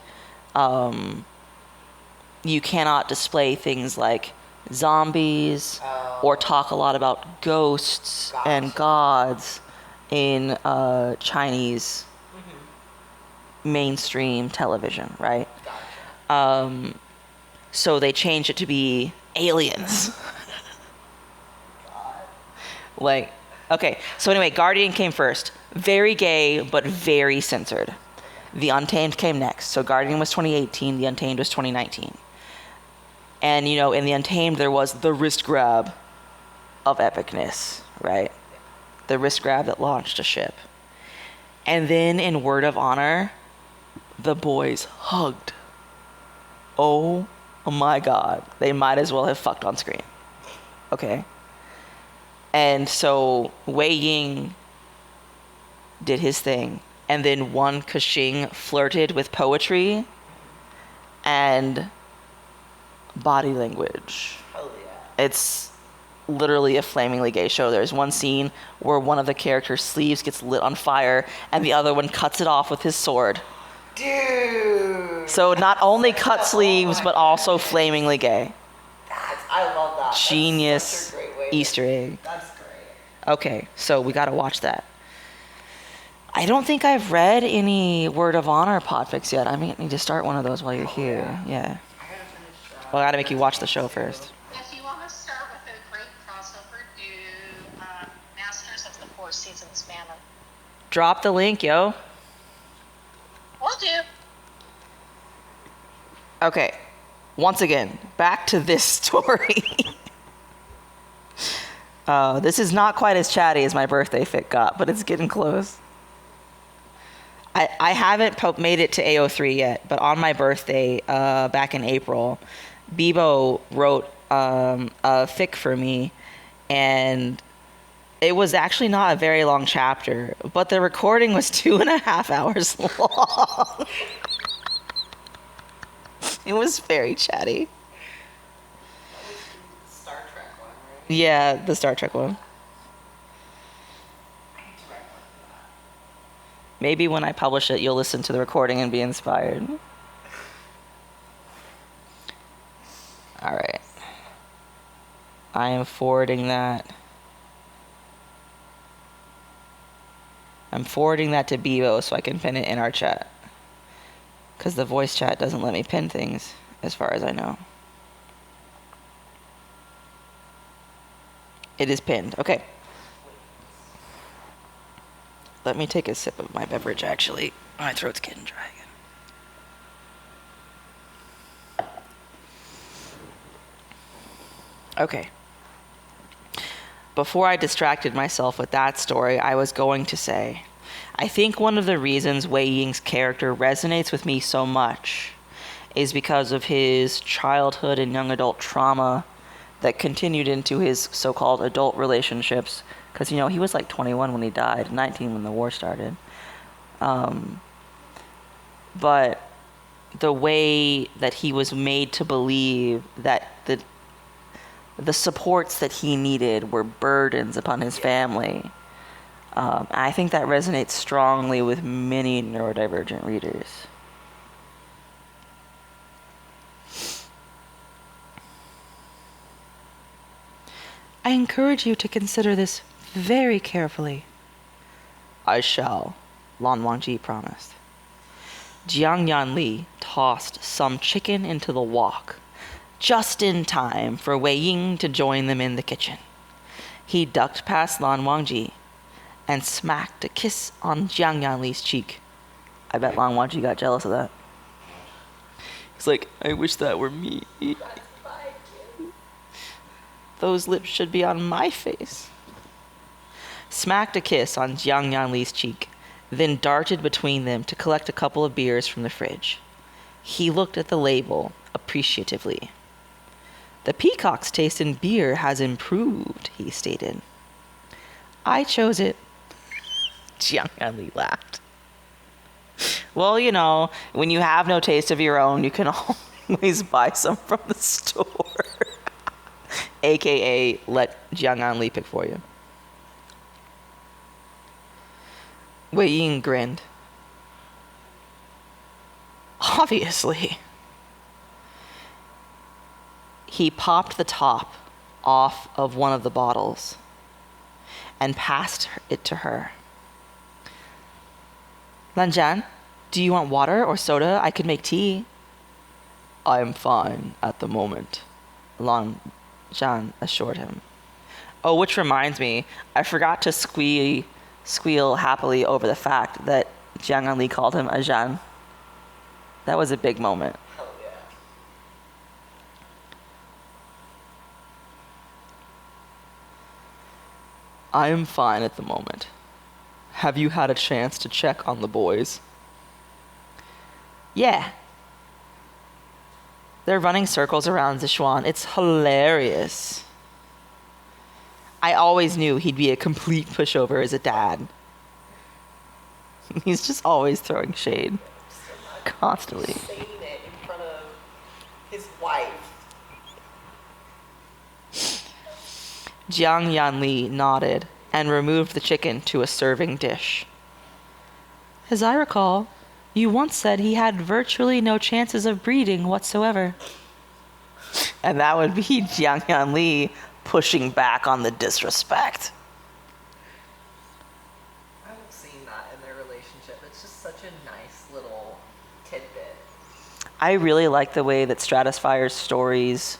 C: you cannot display things like zombies or talk a lot about ghosts and gods in Chinese mainstream television, right? So they changed it to be aliens. Like, okay, so anyway, Guardian came first. Very gay, but very censored. The Untamed came next. So Guardian was 2018, The Untamed was 2019. And, you know, in The Untamed, there was the wrist grab of epicness, right? The wrist grab that launched a ship. And then in Word of Honor, the boys hugged. Oh my God. They might as well have fucked on screen. Okay? And so Wei Ying did his thing. And then one Kashing flirted with poetry and body language.
D: Oh, yeah.
C: It's literally a flamingly gay show. There's one scene where one of the characters' sleeves gets lit on fire and the other one cuts it off with his sword.
D: Dude!
C: So not only cut sleeves, but also flamingly gay.
D: I love that.
C: Genius
D: That's such a great way
C: Easter egg.
D: That's great.
C: Okay, so we gotta watch that. I don't think I've read any Word of Honor podfics yet. I might need to start one of those while you're here. Yeah.
D: I gotta finish that.
C: Well, I gotta make you watch the show first.
E: If you want to start with a great crossover, do Masters of the Four Seasons Manor.
C: Drop the link, yo.
E: Will do.
C: Okay, once again, back to this story. This is not quite as chatty as my birthday fic got, but it's getting close. I haven't made it to AO3 yet, but on my birthday, back in April, Bebo wrote a fic for me, and it was actually not a very long chapter, but the recording was 2.5 hours long. It was very chatty.
D: Star Trek one, right?
C: Yeah, the Star Trek one. Maybe when I publish it, you'll listen to the recording and be inspired.
B: All right. I am forwarding that. I'm forwarding that to Bevo so I can pin it in our chat. Because the voice chat doesn't let me pin things, as far as I know. It is pinned. Okay. Let me take a sip of my beverage, actually. My throat's getting dry again. Okay. Before I distracted myself with that story, I was going to say, I think one of the reasons Wei Ying's character resonates with me so much is because of his childhood and young adult trauma that continued into his so-called adult relationships. Because, you know, he was like 21 when he died, 19 when the war started. But the way that he was made to believe that the supports that he needed were burdens upon his family. I think that resonates strongly with many neurodivergent readers. I encourage you to consider this very carefully. I shall, Lan Wangji promised. Jiang Yanli tossed some chicken into the wok, just in time for Wei Ying to join them in the kitchen. He ducked past Lan Wangji and smacked a kiss on Jiang Yanli's cheek. I bet Lan Wangji got jealous of that. He's like, I wish that were me. Those lips should be on my face. Smacked a kiss on Jiang Yanli's cheek, then darted between them to collect a couple of beers from the fridge. He looked at the label appreciatively. The peacock's taste in beer has improved, he stated. I chose it. Jiang Yanli laughed. Well, you know, when you have no taste of your own, you can always buy some from the store. AKA, let Jiang Yanli pick for you. Wei Ying grinned. Obviously. He popped the top off of one of the bottles and passed it to her. Lanjian, do you want water or soda? I could make tea. I'm fine at the moment, Lanjian assured him. Oh, which reminds me, I forgot to squeal happily over the fact that Jiang Yanli called him Ajan. That was a big moment.
C: Hell yeah.
B: I am fine at the moment. Have you had a chance to check on the boys? Yeah. They're running circles around Zishuan. It's hilarious. I always knew he'd be a complete pushover as a dad. He's just always throwing shade. Constantly.
C: Saying it in front of his wife.
B: Jiang Yanli nodded and removed the chicken to a serving dish. As I recall, you once said he had virtually no chances of breeding whatsoever. And that would be Jiang Yanli pushing back on the disrespect.
C: I haven't seen that in their relationship. It's just such a nice little tidbit.
B: I really like the way that Stratisphyre's stories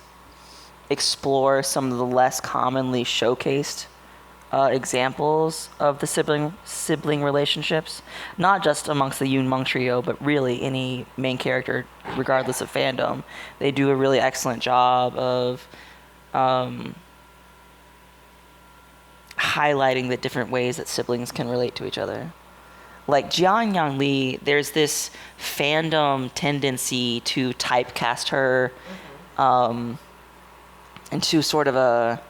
B: explore some of the less commonly showcased examples of the sibling relationships, not just amongst the Yunmeng trio, but really any main character, regardless of fandom. They do a really excellent job of highlighting the different ways that siblings can relate to each other. Like Jiang Yanli, there's this fandom tendency to typecast her into sort of a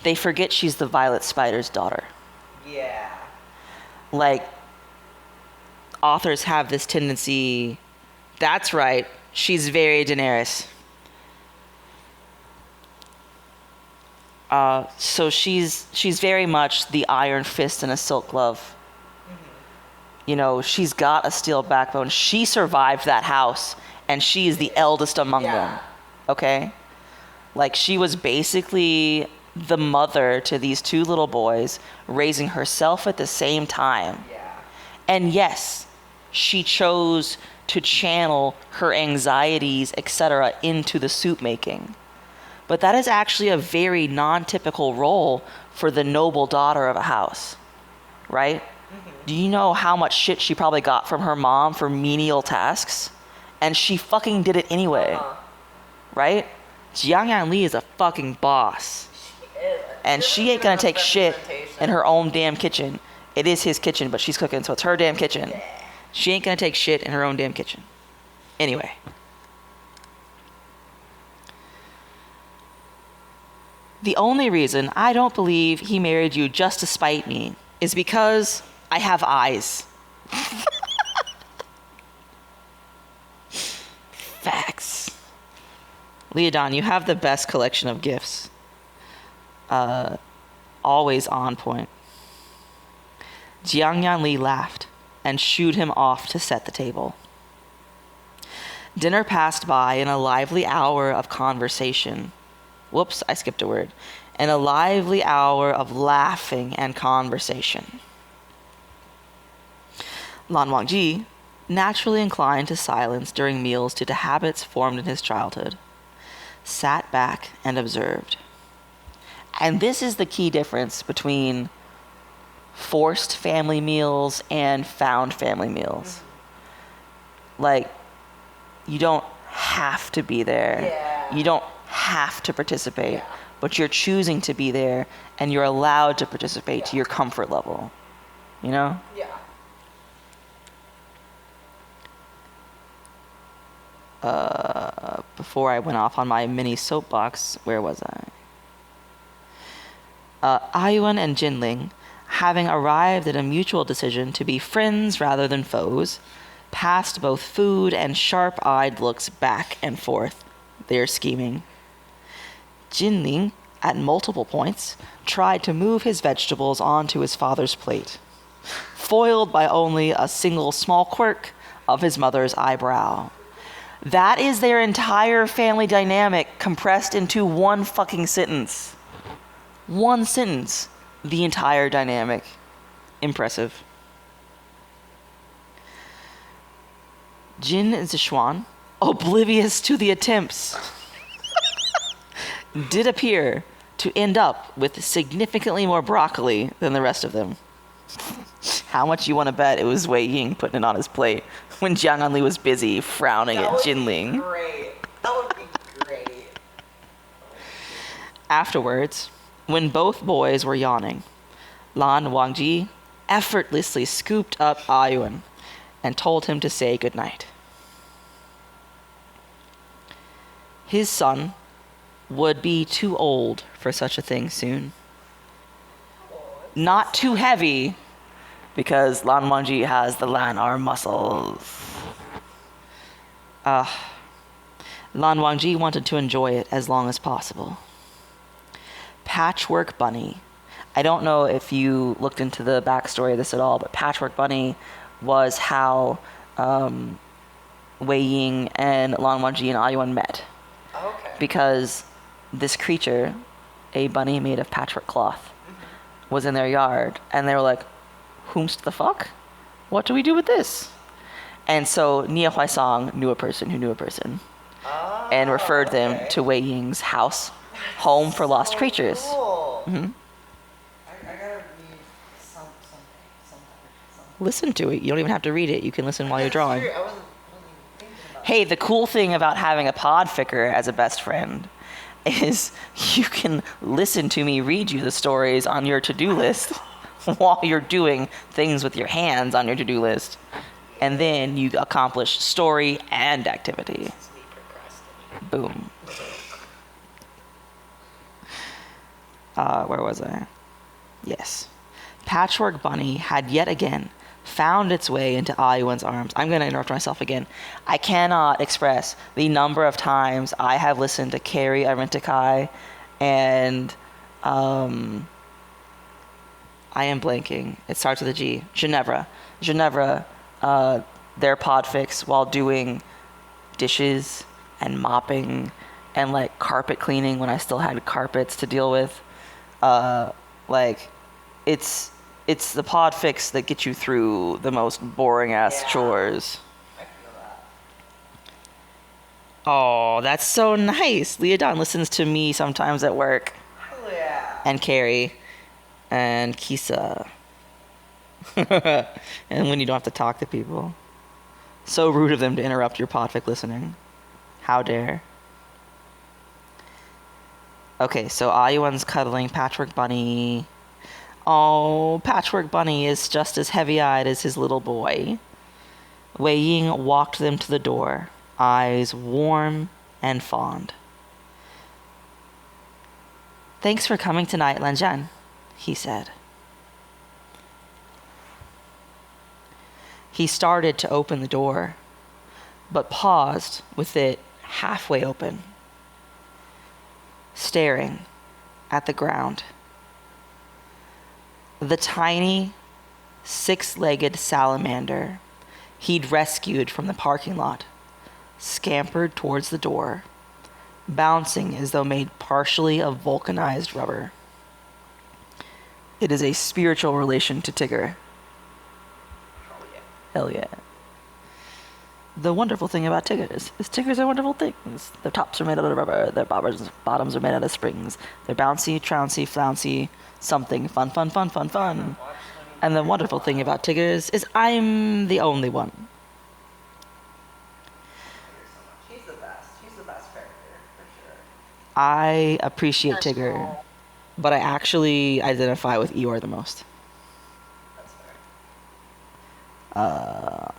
B: they forget she's the Violet Spider's daughter.
C: Yeah.
B: Like, authors have this tendency, that's right, she's very Daenerys. So she's very much the iron fist in a silk glove. You know, she's got a steel backbone. She survived that house and she is the eldest among
C: Yeah.
B: them. Okay? Like, she was basically the mother to these two little boys, raising herself at the same time.
C: Yeah.
B: And yes, she chose to channel her anxieties, etc., into the soup making. But that is actually a very non-typical role for the noble daughter of a house, right? Do you know how much shit she probably got from her mom for menial tasks? And she fucking did it anyway, right? Jiang Yan Li is a fucking boss. And she ain't gonna take shit in her own damn kitchen. It is his kitchen, but she's cooking, so it's her damn kitchen. She ain't gonna take shit in her own damn kitchen. Anyway. The only reason I don't believe he married you just to spite me is because I have eyes. Facts. Leodon, you have the best collection of gifts. Always on point. Jiang Yan Li laughed and shooed him off to set the table. Dinner passed by in a lively hour of conversation. Whoops, I skipped a word. In a lively hour of laughing and conversation. Lan Wangji, naturally inclined to silence during meals due to habits formed in his childhood, sat back and observed. And this is the key difference between forced family meals and found family meals. Like, you don't have to be there.
C: Yeah.
B: You don't have to participate,
C: Yeah.
B: but you're choosing to be there and you're allowed to participate to your comfort level. You know?
C: Yeah.
B: Before I went off on my mini soapbox, where was I? Ayuan and Jinling, having arrived at a mutual decision to be friends rather than foes, passed both food and sharp-eyed looks back and forth, their scheming. Jinling, at multiple points, tried to move his vegetables onto his father's plate, foiled by only a single small quirk of his mother's eyebrow. That is their entire family dynamic compressed into one fucking sentence. One sentence. The entire dynamic. Impressive. Jin Zixuan, oblivious to the attempts, did appear to end up with significantly more broccoli than the rest of them. How much you want to bet it was Wei Ying putting it on his plate when Jiang Anli was busy frowning at Jinling?
C: Great. That would be great.
B: Afterwards, when both boys were yawning, Lan Wangji effortlessly scooped up Ayuan and told him to say goodnight. His son would be too old for such a thing soon. Not too heavy, because Lan Wangji has the Lan arm muscles. Lan Wangji wanted to enjoy it as long as possible. Patchwork Bunny. I don't know if you looked into the backstory of this at all, but Patchwork Bunny was how Wei Ying and Lan Wangji and Ayuan met.
C: Okay.
B: Because this creature, a bunny made of patchwork cloth, was in their yard, and they were like, whomst the fuck? What do we do with this? And so Nia Huaisong knew a person who knew a person, and referred them to Wei Ying's house, home for lost creatures.
C: Cool.
B: hmm
C: I gotta read some.
B: Listen to it. You don't even have to read it. You can listen while you're
C: That's
B: drawing.
C: true. I wasn't really thinking about
B: Hey, the cool thing about having a podficker as a best friend is you can listen to me read you the stories on your to-do list while you're doing things with your hands on your to-do list. And then you accomplish story and activity. Boom. Where was I? Yes. Patchwork Bunny had yet again found its way into Ayuan's arms. I'm going to interrupt myself again. I cannot express the number of times I have listened to Carrie Arentikai and I am blanking. It starts with a G. Ginevra, their podfics while doing dishes and mopping and like carpet cleaning when I still had carpets to deal with. Like it's the Podfics that get you through the most boring ass chores.
C: I feel that.
B: Oh, that's so nice. Leodon listens to me sometimes at work.
C: Hell yeah.
B: And Carrie. And Kisa. And when you don't have to talk to people. So rude of them to interrupt your Podfic listening. How dare. Okay, so Ayuan's cuddling Patchwork Bunny. Oh, Patchwork Bunny is just as heavy-eyed as his little boy. Wei Ying walked them to the door, eyes warm and fond. Thanks for coming tonight, Lanjian, he said. He started to open the door, but paused with it halfway open, staring at the ground. The tiny, six-legged salamander he'd rescued from the parking lot scampered towards the door, bouncing as though made partially of vulcanized rubber. It is a spiritual relation to Tigger. Hell yeah. The wonderful thing about Tiggers is Tiggers are wonderful things. Their tops are made out of rubber, their bottoms are made out of springs. They're bouncy, trouncy, flouncy, something fun. And the wonderful thing about Tiggers is I'm the only one.
C: She's the best. She's the best character, for sure.
B: I appreciate
E: That's
B: Tigger,
E: cool.
B: but I actually identify with Eeyore the most.
C: That's fair.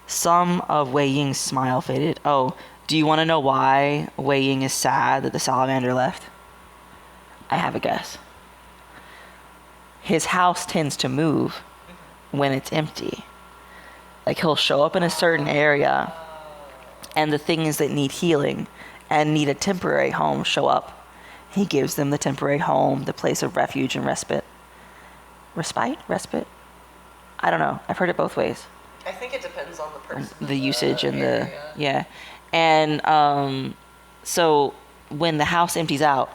B: Some of Wei Ying's smile faded. Oh, do you want to know why Wei Ying is sad that the salamander left? I have a guess. His house tends to move when it's empty. Like he'll show up in a certain area, and the things that need healing and need a temporary home show up. He gives them the temporary home, the place of refuge and respite. Respite? I don't know. I've heard it both ways.
C: I think it depends on the person.
B: The usage and
C: area.
B: yeah. And so when the house empties out,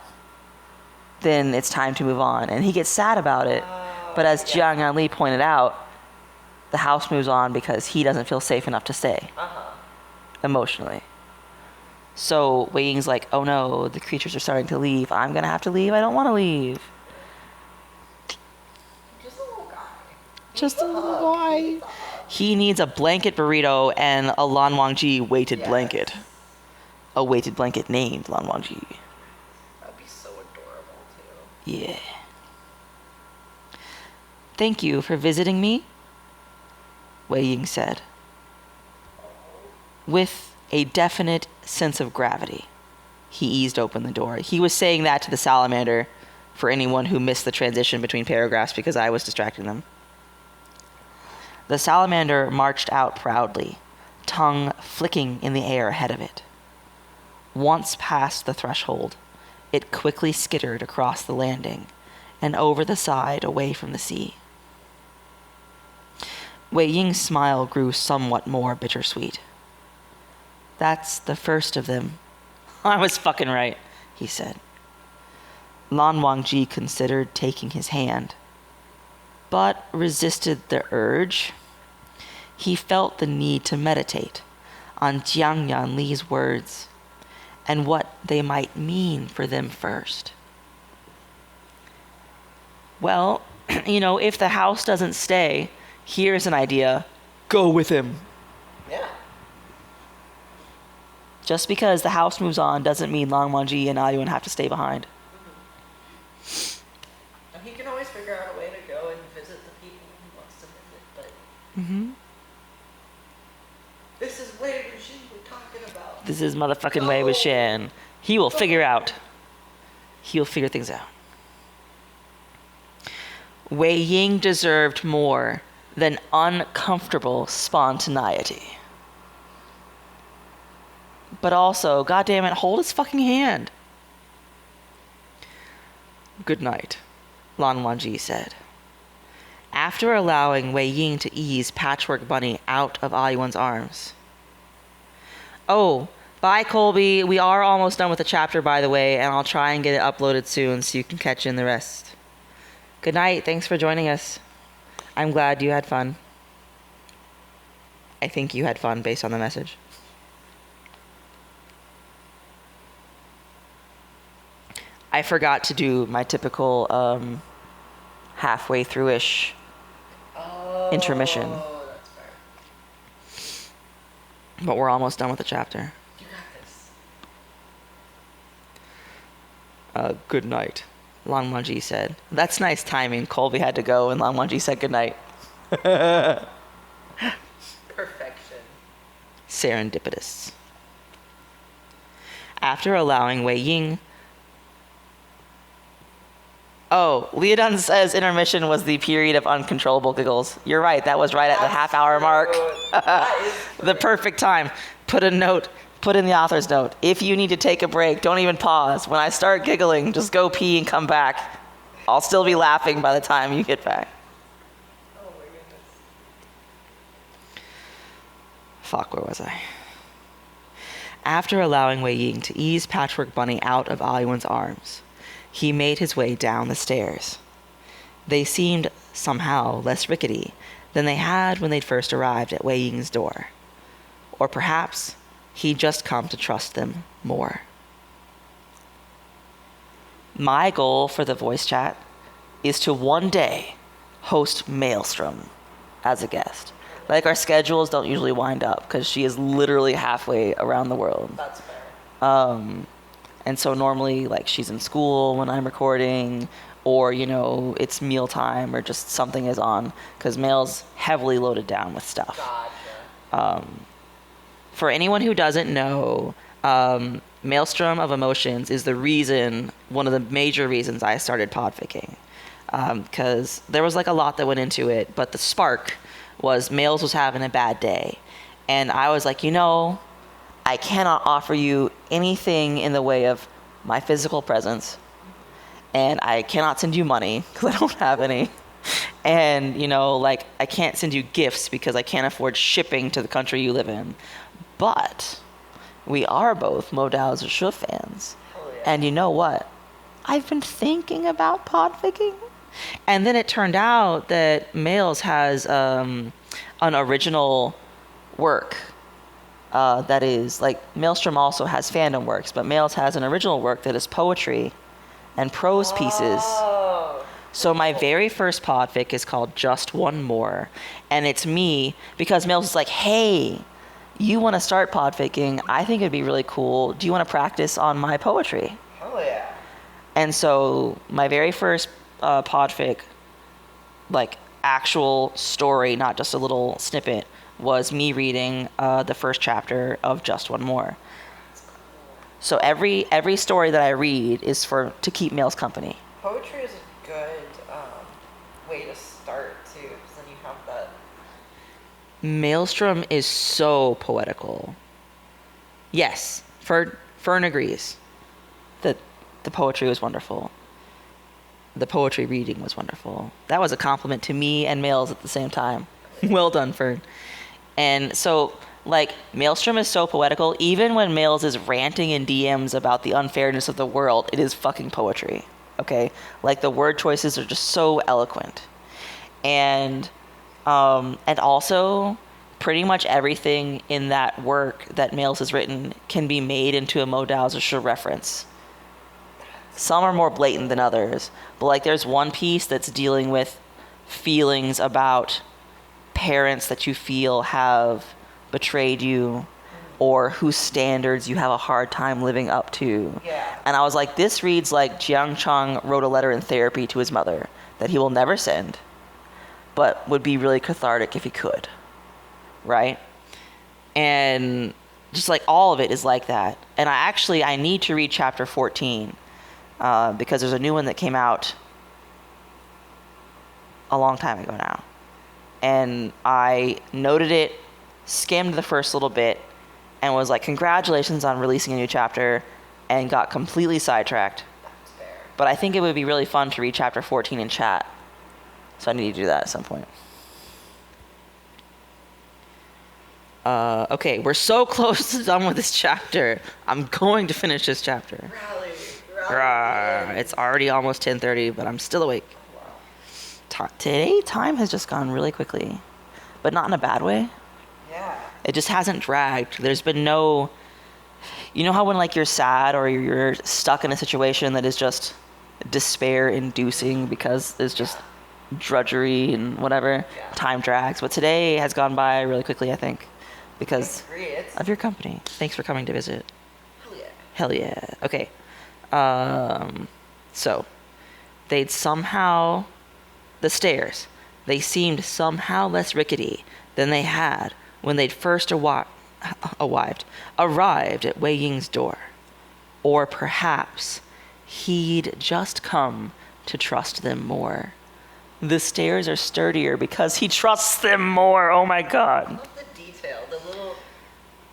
B: then it's time to move on. And he gets sad about it. But as Jiang Yan Li pointed out, the house moves on because he doesn't feel safe enough to stay. Emotionally. So Wei Ying's like, oh no, the creatures are starting to leave. I'm going to have to leave. I don't want to leave.
C: Just a little guy.
B: Just a little guy. He needs a blanket burrito and a Lan Wangji weighted blanket. A weighted blanket named Lan Wangji.
C: That'd be so adorable, too.
B: Yeah. Thank you for visiting me, Wei Ying said, with a definite sense of gravity. He eased open the door. He was saying that to the salamander for anyone who missed the transition between paragraphs because I was distracting them. The salamander marched out proudly, tongue flicking in the air ahead of it. Once past the threshold, it quickly skittered across the landing and over the side away from the sea. Wei Ying's smile grew somewhat more bittersweet. That's the first of them. I was fucking right, he said. Lan Wangji considered taking his hand, but resisted the urge. He felt the need to meditate on Jiang Yan Li's words and what they might mean for them first. Well, if the house doesn't stay, here's an idea. Go with him.
C: Yeah.
B: Just because the house moves on doesn't mean Lan Wangji and Ayuan have to stay behind.
C: And he can always figure out a way to go and visit the people he wants to visit, but... This is Wei Wuxian we're talking about.
B: This is motherfucking Wei Wuxian. He will figure out. He'll figure things out. Wei Ying deserved more than uncomfortable spontaneity. But also, goddammit, hold his fucking hand. Good night, Lan Wangji said. After allowing Wei Ying to ease Patchwork Bunny out of Ayuan's arms. Oh, bye, Colby. We are almost done with the chapter, by the way, and I'll try and get it uploaded soon so you can catch in the rest. Good night. Thanks for joining us. I'm glad you had fun. I think you had fun based on the message. I forgot to do my typical halfway through-ish intermission.
C: Oh, that's fair.
B: But we're almost done with the chapter.
C: You got this.
B: Good night, Lang Wangji said. That's nice timing. Colby had to go and Lang Wangji said good night.
C: Perfection.
B: Serendipitous. After allowing Wei Ying... Oh, Leodon says intermission was the period of uncontrollable giggles. You're right, that was right at the half-hour mark. The perfect time. Put a note, put in the author's note. If you need to take a break, don't even pause. When I start giggling, just go pee and come back. I'll still be laughing by the time you get back.
C: Oh my goodness.
B: Fuck, where was I? After allowing Wei Ying to ease Patchwork Bunny out of Aoyuan's arms, he made his way down the stairs. They seemed somehow less rickety than they had when they'd first arrived at Wei Ying's door. Or perhaps he'd just come to trust them more. My goal for the voice chat is to one day host Maelstrom as a guest. Like, our schedules don't usually wind up because she is literally halfway around the world.
C: That's fair.
B: And so normally, like, she's in school when I'm recording, or, you know, it's mealtime or just something is on, because Mail's heavily loaded down with stuff.
C: Gotcha.
B: For anyone who doesn't know, Maelstrom of Emotions is one of the major reasons I started podficking. Because there was, like, a lot that went into it, but the spark was Mails was having a bad day. And I was like, you know, I cannot offer you anything in the way of my physical presence, and I cannot send you money because I don't have any, and, you know, like, I can't send you gifts because I can't afford shipping to the country you live in. But we are both Modao Zishu fans.
C: Hell yeah.
B: And you know what? I've been thinking about podficking. And then it turned out that Mails has an original work that is, like, Maelstrom also has fandom works, but Mails has an original work that is poetry and prose pieces.
C: Oh.
B: So my very first podfic is called Just One More, and it's me, because Mails is like, hey, you want to start podficking? I think it'd be really cool. Do you want to practice on my poetry?
C: Hell yeah.
B: And so my very first podfic, like, actual story, not just a little snippet, was me reading the first chapter of Just One More. So every story that I read is to keep Mail's company.
C: Poetry is a good way to start too, because then you have that.
B: Maelstrom is so poetical. Yes, Fern agrees that the poetry was wonderful. The poetry reading was wonderful. That was a compliment to me and Mails at the same time. Well done, Fern. And so, like, Maelstrom is so poetical. Even when Mails is ranting in DMs about the unfairness of the world, it is fucking poetry. Okay? Like, the word choices are just so eloquent. And also, pretty much everything in that work that Mails has written can be made into a Modao Zishu reference. Some are more blatant than others. But, like, there's one piece that's dealing with feelings about parents that you feel have betrayed you, or whose standards you have a hard time living up to.
C: Yeah.
B: And I was like, this reads like Jiang Chang wrote a letter in therapy to his mother that he will never send, but would be really cathartic if he could. Right? And just, like, all of it is like that. And I need to read chapter 14 because there's a new one that came out a long time ago now. And I noted it, skimmed the first little bit, and was like, congratulations on releasing a new chapter, and got completely sidetracked.
C: That's fair.
B: But I think it would be really fun to read chapter 14 in chat. So I need to do that at some point. Okay, we're so close to done with this chapter. I'm going to finish this chapter. It's already almost 10:30, but I'm still awake. Today, time has just gone really quickly, but not in a bad way.
C: Yeah.
B: It just hasn't dragged. There's been no... You know how when like you're sad or you're stuck in a situation that is just despair-inducing because there's just drudgery and whatever, time drags. But today has gone by really quickly, I think, because of your company. Thanks for coming to visit. Hell yeah. Okay. So, they'd somehow... The stairs. They seemed somehow less rickety than they had when they'd first arrived at Wei Ying's door. Or perhaps he'd just come to trust them more. The stairs are sturdier because he trusts them more. Oh my god.
C: I love the detail. The little...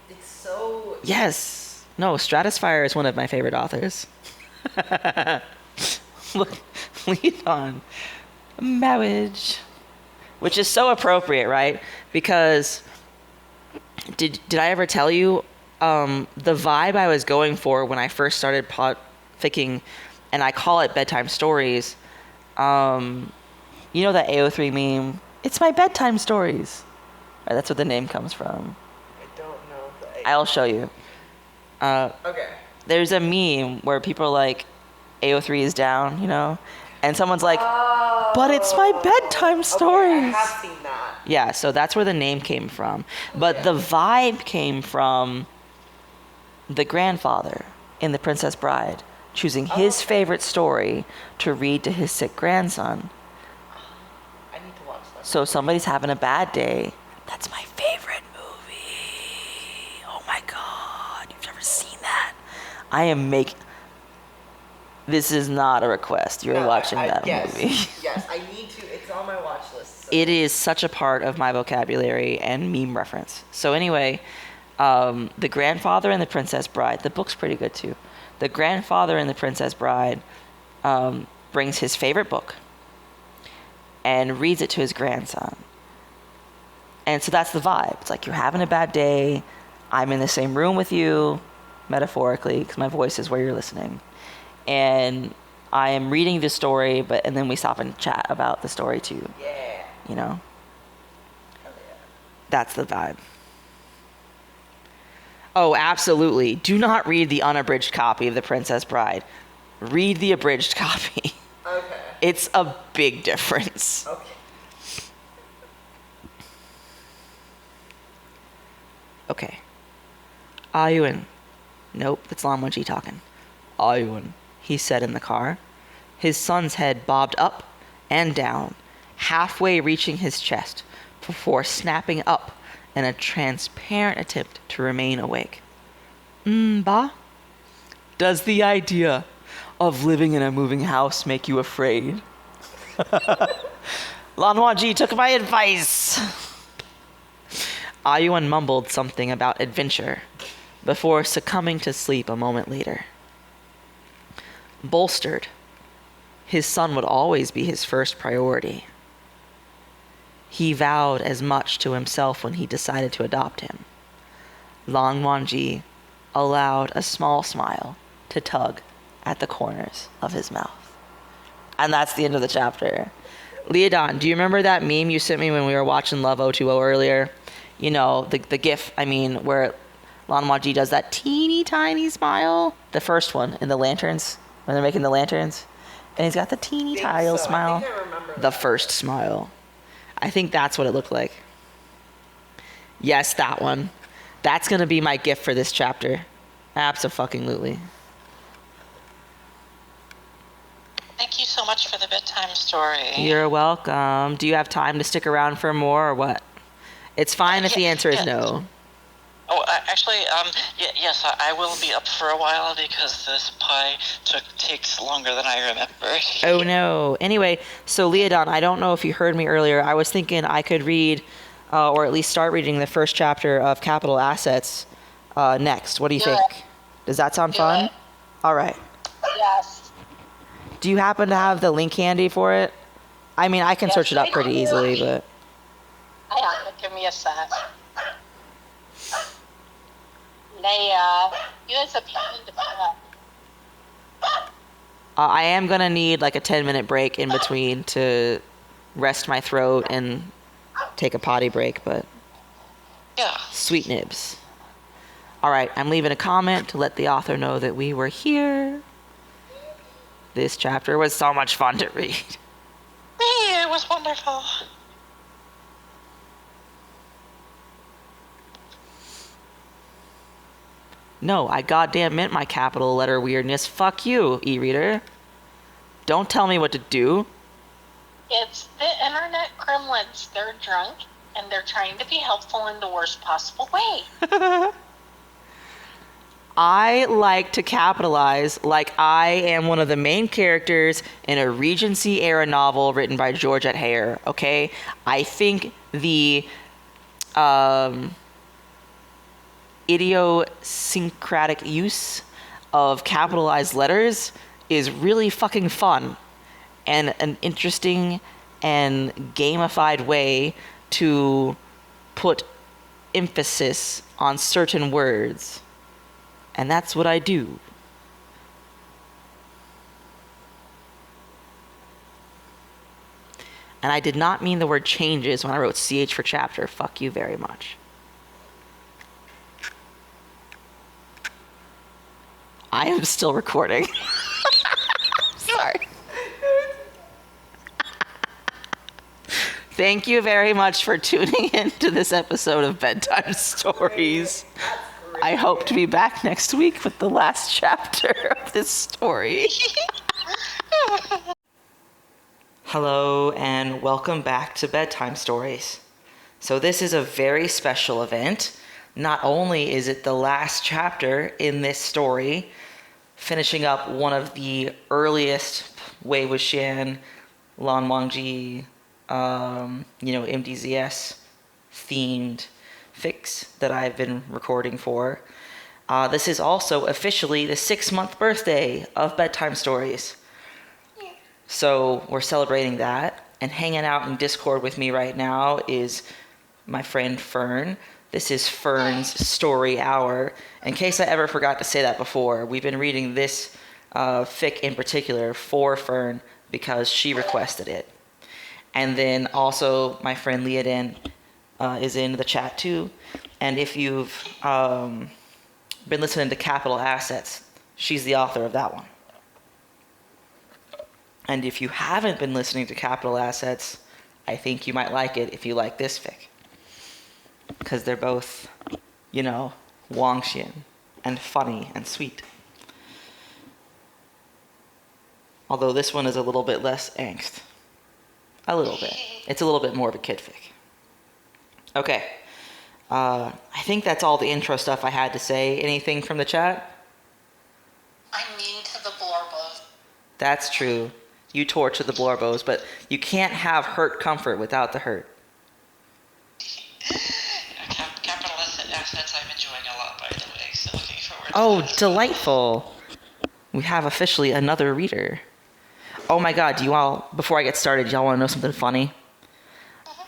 C: It's so...
B: Yes. No, Stratisphyre is one of my favorite authors. Look, lead on. Marriage. Which is so appropriate, right? Because... Did I ever tell you the vibe I was going for when I first started podficking, and I call it bedtime stories? You know that AO3 meme? It's my bedtime stories. Right, that's what the name comes from.
C: I don't know the...
B: I'll show you.
C: Okay.
B: There's a meme where people are like, AO3 is down, you know? And someone's like, but it's my bedtime stories.
C: Okay, I have seen that.
B: Yeah, so that's where the name came from. But the vibe came from the grandfather in The Princess Bride choosing his favorite story to read to his sick grandson.
C: I need to watch that.
B: So somebody's having a bad day. That's my favorite movie. Oh my god, you've never seen that? I am making... This is not a request. You're watching that movie.
C: Yes, I need to. It's on my watch list. So.
B: It is such a part of my vocabulary and meme reference. So anyway, The Grandfather and the Princess Bride. The book's pretty good too. The Grandfather and the Princess Bride brings his favorite book and reads it to his grandson. And so that's the vibe. It's like you're having a bad day. I'm in the same room with you, metaphorically, because my voice is where you're listening. And I am reading the story, and then we stop and chat about the story too.
C: Yeah.
B: You know?
C: Hell yeah.
B: That's the vibe. Oh, absolutely. Do not read the unabridged copy of The Princess Bride. Read the abridged copy.
C: Okay.
B: It's a big difference.
C: Okay.
B: Okay. Ayuan. Nope, that's Wangji talking. Ayuan, he said in the car. His son's head bobbed up and down, halfway reaching his chest, before snapping up in a transparent attempt to remain awake. Ba? Does the idea of living in a moving house make you afraid? Wangji took my advice. Ayuan mumbled something about adventure before succumbing to sleep a moment later. Bolstered, his son would always be his first priority. He vowed as much to himself when he decided to adopt him. Wangji allowed a small smile to tug at the corners of his mouth. And that's the end of the chapter. Leodon, do you remember that meme you sent me when we were watching Love 020 earlier? You know, the GIF, where Wangji does that teeny tiny smile? The first one in the lanterns, when they're making the lanterns. And he's got the teeny tiny smile.
C: I think I remember
B: the
C: that.
B: first smile. I think that's what it looked like. Yes, that one. That's going to be my gift for this chapter. Abso-fucking-lutely.
E: Thank you so much for the bedtime story.
B: You're welcome. Do you have time to stick around for more or what? It's fine if the answer is no.
E: Oh, actually, yes, I will be up for a while because this pie takes longer than I remember.
B: Oh no. Anyway, so Leodon, I don't know if you heard me earlier. I was thinking I could read, or at least start reading the first chapter of Capital Assets next. What do you think? Does that sound fun? All right.
F: Yes.
B: Do you happen to have the link handy for it? I can search it up pretty easily, but...
F: I have it. Give me a sec.
C: I am gonna need like a 10-minute break in between to rest my throat and take a potty break, but
E: Yeah.
C: sweet nibs. All right, I'm leaving a comment to let the author know that we were here. This chapter was so much fun to read.
E: It was wonderful.
C: No, I goddamn meant my capital letter weirdness. Fuck you, e-reader. Don't tell me what to do.
E: It's the internet gremlins. They're drunk, and they're trying to be helpful in the worst possible way.
C: I like to capitalize like I am one of the main characters in a Regency era novel written by Georgette Hare, okay? I think the idiosyncratic use of capitalized letters is really fucking fun and an interesting and gamified way to put emphasis on certain words. And that's what I do. And I did not mean the word changes when I wrote CH for chapter. Fuck you very much. I am still recording. Sorry. Thank you very much for tuning in to this episode of Bedtime Stories. I hope to be back next week with the last chapter of this story. Hello and welcome back to Bedtime Stories. So this is a very special event. Not only is it the last chapter in this story, finishing up one of the earliest Wei Wuxian, Wangji, MDZS themed fics that I've been recording for. This is also officially the 6-month birthday of Bedtime Stories. So we're celebrating that. And hanging out in Discord with me right now is my friend Fern. This is Fern's Story Hour. In case I ever forgot to say that before, we've been reading this fic in particular for Fern because she requested it. And then also my friend Leoden is in the chat too. And if you've been listening to Capital Assets, she's the author of that one. And if you haven't been listening to Capital Assets, I think you might like it if you like this fic. Because they're both, Wangxian and funny and sweet. Although this one is a little bit less angst. A little bit. It's a little bit more of a kid fic. Okay. I think that's all the intro stuff I had to say. Anything from the chat?
E: I'm mean to the blorbos.
C: That's true. You torture the blorbos, but you can't have hurt comfort without the hurt.
E: Capital Assets I'm enjoying a lot, by the way, so looking forward to
C: Oh,
E: that.
C: delightful. We have officially another reader. Oh my god, before I get started, y'all want to know something funny?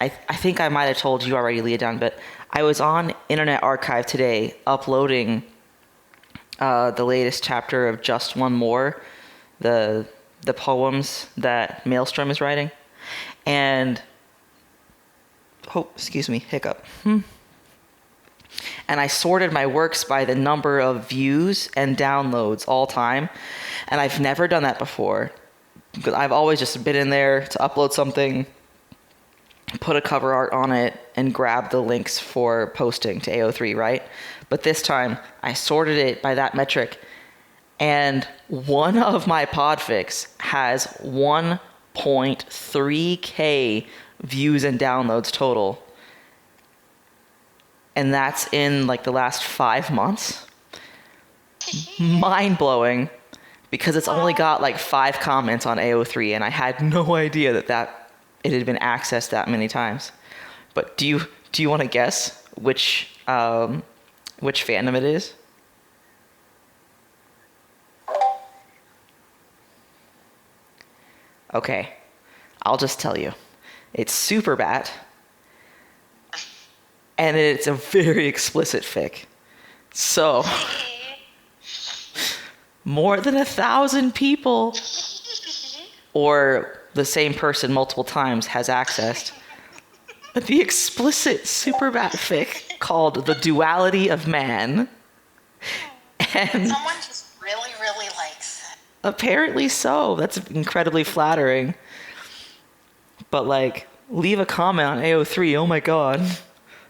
C: I think I might have told you already, Leodan, but I was on Internet Archive today uploading the latest chapter of Just One More, the poems that Maelstrom is writing. And, hiccup. And I sorted my works by the number of views and downloads all time. And I've never done that before. I've always just been in there to upload something, put a cover art on it, and grab the links for posting to AO3, right? But this time, I sorted it by that metric. And one of my podfics has 1.3K views and downloads total. And that's in like the last 5 months. Mind-blowing, because it's only got like 5 comments on AO3, and I had no idea that it had been accessed that many times. But do you want to guess which fandom it is? Okay, I'll just tell you. It's Superbat, and it's a very explicit fic. So, more than 1,000 people, or the same person multiple times, has accessed the explicit superbat fic called The Duality of Man. And
B: Someone just really, really likes it.
C: apparently so. That's incredibly flattering. But like, leave a comment on AO3. Oh my god.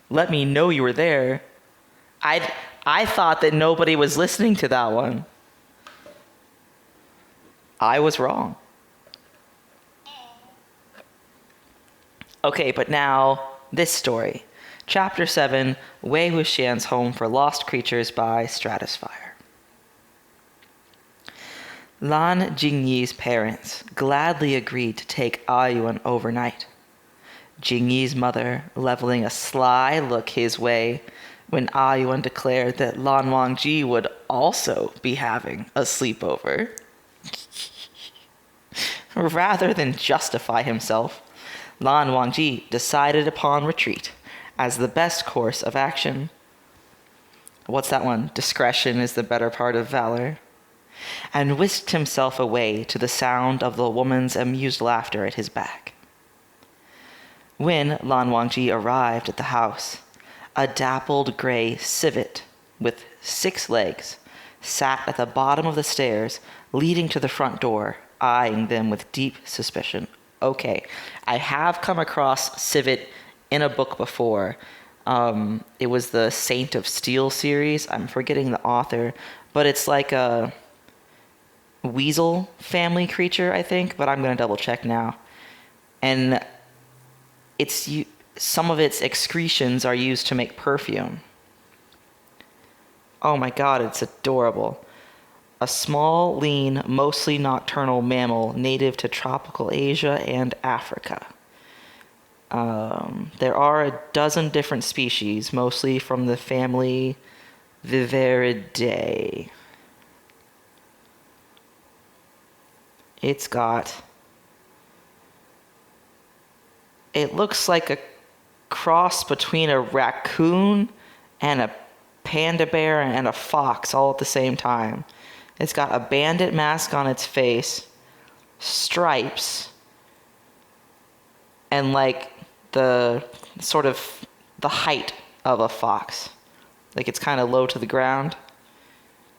C: Let me know you were there. I thought that nobody was listening to that one. I was wrong. Okay, but now this story. Chapter 7, Wei Wuxian's Home for Lost Creatures by Stratisphyre. Lan Jingyi's parents gladly agreed to take Ayuan overnight. Jingyi's mother leveling a sly look his way when Ayuan declared that Lan Wangji would also be having a sleepover. Rather than justify himself, Lan Wangji decided upon retreat as the best course of action. What's that one? Discretion is the better part of valor. And whisked himself away to the sound of the woman's amused laughter at his back. When Lan Wangji arrived at the house, a dappled gray civet with 6 legs sat at the bottom of the stairs leading to the front door, eyeing them with deep suspicion. Okay, I have come across civet in a book before. It was the Saint of Steel series. I'm forgetting the author, but it's like a weasel family creature, I think, but I'm going to double check now. And some of its excretions are used to make perfume. Oh my god, it's adorable. A small, lean, mostly nocturnal mammal native to tropical Asia and Africa. There are a dozen different species, mostly from the family Viveridae. It looks like a cross between a raccoon and a panda bear and a fox all at the same time. It's got a bandit mask on its face, stripes, and like the sort of the height of a fox. Like it's kind of low to the ground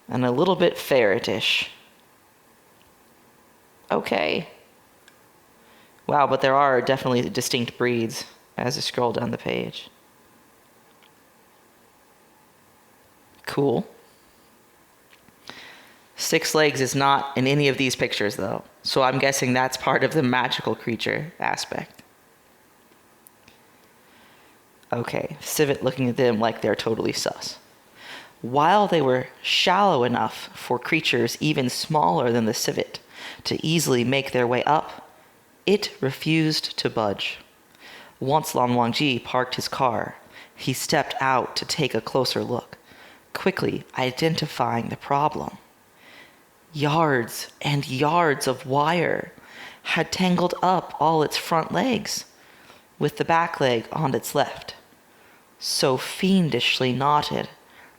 C: and a little bit ferretish. Okay. Wow, but there are definitely distinct breeds as I scroll down the page. Cool. 6 legs is not in any of these pictures, though, so I'm guessing that's part of the magical creature aspect. Okay, civet looking at them like they're totally sus. While they were shallow enough for creatures even smaller than the civet to easily make their way up, it refused to budge. Once Lan Wangji parked his car, he stepped out to take a closer look, quickly identifying the problem. Yards and yards of wire had tangled up all its front legs, with the back leg on its left. So fiendishly knotted,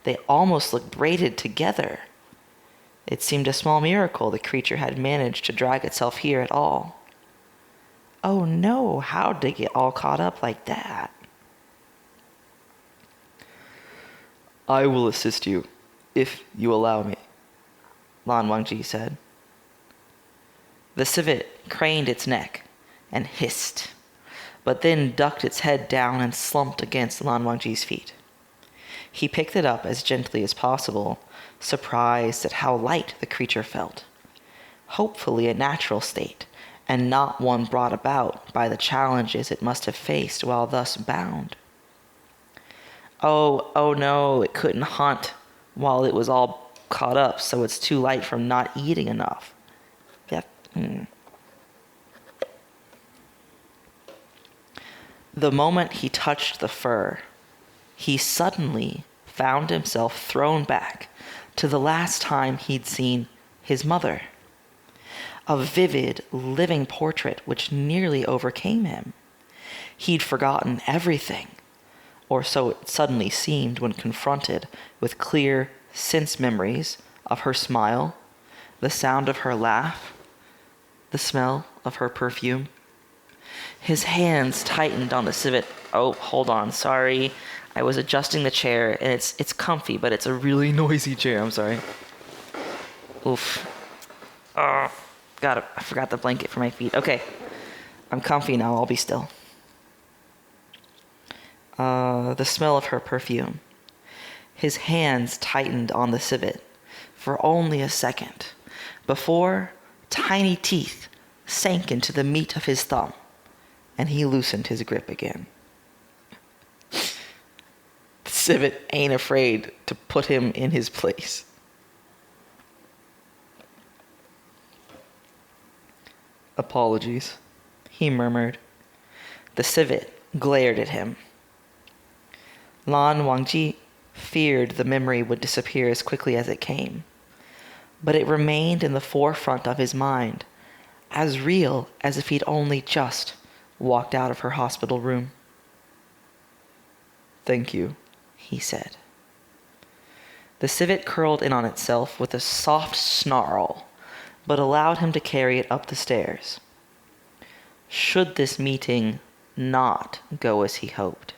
C: they almost looked braided together. It seemed a small miracle the creature had managed to drag itself here at all. Oh no, how'd they get all caught up like that? I will assist you, if you allow me, Lan Wangji said. The civet craned its neck and hissed, but then ducked its head down and slumped against Lan Wangji's feet. He picked it up as gently as possible, surprised at how light the creature felt. Hopefully a natural state, and not one brought about by the challenges it must have faced while thus bound. Oh no, it couldn't hunt while it was all caught up, so it's too light from not eating enough. The moment he touched the fur, he suddenly found himself thrown back to the last time he'd seen his mother. A vivid, living portrait which nearly overcame him. He'd forgotten everything,
B: or so it suddenly seemed when confronted with clear sense memories of her smile, the sound of her laugh, the smell of her perfume. His hands tightened on the civet. Oh, hold on, sorry. I was adjusting the chair, and it's comfy, but it's a really noisy chair. I'm sorry. Oof. Oh, got it. I forgot the blanket for my feet. Okay, I'm comfy now. I'll be still. The smell of her perfume. His hands tightened on the civet for only a second before tiny teeth sank into the meat of his thumb, and he loosened his grip again. The civet ain't afraid to put him in his place. Apologies, he murmured. The civet glared at him. Lan Wangji feared the memory would disappear as quickly as it came, but it remained in the forefront of his mind, as real as if he'd only just walked out of her hospital room. Thank you, he said. The civet curled in on itself with a soft snarl, but allowed him to carry it up the stairs. Should this meeting not go as he hoped,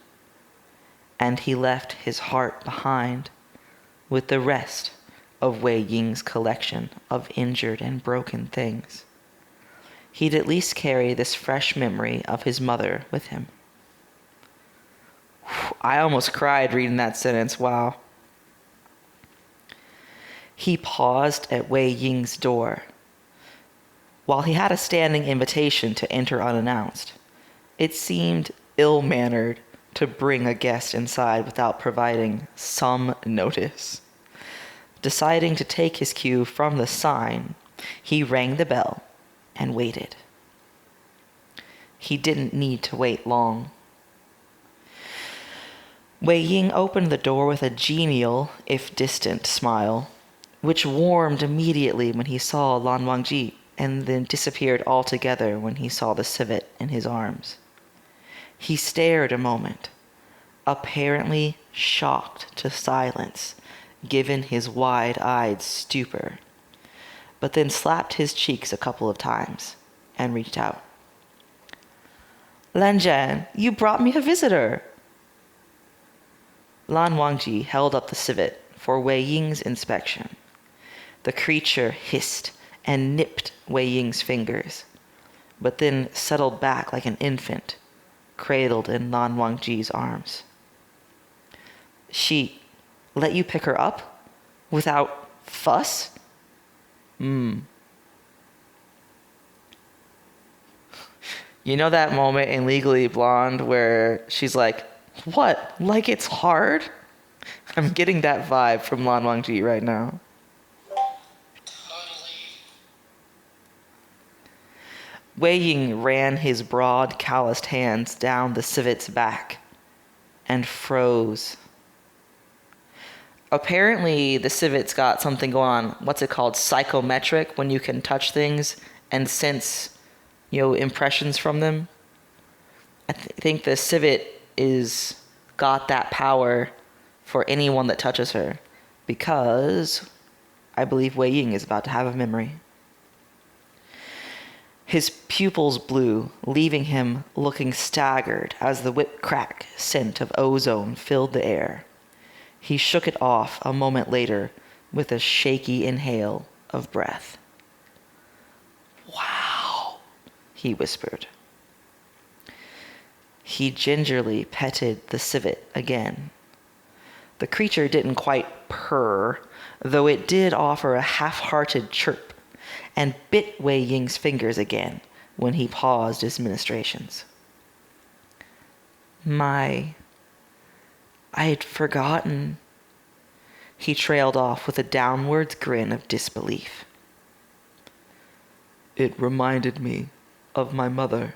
B: and he left his heart behind with the rest of Wei Ying's collection of injured and broken things, he'd at least carry this fresh memory of his mother with him. I almost cried reading that sentence. Wow. He paused at Wei Ying's door. While he had a standing invitation to enter unannounced, it seemed ill-mannered to bring a guest inside without providing some notice. Deciding to take his cue from the sign, he rang the bell and waited. He didn't need to wait long. Wei Ying opened the door with a genial, if distant, smile, which warmed immediately when he saw Lan Wangji and then disappeared altogether when he saw the civet in his arms. He stared a moment, apparently shocked to silence given his wide-eyed stupor, but then slapped his cheeks a couple of times and reached out. Lanjian, you brought me a visitor. Lan Wangji held up the civet for Wei Ying's inspection. The creature hissed and nipped Wei Ying's fingers, but then settled back like an infant, cradled in Lan Wangji's arms. She let you pick her up? Without fuss? You know that moment in Legally Blonde where she's like, what? Like it's hard? I'm getting that vibe from Lan Wangji right now. Wei Ying ran his broad, calloused hands down the civet's back and froze. Apparently, the civet's got something going on. What's it called? Psychometric, when you can touch things and sense, impressions from them. I think the civet is got that power for anyone that touches her, because I believe Wei Ying is about to have a memory. His pupils blew, leaving him looking staggered as the whip-crack scent of ozone filled the air. He shook it off a moment later with a shaky inhale of breath. Wow, he whispered. He gingerly petted the civet again. The creature didn't quite purr, though it did offer a half-hearted chirp, and bit Wei Ying's fingers again when he paused his ministrations. I'd forgotten. He trailed off with a downward grin of disbelief. It reminded me of my mother,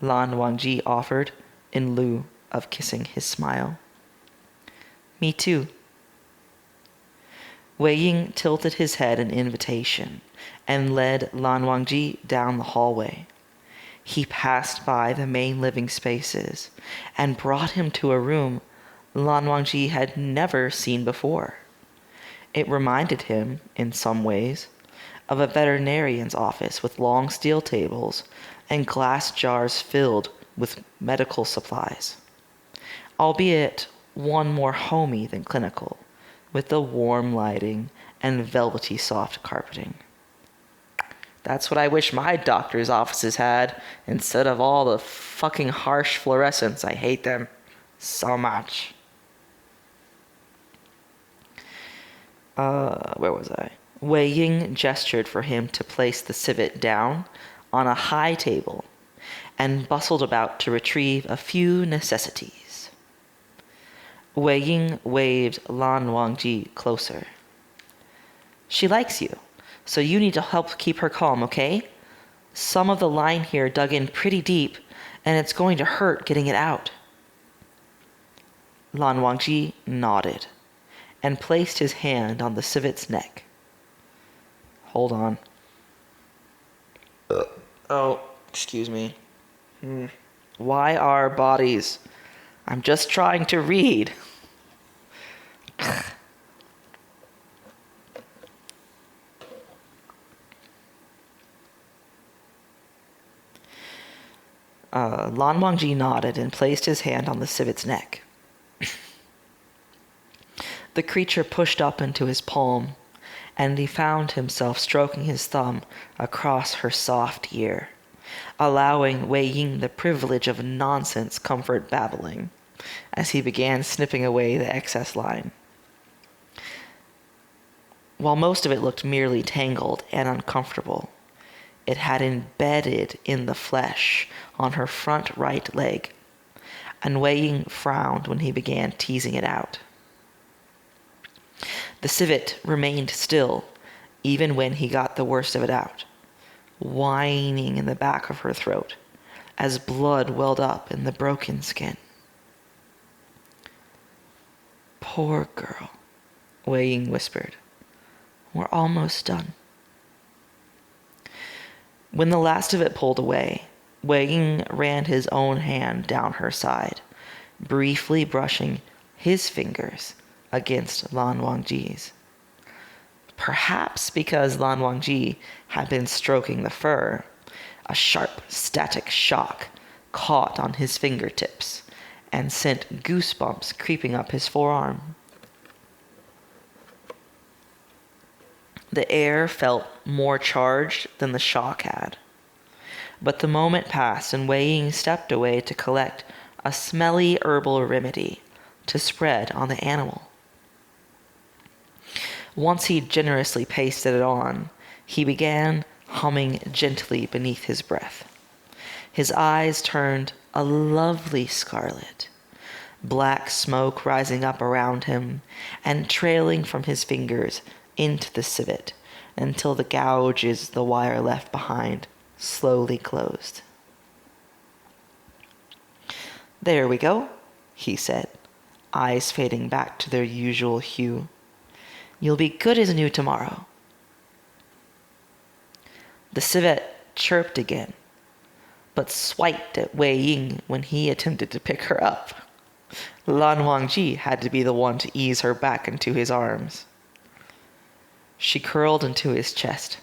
B: Lan Wangji offered in lieu of kissing his smile. Me too. Wei Ying tilted his head in invitation and led Lan Wangji down the hallway.
A: He passed by the main living spaces and brought him to a room Lan Wangji had never seen before. It reminded him, in some ways, of a veterinarian's office with long steel tables and glass jars filled with medical supplies, albeit one more homey than clinical, with the warm lighting and velvety soft carpeting. That's what I wish my doctor's offices had, instead of all the fucking harsh fluorescents. I hate them so much. Where was I? Wei Ying gestured for him to place the civet down on a high table and bustled about to retrieve a few necessities. Wei Ying waved Lan Wangji closer. She likes you, so you need to help keep her calm, okay? Some of the line here dug in pretty deep, and it's going to hurt getting it out. Lan Wangji nodded and placed his hand on the civet's neck. Hold on. Oh, excuse me. Why our bodies? I'm just trying to read. Lan Wangji nodded and placed his hand on the civet's neck. The creature pushed up into his palm, and he found himself stroking his thumb across her soft ear, allowing Wei Ying the privilege of nonsense comfort babbling, as he began snipping away the excess line. While most of it looked merely tangled and uncomfortable, it had embedded in the flesh on her front right leg, and Wei Ying frowned when he began teasing it out. The civet remained still, even when he got the worst of it out, whining in the back of her throat, as blood welled up in the broken skin. Poor girl, Wei Ying whispered. We're almost done. When the last of it pulled away, Wei Ying ran his own hand down her side, briefly brushing his fingers against Lan Wangji's. Perhaps because Lan Wangji had been stroking the fur, a sharp, static shock caught on his fingertips and sent goosebumps creeping up his forearm. The air felt more charged than the shock had. But the moment passed and Wei Ying stepped away to collect a smelly herbal remedy to spread on the animal. Once he'd generously pasted it on, he began humming gently beneath his breath. His eyes turned a lovely scarlet, black smoke rising up around him and trailing from his fingers into the civet until the gouges the wire left behind slowly closed. There we go, he said, eyes fading back to their usual hue. You'll be good as new tomorrow. The civet chirped again, but swiped at Wei Ying when he attempted to pick her up. Lan Wangji had to be the one to ease her back into his arms. She curled into his chest,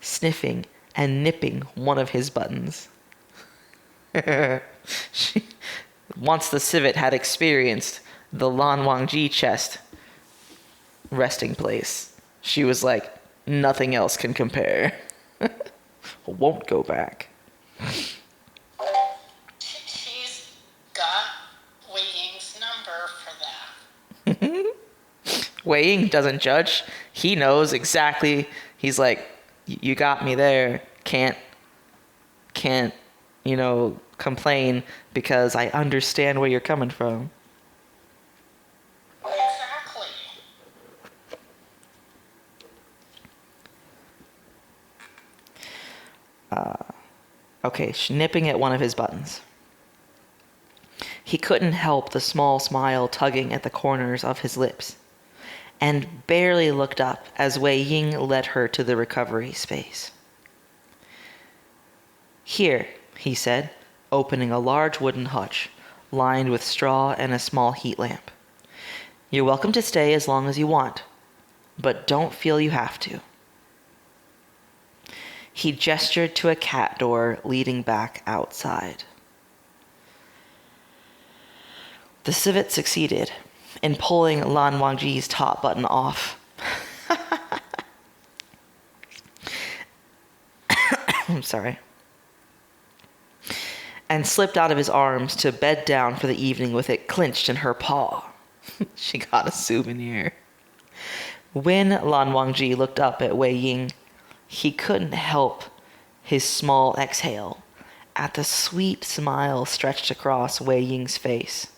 A: sniffing and nipping one of his buttons. Once the civet had experienced the Lan Wangji chest resting place, she was like, nothing else can compare. Won't go back.
B: She's got Wei Ying's number for that.
A: Wei Ying doesn't judge. He knows exactly. He's like, you got me there. Can't, complain because I understand where you're coming from.
B: Exactly.
A: Okay, nipping at one of his buttons. He couldn't help the small smile tugging at the corners of his lips, and barely looked up as Wei Ying led her to the recovery space. Here,
C: he said, opening a large wooden hutch, lined with straw and a small heat lamp. You're welcome to stay as long as you want, but don't feel you have to. He gestured to a cat door leading back outside. The civet succeeded in pulling Lan Wangji's top button off. I'm sorry. And slipped out of his arms to bed down for the evening with it clenched in her paw. She got a souvenir. When Lan Wangji looked up at Wei Ying, he couldn't help his small exhale at the sweet smile stretched across Wei Ying's face.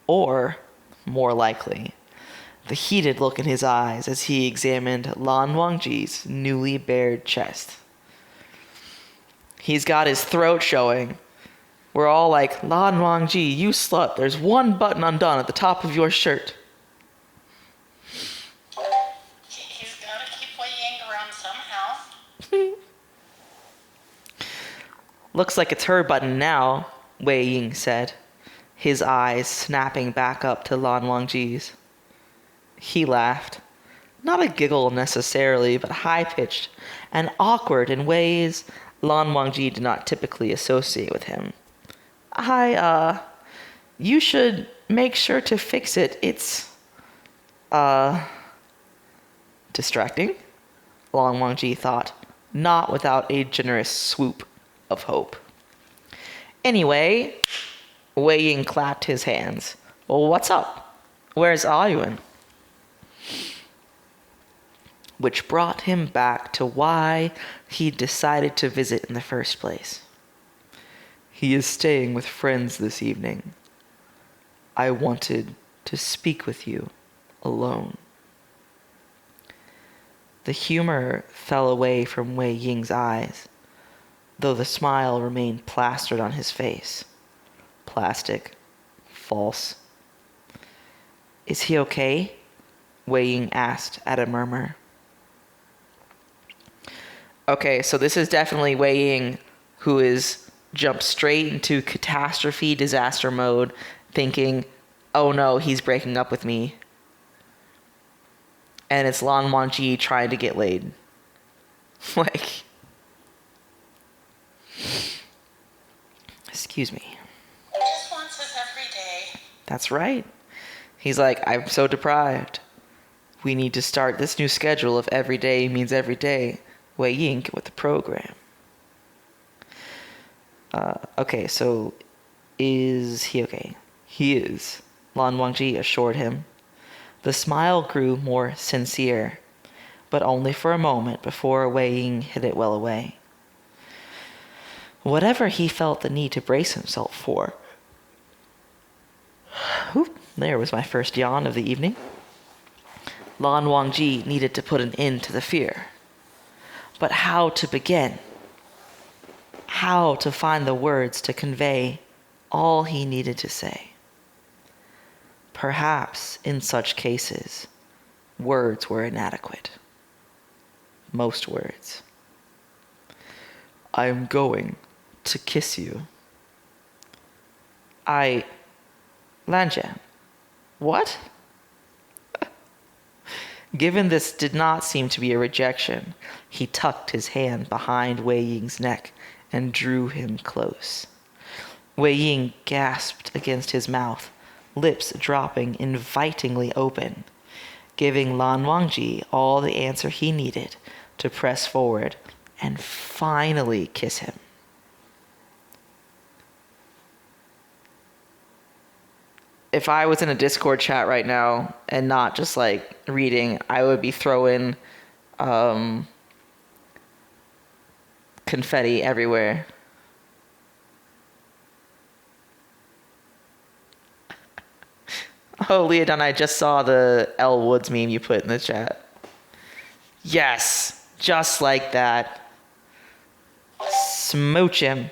C: Or, more likely, the heated look in his eyes as he examined Lan Wangji's newly bared chest. He's got his throat showing. We're all like, Lan Wangji, you slut, there's one button undone at the top of your shirt.
E: He's got to keep Wei Ying around somehow.
C: Looks like it's her button now, Wei Ying said, his eyes snapping back up to Lan Wangji's. He laughed. Not a giggle necessarily, but high-pitched and awkward in ways Lan Wangji did not typically associate with him. You should make sure to fix it. It's, distracting, Lan Wangji thought, not without a generous swoop of hope. Anyway, Wei Ying clapped his hands. Well, what's up? Where's Ayuan? Which brought him back to why he decided to visit in the first place. He is staying with friends this evening. I wanted to speak with you alone. The humor fell away from Wei Ying's eyes, though the smile remained plastered on his face. Plastic. False. Is he okay? Wei Ying asked at a murmur. Okay, so this is definitely Wei Ying, who is jumped straight into catastrophe disaster mode, thinking, oh no, he's breaking up with me. And it's Lan Wangji trying to get laid. Like, excuse me.
E: He just wants his everyday.
C: That's right. He's like, I'm so deprived. We need to start this new schedule of every day means every day. Wei Ying, get with the program. Okay, so is he okay? He is, Lan Wangji assured him. The smile grew more sincere, but only for a moment before Wei Ying hid it well away. Whatever he felt the need to brace himself for. Oop, there was my first yawn of the evening. Lan Wangji needed to put an end to the fear. But how to begin? How to find the words to convey all he needed to say? Perhaps, in such cases, words were inadequate. Most words. I'm going to kiss you. Lanjian. What? Given this did not seem to be a rejection, he tucked his hand behind Wei Ying's neck and drew him close. Wei Ying gasped against his mouth, lips dropping invitingly open, giving Lan Wangji all the answer he needed to press forward and finally kiss him. If I was in a Discord chat right now and not just like reading, I would be throwing confetti everywhere. Oh, Leodon, I just saw the Elle Woods meme you put in the chat. Yes, just like that. Smooch him.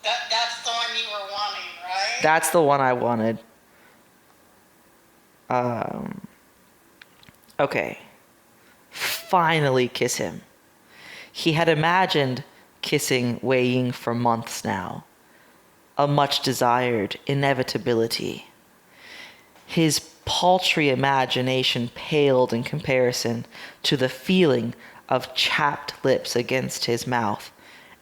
E: That's the one you were wanting, right?
C: That's the one I wanted. Okay. Finally kiss him. He had imagined
B: kissing Wei Ying for months now, a much-desired inevitability. His paltry imagination paled in comparison to the feeling of chapped lips against his mouth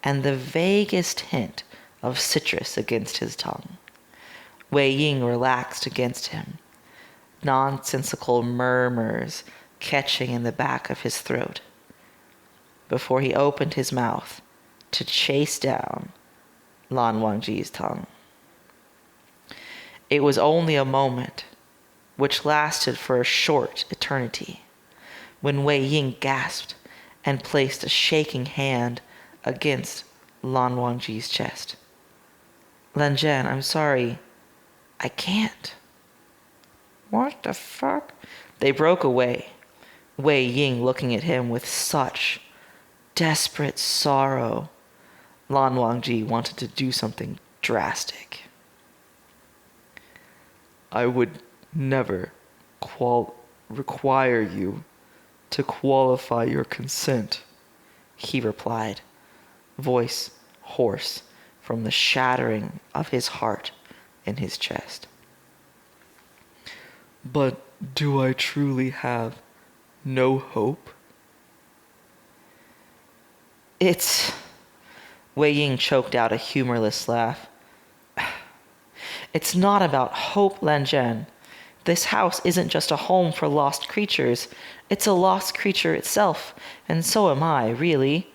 B: and the vaguest hint of citrus against his tongue. Wei Ying relaxed against him, nonsensical murmurs catching in the back of his throat, before he opened his mouth to chase down Lan Wangji's tongue. It was only a moment, which lasted for a short eternity, when Wei Ying gasped and placed a shaking hand against Lan Wangji's chest. "Lan Zhan, I'm sorry. I can't." "What the fuck?" They broke away, Wei Ying looking at him with such desperate sorrow. Lan Wangji wanted to do something drastic. "I would never require you to qualify your consent," he replied, voice hoarse from the shattering of his heart in his chest. "But do I truly have no hope?" "It's..." Wei Ying choked out a humorless laugh. "It's not about hope, Lan Zhan. This house isn't just a home for lost creatures. It's a lost creature itself, and so am I, really.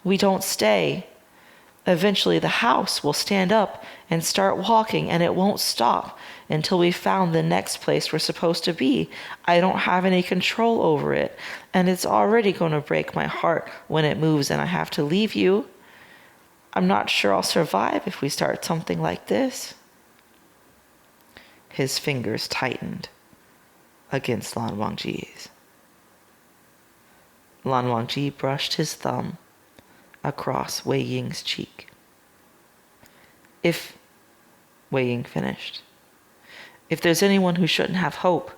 B: We don't stay. Eventually the house will stand up and start walking, and it won't stop until we've found the next place we're supposed to be. I don't have any control over it, and it's already going to break my heart when it moves and I have to leave you. I'm not sure I'll survive if we start something like this." His fingers tightened against Lan Wangji's. Lan Wangji brushed his thumb across Wei Ying's cheek. "If," Wei Ying finished, "if there's anyone who shouldn't have hope,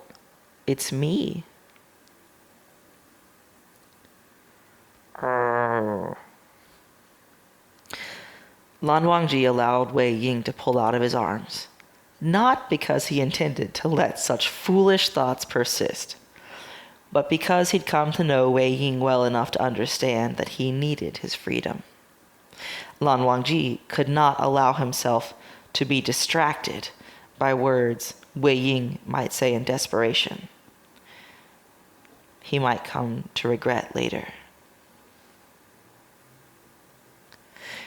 B: it's me." Lan Wangji allowed Wei Ying to pull out of his arms, not because he intended to let such foolish thoughts persist, but because he'd come to know Wei Ying well enough to understand that he needed his freedom. Lan Wangji could not allow himself to be distracted by words Wei Ying might say in desperation. He might come to regret later.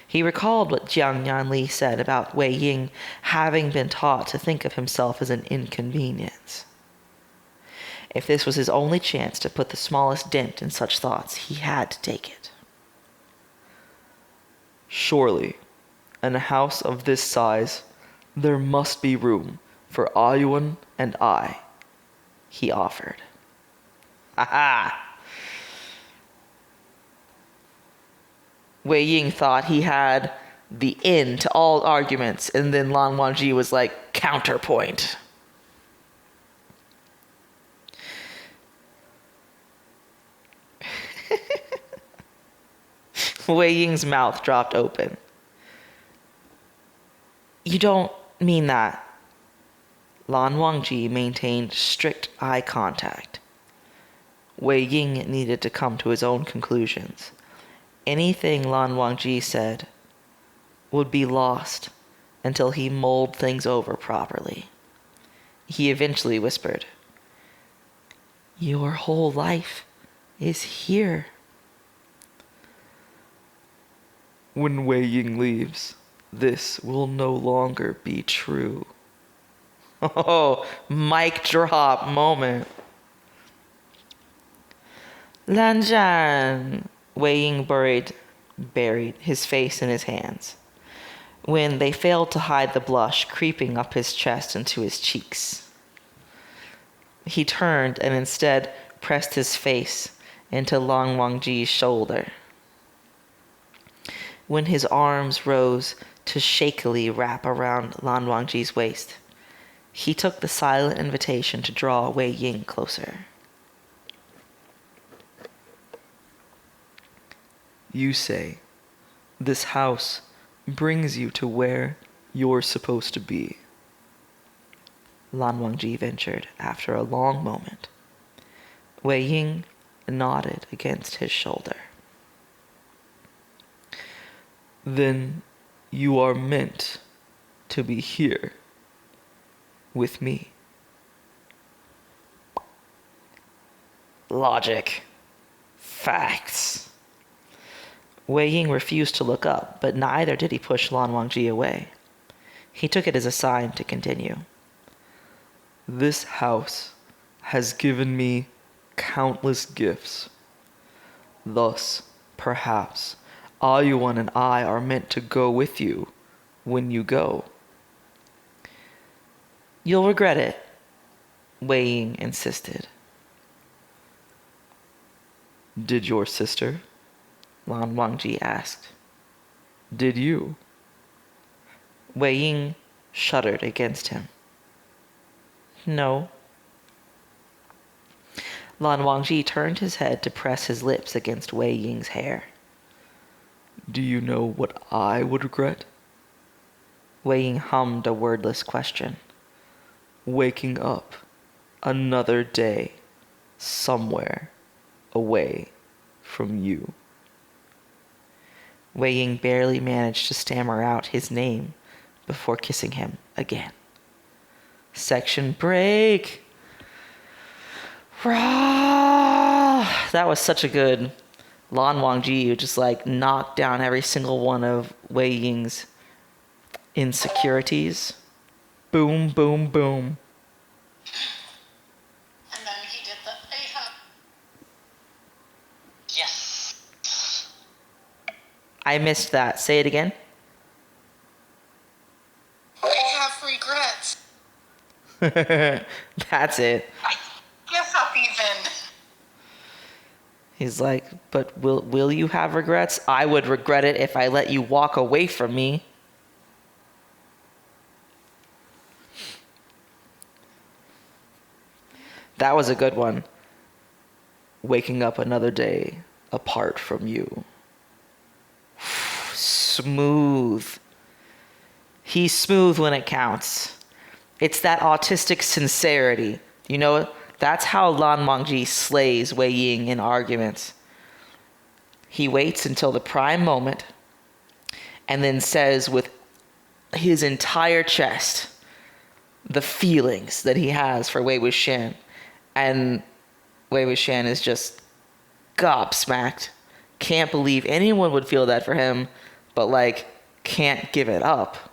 B: He recalled what Jiang Yanli said about Wei Ying having been taught to think of himself as an inconvenience. If this was his only chance to put the smallest dent in such thoughts, he had to take it. "Surely, in a house of this size, there must be room for Ayuan and I," he offered. "Ha ha!" Wei Ying thought he had the end to all arguments, and then Lan Wangji was like, "Counterpoint." Wei Ying's mouth dropped open. "You don't mean that." Lan Wangji maintained strict eye contact. Wei Ying needed to come to his own conclusions. Anything Lan Wangji said would be lost until he mulled things over properly. He eventually whispered, "Your whole life is here." "When Wei Ying leaves, this will no longer be true." Oh, mic drop moment. "Lan Zhan," Wei Ying buried his face in his hands, when they failed to hide the blush creeping up his chest into his cheeks. He turned and instead pressed his face into Lan Wangji's shoulder. When his arms rose to shakily wrap around Lan Wangji's waist, he took the silent invitation to draw Wei Ying closer. "You say This house brings you to where you're supposed to be.
C: Lan Wangji ventured after a long moment. Wei Ying nodded against his shoulder.
B: Then you are meant to be here with me.
C: Logic. Facts. Wei Ying refused to look up, but neither did he push Lan Wangji away. He took it as a sign to continue.
B: This house has given me countless gifts. Thus, perhaps, Ayuan and I are meant to go with you when you go.
C: You'll regret it, Wei Ying insisted.
B: Did your sister?
C: Lan Wangji asked.
B: Did you?
C: Wei Ying shuddered against him. No. Lan Wangji turned his head to press his lips against Wei Ying's hair.
B: Do you know what I would regret?
C: Wei Ying hummed a wordless question.
B: Waking up another day somewhere away from you.
C: Wei Ying barely managed to stammer out his name before kissing him again. Section break! Rah! That was such a good Lan Wangji who just like knocked down every single one of Wei Ying's insecurities. Boom, boom, boom.
E: And then he did the A-hop. Yes.
C: I missed that. Say it again.
E: I have regrets.
C: That's it.
E: I guess up even.
C: He's like, but will you have regrets? I would regret it if I let you walk away from me. That was a good one. Waking up another day apart from you. Smooth. He's smooth when it counts. It's that autistic sincerity. You know, that's how Lan Wangji slays Wei Ying in arguments. He waits until the prime moment and then says with his entire chest the feelings that he has for Wei Wuxian. And Wei Wuxian is just gobsmacked. Can't believe anyone would feel that for him, but like, can't give it up.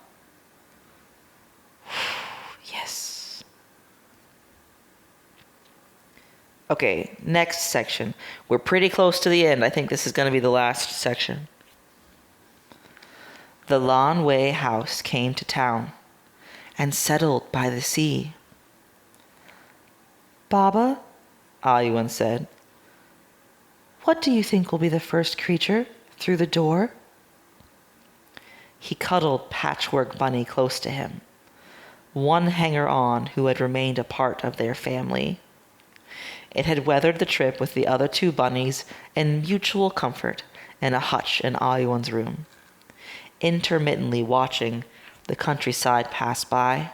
C: Yes. Okay, next section. We're pretty close to the end. I think this is going to be the last section. The Lan Wei house came to town and settled by the sea. Baba, Ayuan said, what do you think will be the first creature through the door? He cuddled Patchwork Bunny close to him, one hanger-on who had remained a part of their family. It had weathered the trip with the other two bunnies in mutual comfort in a hutch in Ayuan's room, intermittently watching the countryside pass by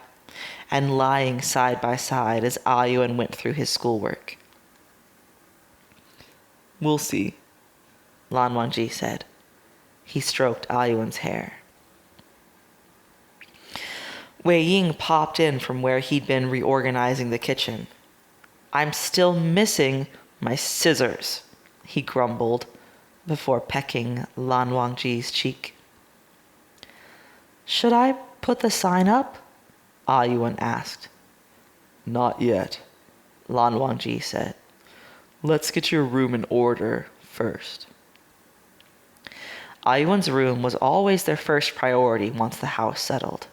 C: and lying side by side as Ayuan went through his schoolwork.
B: We'll see,
C: Lan Wangji said. He stroked Ayuan's hair. Wei Ying popped in from where he'd been reorganizing the kitchen. I'm still missing my scissors, he grumbled before pecking Lan Wangji's cheek. Should I put the sign up? Ayuan asked.
B: Not yet,
C: Lan Wangji said.
B: Let's get your room in order first.
C: Ayuan's room was always their first priority once the house settled.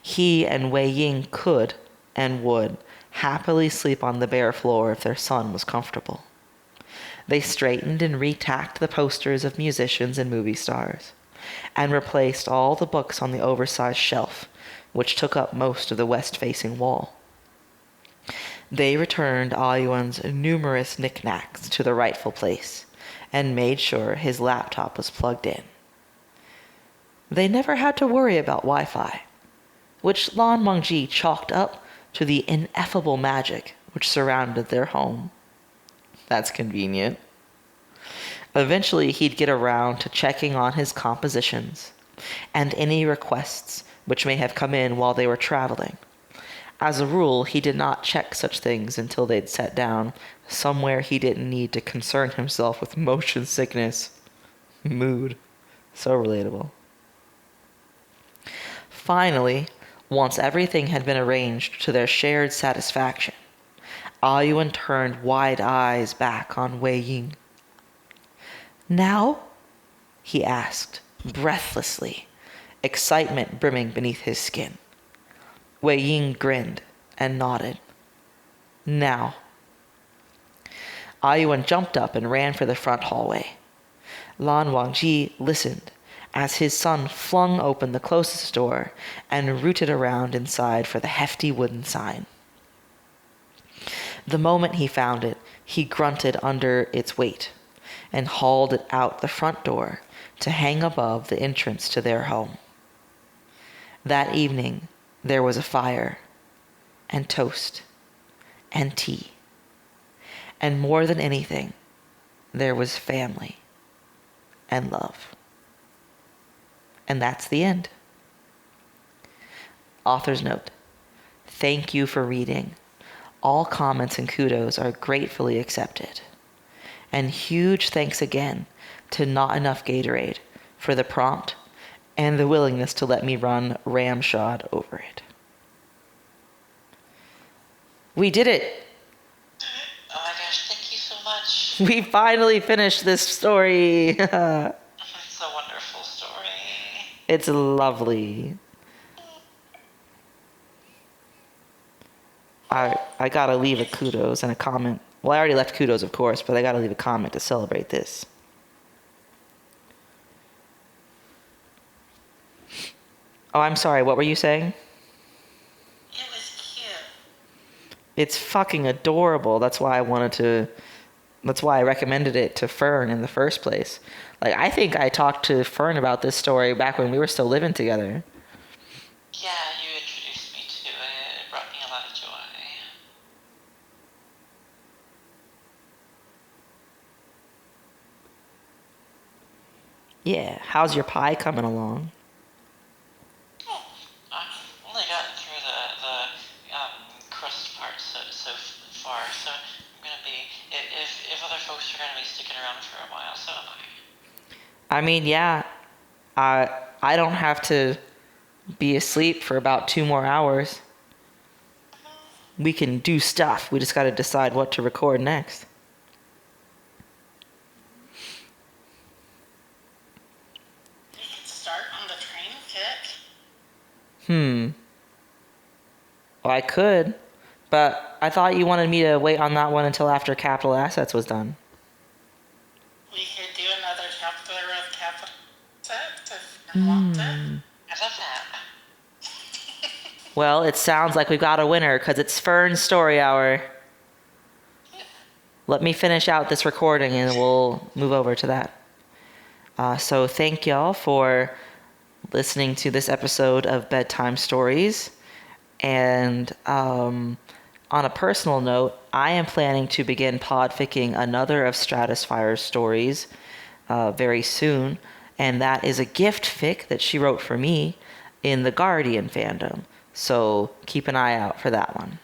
C: He and Wei Ying could and would happily sleep on the bare floor if their son was comfortable. They straightened and retacked the posters of musicians and movie stars, and replaced all the books on the oversized shelf, which took up most of the west-facing wall. They returned Ayuan's numerous knickknacks to the rightful place, and made sure his laptop was plugged in. they never had to worry about Wi-Fi, which Lan Wangji chalked up to the ineffable magic which surrounded their home. That's convenient. Eventually, he'd get around to checking on his compositions and any requests which may have come in while they were traveling. As a rule, he did not check such things until they'd sat down somewhere he didn't need to concern himself with motion sickness. Mood. So relatable. Finally, once everything had been arranged to their shared satisfaction, Ayuan turned wide eyes back on Wei Ying. "Now?" he asked, breathlessly, excitement brimming beneath his skin. Wei Ying grinned and nodded. "Now." Ayuan jumped up and ran for the front hallway. Lan Wangji listened as his son flung open the closest door and rooted around inside for the hefty wooden sign. The moment he found it, he grunted under its weight and hauled it out the front door to hang above the entrance to their home. That evening, there was a fire, and toast, and tea. And more than anything, there was family and love. And that's the end. Author's note: thank you for reading. All comments and kudos are gratefully accepted. And huge thanks again to Not Enough Gatorade for the prompt and the willingness to let me run ramshod over it. We did it!
E: Oh my gosh, thank you so much.
C: We finally finished this story!
E: It's a wonderful story.
C: It's lovely. I gotta leave a kudos and a comment. Well, I already left kudos, of course, but I gotta leave a comment to celebrate this. Oh, I'm sorry, what were you saying?
E: It was cute.
C: It's fucking adorable. That's why I recommended it to Fern in the first place. Like, I think I talked to Fern about this story back when we were still living together.
E: Yeah, you introduced me to it. It brought me a lot of joy.
C: Yeah, how's your pie coming along?
E: Oh, I've only gotten through the crust part so far, so I'm gonna be, if other folks are gonna be sticking around for a while, so am I.
C: I mean, yeah, I don't have to be asleep for about 2 more hours. We can do stuff. We just gotta decide what to record next.
E: We can start on the train fic.
C: Well, I could, but I thought you wanted me to wait on that one until after Capital Assets was done.
E: We could do another chapter of Capital Assets if you want to. I love that.
C: Well, it sounds like we've got a winner because it's Fern's story hour. Let me finish out this recording and we'll move over to that. So thank y'all for listening to this episode of Bedtime Stories. And on a personal note, I am planning to begin podficking another of Stratisphyre's stories very soon. And that is a gift fic that she wrote for me in the Guardian fandom. So keep an eye out for that one.